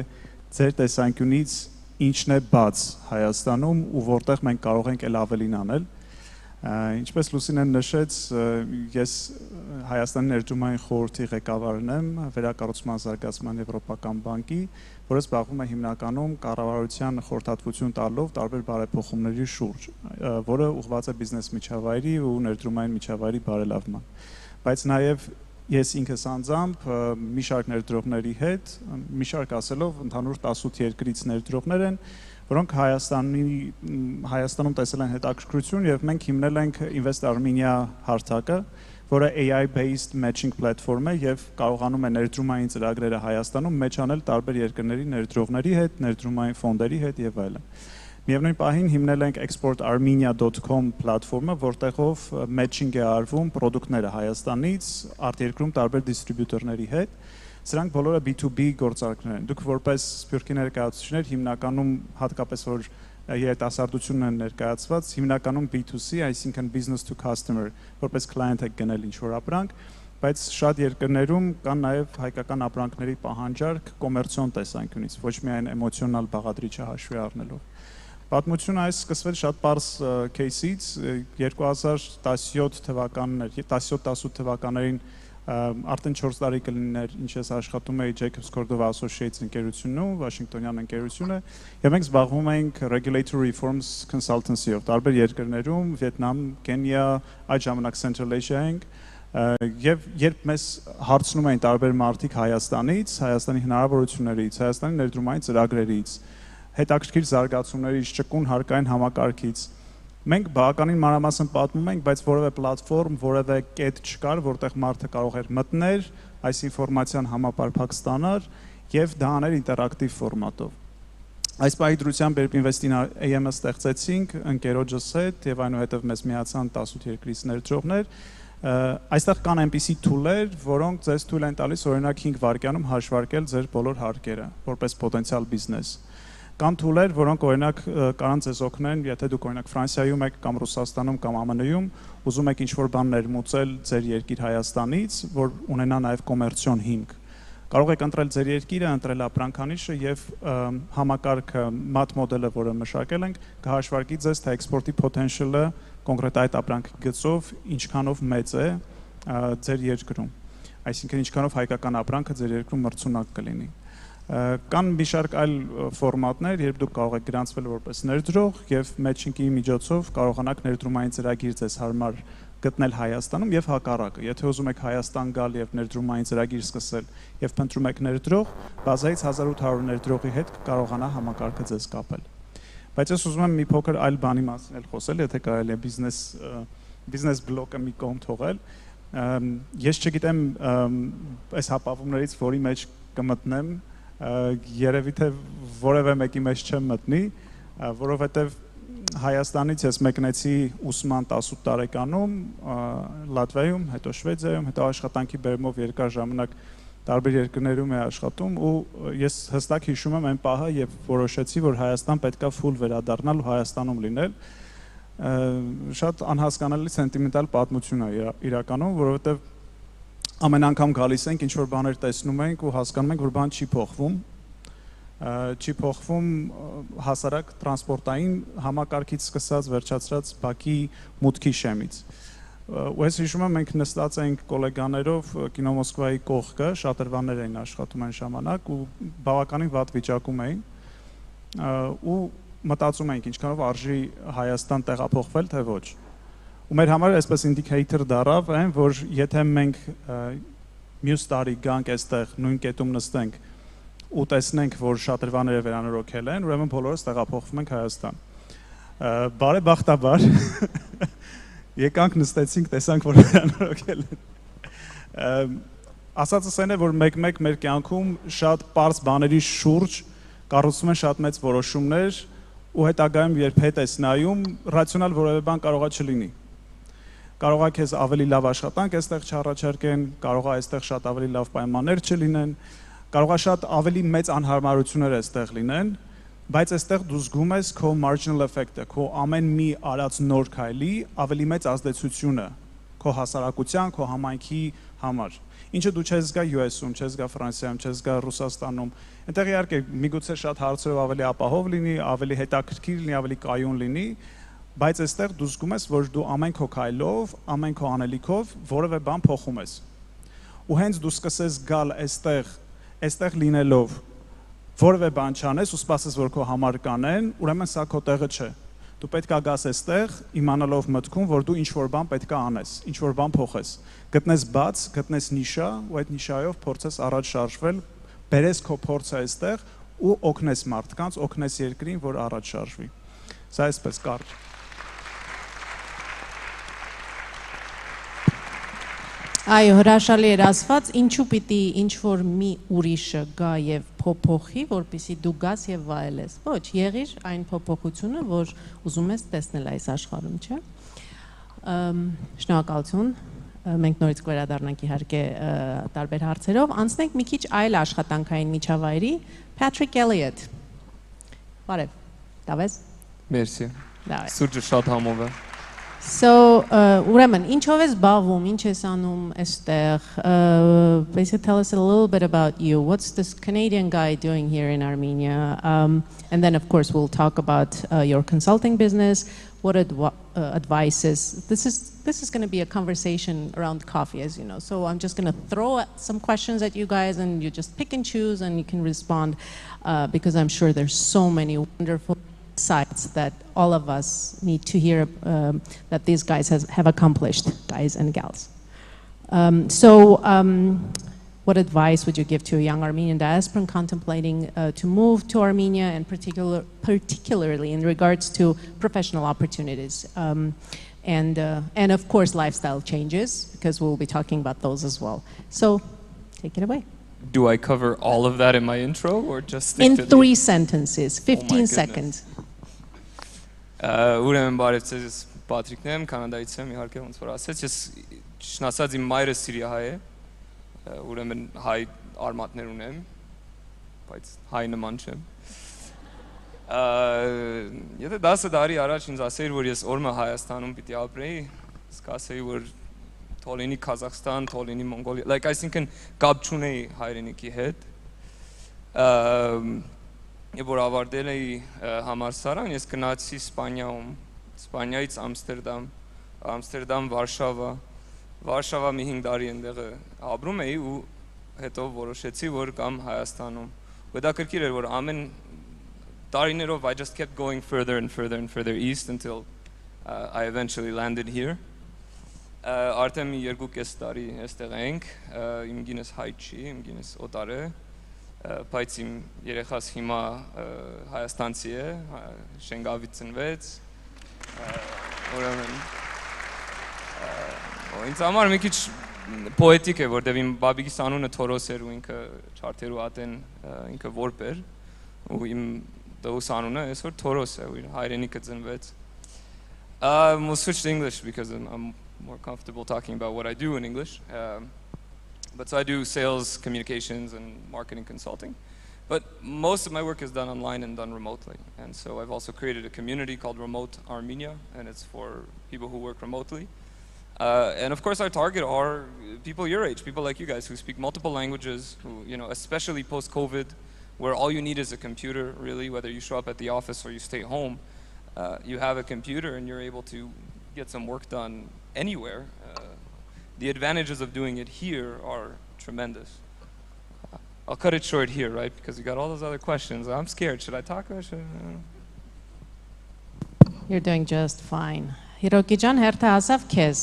ձեր տեսանկյունից ինչն է բաց Հայաստանում ու որտեղ մենք կարող ենք էլ ավելին անել։ Ինչպես Լուսինեն նշեց, ես Հայաստանի ներդրումային խորհրդի ղեկավարն եմ, վերակառուցման զարգացման եվրոպական բանկի, որը զբաղվում է հիմնականում կառավարության խորհրդատվություն տալով տարբեր բարեփոխումների շուրջ, որը ուղղված է բիզնես միջավայրի ու ներդրումային միջավայրի բարելավման։ Բայց նաև ես ինքս անձամբ մի շարք ներդրողների հետ, մի շարք ասելով ընդհանուր 18 երկրից ներդրողներ են, որոնք Հայաստանում տեսել են հետաքրքրություն եւ մենք հիմնել ենք Invest Armenia հարթակը, որը AI-based matching platform է եւ կարողանում է ներդրումային ծրագրերը Հայաստանում մեջ անել տարբեր երկրների ներդրողների հետ, ներդրումային ֆոնդերի հետ եւ այլն։ Միևնույն պահին հիմնել ենք exportarmenia.com պլատֆորմը, որտեղով matching է արվում պրոդուկտները Հայաստանից արտերկրում տարբեր դիստրիբյուտորների հետ։ Սրանք բոլորը B2B գործարքներ են։ Դուք որպես Սփյուռքի ներկայացուցիչներ հիմնականում հատկապես որ երիտասարդությունն են ներկայացված, հիմնականում B2C, այսինքն business to customer, որպես client եք գնել ինչ-որ ապրանք, բայց շատ երկրներում կան նաև հայկական ապրանքների պահանջարկ կոմերցիոն տեսանկյունից, ոչ միայն էմոցիոնալ բաղադրիչը հաշվի առնելով։ Պատմությունը այս սկսվել շատ պարզ кейսից 2017 թվականներին արդեն 4 տարի կլիներ ինչ ես աշխատում էի Jacobs Cordova Associates ընկերությունում, Վաշինգտոնյան ընկերությունը, եւ մենք զբաղվում ենք regulatory reforms consultancy-ով տարբեր երկրներում, Վիետնամ, Կենիա, այդ ժամանակ Central Asia- ենք, եւ երբ մեզ հարցնում էին տարբեր մարդիկ Հայաստանից, Հայաստանի հնարավորություններից, Հայաստանի ներդրումային ծրագրերից, հետաքրքիր զարգացումներից, ճկուն հարկային համակարգից, մենք բավականին մանրամասն պատմում ենք, բայց որևէ պլատֆորմ, որևէ կետ չկար, որտեղ մարդը կարող էր մտներ, այս ինֆորմացիան համապարփակ ստանար եւ դա աներ ինտերակտիվ ֆորմատով։ Այս պահի դրությամբ երբ Invest-in AM-ը ստեղծեցինք ընկերոջս հետ եւ այնուհետեւ մեզ միացան 18 երկրից ներդրողներ, այստեղ կան այնպիսի tool-եր, որոնք ձեզ թույլ են տալիս օրինակ 5 վայրկյանում հաշվարկել ձեր բոլոր հարկերը որպես պոտենցիալ բիզնես։ Կան tool-եր, որոնք օրինակ կարան ձեզ օգնեն, եթե դուք օրինակ Ֆրանսիայում եք կամ Ռուսաստանում կամ ԱՄՆ-ում, ուզում եք ինչ-որ բան ներմուծել ձեր երկիր Հայաստանից, որ ունենա նաև կոմերցիոն հիմք։ Կարող եք ընտրել ձեր երկիրը, ընտրել ապրանքանիշը եւ համակարգը MAT մոդելը, որը մշակել ենք, կհաշվարկի ձեզ թե էքսպորտի potential-ը կոնկրետ այդ ապրանքի գծով ինչքանով մեծ է ձեր երկրում։ Այսինքն ինչքանով հայկական ապրանքը ձեր երկրում մրցունակ կլինի։ Կան մի շարք այլ ֆորմատներ, երբ դուք կարող եք գրանցվել որպես ներդրող եւ matching-ի միջոցով կարողանաք ներդրումային ծրագիր ձեզ հարմար գտնել Հայաստանում եւ հակառակը։ Եթե ուզում եք Հայաստան գալ եւ ներդրումային ծրագիր սկսել եւ փնտրում եք ներդրող, բազայից 1800 ներդրողի հետ կարողանա համակարգը ձեզ կապել։ Բայց ես ուզում եմ մի փոքր այլ բանի մասին էլ խոսել, եթե կարելի է բիզնես բլոկը մի կողմ թողել։ Ես չգիտեմ այս հապավումներից որի մեջ կմտնեմ, երևի թե որևէ մեկի մեջ չեմ մտնի, որովհետև Հայաստանից ես մեկնեցի ուսման 18 տարեկանում, Լատվիայում, հետո Շվեդիայում, հետո աշխատանքի բերումով երկար ժամանակ տարբեր երկրներում է աշխատում ու ես հստակ հիշում եմ այն պահը, երբ որոշեցի, որ Հայաստան պետքա full վերադառնալ ու Հայաստանում լինել, շատ անհասկանալի սենտիմենտալ պատմություն է իրականում, որովհետև ամեն անգամ գալիս ենք, ինչ-որ բաներ տեսնում ենք ու հասկանում ենք, որ բան չի փոխվում հասարակ տրանսպորտային համակարգից սկսած վերջացրած բակի մուտքի շեմից։ Ու ես հիշում եմ, մենք նստած ենք գոլեգաներով կինո Մոսկվայի կողքը, շատրվաններ էին աշխատում այն ժամանակ ու բավականին վատ վիճակում էին ու մտածում ենք ինչքանով արժի Հայաստան տեղափոխվել, թե ոչ։ Ու մեր համար այսպես ինդիկեյտոր դարավ այն, որ եթե մենք մյուս տարի գանք այստեղ նույն կետում նստենք ու տեսնենք, որ շատրվանները վերանորոգել են, ուրեմն բոլորս տեղափոխվում ենք Հայաստան։ Բարեբախտաբար եկանք նստեցինք, տեսանք, որ վերանորոգել են։ Ասածս այն է, որ մեկ-մեկ մեր կյանքում շատ պարզ բաների շուրջ կառուցվում են շատ մեծ որոշումներ ու հետագայում երբ հետ ես նայում, ռացիոնալ որևէ բան կարողա չլինի։ Կարող է քեզ ավելի լավ աշխատանք այստեղ չառաջարկեն, կարող է այստեղ շատ ավելի լավ պայմաններ չլինեն, կարող է շատ ավելի մեծ անհարմարություններ այստեղ լինեն, բայց այստեղ դու զգում ես քո marginal effect-ը, քո ամեն մի արած նոր քայլի ավելի մեծ ազդեցությունը քո հասարակության, քո համայնքի համար։ Ինչը դու չես զգա US-ում, չես զգա Ֆրանսիայում, չես զգա Ռուսաստանում։ Այնտեղ իհարկե միգուցե շատ հարցերով ավելի ապահով լինի, ավելի հետաքրքիր լինի, ավելի կայուն լինի, բայց այստեղ դու զգում ես, որ դու ամեն քո քայլով, ամեն քո անելիքով որևէ բան փոխում ես։ Ու հենց դու սկսես գալ այստեղ լինելով որևէ բան չանես ու սպասես, որ քո համար կանեն, ուրեմն սա քո տեղը չէ։ Դու պետք է գաս այստեղ իմանալով մտքում, որ դու ինչ-որ բան պետք է անես, ինչ-որ բան փոխես։ Գտնես բաց, գտնես նիշա ու այդ նիշայով փորձես առաջ շարժվել, բերես քո փորձը այստեղ ու օգնես մարդկանց, օգնես երկրին, որ առաջ շարժվի։ Սա այսպես կարճ։ Այո, հրաշալի էր ասված, ինչու պիտի ինչ-որ մի ուրիշը գա եւ փոփոխի, որպեսզի դու գաս եւ վայելես։ Ոչ, եղիր այն փոփոխությունը, որ ուզում ես տեսնել այս աշխարհում, չէ՞։ Շնորհակալություն։ Մենք նորից կվերադառնանք իհարկե տարբեր հարցերով, անցնենք մի քիչ այլ աշխատանքային միջավայրի, Patrick Elliott։ Բարև, Դավես։ Մերսի։ Դավես։ Սուրճը շատ համով է։ So, ուրեմն, ինչով ես զբաղվում, ինչ ես անում այստեղ? Basically tell us a little bit about you. What's this Canadian guy doing here in Armenia? And then of course we'll talk about your consulting business. What advices? This is going to be a conversation around coffee, as you know. So I'm just going to throw some questions at you guys, and you just pick and choose, and you can respond because I'm sure there's so many wonderful insights that all of us need to hear that these guys have accomplished, guys and gals. What advice would you give to a young Armenian diasporan contemplating to move to Armenia, and particularly in regards to professional opportunities and of course lifestyle changes, because we'll be talking about those as well. So take it away. Do I cover all of that in my intro, or just stick in to 3 sentences, 15 seconds? Ուրեմն բարև ձեզ, Պատրիկն եմ, Կանադայից եմ, իհարկե ոնց որ ասեց, ես ճիշտն ասած իմ մայրը Սիրիահայ է, ուրեմն հայ արմատներ ունեմ, բայց հայ նման չեմ։ Եթե 10 տարի առաջ ինձ ասեիր, որ ես օրը Հայաստանում պիտի ապրեի, սկսեի որ թոլինի Կազախստան, թոլինի Մոնգոլիա, like այսինքն կապ չունեի հայրենիքի հետ։ Եվ որ ավարտել էի համալսարան, ես գնացի Իսպանիայում, Իսպանիայից Ամստերդամ, Վարշավա մի 5 տարի այնտեղ ապրում էի ու հետո որոշեցի, որ կամ Հայաստանում։ Հետաքրքիր էր, որ ամեն տարիներով I just kept going further and further and further east until I eventually landed here. Արդեն մի 2.5 տարի այստեղ ենք, իմ գինես հայ չի, իմ գինես օտար է, բայց իմ երեխաս հիմա հայաստանցի է, Շենգավից ծնվեց, ուրեմն ինձ համար մի քիչ պոետիկ է, որտեղ իմ բաբիկիս անունը Թորոս էր ու ինքը չարթերու ատեն ինքը որբ էր, ու իմ դոս անունը այսօր Թորոս է, ու իր հայրենիքը ծնվեց։ We'll switch to English because I'm more comfortable talking about what I do in English. But so I do sales, communications, and marketing consulting. But most of my work is done online and done remotely. And so I've also created a community called Remote Armenia, and it's for people who work remotely. And of course our target are people your age, people like you guys who speak multiple languages, who, you know, especially post-COVID, where all you need is a computer, really, whether you show up at the office or you stay home, you have a computer and you're able to get some work done anywhere. The advantages of doing it here are tremendous. I'll cut it short here, right? Because you got all those other questions. I'm scared. Should I talk or should I? You're doing just fine. Hiroki ջան, հերթը ասավ քեզ։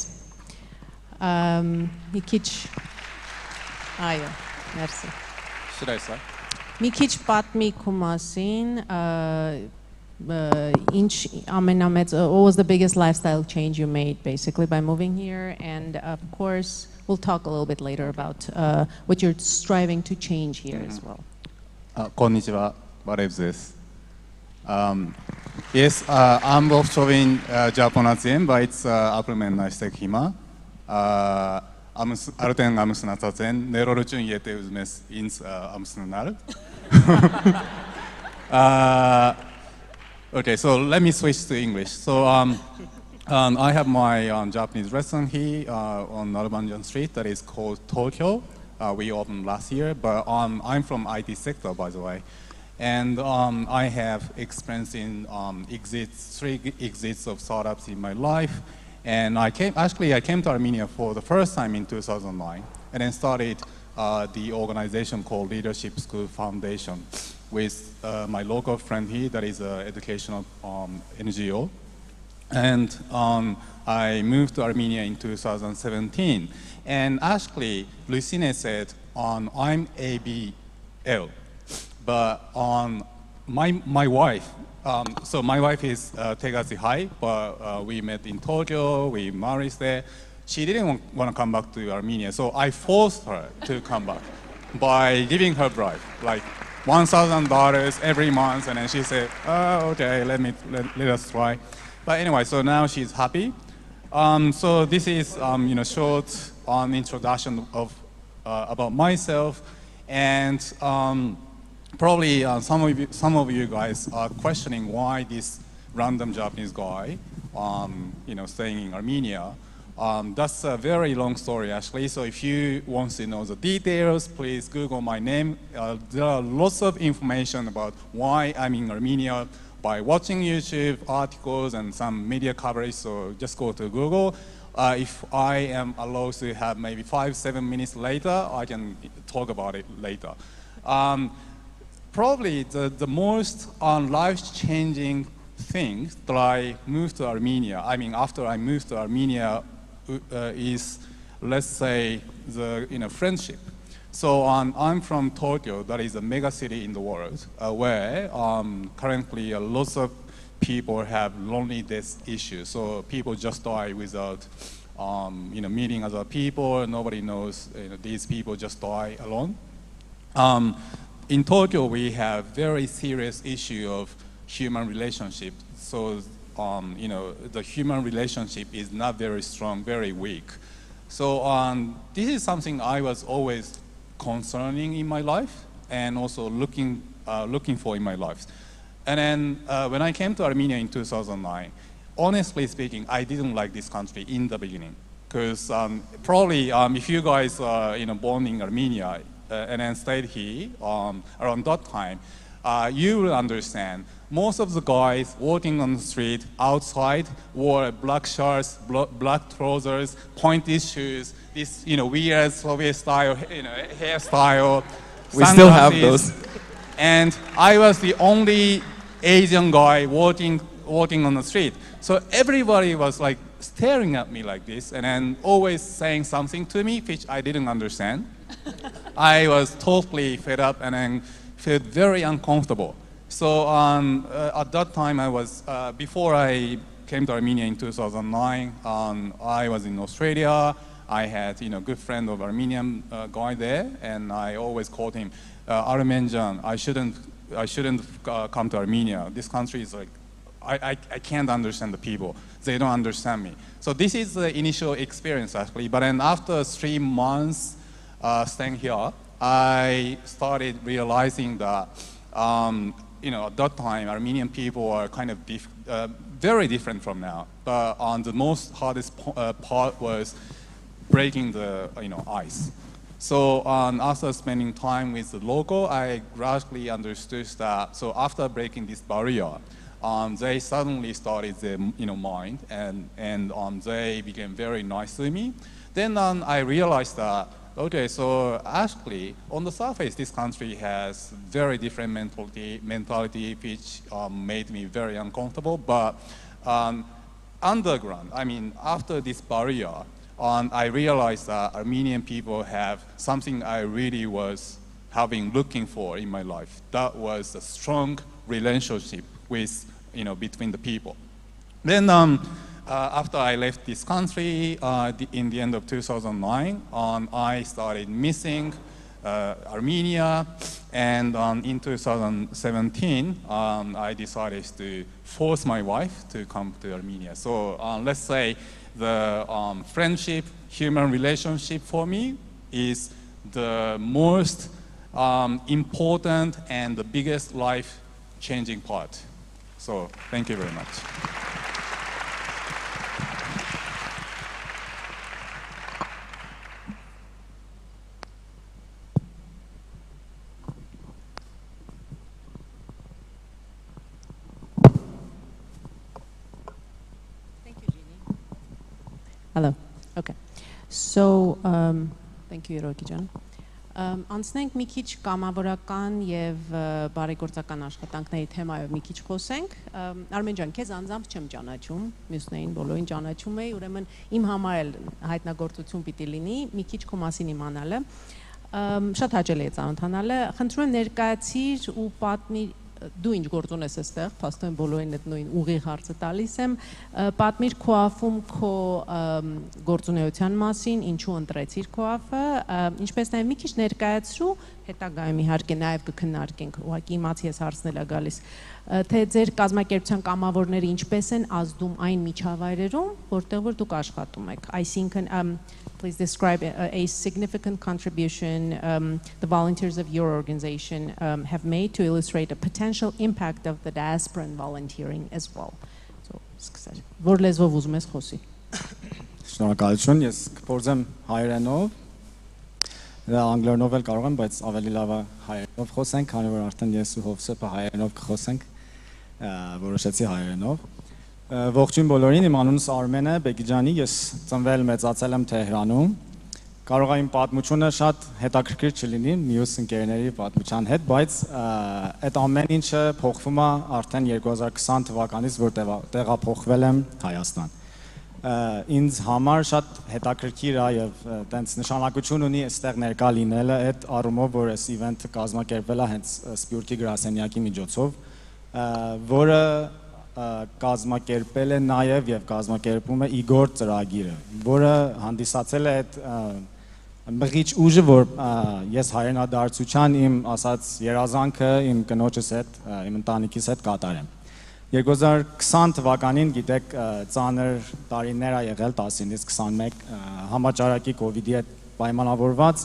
Մի քիչ այո, մերսի։ Should I start? Մի քիչ պատմի քո մասին, what was the biggest lifestyle change you made basically by moving here, and of course we'll talk a little bit later about what you're striving to change here as well. Konnichiwa, բարև ձեզ։ Ես ամբողջովին ճապոնացի եմ, բայց ապրում եմ այստեղ հիմա։ Արդեն ամուսնացած եմ, ներողություն եթե ուզում ես ինձ ամուսնանալ։ Okay, so let me switch to English. So I have my Japanese restaurant here on Narabanjan Street that is called Tokyo. We opened last year, but I'm from IT sector, by the way. And I have experience in 3 exits of startups in my life. And I came to Armenia for the first time in 2009, and then started the organization called Leadership School Foundation with my local friend here that is an educational NGO. And I moved to Armenia in 2017. And actually, Lucine said, I'm ABL. But my wife, so my wife is Tegazi Hai, but we met in Tokyo, we married there. She didn't want to come back to Armenia, so I forced her to come back by giving her bribe. Like, $1,000 every month, and then she said, "Oh, okay, let us try." But anyway, so now she's happy. So this is short introduction of about myself, and probably some of you guys are questioning why this random Japanese guy, staying in Armenia. That's a very long story, actually. So if you want to know the details, please Google my name. There are lots of information about why I'm in Armenia by watching YouTube articles and some media coverage. So just go to Google. If I am allowed to have maybe 5-7 minutes later, I can talk about it later. Probably the most life-changing thing that I moved to Armenia, after I moved to Armenia, is, let's say, the friendship. So I'm from Tokyo, that is a mega city in the world, where currently lots of people have loneliness issues. So people just die without meeting other people. Nobody knows these people just die alone. In Tokyo, we have very serious issue of human relationship. So the human relationship is not very strong, very weak. So this is something I was always concerning in my life, and also looking for in my life. And then when I came to Armenia in 2009, honestly speaking, I didn't like this country in the beginning, because probably if you guys are born in Armenia and then stayed here around that time, you will understand most of the guys walking on the street outside wore black shirts, black trousers, pointed shoes, this weird Soviet style hairstyle. We still have those. And I was the only Asian guy walking on the street. So everybody was like staring at me like this, and then always saying something to me which I didn't understand. I was totally fed up and then felt very uncomfortable. So at that time, before I came to Armenia in 2009, I was in Australia. I had a good friend of Armenian guy there, and I always called him, Armenian, I shouldn't come to Armenia. This country is like, I can't understand the people. They don't understand me. So this is the initial experience, actually. But then after 3 months staying here, I started realizing that, at that time, Armenian people are kind of very different from now. But the most hardest part was breaking the ice. So after spending time with the local, I gradually understood that. So after breaking this barrier, they suddenly started their mind, and they became very nice to me. Then I realized that, okay, so actually on the surface, this country has very different mentality, which made me very uncomfortable. But underground, after this barrier, I realized that Armenian people have something I really was looking for in my life. That was a strong relationship with, between the people. Then after I left this country in the end of 2009, I started missing Armenia, and in 2017, I decided to force my wife to come to Armenia. So let's say the friendship, human relationship for me is the most important and the biggest life-changing part. So thank you very much. Hello. Okay. So, thank you, Yerevan. Անցնենք մի քիչ կամավորական եւ բարեգործական աշխատանքների թեմայով մի քիչ խոսենք։ Արմեն ջան, քեզ անձամբ չեմ ճանաչում, մյուսներին բոլորին ճանաչում եի, ուրեմն իմ համար էլ հայտնագործություն պիտի լինի, մի քիչ քո մասին իմանալը։ Շատ հաճելի է ծանոթանալը։ Խնդրում եմ ներկայացիր ու պատմիր դու ինչ գործ ունես այստեղ, փաստորեն բոլորին այդ նույն ուղիղ հարցը տալիս եմ, պատմիր քո աֆում քո գործունեության մասին, ինչու ընտրեցիր քո աֆը, ինչպես նաև մի քիչ ներկայացրու, հետագայում իհարկե նաև կքննարկենք, ուղղակի իմացի ես հարցնել է գալիս, թե ձեր կազմակերպության կամավորները ինչպես են ազդում այն միջավայրերում, որտեղ որ դուք աշխատում եք, այսինքն please describe a significant contribution the volunteers of your organization have made to illustrate a potential impact of the diaspora and volunteering as well. So, որ լեզվով ուզում ես խոսի։ Շնորհակալություն, ես կփորձեմ հայերենով, դա անգլերենով էլ կարող եմ, բայց ավելի լավ է հայերենով խոսենք, քանի որ արդեն ես ու Հովսեփը հայերենով կխոսենք, որոշեցի հայերենով։ Ողջույն բոլորին, իմ անունս Արմեն է Բեգիջանի, ես ծնվել մեծացել եմ Թեհրանում։ Կարող է իմ պատմությունը շատ հետաքրքիր չլինի մյուս ընկերների պատմության հետ, բայց այդ ամեն ինչը փոխվում է արդեն 2020 թվականից, որ տեղափոխվել եմ Հայաստան։ Ինձ համար շատ հետաքրքիր է եւ տենց նշանակություն ունի այստեղ ներկա լինելը այդ առումով, որ այս իվենթը կազմակերպվել է հենց Սփյուռքի գրասենյակի միջոցով, որը կազմակերպել է նաեւ եւ կազմակերպում է Իգոր ծրագիրը, որը հանդիսացել է այդ մղիչ ուժը, որ ես հայրենադարձության իմ ասած երազանքը իմ կնոջս հետ, իմ ընտանիքիս հետ կատարեմ։ 2020 թվականին գիտեք ծանր տարիներ ա եղել 10-ից 21 համաճարակի կոവിഡ്ի հետ պայմանավորված,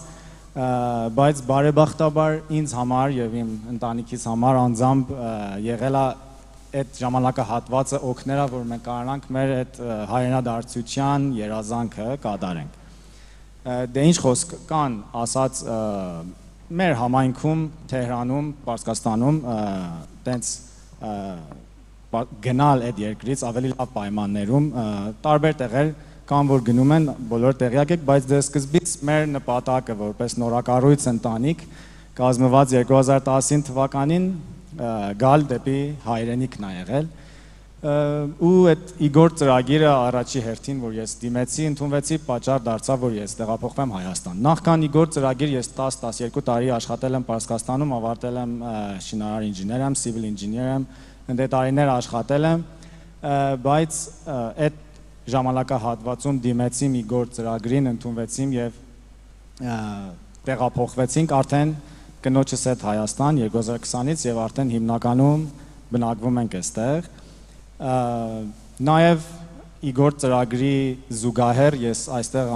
բայց բարեբախտաբար ինձ համար եւ իմ ընտանիքիս համար անձամբ եղել է այդ ժամանակահատվածը օգնել, որ մենք կարողանանք մեր այդ հայրենադարձության երազանքը կատարենք։ Դե ինչ խոսք կան, ասած մեր համայնքում, Թեհրանում, Պարսկաստանում, տենց գնալ այդ երկրից ավելի լավ պայմաններում, տարբեր տեղեր կան, որ գնում են, բոլոր տեղյակ եք, բայց դե սկզբից մեր նպատակը որպես նորակառույց ընտանիք կազմված 2010 թվականին գալ դեպի հայրենիքն ա եղել ու այդ Իգոր ծրագիրը առաջի հերթին, որ ես դիմեցի, ընդունվեցի, պատճառ դարձավ, որ ես տեղափոխվեմ Հայաստան։ Նախքան Իգոր ծրագիր ես 10-12 տարի աշխատել եմ Պարսկաստանում, ավարտել եմ շինարար ինժեներ եմ, civil engineer եմ, ընդ տարիներ աշխատել եմ, բայց այդ ժամանակահատվածում դիմեցի Իգոր ծրագրին, ընդունվեցին եւ տեղափոխվեցինք արդեն կնոջս հետ Հայաստան 2020-ից եւ արդեն հիմնականում բնակվում ենք այստեղ։ Նաև Իգոր ծրագրի զուգահեռ ես այստեղ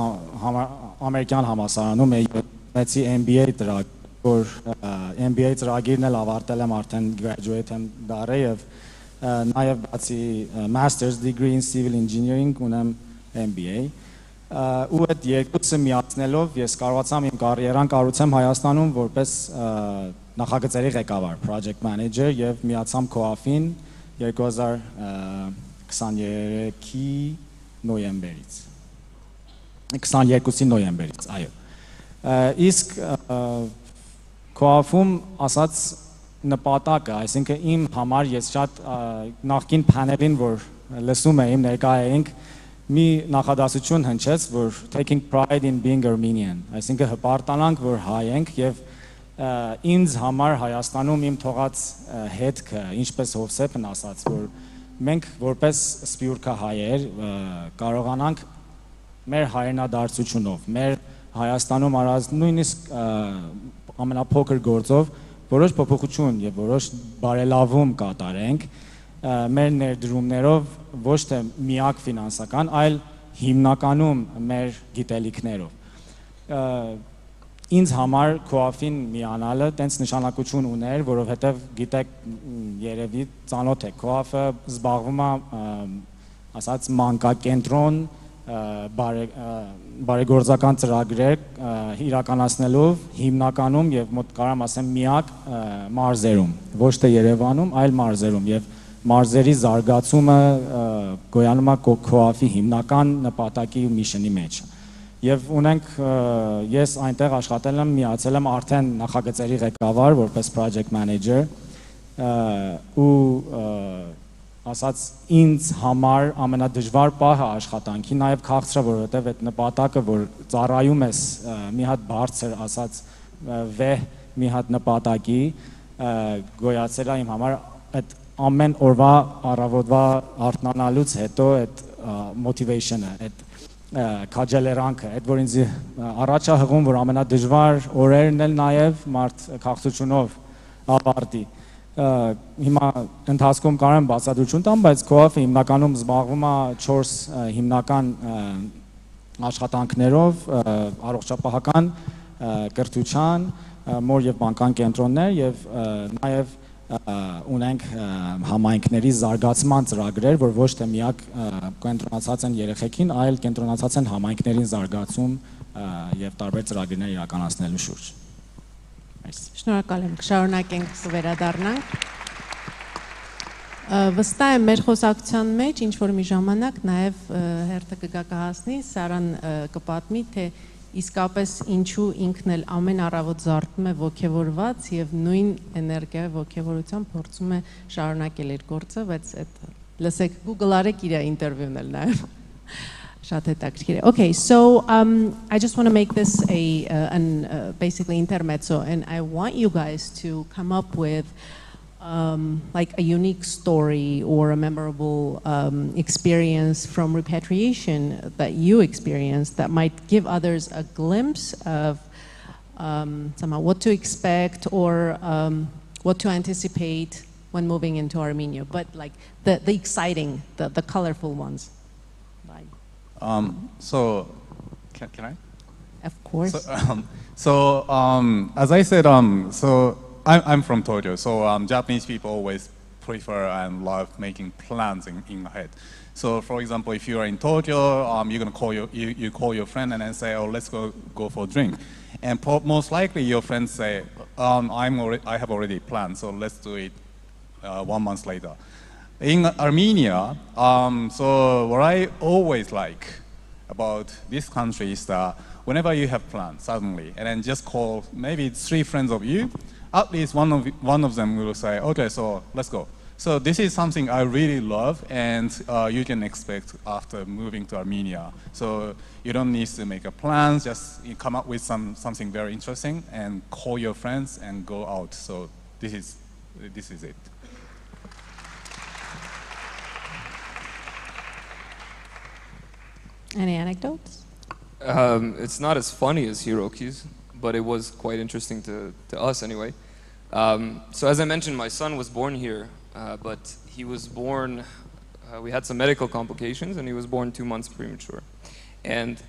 ամերիկյան համալսարանում մեծի MBA ծրագիր, որ MBA ծրագիրն էլ ավարտել եմ, արդեն graduate եմ դարել եւ նաև բացի master's degree in civil engineering ունեմ MBA։ Ու այդ երկուսը միացնելով ես կարողացամ իմ կարիերան կառուցեմ Հայաստանում որպես նախագծերի ղեկավար, project manager եւ միացամ COAF-ին 2023-ի նոյեմբերից 22-ի նոյեմբերից, այո։ Իսկ COAF-ում ասած նպատակը, այսինքն իմ համար ես շատ նախկին panel-ին, որ լսում էիմ, ներկա էինք, մի նախադասություն հնչեց, որ taking pride in being Armenian, այսինքն հպարտանանք, որ հայ ենք եւ ինձ համար Հայաստանում իմ թողած հետքը, ինչպես Հովսեփն ասաց, որ մենք որպես սփյուռքահայեր կարողանանք մեր հայրենադարձությունով, մեր Հայաստանում արած նույնիսկ ամենափոքր գործով որոշ փոփոխություն եւ որոշ բարելավում կատարենք մեր ներդրումներով ոչ թե միակ ֆինանսական, այլ հիմնականում մեր գիտելիքներով։ Ինձ համար COAF-ին միանալը տենց նշանակություն ուներ, որովհետև գիտեք երևի ծանոթ եք, COAF-ը զբաղվում է ասած մանկակենտրոն բարեգործական ծրագրեր իրականացնելով հիմնականում եւ մոտ կարամ ասեմ միակ մարզերում, ոչ թե Երևանում, այլ մարզերում եւ մարզերի զարգացումը գոյանում է COAF-ի հիմնական նպատակի ու միշնի մեջ։ Եվ ունենք ես այնտեղ աշխատել եմ, միացել եմ արդեն նախագծերի ղեկավար որպես project manager ու ասած ինձ համար ամենադժվար պահը աշխատանքի նաև քաղցրը, որովհետև այդ նպատակը, որ ծառայում ես մի հատ բարձր ասած վեհ մի հատ նպատակի գոյացել է իմ համար այդ ամեն օրվա առավոտվա արթնանալուց հետո այդ motivation-ը, այդ քաջալերանքը, այդ որ ինձ առաջա հղում, որ ամենադժվար օրերն էլ նաև մարդ քաղցությունով ավարտի։ Հիմա ընթացքում կարող եմ բացատրություն տամ, բայց COAF-ը հիմնականում զբաղվում է 4 հիմնական աշխատանքներով՝ առողջապահական, կրթության, մոր եւ բանկան կենտրոններ եւ նաեւ ունենք համայնքների զարգացման ծրագրեր, որ ոչ թե միակ կենտրոնացած են երեխեքին, այլ կենտրոնացած են համայնքներին զարգացում եւ տարբեր ծրագրեր իրականացնելու շուրջ։ Շնորհակալ եմ, շարունակենք վերադառնանք։ Վստահ եմ մեր խոսակցության մեջ ինչ որ մի ժամանակ նաև հերթը կգակահասնի, Սարան կպատմի, թե իսկապես ինչու ինքն էլ ամեն առավոտ զարթնում է ոգևորված եւ նույն էներգիայով ոգևորությամբ փորձում է շարունակել իր գործը, բայց այդ լսեք Google արեք իր ինտերվյուն էլ նաեւ շատ հետաքրքիր է. Okay, so I just want to make this basically intermezzo, and I want you guys to come up with like a unique story or a memorable experience from repatriation that you experienced that might give others a glimpse of somehow what to expect or what to anticipate when moving into Armenia, but like the exciting, the colorful ones. So, can I? Of course. As I said, so I'm from Tokyo, so Japanese people always prefer and love making plans in ahead. So, for example, if you are in Tokyo, you're gonna call you call your friend and then say, "Oh, let's go for a drink," and most likely your friends say, "I have already planned, so let's do it 1 month later." In Armenia, so what I always like about this country is that whenever you have plans suddenly, and then just call maybe 3 friends of you, at least one of them will say, "Okay, so let's go." So this is something I really love, and you can expect after moving to Armenia. So you don't need to make a plan; just you come up with something very interesting and call your friends and go out. So this is it. Any anecdotes? It's not as funny as Hiroki's, but it was quite interesting to us anyway. So as I mentioned, my son was born here, but he was born, we had some medical complications, and he was born 2 months premature. And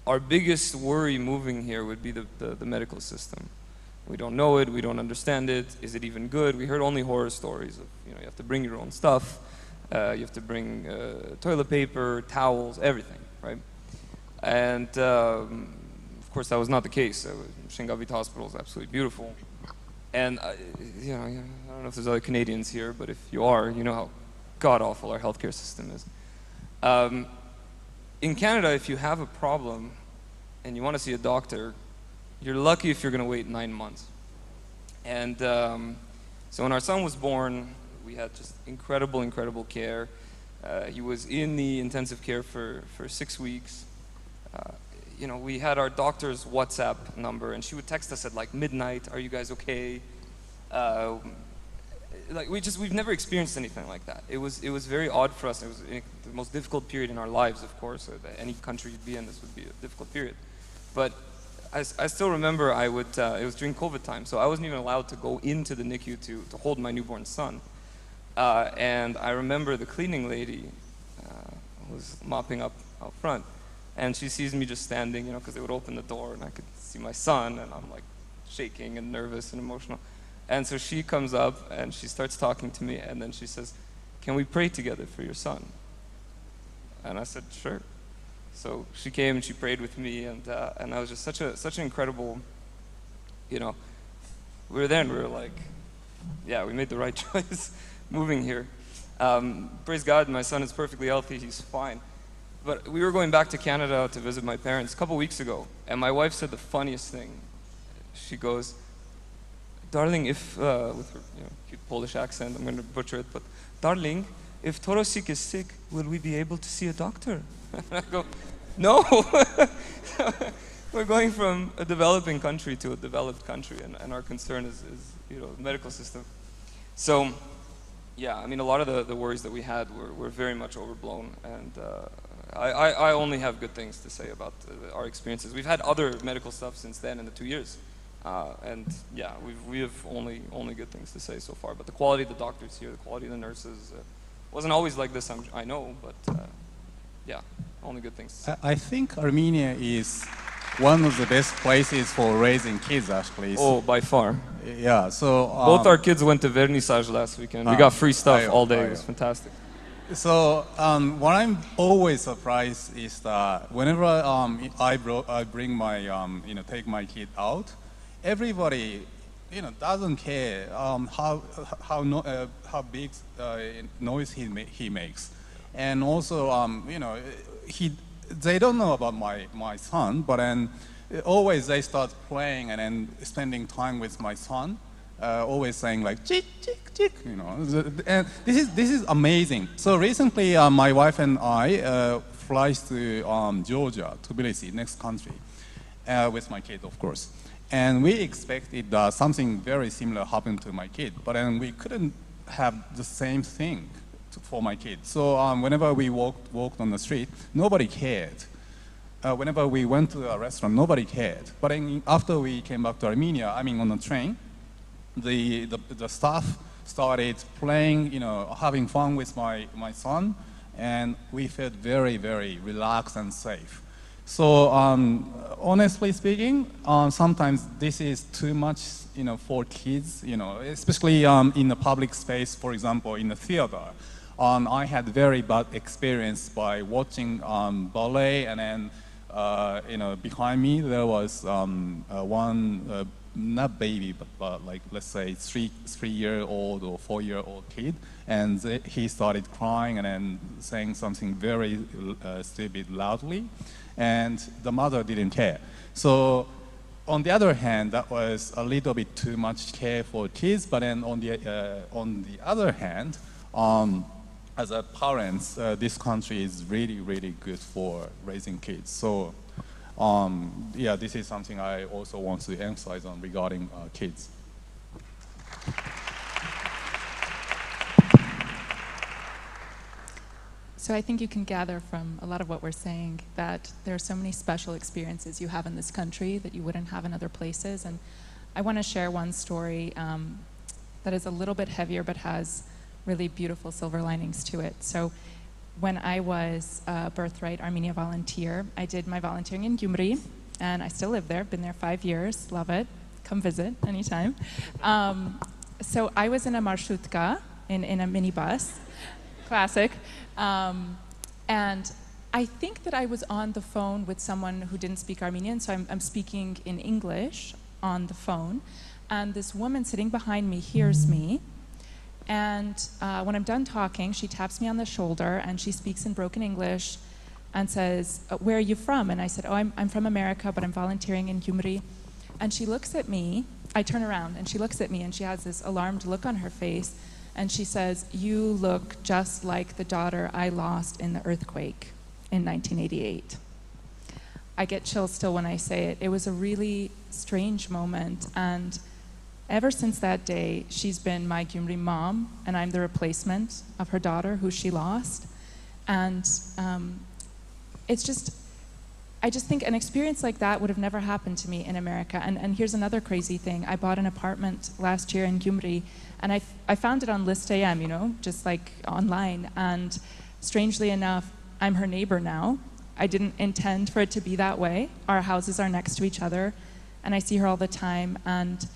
our biggest worry moving here would be the medical system. We don't know it, we don't understand it, is it even good? We heard only horror stories of, you have to bring your own stuff, you have to bring toilet paper, towels, everything, right? And of course that was not the case. Shingavit Hospital is absolutely beautiful. And I don't know if there's other Canadians here, but if you are, you know how god-awful our healthcare system is. In Canada, if you have a problem and you want to see a doctor, you're lucky if you're going to wait 9 months. And so when our son was born, we had just incredible care. He was in the intensive care for 6 weeks. We had our doctor's WhatsApp number, and she would text us at like midnight, "Are you guys okay?" We've never experienced anything like that. It was very odd for us. It was the most difficult period in our lives, of course. Any country you'd be in, this would be a difficult period. But I still remember it was during COVID time, so I wasn't even allowed to go into the NICU to hold my newborn son. And I remember the cleaning lady was mopping up out front, and she sees me just standing, because they would open the door and I could see my son, and I'm like shaking and nervous and emotional. And so she comes up and she starts talking to me, and then she says, "Can we pray together for your son?" And I said, "Sure." So she came and she prayed with me, and I was just such an incredible, we were there and we were like, yeah, we made the right choice moving here. Praise God, my son is perfectly healthy, he's fine. But we were going back to Canada to visit my parents a couple weeks ago, and my wife said the funniest thing. She goes, "Darling, if," with her cute Polish accent, I'm going to butcher it, but, "Darling, if Torosik is sick, will we be able to see a doctor?" And I go, "No." We're going from a developing country to a developed country, and our concern is the medical system. So, yeah, I mean, a lot of the worries that we had were very much overblown, and I only have good things to say about our experiences. We've had other medical stuff since then in the 2 years. And yeah, we have only good things to say so far. But the quality of the doctors here, the quality of the nurses, wasn't always like this, I know, but yeah, only good things to say. I think Armenia is one of the best places for raising kids, actually. Oh, by far. Yeah, so... both our kids went to Vernissage last weekend. We got free stuff all day. It was fantastic. So what I'm always surprised is that whenever I bring my, take my kid out, everybody, doesn't care how big noise he makes. And also, they don't know about my son, but then always they start playing and then spending time with my son, always saying like chick chick chick, and this is amazing. So recently, my wife and I flies to Georgia, Tbilisi, next country, with my kid, of course, and we expected something very similar happened to my kid, but then we couldn't have the same thing for my kids. So whenever we walked on the street, nobody cared. Whenever we went to a restaurant, nobody cared. But after we came back to Armenia, on the train, the staff started playing, having fun with my son, and we felt very, very relaxed and safe. So honestly speaking, sometimes this is too much, for kids, especially in the public space, for example, in the theater. I had very bad experience by watching ballet, and then behind me there was one not baby, but like let's say three-year-old or 4-year-old kid, and he started crying and then saying something very stupid loudly, and the mother didn't care. So on the other hand, that was a little bit too much care for kids, but then on the other hand, as a parents, this country is really, really good for raising kids. So, yeah, this is something I also want to emphasize on regarding kids. So I think you can gather from a lot of what we're saying that there are so many special experiences you have in this country that you wouldn't have in other places. And I want to share one story that is a little bit heavier but has really beautiful silver linings to it. So when I was a Birthright Armenia volunteer, I did my volunteering in Gyumri, and I still live there, been there 5 years, love it, come visit anytime. So I was in a marshutka, in a minibus, classic, and I think that I was on the phone with someone who didn't speak Armenian, so I'm speaking in English on the phone, and this woman sitting behind me hears me. And when I'm done talking, she taps me on the shoulder and she speaks in broken English and says, "Where are you from?" And I said, "Oh, I'm from America, but I'm volunteering in Gyumri." And she looks at me, I turn around and she looks at me and she has this alarmed look on her face and she says, "You look just like the daughter I lost in the earthquake in 1988. I get chills still when I say it. It was a really strange moment, and ever since that day, she's been my Gyumri mom, and I'm the replacement of her daughter, who she lost. And I just think an experience like that would have never happened to me in America. And here's another crazy thing. I bought an apartment last year in Gyumri, and I found it on List AM, just like online. And strangely enough, I'm her neighbor now. I didn't intend for it to be that way. Our houses are next to each other, and I see her all the time. And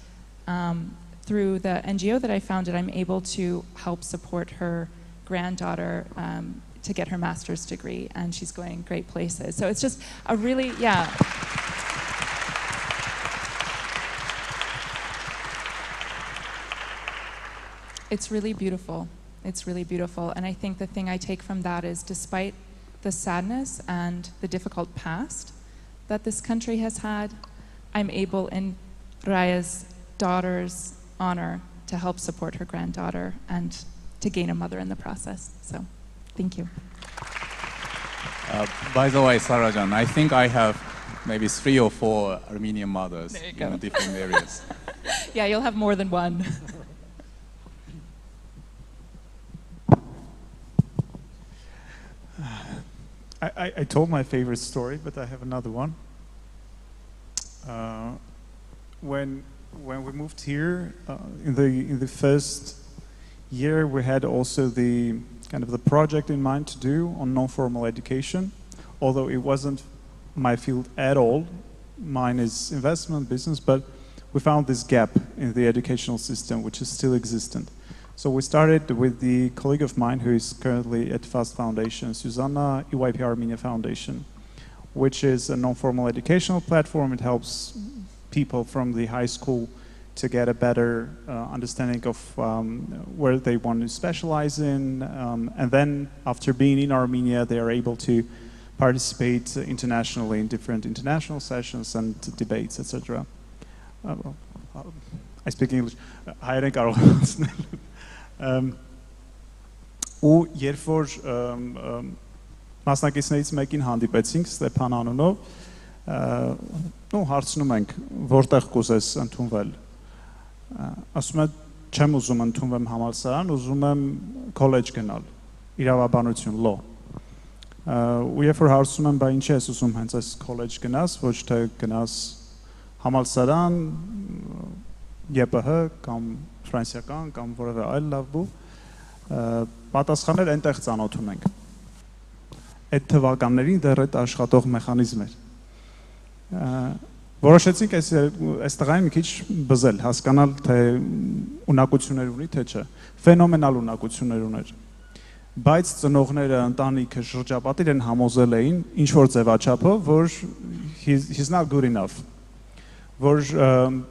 through the NGO that I founded, I'm able to help support her granddaughter to get her master's degree, and she's going great places. So it's just a really, yeah. It's really beautiful. It's really beautiful. And I think the thing I take from that is, despite the sadness and the difficult past that this country has had, I'm able, in Raya's daughter's honor, to help support her granddaughter and to gain a mother in the process. So, thank you. By the way, Sarajan, I think I have maybe 3 or 4 Armenian mothers in different areas. Yeah, you'll have more than one. I told my favorite story, but I have another one. When we moved here, in the first year, we had also the kind of the project in mind to do on non-formal education, although it wasn't my field at all. Mine is investment business, but we found this gap in the educational system, which is still existent. So we started with the colleague of mine who is currently at FAST Foundation, Susanna, EYP Armenia Foundation, which is a non-formal educational platform. It helps people from the high school to get a better understanding of where they want to specialize in. And then after being in Armenia, they are able to participate internationally in different international sessions and debates, etc. I speak English. Ու երբ որ մասնակիցներից մեկին հանդիպեցինք Ստեփան անունով, ու հարցնում ենք որտեղ կուզես ընդունվել, ասում է չեմ ուզում ընդունվեմ համալսարան, ուզում եմ քոլեջ գնալ, իրավաբանություն, law, ու երբ որ հարցնում եմ, բա ինչի ես ուզում հենց այս քոլեջ գնաս, ոչ թե գնաս համալսարան, ԵՊՀ կամ ֆրանսիական կամ որևէ այլ լավ բու, պատասխանել այնտեղ ծանոթում ենք։ Այդ թվականներին դեռ այդ աշխատող մեխանիզմ էր։ Որոշեցինք այս տղային մի քիչ բզել, հասկանալ թե ունակություններ ունի, թե չէ։ Ֆենոմենալ ունակություններ ուներ։ Բայց ծնողները, ընտանիքը, շրջապատին են համոզել էին ինչ որ ձևաչափով, որ he's not good enough, որ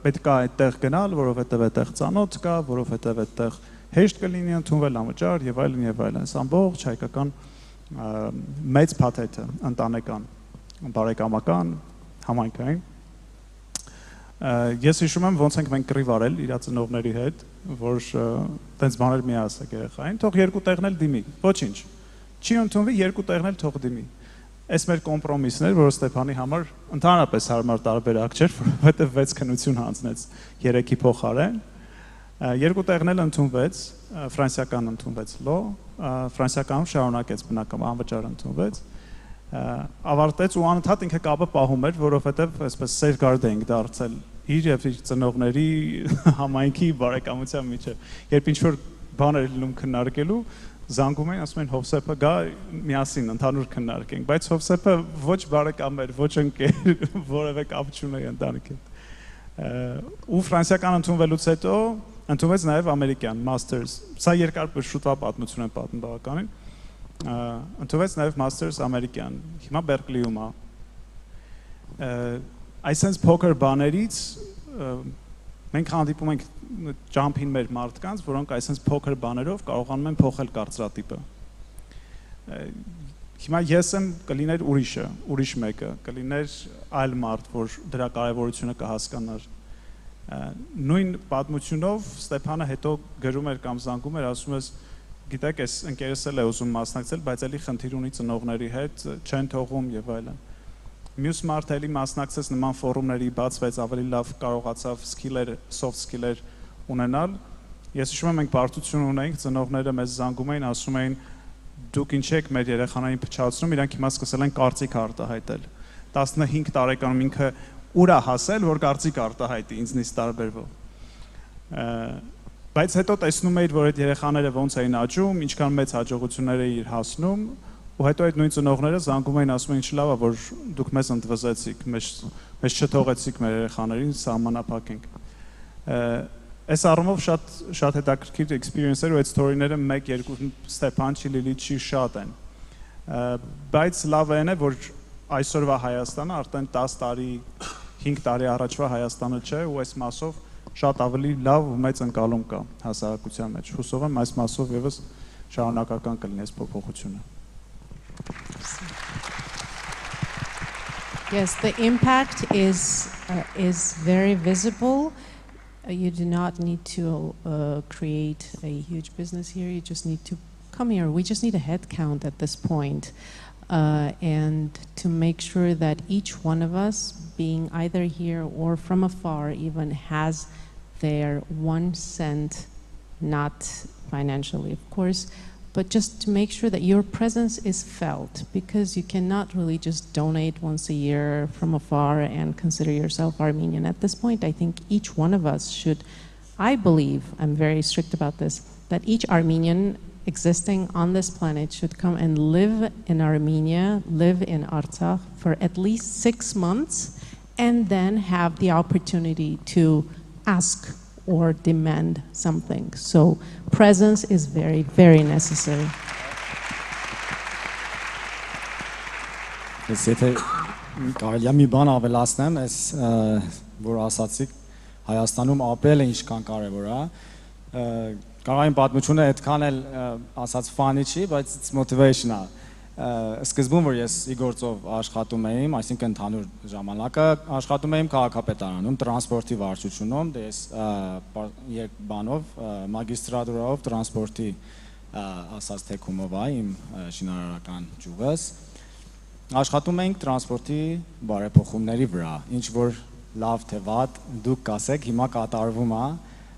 պետք է այդտեղ գնալ, որովհետև այդտեղ ծանոթ կա, որովհետև այդտեղ հեշտ կլինի ընդունվել անվճար եւ այլն եւ այլն։ Այս ամբողջ հայկական մեծ փաթեթը ընտանեկան, բարեկամական, համայնքային։ Ես հիշում եմ ոնց ենք մենք կռիվ արել իր ծնողների հետ, որ տենց բաներ մի ասեք երեխային, թող երկու տեղն էլ դիմի, ոչինչ։ Չի ընդունվի, երկու տեղն էլ թող դիմի։ Այս մեր կոմպրոմիսն էր, որ Ստեփանի համար ընդհանրապես հարմար տարբերակ չէր, որովհետև 6 քնություն հանձնեց 3-ի փոխարեն։ Երկու տեղն էլ ընդունվեց, ֆրանսիական ընդունվեց law, ֆրանսիականում շարունակեց բնական անվճար ընդունվեց, ավարտեց ու անընդհատ ինքը կապը պահում էր, որովհետև այսպես safeguard էինք դարձել իր եւ իր ծնողների համայնքի բարեկամության միջեւ։ Երբ ինչ որ բան էր լինում քննարկելու, զանգում էին, ասում էին Հովսեփը գա միասին ընդհանուր քննարկենք, բայց Հովսեփը ոչ բարեկամ էր, ոչ ընկեր, որևէ կապ չուներ ընտանիքի հետ։ Ու ֆրանսիական ընդունվելուց հետո ընդունվեց նաև ամերիկյան masters։ Սա երկար շուտվա պատմություն եմ պատմում բավականին։ Ընդունվեց նաև masters ամերիկյան։ Հիմա Բերկլիում է։ Այսպես փոքր բաներից մենք հանդիպում ենք ճամփին մեր մարդկանց, որոնք այսպես փոքր բաներով կարողանում են փոխել կարծրատիպը։ Հիմա ես եմ կլիներ ուրիշը, ուրիշ մեկը, կլիներ այլ մարդ, որ դրա կարևորությունը կհասկանար։ Նույն պատմությունով Ստեփանը հետո գրում էր կամ զանգում էր, ասում էր, գիտեք, այս ընկերս էլ է ուզում մասնակցել, բայց էլի խնդիր ունի ծնողների հետ, չեն թողում եւ այլն։ Մյուս մարդը էլի մասնակցեց նման ֆորումների, բացվեց, ավելի լավ կարողացավ սկիլեր, soft skiller ունենալ։ Ես հիշում եմ մենք բարդություն ունեինք, ծնողները մեզ զանգում էին, ասում էին դուք ինչ եք մեր երեխաներին փչացնում, իրանք հիմա սկսել են կարծիք արտահայտել։ 15 տարեկանում ինքը ուր է հասել, որ կարծիք արտահայտի, ինձնից տարբերվող։ Բայց հետո տեսնում էիր, որ այդ երեխաները ոնց էին աճում, ինչքան մեծ հաջողություններ էին հասնում, ու հետո այդ նույն ծնողները զանգում էին, ասում էին, ինչ լավ է, որ դուք մեզ ընդվզեցիք, մեզ չթողեցիք մեր երեխաներին սահմանափակենք։ Այս առումով շատ հետաքրքիր experience-եր ու այդ story-ները 1-2 Ստեփան չի Լիլիթի շատ են։ Բայց լավը այն է, որ այսօրվա Հայաստանը արդեն 10 տարի, 5 տարի առաջվա Հայաստանը չէ, ու այս մասով շատ ավելի լավ ու մեծ ընկալում կա հասարակության մեջ։ Հուսով եմ այս մասով եւս շարունակական կլինի այս փոփոխությունը։ Yes, the impact is very visible. You do not need to create a huge business here. You just need to come here. We just need a head count at this point, and to make sure that each one of us, being either here or from afar, even has their 1 cent, not financially, of course, but just to make sure that your presence is felt, because you cannot really just donate once a year from afar and consider yourself Armenian. At this point, I think each one of us should, I believe, I'm very strict about this, that each Armenian existing on this planet should come and live in Armenia, live in Artsakh for at least 6 months, and then have the opportunity to ask or demand something. So presence is very, very necessary. Ես եթե կարելի է մի բան ավելացնեմ, այս որ ասացիք Հայաստանում ապրելը ինչքան կարևոր է, կարող եմ պատմությունը այդքան էլ ասած ֆանի չի, բայց it's motivational. Սկզբում որ ես ի գործով աշխատում եմ, այսինքն ընդհանուր ժամանակը աշխատում եմ քաղաքապետարանում, տրանսպորտի վարչությունում, դե ես բանով մագիստրատուրայով տրանսպորտի ասած թեկումով է իմ շինարարական ճյուղս։ Աշխատում ենք տրանսպորտի բարեփոխումների վրա, ինչ որ լավ թե վատ դուք կասեք, հիմա կատարվում է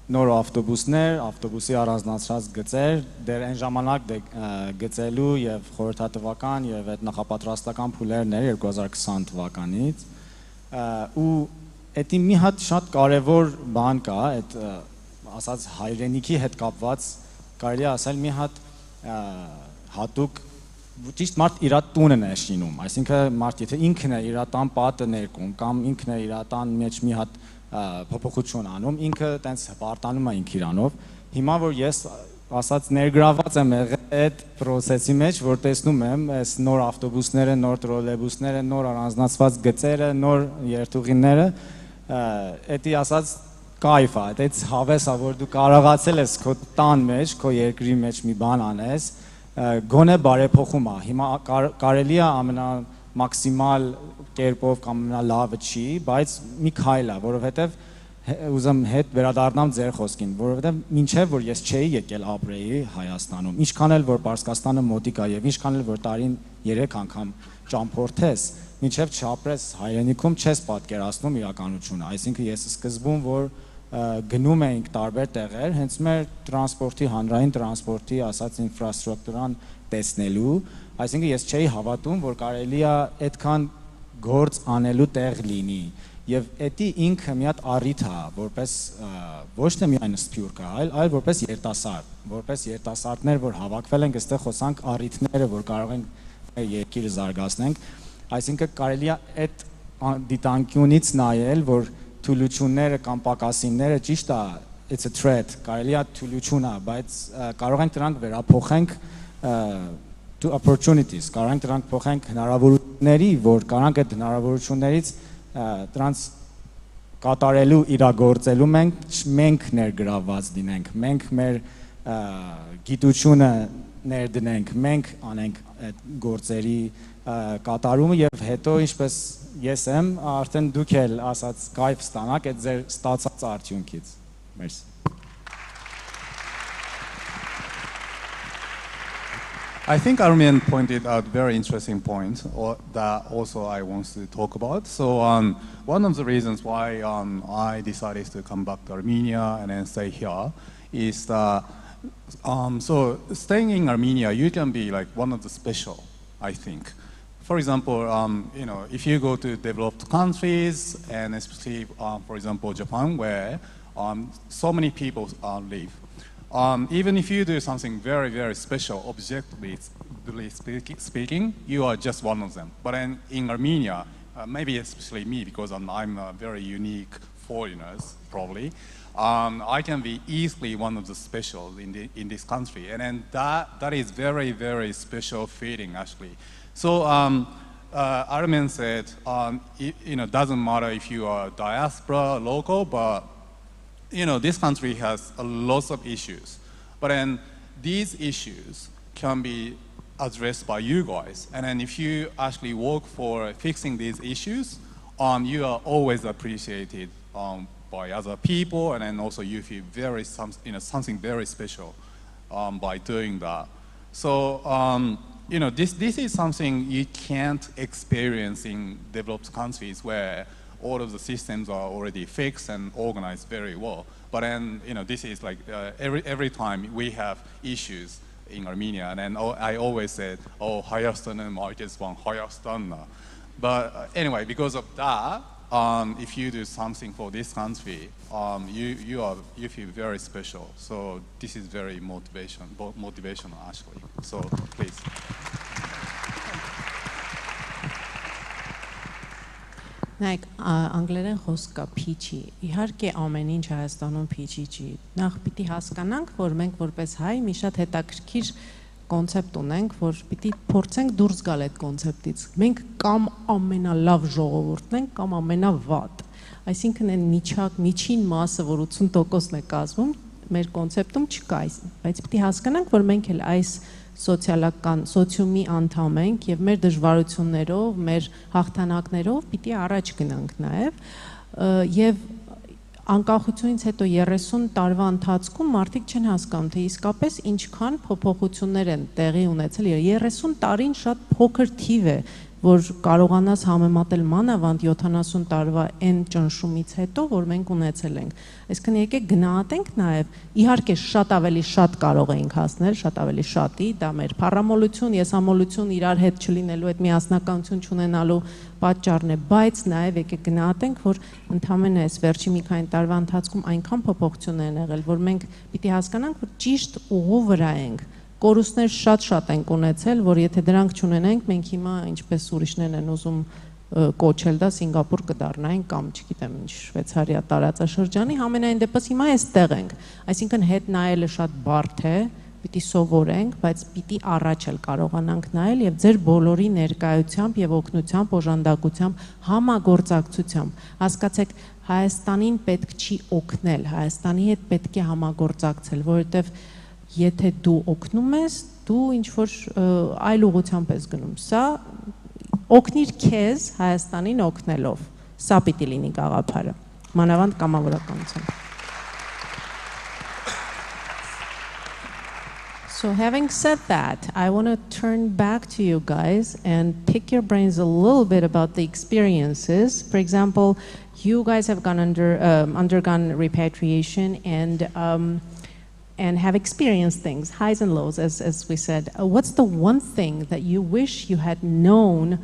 նոր ավտոբուսներ, ավտոբուսի առանձնացած գծեր, դեռ այն ժամանակ գծելու եւ խորհրդատվական եւ այդ նախապատրաստական փուլերն էր 2020 թվականից ու դա մի հատ շատ կարեւոր բան կա, այդ ասած հայրենիքի հետ կապված կարելի է ասել մի հատ հատուկ ճիշտ մարդ իր տունն է շինում, այսինքն մարդ եթե ինքն է իր տան պատը ներկում կամ ինքն է իր տան մեջ մի հատ փոփոխություն անում, ինքը տենց հպարտանում է ինք իրանով։ Հիմա որ ես ասած ներգրաված եմ եղել այդ process-ի մեջ, որ տեսնում եմ այս նոր ավտոբուսները, նոր տրոլեյբուսները, նոր առանձնացված գծերը, նոր երթուղիները, դա ասած կայֆ է, դա հավես է, որ դու կարողացել ես քո տան մեջ, քո երկրի մեջ մի բան անես, գոնե բարեփոխում է։ Հիմա կարելի է ամենամաքսիմալ կերպով կամ ամենալավը չի, բայց մի քայլ է, որովհետև ուզեմ հետ վերադառնամ ձեր խոսքին, որովհետև մինչև որ ես չէի եկել ապրեի Հայաստանում, ինչքան էլ որ Պարսկաստանը մոտիկ է եւ ինչքան էլ որ տարին 3 անգամ ճամփորդես, մինչև չապրես հայրենիքում չես պատկերացնում իրականությունը, այսինքն ես սկզբում որ գնում էինք տարբեր տեղեր, հենց մեր տրանսպորտի, հանրային տրանսպորտի ասած ինֆրաստրուկտուրան տեսնելու, այսինքն ես չէի հավատում, որ կարելի է այդքան գործ անելու տեղ լինի եւ դա ինքը մի հատ առիթ է, որպես ոչ թե միայն Սփյուռքը, այլ որպես երիտասարդ, որպես երիտասարդներ, որ հավաքվել ենք, այստեղ խոսանք առիթները, որ կարող ենք երկիրը զարգացնենք, այսինքն կարելի է այդ դիտանկյունից նայել, որ թուլությունները կամ պակասինները ճիշտ է, it's a threat, կարելի է թուլություն է, բայց կարող ենք դրանք վերափոխենք to opportunities, կարող ենք դրանք փոխենք հնարավորությունների, որ կարանք այդ հնարավորություններից դրանց կատարելու իրագործելու մենք ներգրավված լինենք, մենք մեր գիտությունը ներդնենք, մենք անենք այդ գործերի կատարումը եւ հետո ինչպես ես եմ, արդեն դուք էլ ասած կայֆ ստանաք այդ ձեր ստացած արդյունքից։ Մերսի։ I think Armenian pointed out a very interesting point that also I want to talk about. So one of the reasons why I decided to come back to Armenia and then stay here is that so staying in Armenia, you can be like one of the special, I think. For example, you know, if you go to developed countries and especially, for example, Japan, where so many people live. Even if you do something very, very special, objectively speaking, you are just one of them. But in Armenia, maybe especially me, because I'm a very unique foreigner, probably, I can be easily one of the specials in this country. And then that is very, very special feeling, actually. So Armen said, you know, doesn't matter if you are diaspora, local, but you know, this country has a lot of issues, but then these issues can be addressed by you guys. And then if you actually work for fixing these issues, you are always appreciated by other people, and then also you feel something very special by doing that. So you know, this is something you can't experience in developed countries where all of the systems are already fixed and organized very well. But then, you know, this is like every time we have issues, in Armenia, and then I always said, "Oh, Hayastan markets one Hayastan." But anyway, because of that, if you do something for this country, you feel very special. So this is very motivational actually. So please. Նայեք, անգլերեն խոսք կա փիչի։ Իհարկե ամեն ինչ Հայաստանում փիչի չի։ Նախ պիտի հասկանանք, որ մենք որպես հայ մի շատ հետաքրքիր կոնցեպտ ունենք, որ պիտի փորձենք դուրս գալ այդ կոնցեպտից։ Մենք կամ ամենալավ ժողովուրդն ենք, կամ ամենավատ։ Այսինքն այն միջին մասը, որ 80%-ն է կազմում, մեր կոնցեպտում չկա, բայց պիտի հասկանանք, որ մենք էլ այս սոցիալական սոցիումի անդամ ենք եւ մեր դժվարություններով, մեր հաղթանակներով պիտի առաջ գնանք նաեւ եւ անկախությունից հետո 30 տարվա ընթացքում մարդիկ չեն հասկանում թե իսկապես ինչքան փոփոխություններ են տեղի ունեցել 30 տարին շատ փոքր թիվ է որ կարողանաս համեմատել մանավանդ 70 տարվա այն ճնշումից հետո որ մենք ունեցել ենք այսինքն եկեք գնահատենք նաև իհարկե շատ ավելի շատ կարող էինք հասնել շատ ավելի շատի դա մեր փառամոլություն եսամոլություն իրար հետ չլինելու այդ միասնականություն չունենալու պատճառն է բայց նաև եկեք գնահատենք որ ընդհանրապես այս վերջի մի քանի տարվա ընթացքում այնքան փոփոխություններ են եղել որ մենք պիտի հասկանանք որ ճիշտ ուղու վրա ենք Կորուստներ շատ ենք ունեցել, որ եթե դրանք չունենենք, մենք հիմա ինչպես ուրիշներն են ուզում կոչել դա Սինգապուր կդառնայինք կամ չգիտեմ ինչ Շվեյցարիա տարածաշրջանի, համենայն դեպս հիմա այստեղ ենք։ Այսինքն հետ նայելը շատ բարդ է, պիտի սովորենք, բայց պիտի առաջ էլ կարողանանք նայել եւ ձեր բոլորի ներկայությամբ եւ օգնությամբ, օժանդակությամբ, համագործակցությամբ։ Հասկացեք, Հայաստանին պետք չի օգնել, Հայաստանի հետ պետք է համագործակցել, որովհետեւ Եթե դու օգնում ես, դու ինչ-որ այլ ուղղությամբ ես գնում։ Սա օգնիր քեզ Հայաստանին օգնելով։ Սա պիտի լինի գաղափարը։ Մանավանդ կամավորականությամբ։ So having said that, I want to turn back to you guys and pick your brains a little bit about the experiences. For example, you guys have undergone repatriation and have experienced things, highs and lows, as we said. What's the one thing that you wish you had known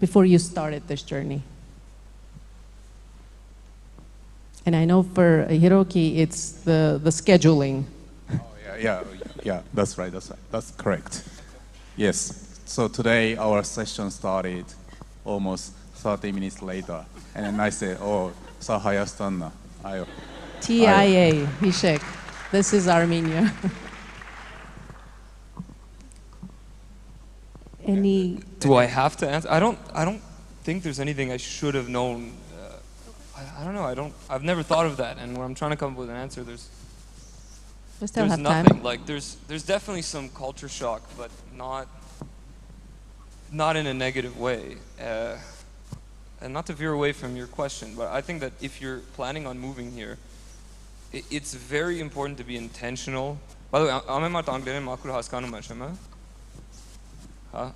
before you started this journey? And I know for Hiroki, it's the scheduling. Oh, yeah, that's right, that's correct. Yes, so today our session started almost 30 minutes later. And then I said, oh, Sahayastana. TIA, Hishek. This is Armenia. Do I have to answer? I don't think there's anything I should have known. I don't know. I've never thought of that. And when I'm trying to come up with an answer, there's nothing. Time. Like there's definitely some culture shock, but not in a negative way. And not to veer away from your question, but I think that if you're planning on moving here, it's very important to be intentional. By the way,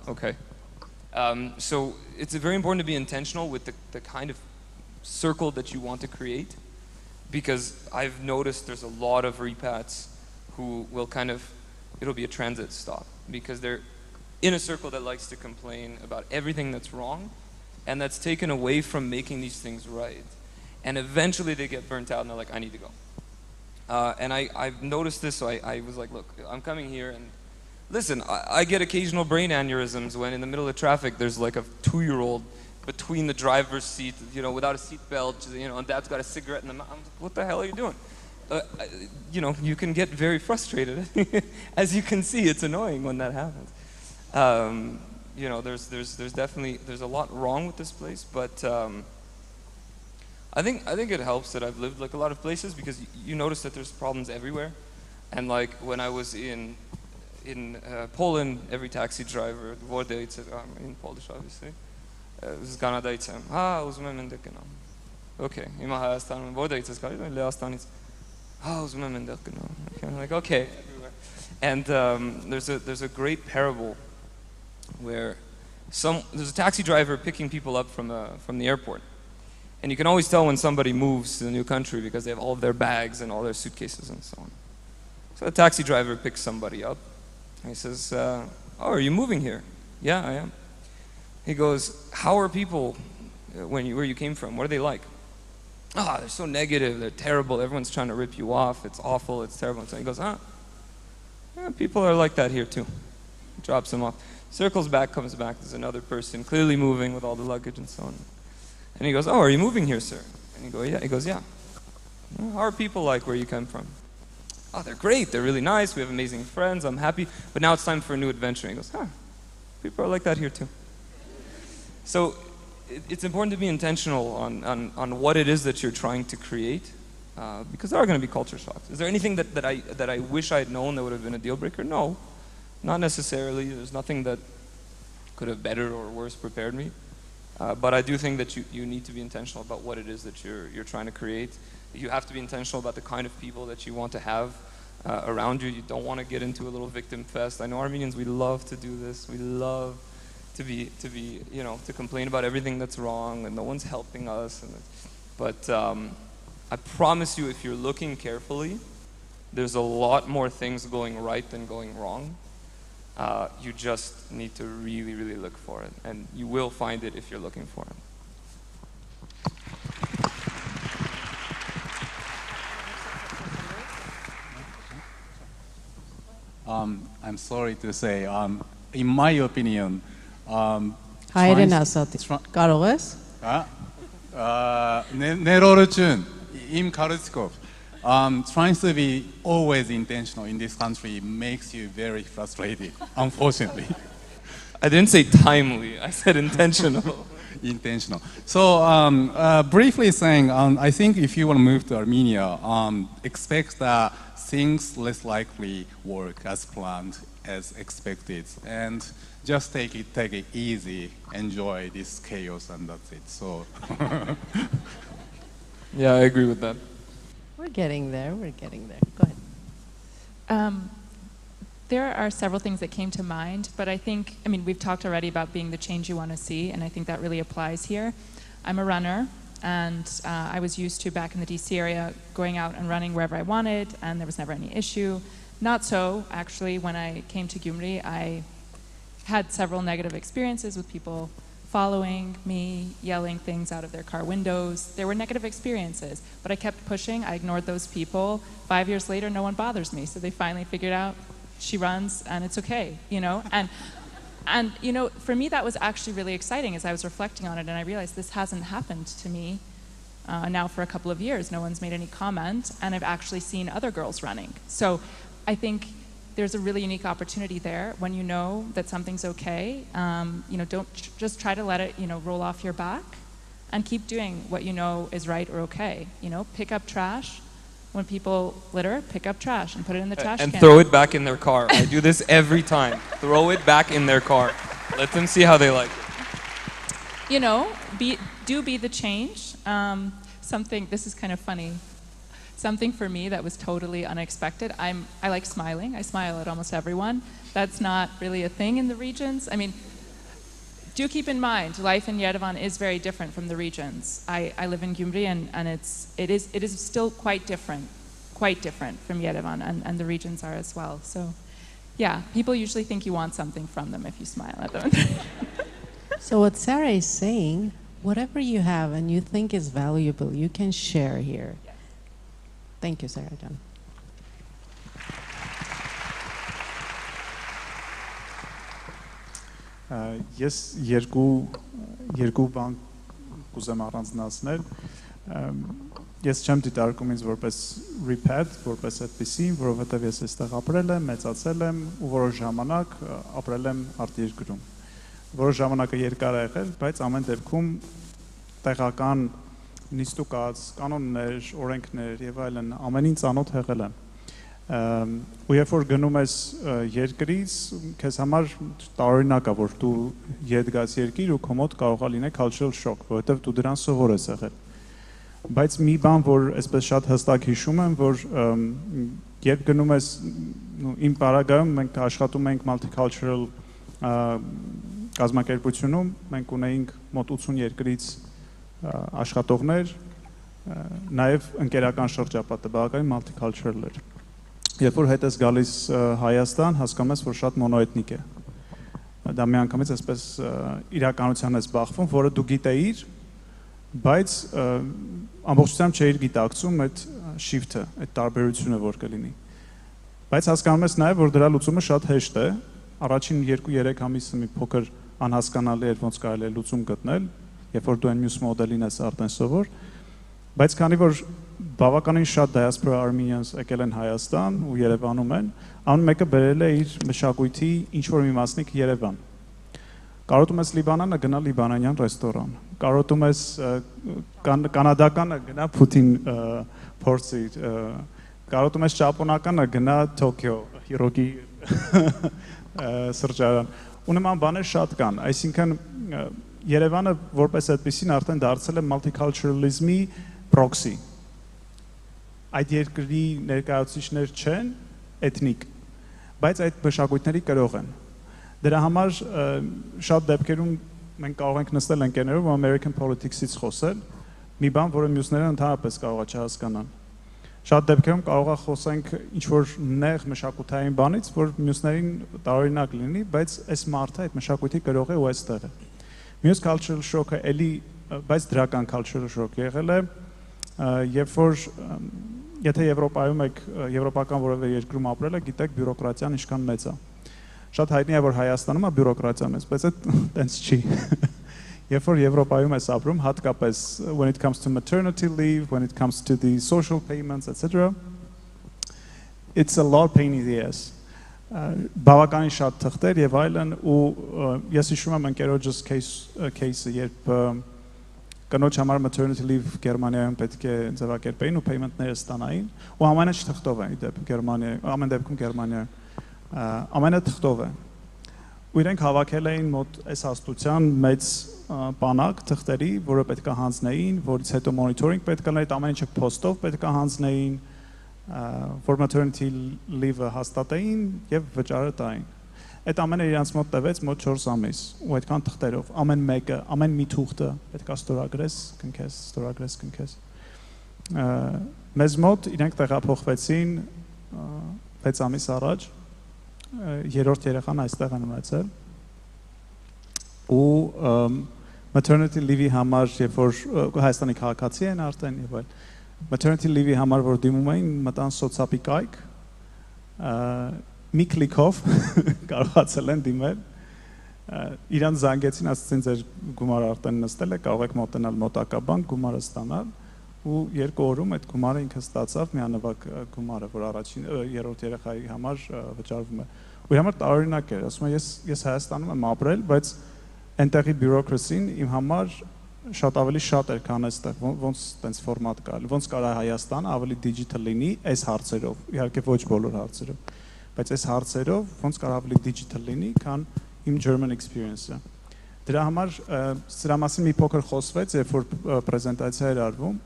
okay. So it's very important to be intentional with the kind of circle that you want to create, because I've noticed there's a lot of repats who will it'll be a transit stop, because they're in a circle that likes to complain about everything that's wrong, and that's taken away from making these things right. And eventually they get burnt out and they're like, I need to go. And I've noticed this, so I was like, look, I'm coming here, and listen, I get occasional brain aneurysms when in the middle of traffic there's like a 2-year-old between the driver's seat, without a seat belt, and dad's got a cigarette in the mouth. I'm like, what the hell are you doing? You can get very frustrated. As you can see, it's annoying when that happens. There's definitely a lot wrong with this place, but I think it helps that I've lived like a lot of places, because you notice that there's problems everywhere. And like when I was in Poland, every taxi driver, rode, in Polish obviously, this is Kanadaitem. Uzmem endekeno. Okay, ima Hayastan, rode it's Leastanic. Uzmem endekeno. Okay, like okay, everywhere. And there's a great parable where there's a taxi driver picking people up from the airport. And you can always tell when somebody moves to the new country because they have all of their bags and all their suitcases and so on. So the taxi driver picks somebody up, He says, oh, are you moving here? Yeah, I am. He goes, how are people where you came from? What are they like? Ah, they're so negative, they're terrible, everyone's trying to rip you off, it's awful, it's terrible. So he goes, yeah, people are like that here too. He drops him off. Circles back, comes back, there's another person clearly moving with all the luggage and so on. And he goes, oh, are you moving here, sir? And he goes, yeah. How are people like where you come from? Oh, they're great, they're really nice, we have amazing friends, I'm happy, but now it's time for a new adventure. And he goes, people are like that here too. So it's important to be intentional on what it is that you're trying to create, because there are going to be culture shocks. Is there anything that I wish I had known that would have been a deal breaker? No, not necessarily. There's nothing that could have better or worse prepared me. But I do think that you need to be intentional about what it is that you're trying to create. You have to be intentional about the kind of people that you want to have around you. You don't want to get into a little victim fest. I know Armenians, we love to do this. We love to be, to complain about everything that's wrong and no one's helping us. But I promise you, if you're looking carefully, there's a lot more things going right than going wrong. You just need to really, really look for it, and you will find it if you're looking for it. I'm sorry to say, in my opinion, Հայերեն ասած, կարող ես? Ներողություն, իմ կարծիքով, trying to be always intentional in this country makes you very frustrated, unfortunately. I didn't say timely, I said intentional. Intentional. So briefly saying, I think if you want to move to Armenia, expect that things less likely work as planned, as expected, and just take it easy, enjoy this chaos, and that's it. So, yeah, I agree with that. We're getting there. We're getting there. Go ahead. There are several things that came to mind, but I think, we've talked already about being the change you want to see, and I think that really applies here. I'm a runner, and I was used to, back in the DC area, going out and running wherever I wanted, and there was never any issue. Not so, actually, when I came to Gyumri, I had several negative experiences with people following me, yelling things out of their car windows. There were negative experiences, but I kept pushing. I ignored those people. 5 years later, no one bothers me, so they finally figured out she runs and it's okay, And for me, that was actually really exciting as I was reflecting on it, and I realized this hasn't happened to me now for a couple of years. No one's made any comment, and I've actually seen other girls running. So I think there's a really unique opportunity there when you know that something's okay. Don't just try to let it, roll off your back, and keep doing what you know is right or okay. Pick up trash. When people litter, pick up trash and put it in the trash can. And throw it back in their car. I do this every time. Throw it back in their car. Let them see how they like it. Be the change. This is kind of funny. Something for me that was totally unexpected. I like smiling. I smile at almost everyone. That's not really a thing in the regions. Do keep in mind, life in Yerevan is very different from the regions. I live in Gyumri, and it is still quite different from Yerevan, and the regions are as well. So, yeah, people usually think you want something from them if you smile at them. So what Sarah is saying, whatever you have and you think is valuable, you can share here. Yes. Thank you, Sarah John. Ես երկու բան կուզեմ առանձնացնել։ Ես չեմ դիտարկում ինձ որպես repat, որպես այդպիսի, որովհետև ես այստեղ ապրել եմ, մեծացել եմ ու որոշ ժամանակ ապրել եմ արտերկրում։ Որոշ ժամանակը երկար է եղել, բայց ամեն դեպքում տեղական նիստուկած, կանոններ, օրենքներ եւ այլն ամենին ծանոթ եղել եմ։ Ու երբ որ գնում ես երկրից, քեզ համար տարօրինակ է, որ դու ետ գաս երկիր ու քո մոտ կարող է լինել cultural shock, որովհետև դու դրան սովոր ես եղել։ Բայց մի բան, որ այսպես շատ հստակ հիշում եմ, որ երբ գնում ես իմ պարագայում մենք աշխատում ենք multicultural կազմակերպությունում, մենք ունեինք մոտ 80 երկրից աշխատողներ, նաև ընկերական շրջապատը բավականին multicultural էր։ երբ որ հետ ես գալիս Հայաստան, հասկանում ես, որ շատ մոնոէթնիկ է։ Դա միանգամից այսպես իրականության ես բախվում, որը դու գիտեիր, բայց ամբողջությամբ չէիր գիտակցում այդ shift-ը, այդ տարբերությունը որ կլինի։ Բայց հասկանում ես նաև, որ դրա լուծումը շատ հեշտ է, առաջին 2-3 ամիսը մի փոքր անհասկանալի էր ոնց կարելի է լուծում գտնել, երբ որ դու այն մյուս մոդելին ես արդեն սովոր, բայց քանի որ բավականին շատ diaspora Armenians եկել են Հայաստան ու Երևանում են, անուն մեկը բերել է իր մշակույթի ինչ-որ մի մասնիկ Երևան։ Կարոտում ես Լիբանանը, գնա լիբանանյան ռեստորան։ Կարոտում ես կանադականը, գնա Պուտին փորձի։ Կարոտում ես ճապոնականը, գնա Թոքիո, Հիրոկի սրճարան։ Ու նման բաներ շատ կան, այսինքն Երևանը որպես այդպեսին արդեն դարձել է multiculturalism-ի proxy։ Այդ երկրի ներկայացուցիչներ չեն էթնիկ, բայց այդ մշակույթների կրող են։ Դրա համար շատ դեպքերում մենք կարող ենք նստել ընկերներով ու American politics-ից խոսել, մի բան, որը մյուսները ընդհանրապես կարող է չհասկանան։ Շատ դեպքերում կարող է խոսենք ինչ-որ նեղ մշակութային բանից, որ մյուսներին տարօրինակ լինի, բայց այս մարդը այդ մշակույթի կրող է ու այստեղ է։ Մյուս cultural shock-ը էլի, բայց դրական cultural shock եղել է, երբ որ եթե Եվրոպայում եք եվրոպական որևէ երկրում ապրել եք, գիտեք բյուրոկրատիան ինչքան մեծ է։ Շատ հայտնի է, որ Հայաստանում է բյուրոկրատիա մեծ, բայց այդ տենց չի։ Երբ որ Եվրոպայում ես ապրում, հատկապես when it comes to maternity leave, when it comes to the social payments, etc. It's a lot pain in the ass. Բավականին շատ թղթեր եւ այլն ու ես հիշում եմ ընկերոջս case-ը, երբ կնոջ համար maternity leave Գերմանիայում պետք է ձևակերպեին ու payment-ները ստանային ու ամենը թղթով է դեպքում Գերմանիայում, ամեն դեպքում Գերմանիայում, ամենը թղթով է։ Ու իրենք հավաքել էին մոտ այս հաստության մեծ բանակ թղթերի, որը պետք է հանձնեին, որից հետո monitoring պետք է լինի, ամեն ինչը post-ով պետք է հանձնեին, որ maternity leave-ը հաստատեին եւ վճարը տային։ Այդ ամենը իրանց մոտ տևեց մոտ 4 ամիս ու այդքան թղթերով, ամեն մեկը, ամեն մի թուղթը պետք է ստորագրես, կնքես։ Մեզ մոտ իրենք տեղափոխվեցին 6 ամիս առաջ, երրորդ երեխան այստեղ են ունեցել ու maternity leave-ի համար, երբ որ Հայաստանի քաղաքացի են արդեն եւ այլ, maternity leave-ի համար որ դիմում էին, մտան սոցապի կայք, մի կլիկով կարողացել են դիմել, իրան զանգեցին, ասացին ձեր գումարը արդեն նստել է, կարող եք մոտենալ մոտակա բանկ, գումարը ստանալ ու 2 օրում այդ գումարը ինքը ստացավ միանվագ գումարը, որ առաջին երրորդ երեխայի համար վճարվում է։ Ու համար տարօրինակ էր, ասում եմ ես Հայաստանում եմ ապրել, բայց այնտեղի բյուրոկրասին իմ համար շատ ավելի շատ էր, քան այստեղ, ոնց տենց ֆորմատ կա, ոնց կարա Հայաստանը ավելի digital լինի այս հարցերով, իհարկե ոչ բոլոր հարցերով, բայց այս հարցերով ոնց կարա ավելի digital լինի, քան իմ German experience-ը։ Դրա համար սրա մասին մի փոքր խոսվեց, երբ որ պրեզենտացիա էր արվում,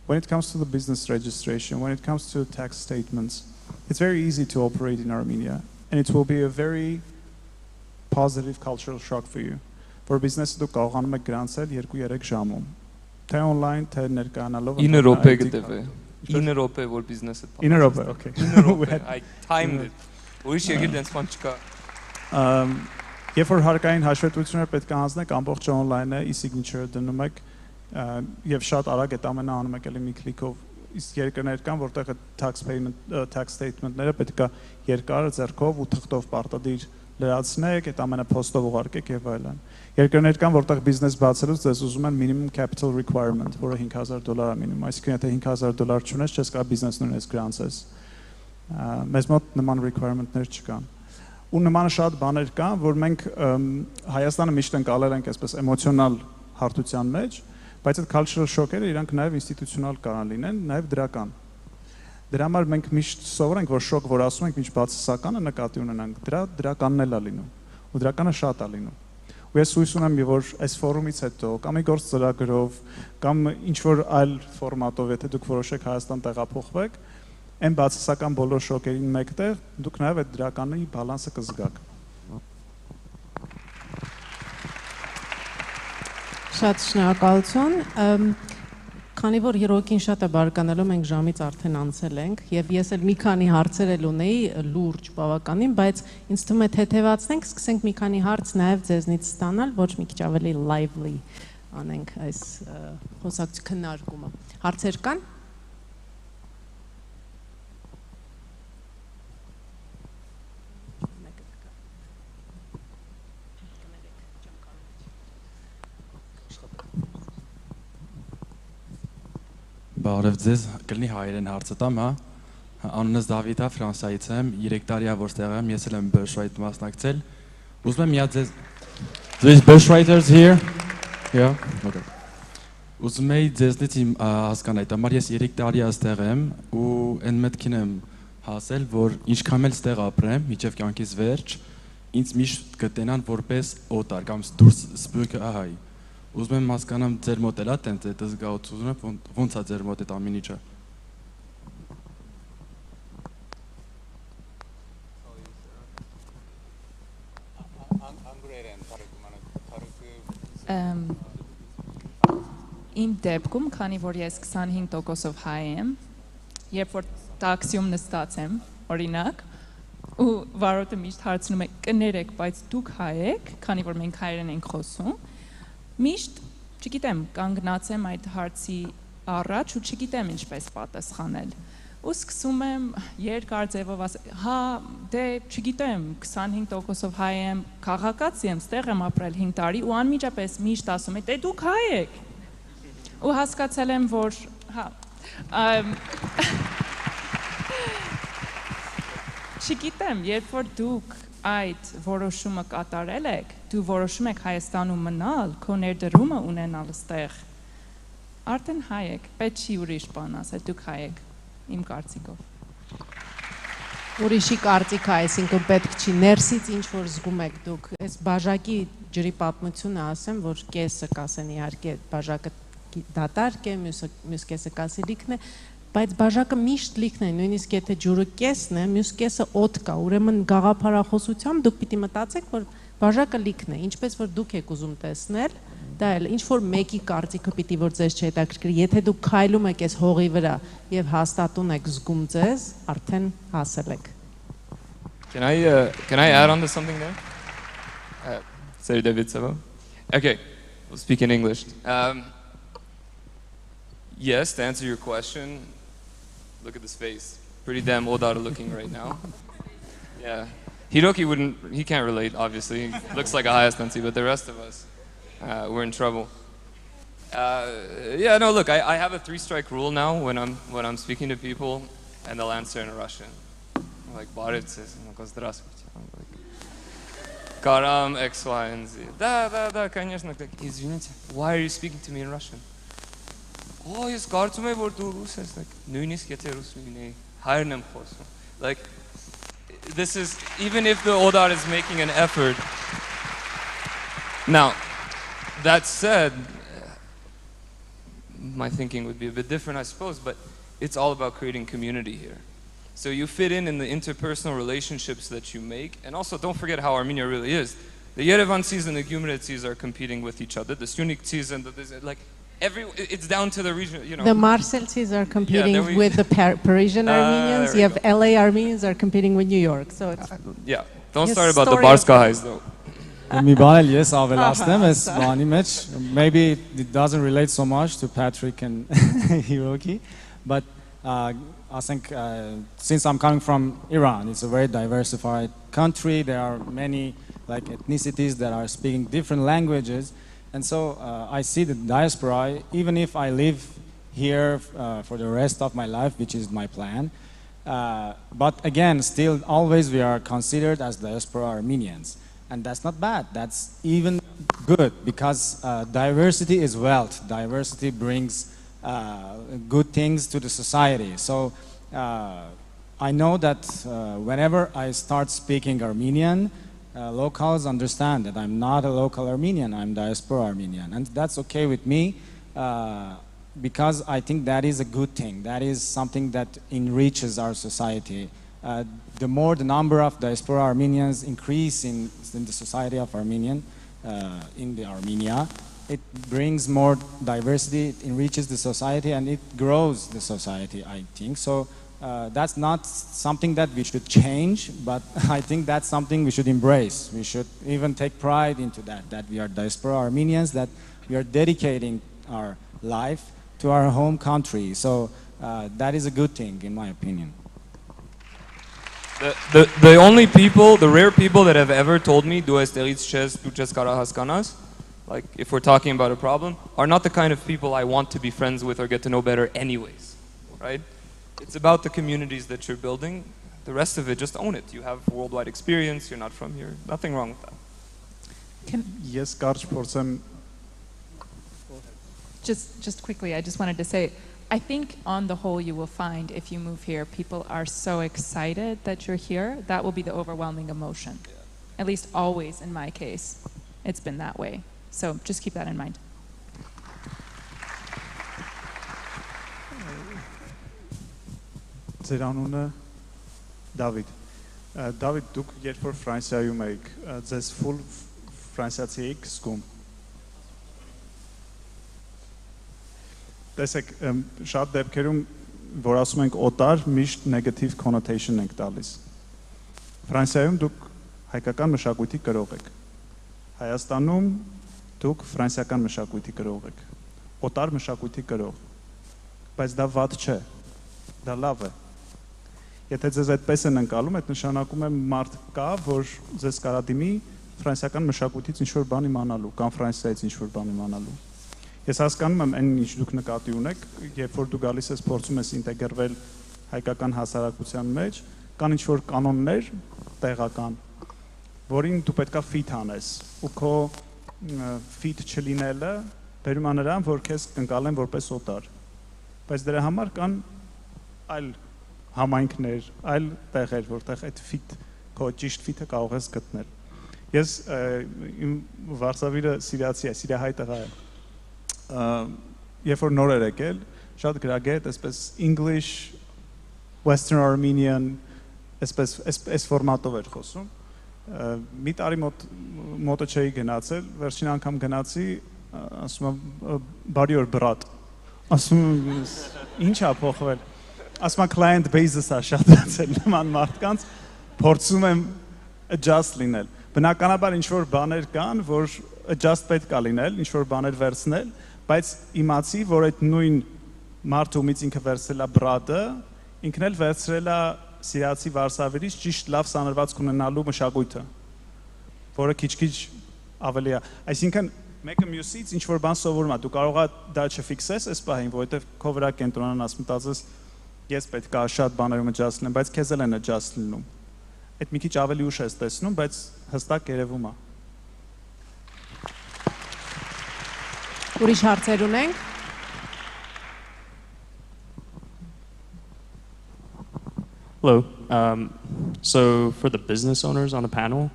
when it comes to the business registration, when it comes to tax statements, it's very easy to operate in Armenia, and it will be a very positive cultural shock for you. For business դու կարողանում եք գրանցել 2-3 ժամում։ Թե online, թե ներկայանալով 9 րոպե գտեվե։ 9 րոպե որ բիզնեսը։ 9 րոպե, okay. 9 րոպե, I timed it։ Ուրիշ երկիր դենց բան չկա։ Երբ որ հարկային հաշվետվություններ պետք է հանձնեք, ամբողջ online է, e-signature դնում եք եւ շատ արագ այդ ամենը անում եք էլի մի կլիկով։ Իսկ երկրներ կան, որտեղ tax statement-ները պետք է երկար ձեռքով ու թղթով պարտադիր լրացնեք, այդ ամենը post-ով ուղարկեք եւ այլն։ Երկրներ կան, որտեղ բիզնես բացելուց ձեզ ուզում են minimum capital requirement, որը $5,000 է մինիմում, այսինքն եթե $5,000 չունես, չես կարող բիզնեսն ունես գրանցես։ Մեզ մոտ նման requirement-ներ չկան։ Ու նման շատ բաներ կան, որ մենք Հայաստանը միշտ ընկալել ենք այսպես էմոցիոնալ հարթության մեջ, բայց այդ cultural shock-երը իրանք նաև ինստիտուցիոնալ կարող լինեն, նաև դրական։ Դրա համար մենք միշտ սովոր ենք, որ շոկ, որ ասում ենք, ինչ բացասականը նկատի ունենանք, դրա դրականն էլ է լինում, ու դրականը շատ է լինում։ Ու ես հույս ունեմ, որ այս ֆորումից հետո, կամ մի գործ ծրագրով, կամ ինչ-որ այլ ֆորմատով, եթե դուք որոշեք Հայաստան տեղափոխվեք, այն բացասական բոլոր շոկերին մեկտեղ, դուք նաև այդ դրականի բալանսը կզգաք։ Շատ շնորհակալություն։ քանի որ հիրոքին շատ է բարկանալու, մենք ժամից արդեն անցել ենք եւ ես էլ մի քանի հարցեր էլ ունեի լուրջ բավականին, բայց ինձ թվում է թեթևացնենք, սկսենք մի քանի հարց նաեւ ձեզնից ստանալ, ոչ մի քիչ ավելի lively անենք այս խոսակցության քննարկումը։ Հարցեր կան։ Բարև ձեզ, կլինի հայերեն հարցը տամ, հա։ Անունս Դավիթ է, Ֆրանսիայից եմ, 3 տարի է որ ստեղ եմ, ես էլ եմ Birthright մասնակցել։ Ուզում եմ միա ձեզ There is Birthwriters here? Yeah. Okay. Ուզում եի ձեզնից իմ հասկանալ, համար ես 3 տարի ստեղ եմ ու այն մտքին եմ հասել, որ ինչքան էլ ստեղ ապրեմ, մինչև կյանքիս վերջ, ինձ միշտ կտենան որպես օտար կամ դուրս Սփյուռքը հայ։ Ուզում եմ հասկանամ ձեր մոտ էլա տենց այդ զգացությունը ոնց է ձեր մոտ այդ ամեն ինչը։ Իմ դեպքում, քանի որ ես 25%-ով հայ եմ, երբ որ տաքսիում նստած եմ, օրինակ, ու վարորդը միշտ հարցնում է կներեք, բայց դուք հայ եք, քանի որ մենք հայերեն ենք խոսում, միշտ, չգիտեմ, կանգնած եմ այդ հարցի առաջ ու չգիտեմ ինչպես պատասխանել։ Ու սկսում եմ երկար ձևով ասել, հա, դե, չգիտեմ, 25%-ով հայ եմ, քաղաքացի եմ, ստեղ եմ ապրել 5 տարի ու անմիջապես միշտ ասում եմ, դե դուք հայ եք։ Ու հասկացել եմ, որ, հա, չգիտեմ, երբ որ դուք այդ որոշումը կատարել եք, դու որոշում եք Հայաստանում մնալ, քո ներդրումը ունենալ ստեղ, արդեն հայ եք, պետք չի ուրիշ բան ասել, դուք հայ եք, իմ կարծիքով։ Ուրիշի կարծիքը, այսինքն պետք չի ներսից ինչ որ զգում եք դուք, այս բաժակի ջրի պատմությունը ասեմ, որ կեսը կասեն իհարկե բաժակը դատարկ է, մյուս կեսը կասի լիքն է, բայց բաժակը միշտ լիքն է, նույնիսկ եթե ջուրը կեսն է, մյուս կեսը օդ կա, ուրեմն գաղափարախոսությամբ դուք պիտի մտածեք, որ բաժակը լիքն է, ինչպես որ դուք եք ուզում տեսնել, դա էլ ինչ որ մեկի կարծիքը պիտի որ ձեզ չհետաքրքրի, եթե դուք քայլում եք այս հողի վրա եւ հաստատուն եք զգում ձեզ, արդեն հասել եք։ Can I add on to something there? Sorry, David Savo. Okay, we'll speak in English. Yes, to answer your question, look at this face. Pretty damn Odara looking right now. Yeah. Hiroki he can't relate, obviously. He looks like a Hayastansi, but the rest of us, we're in trouble. Yeah, no, look, I have a 3-strike rule now when I'm speaking to people, and they'll answer in Russian. I'm like, Barit says, I'm like, Karam, X, Y, and Z. Да, конечно. Извините, why are you speaking to me in Russian? Oh, ես կարծում եմ, որ դու ռուս ես, նույնիսկ եթե ռուս լինեի, հայերն եմ խոսում. Like, this is, even if the Odar is making an effort. Now, that said, my thinking would be a bit different, I suppose, but it's all about creating community here. So you fit in the interpersonal relationships that you make, and also don't forget how Armenia really is. The Yerevan and the Gyumrids are competing with each other, the Sphյուռքից and like, it's down to the region, you know. The Marselcis are competing with the Parisian Armenians. You have LA Armenians are competing with New York. So it's yeah. Don't start about the Barska highs though. Maybe it doesn't relate so much to Patrick and Hiroki, but I think since I'm coming from Iran, it's a very diversified country. There are many like ethnicities that are speaking different languages. And so I see the diaspora, even if I live here for the rest of my life, which is my plan. But again, still, always we are considered as diaspora Armenians. And that's not bad. That's even good because diversity is wealth. Diversity brings good things to the society. So I know that whenever I start speaking Armenian, locals understand that I'm not a local Armenian, I'm diaspora Armenian. And that's okay with me because I think that is a good thing. That is something that enriches our society. The more the number of diaspora Armenians increase in the society of Armenia, in the Armenia, it brings more diversity, it enriches the society, and it grows the society, I think. So that's not something that we should change, but I think that's something we should embrace. We should even take pride into that we are diaspora Armenians, that we are dedicating our life to our home country. So that is a good thing, in my opinion. The only people, the rare people that have ever told me, դու այստեղից չես, դու չես կարող հասկանաս, like if we're talking about a problem, are not the kind of people I want to be friends with or get to know better anyways, right? It's about the communities that you're building. The rest of it, just own it. You have worldwide experience, you're not from here, nothing wrong with that. Yes, կարճ փորձեմ. Just quickly, I just wanted to say, I think on the whole you will find if you move here, people are so excited that you're here. That will be the overwhelming emotion. Yeah. At least always in my case, it's been that way. So just keep that in mind. Ձեր անունը Դավիթ։ Դավիթ, դուք երբ որ Ֆրանսիայում եք, ձեզ full ֆրանսիացի եք զգում։ Տեսեք, շատ դեպքերում, որ ասում ենք օտար, միշտ negative connotation ենք տալիս։ Ֆրանսիայում դուք հայկական մշակույթի կրող եք։ Հայաստանում դուք ֆրանսիական մշակույթի կրող եք։ Օտար մշակույթի կրող։ Բայց դա վատ չէ։ Դա լավ է։ Եթե ձեզ այդպես են ընկալում, այդ նշանակում է մարդ կա, որ ձեզ կարա դիմի ֆրանսիական մշակույթից ինչ-որ բան իմանալու, կամ Ֆրանսիայից ինչ-որ բան իմանալու։ Ես հասկանում եմ այն ինչ դուք նկատի ունեք, երբ որ դու գալիս ես փորձում ես ինտեգրվել հայկական հասարակության մեջ, կան ինչ-որ կանոններ տեղական, որին դու պետքա ֆիթ անես, ու քո ֆիթ չլինելը բերում է նրան, որ քեզ կընկալեն որպես օտար։ Բայց դրա համար կան այլ համայնքներ, այլ տեղեր, որտեղ այդ ֆիթ, քո ճիշտ ֆիթը կարող ես գտնել։ Ես իմ վարսավիրը սիրիացի է, սիրիահայ տղա է։ Երբ որ նոր էր եկել, շատ գրագետ, այսպես English, Western Armenian, այսպես ֆորմատով էր խոսում։ Մի տարի մոտը չէի գնացել, վերջին անգամ գնացի, ասում եմ, բարի օր բրատ։ Ասում եմ, ինչ ա փոխվել։ Ասում եմ, client base-ս ա շատացել նման մարդկանց, փորձում եմ adjust լինել։ Բնականաբար ինչ-որ բաներ կան, որ adjust պետք է լինել, ինչ-որ բաներ վերցնել, բայց իմացի, որ այդ նույն մարդը ումից ինքը վերցրել է բրատը, ինքն էլ վերցրել է սիրիացի վարսավիրից ճիշտ լավ սանրվածք ունենալու մշակույթը, որը քիչ-քիչ ավելի է։ Այսինքն, մեկը մյուսից ինչ-որ բան սովորում է, դու կարող ես դա չֆիքսես այս պահին, որովհետև քո վրա կենտրոնանաս մտածես, ես պետք է շատ բաներում adjust լինեմ, բայց քեզ էլ են adjust լինում։ Այդ մի քիչ ավելի ուշ ես տեսնում, բայց հստակ երևում է։ Ուրիշ հարցեր ունենք։ Hello. So for the business owners on the panel,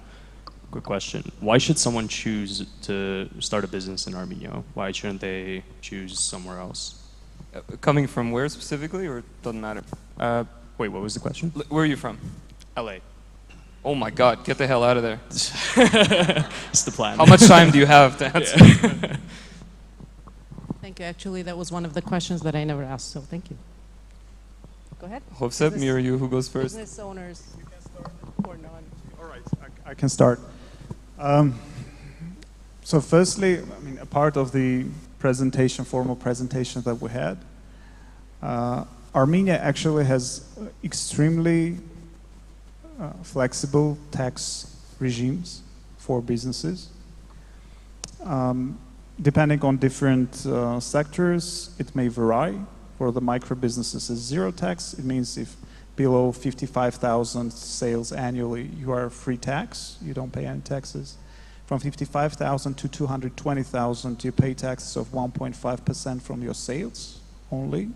quick question. Why should someone choose to start a business in Armenia? Why shouldn't they choose somewhere else? Coming from where specifically, or it doesn't matter? Wait, what was the question? Where are you from? LA. Oh my God, get the hell out of there. It's the plan. How much time do you have to answer? Yeah. Thank you. Actually, that was one of the questions that I never asked, so thank you. Go ahead. Hovsep, me or you, who goes first? Business owners or none. All right, I can start. So firstly, I mean, a part of the presentation, formal presentation that we had, Armenia actually has extremely flexible tax regimes for businesses. Depending on different sectors, it may vary. For the micro businesses, is zero tax. It means if below 55,000 sales annually, you are free tax. You don't pay any taxes. From 55,000 to 220,000, you pay taxes of 1.5% from your sales only.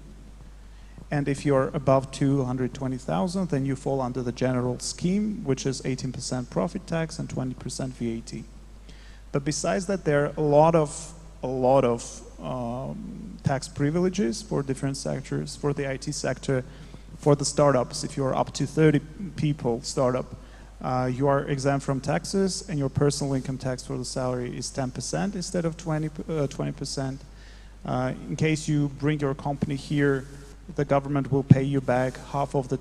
And if you're above 220,000, then you fall under the general scheme, which is 18% profit tax and 20% VAT. But besides that, there are a lot of tax privileges for different sectors. For the IT sector, for the startups, if you're up to 30 people startup, you are exempt from taxes, and your personal income tax for the salary is 10% instead of 20%. In case you bring your company here, the government will pay you back half of the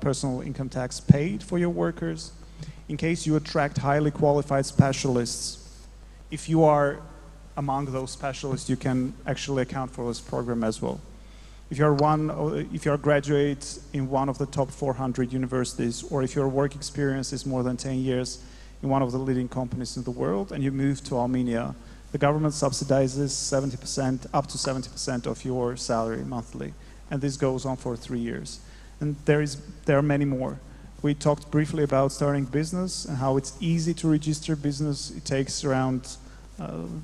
personal income tax paid for your workers. In case you attract highly qualified specialists, if you are among those specialists, you can actually account for this program as well. If you are a graduate in one of the top 400 universities, or if your work experience is more than 10 years in one of the leading companies in the world, and you move to Armenia, the government subsidizes 70%, up to 70% of your salary monthly. And this goes on for 3 years. And there are many more. We talked briefly about starting business and how it's easy to register business. It takes around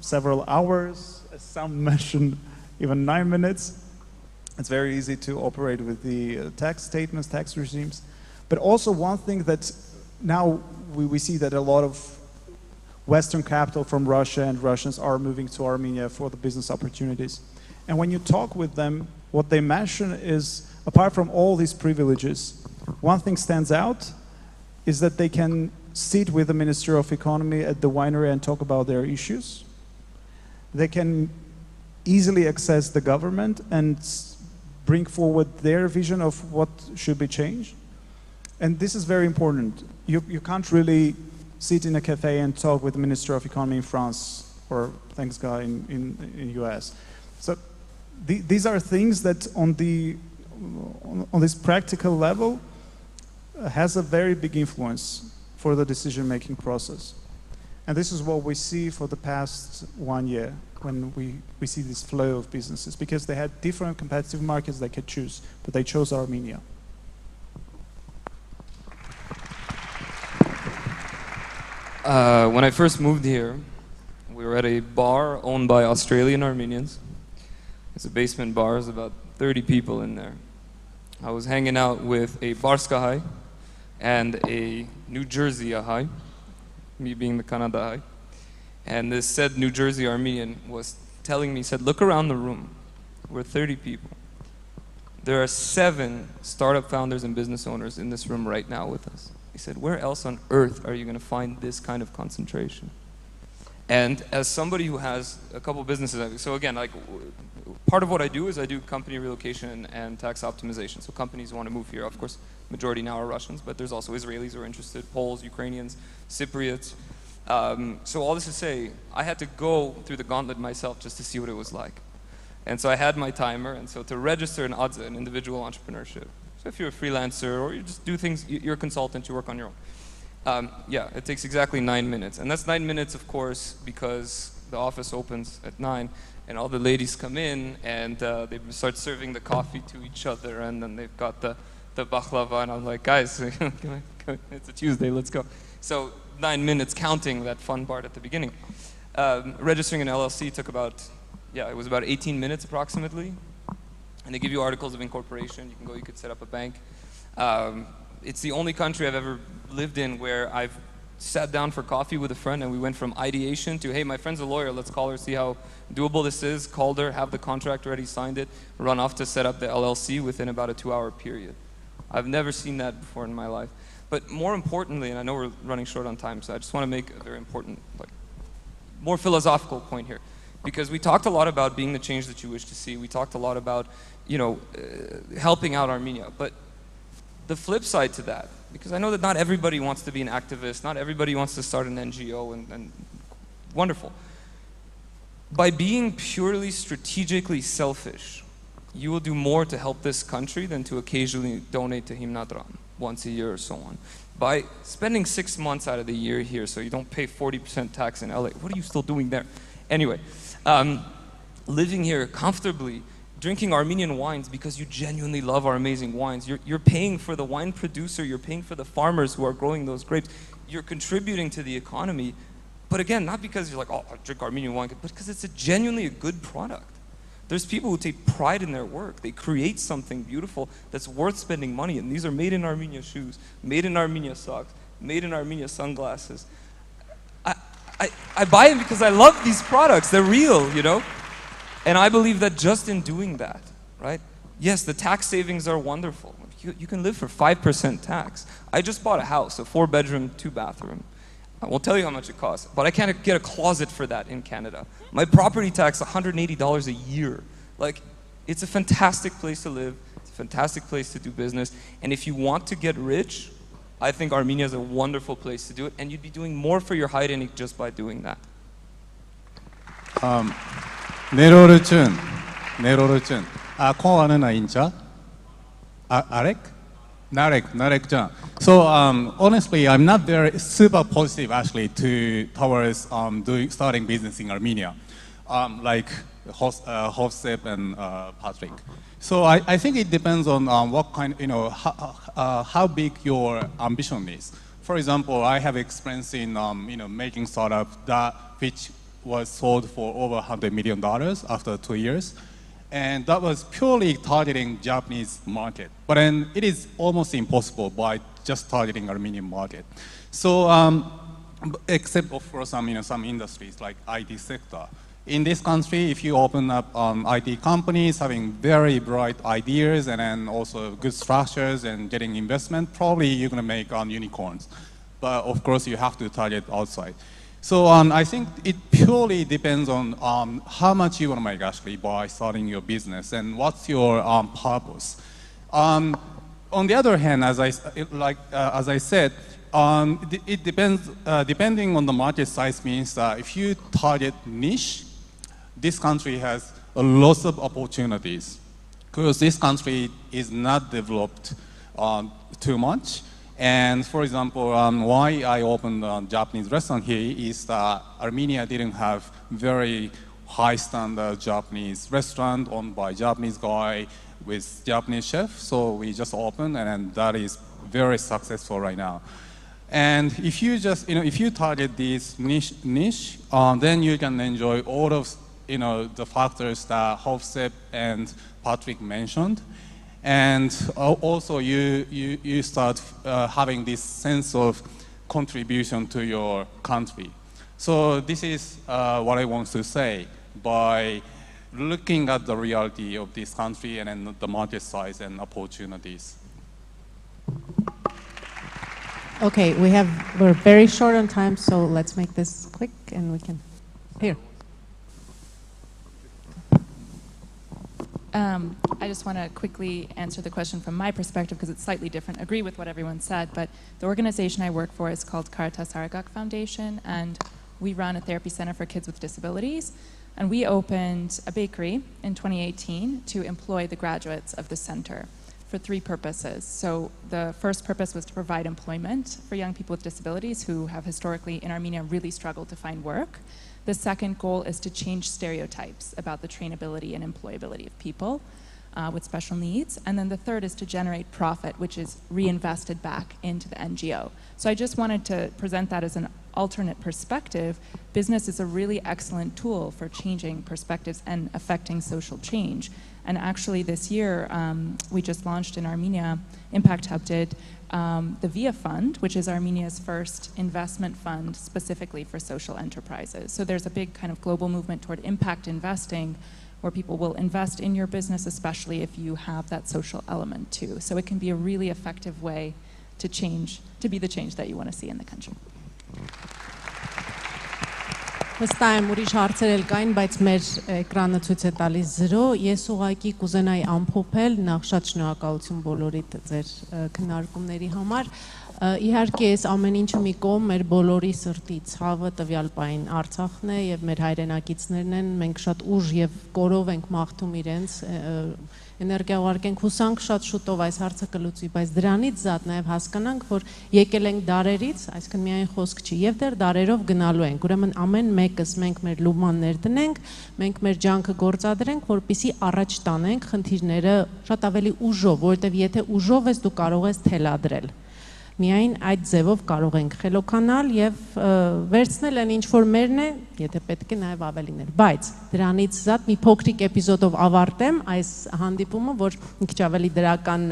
several hours, as some mentioned, even 9 minutes. It's very easy to operate with the tax statements, tax regimes. But also one thing that now we see that a lot of Western capital from Russia and Russians are moving to Armenia for the business opportunities. And when you talk with them, what they mention is, apart from all these privileges, one thing stands out is that they can sit with the Minister of Economy at the winery and talk about their issues. They can easily access the government and bring forward their vision of what should be changed. And this is very important. You can't really sit in a cafe and talk with the Minister of Economy in France or, thanks God, in US. So these are things that on this practical level has a very big influence for the decision-making process. And this is what we see for the past 1 year when we see this flow of businesses, because they had different competitive markets they could choose, but they chose Armenia. When I first moved here, we were at a bar owned by Australian Armenians. It's a basement bar, there's about 30 people in there. I was hanging out with a Barskahai and a New Jersey Ahai, me being the Canada Ahai. And this said New Jersey Armenian was telling me, said, look around the room. We're 30 people. There are 7 startup founders and business owners in this room right now with us. He said, where else on earth are you going to find this kind of concentration? And as somebody who has a couple businesses, so again, like part of what I do is I do company relocation and tax optimization. So companies want to move here. Of course, majority now are Russians, but there's also Israelis who are interested, Poles, Ukrainians, Cypriots. So all this to say, I had to go through the gauntlet myself just to see what it was like. And so I had my timer, and so to register an ADZA, an individual entrepreneurship. So if you're a freelancer or you just do things, you're a consultant, you work on your own. Yeah, it takes exactly 9 minutes. And that's 9 minutes, of course, because the office opens at 9, and all the ladies come in, and they start serving the coffee to each other, and then they've got the baklava, and I'm like, guys, it's a Tuesday, let's go. So 9 minutes counting that fun part at the beginning. Registering an LLC took about, it was about 18 minutes approximately. And they give you articles of incorporation. You can go, you could set up a bank. It's the only country I've ever lived in where I've sat down for coffee with a friend and we went from ideation to, hey, my friend's a lawyer, let's call her, see how doable this is, called her, have the contract ready, signed it, run off to set up the LLC within about a 2-hour period. I've never seen that before in my life. But more importantly, and I know we're running short on time, so I just want to make a very important, more philosophical point here. Because we talked a lot about being the change that you wish to see. We talked a lot about, helping out Armenia. But the flip side to that, because I know that not everybody wants to be an activist, not everybody wants to start an NGO, and wonderful. By being purely strategically selfish, you will do more to help this country than to occasionally donate to Himnadram once a year or so on. By spending 6 months out of the year here so you don't pay 40% tax in LA, what are you still doing there? Anyway, living here comfortably, drinking Armenian wines because you genuinely love our amazing wines. You're paying for the wine producer, you're paying for the farmers who are growing those grapes. You're contributing to the economy. But again, not because you're like, oh, I drink Armenian wine, but because it's genuinely a good product. There's people who take pride in their work. They create something beautiful that's worth spending money in. These are made in Armenia shoes, made in Armenia socks, made in Armenia sunglasses. I buy them because I love these products. They're real, And I believe that just in doing that, right, yes, the tax savings are wonderful. You can live for 5% tax. I just bought a house, a 4-bedroom, 2-bathroom. I won't tell you how much it costs, but I can't get a closet for that in Canada. My property tax, $180 a year. Like, it's a fantastic place to live. It's a fantastic place to do business. And if you want to get rich, I think Armenia is a wonderful place to do it. And you'd be doing more for your Հայրենիք just by doing that. Ներորություն, Քո անունը ինչ է? Narek John. So honestly, I'm not very super positive actually towards starting business in Armenia, like Hofsep and Patrick. So I think it depends on what kind, how big your ambition is. For example, I have experience in making startup which was sold for over $100 million after 2 years. And that was purely targeting Japanese market. But then it is almost impossible by just targeting Armenian market. So, except of course some industries like IT sector. In this country, if you open up IT companies having very bright ideas and then also good structures and getting investment, probably you're going to make unicorns. But of course, you have to target outside. So I think it purely depends on how much you want to make actually by starting your business and what's your purpose. On the other hand, as I said, it depends. Depending on the market size means that if you target niche, this country has a lot of opportunities because this country is not developed too much. And for example, why I opened a Japanese restaurant here is that Armenia didn't have very high standard Japanese restaurant owned by Japanese guy with Japanese chef. So we just opened and that is very successful right now. And if you just, if you target this niche, then you can enjoy all of, the factors that Hofsep and Patrick mentioned. And also you start having this sense of contribution to your country. So this is what I want to say by looking at the reality of this country and then the market size and opportunities. Okay, we're very short on time, so let's make this quick and we can, here. I just want to quickly answer the question from my perspective because it's slightly different. Agree with what everyone said, but the organization I work for is called Kartasaragak Foundation, and we run a therapy center for kids with disabilities. And we opened a bakery in 2018 to employ the graduates of the center for 3 purposes. So the first purpose was to provide employment for young people with disabilities who have historically in Armenia really struggled to find work. The second goal is to change stereotypes about the trainability and employability of people with special needs. And then the third is to generate profit, which is reinvested back into the NGO. So I just wanted to present that as an alternate perspective. Business is a really excellent tool for changing perspectives and affecting social change. And actually this year, we just launched in Armenia, Impact Hub did, the VIA Fund, which is Armenia's first investment fund specifically for social enterprises. So there's a big kind of global movement toward impact investing where people will invest in your business, especially if you have that social element too. So it can be a really effective way to change, to be the change that you want to see in the country. Վստահ եմ ուրիշ հարցեր էլ կային, բայց մեր էկրանը ցույց է տալիս 0։ Ես ուղղակի կուզենայի ամփոփել, նախ շատ շնորհակալություն բոլորիդ ձեր քննարկումների համար։ Իհարկե այս ամեն ինչը մի կողմ մեր բոլորի սրտի ցավը տվյալ պահին Արցախն է եւ մեր հայրենակիցներն են, մենք շատ ուժ եւ կորով ենք մաղթում իրենց էներգիա ուղարկենք, հուսանք շատ շուտով այս հարցը կլուծվի, բայց դրանից զատ նաև հասկանանք, որ եկել ենք դարերից, այսինքն միայն խոսք չի, եւ դեռ դարերով գնալու ենք։ Ուրեմն ամեն մեկս մենք մեր լումաններ դնենք, մենք մեր ջանքը գործադրենք, որպեսզի առաջ տանենք խնդիրները շատ ավելի ուժով, որովհետեւ եթե ուժով ես դու կարող ես թելադրել։ Միայն այդ ձևով կարող ենք խելոքանալ եւ վերցնել այն ինչ որ մերն է, եթե պետք է նաեւ ավելիներ։ Բայց դրանից զատ մի փոքրիկ էպիզոդով ավարտեմ այս հանդիպումը, որ մի քիչ ավելի դրական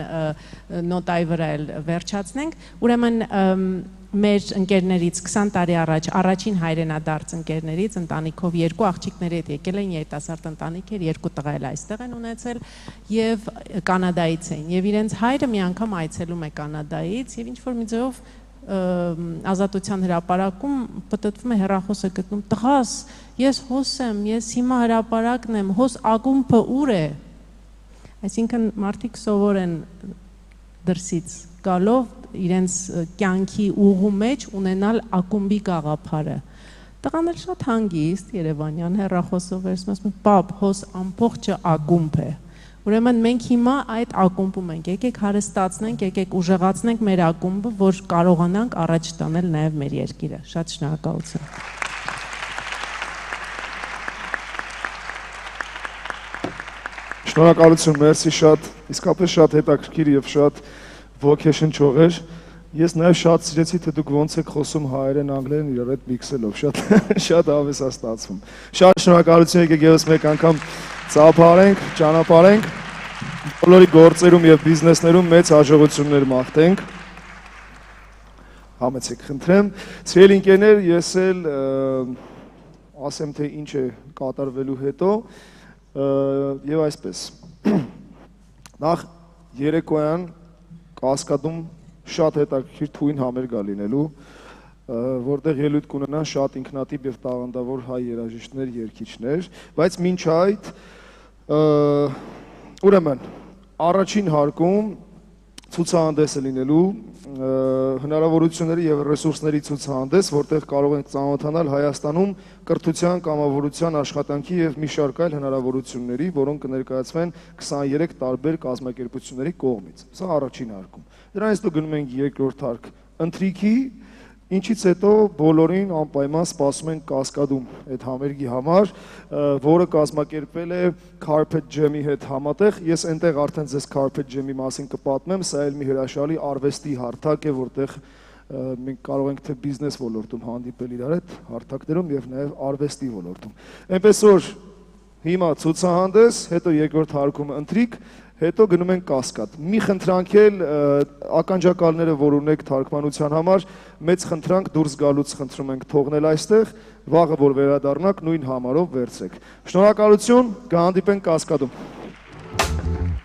նոտայի վրա էլ վերջացնենք։ Ուրեմն մեր ընկերներից 20 տարի առաջ առաջին հայրենադարձ ընկերներից ընտանիքով երկու աղջիկների հետ եկել են, երիտասարդ ընտանիք էր, երկու տղա էլ այստեղ են ունեցել եւ Կանադայից են եւ իրենց հայրը մի անգամ այցելում է Կանադայից եւ ինչ որ մի ձեւով ազատության հրապարակում պատտվում է հեռախոսը գտնում տղաս ես հոս եմ ես հիմա հրապարակն եմ հոս ակումբը ուր է այսինքն մարդիկ սովոր են դրսից գալով իրենց կյանքի ուղու մեջ ունենալ ակումբի գաղափարը տղան էլ շատ հանգիստ Երևանյան հեռախոսով ասում պապ հոս ամբողջը ակումբ է Ուրեմն մենք հիմա այդ ակումբում ենք, եկեք հարստացնենք, եկեք ուժեղացնենք մեր ակումբը, որ կարողանանք առաջ տանել նաև մեր երկիրը։ Շատ շնորհակալություն։ Շնորհակալություն, մերսի շատ, իսկապես շատ հետաքրքիր եւ շատ ոգեշնչող էր։ Ես նաև շատ սիրեցի, թե դուք ոնց եք խոսում հայերեն, անգլերեն իրար հետ միքսելով, շատ հավես է ստացվում։ Շատ շնորհակալություն, եկեք եւս մեկ անգամ ծափարենք, ճանապարհենք, բոլորի գործերում եւ բիզնեսներում մեծ հաջողություններ մաղթենք։ Համեցեք, խնդրեմ։ Սիրելի ընկերներ, ես էլ ասեմ, թե ինչ է կատարվելու հետո եւ այսպես։ Նախ երեկոյան Կասկադում շատ հետաքրքիր թույն համերգ լինելու, որտեղ ելույթ կունենան շատ ինքնատիպ եւ տաղանդավոր հայ երաժիշտներ, երգիչներ, բայց մինչ այդ ուրեմն առաջին հարկում ցուցահանդես է լինելու հնարավորությունների եւ ռեսուրսների ցուցահանդես, որտեղ կարող ենք ծանոթանալ Հայաստանում կրթության, կամավորության, աշխատանքի եւ մի շարք այլ հնարավորությունների, որոնք կներկայացվեն 23 տարբեր կազմակերպությունների կողմից։ Սա առաջին հարկում։ Դրանից հետո գնում ենք երկրորդ հարկ ընթրիքի, ինչից հետո բոլորին անպայման սպասում ենք Կասկադում այդ համերգի համար, որը կազմակերպել է Carpet Jam-ի հետ համատեղ։ Ես այնտեղ արդեն ձեզ Carpet Jam-ի մասին կպատմեմ, սա էլ մի հրաշալի արվեստի հարթակ է, որտեղ մենք կարող ենք թե բիզնես ոլորտում հանդիպել իրար հետ հարթակներում եւ նաեւ արվեստի ոլորտում։ Այնպես որ հիմա ցուցահանդես, հետո երկրորդ հարկում ընթրիք, հետո գնում ենք Կասկադ։ Մի խնդրանք էլ ականջակալները, որ ունեք թարգմանության համար, մեծ խնդրանք դուրս գալուց խնդրում ենք թողնել այստեղ, վաղը որ վերադառնաք նույն համարով վերցրեք։ Շնորհակալություն, կհանդիպենք Կասկադում։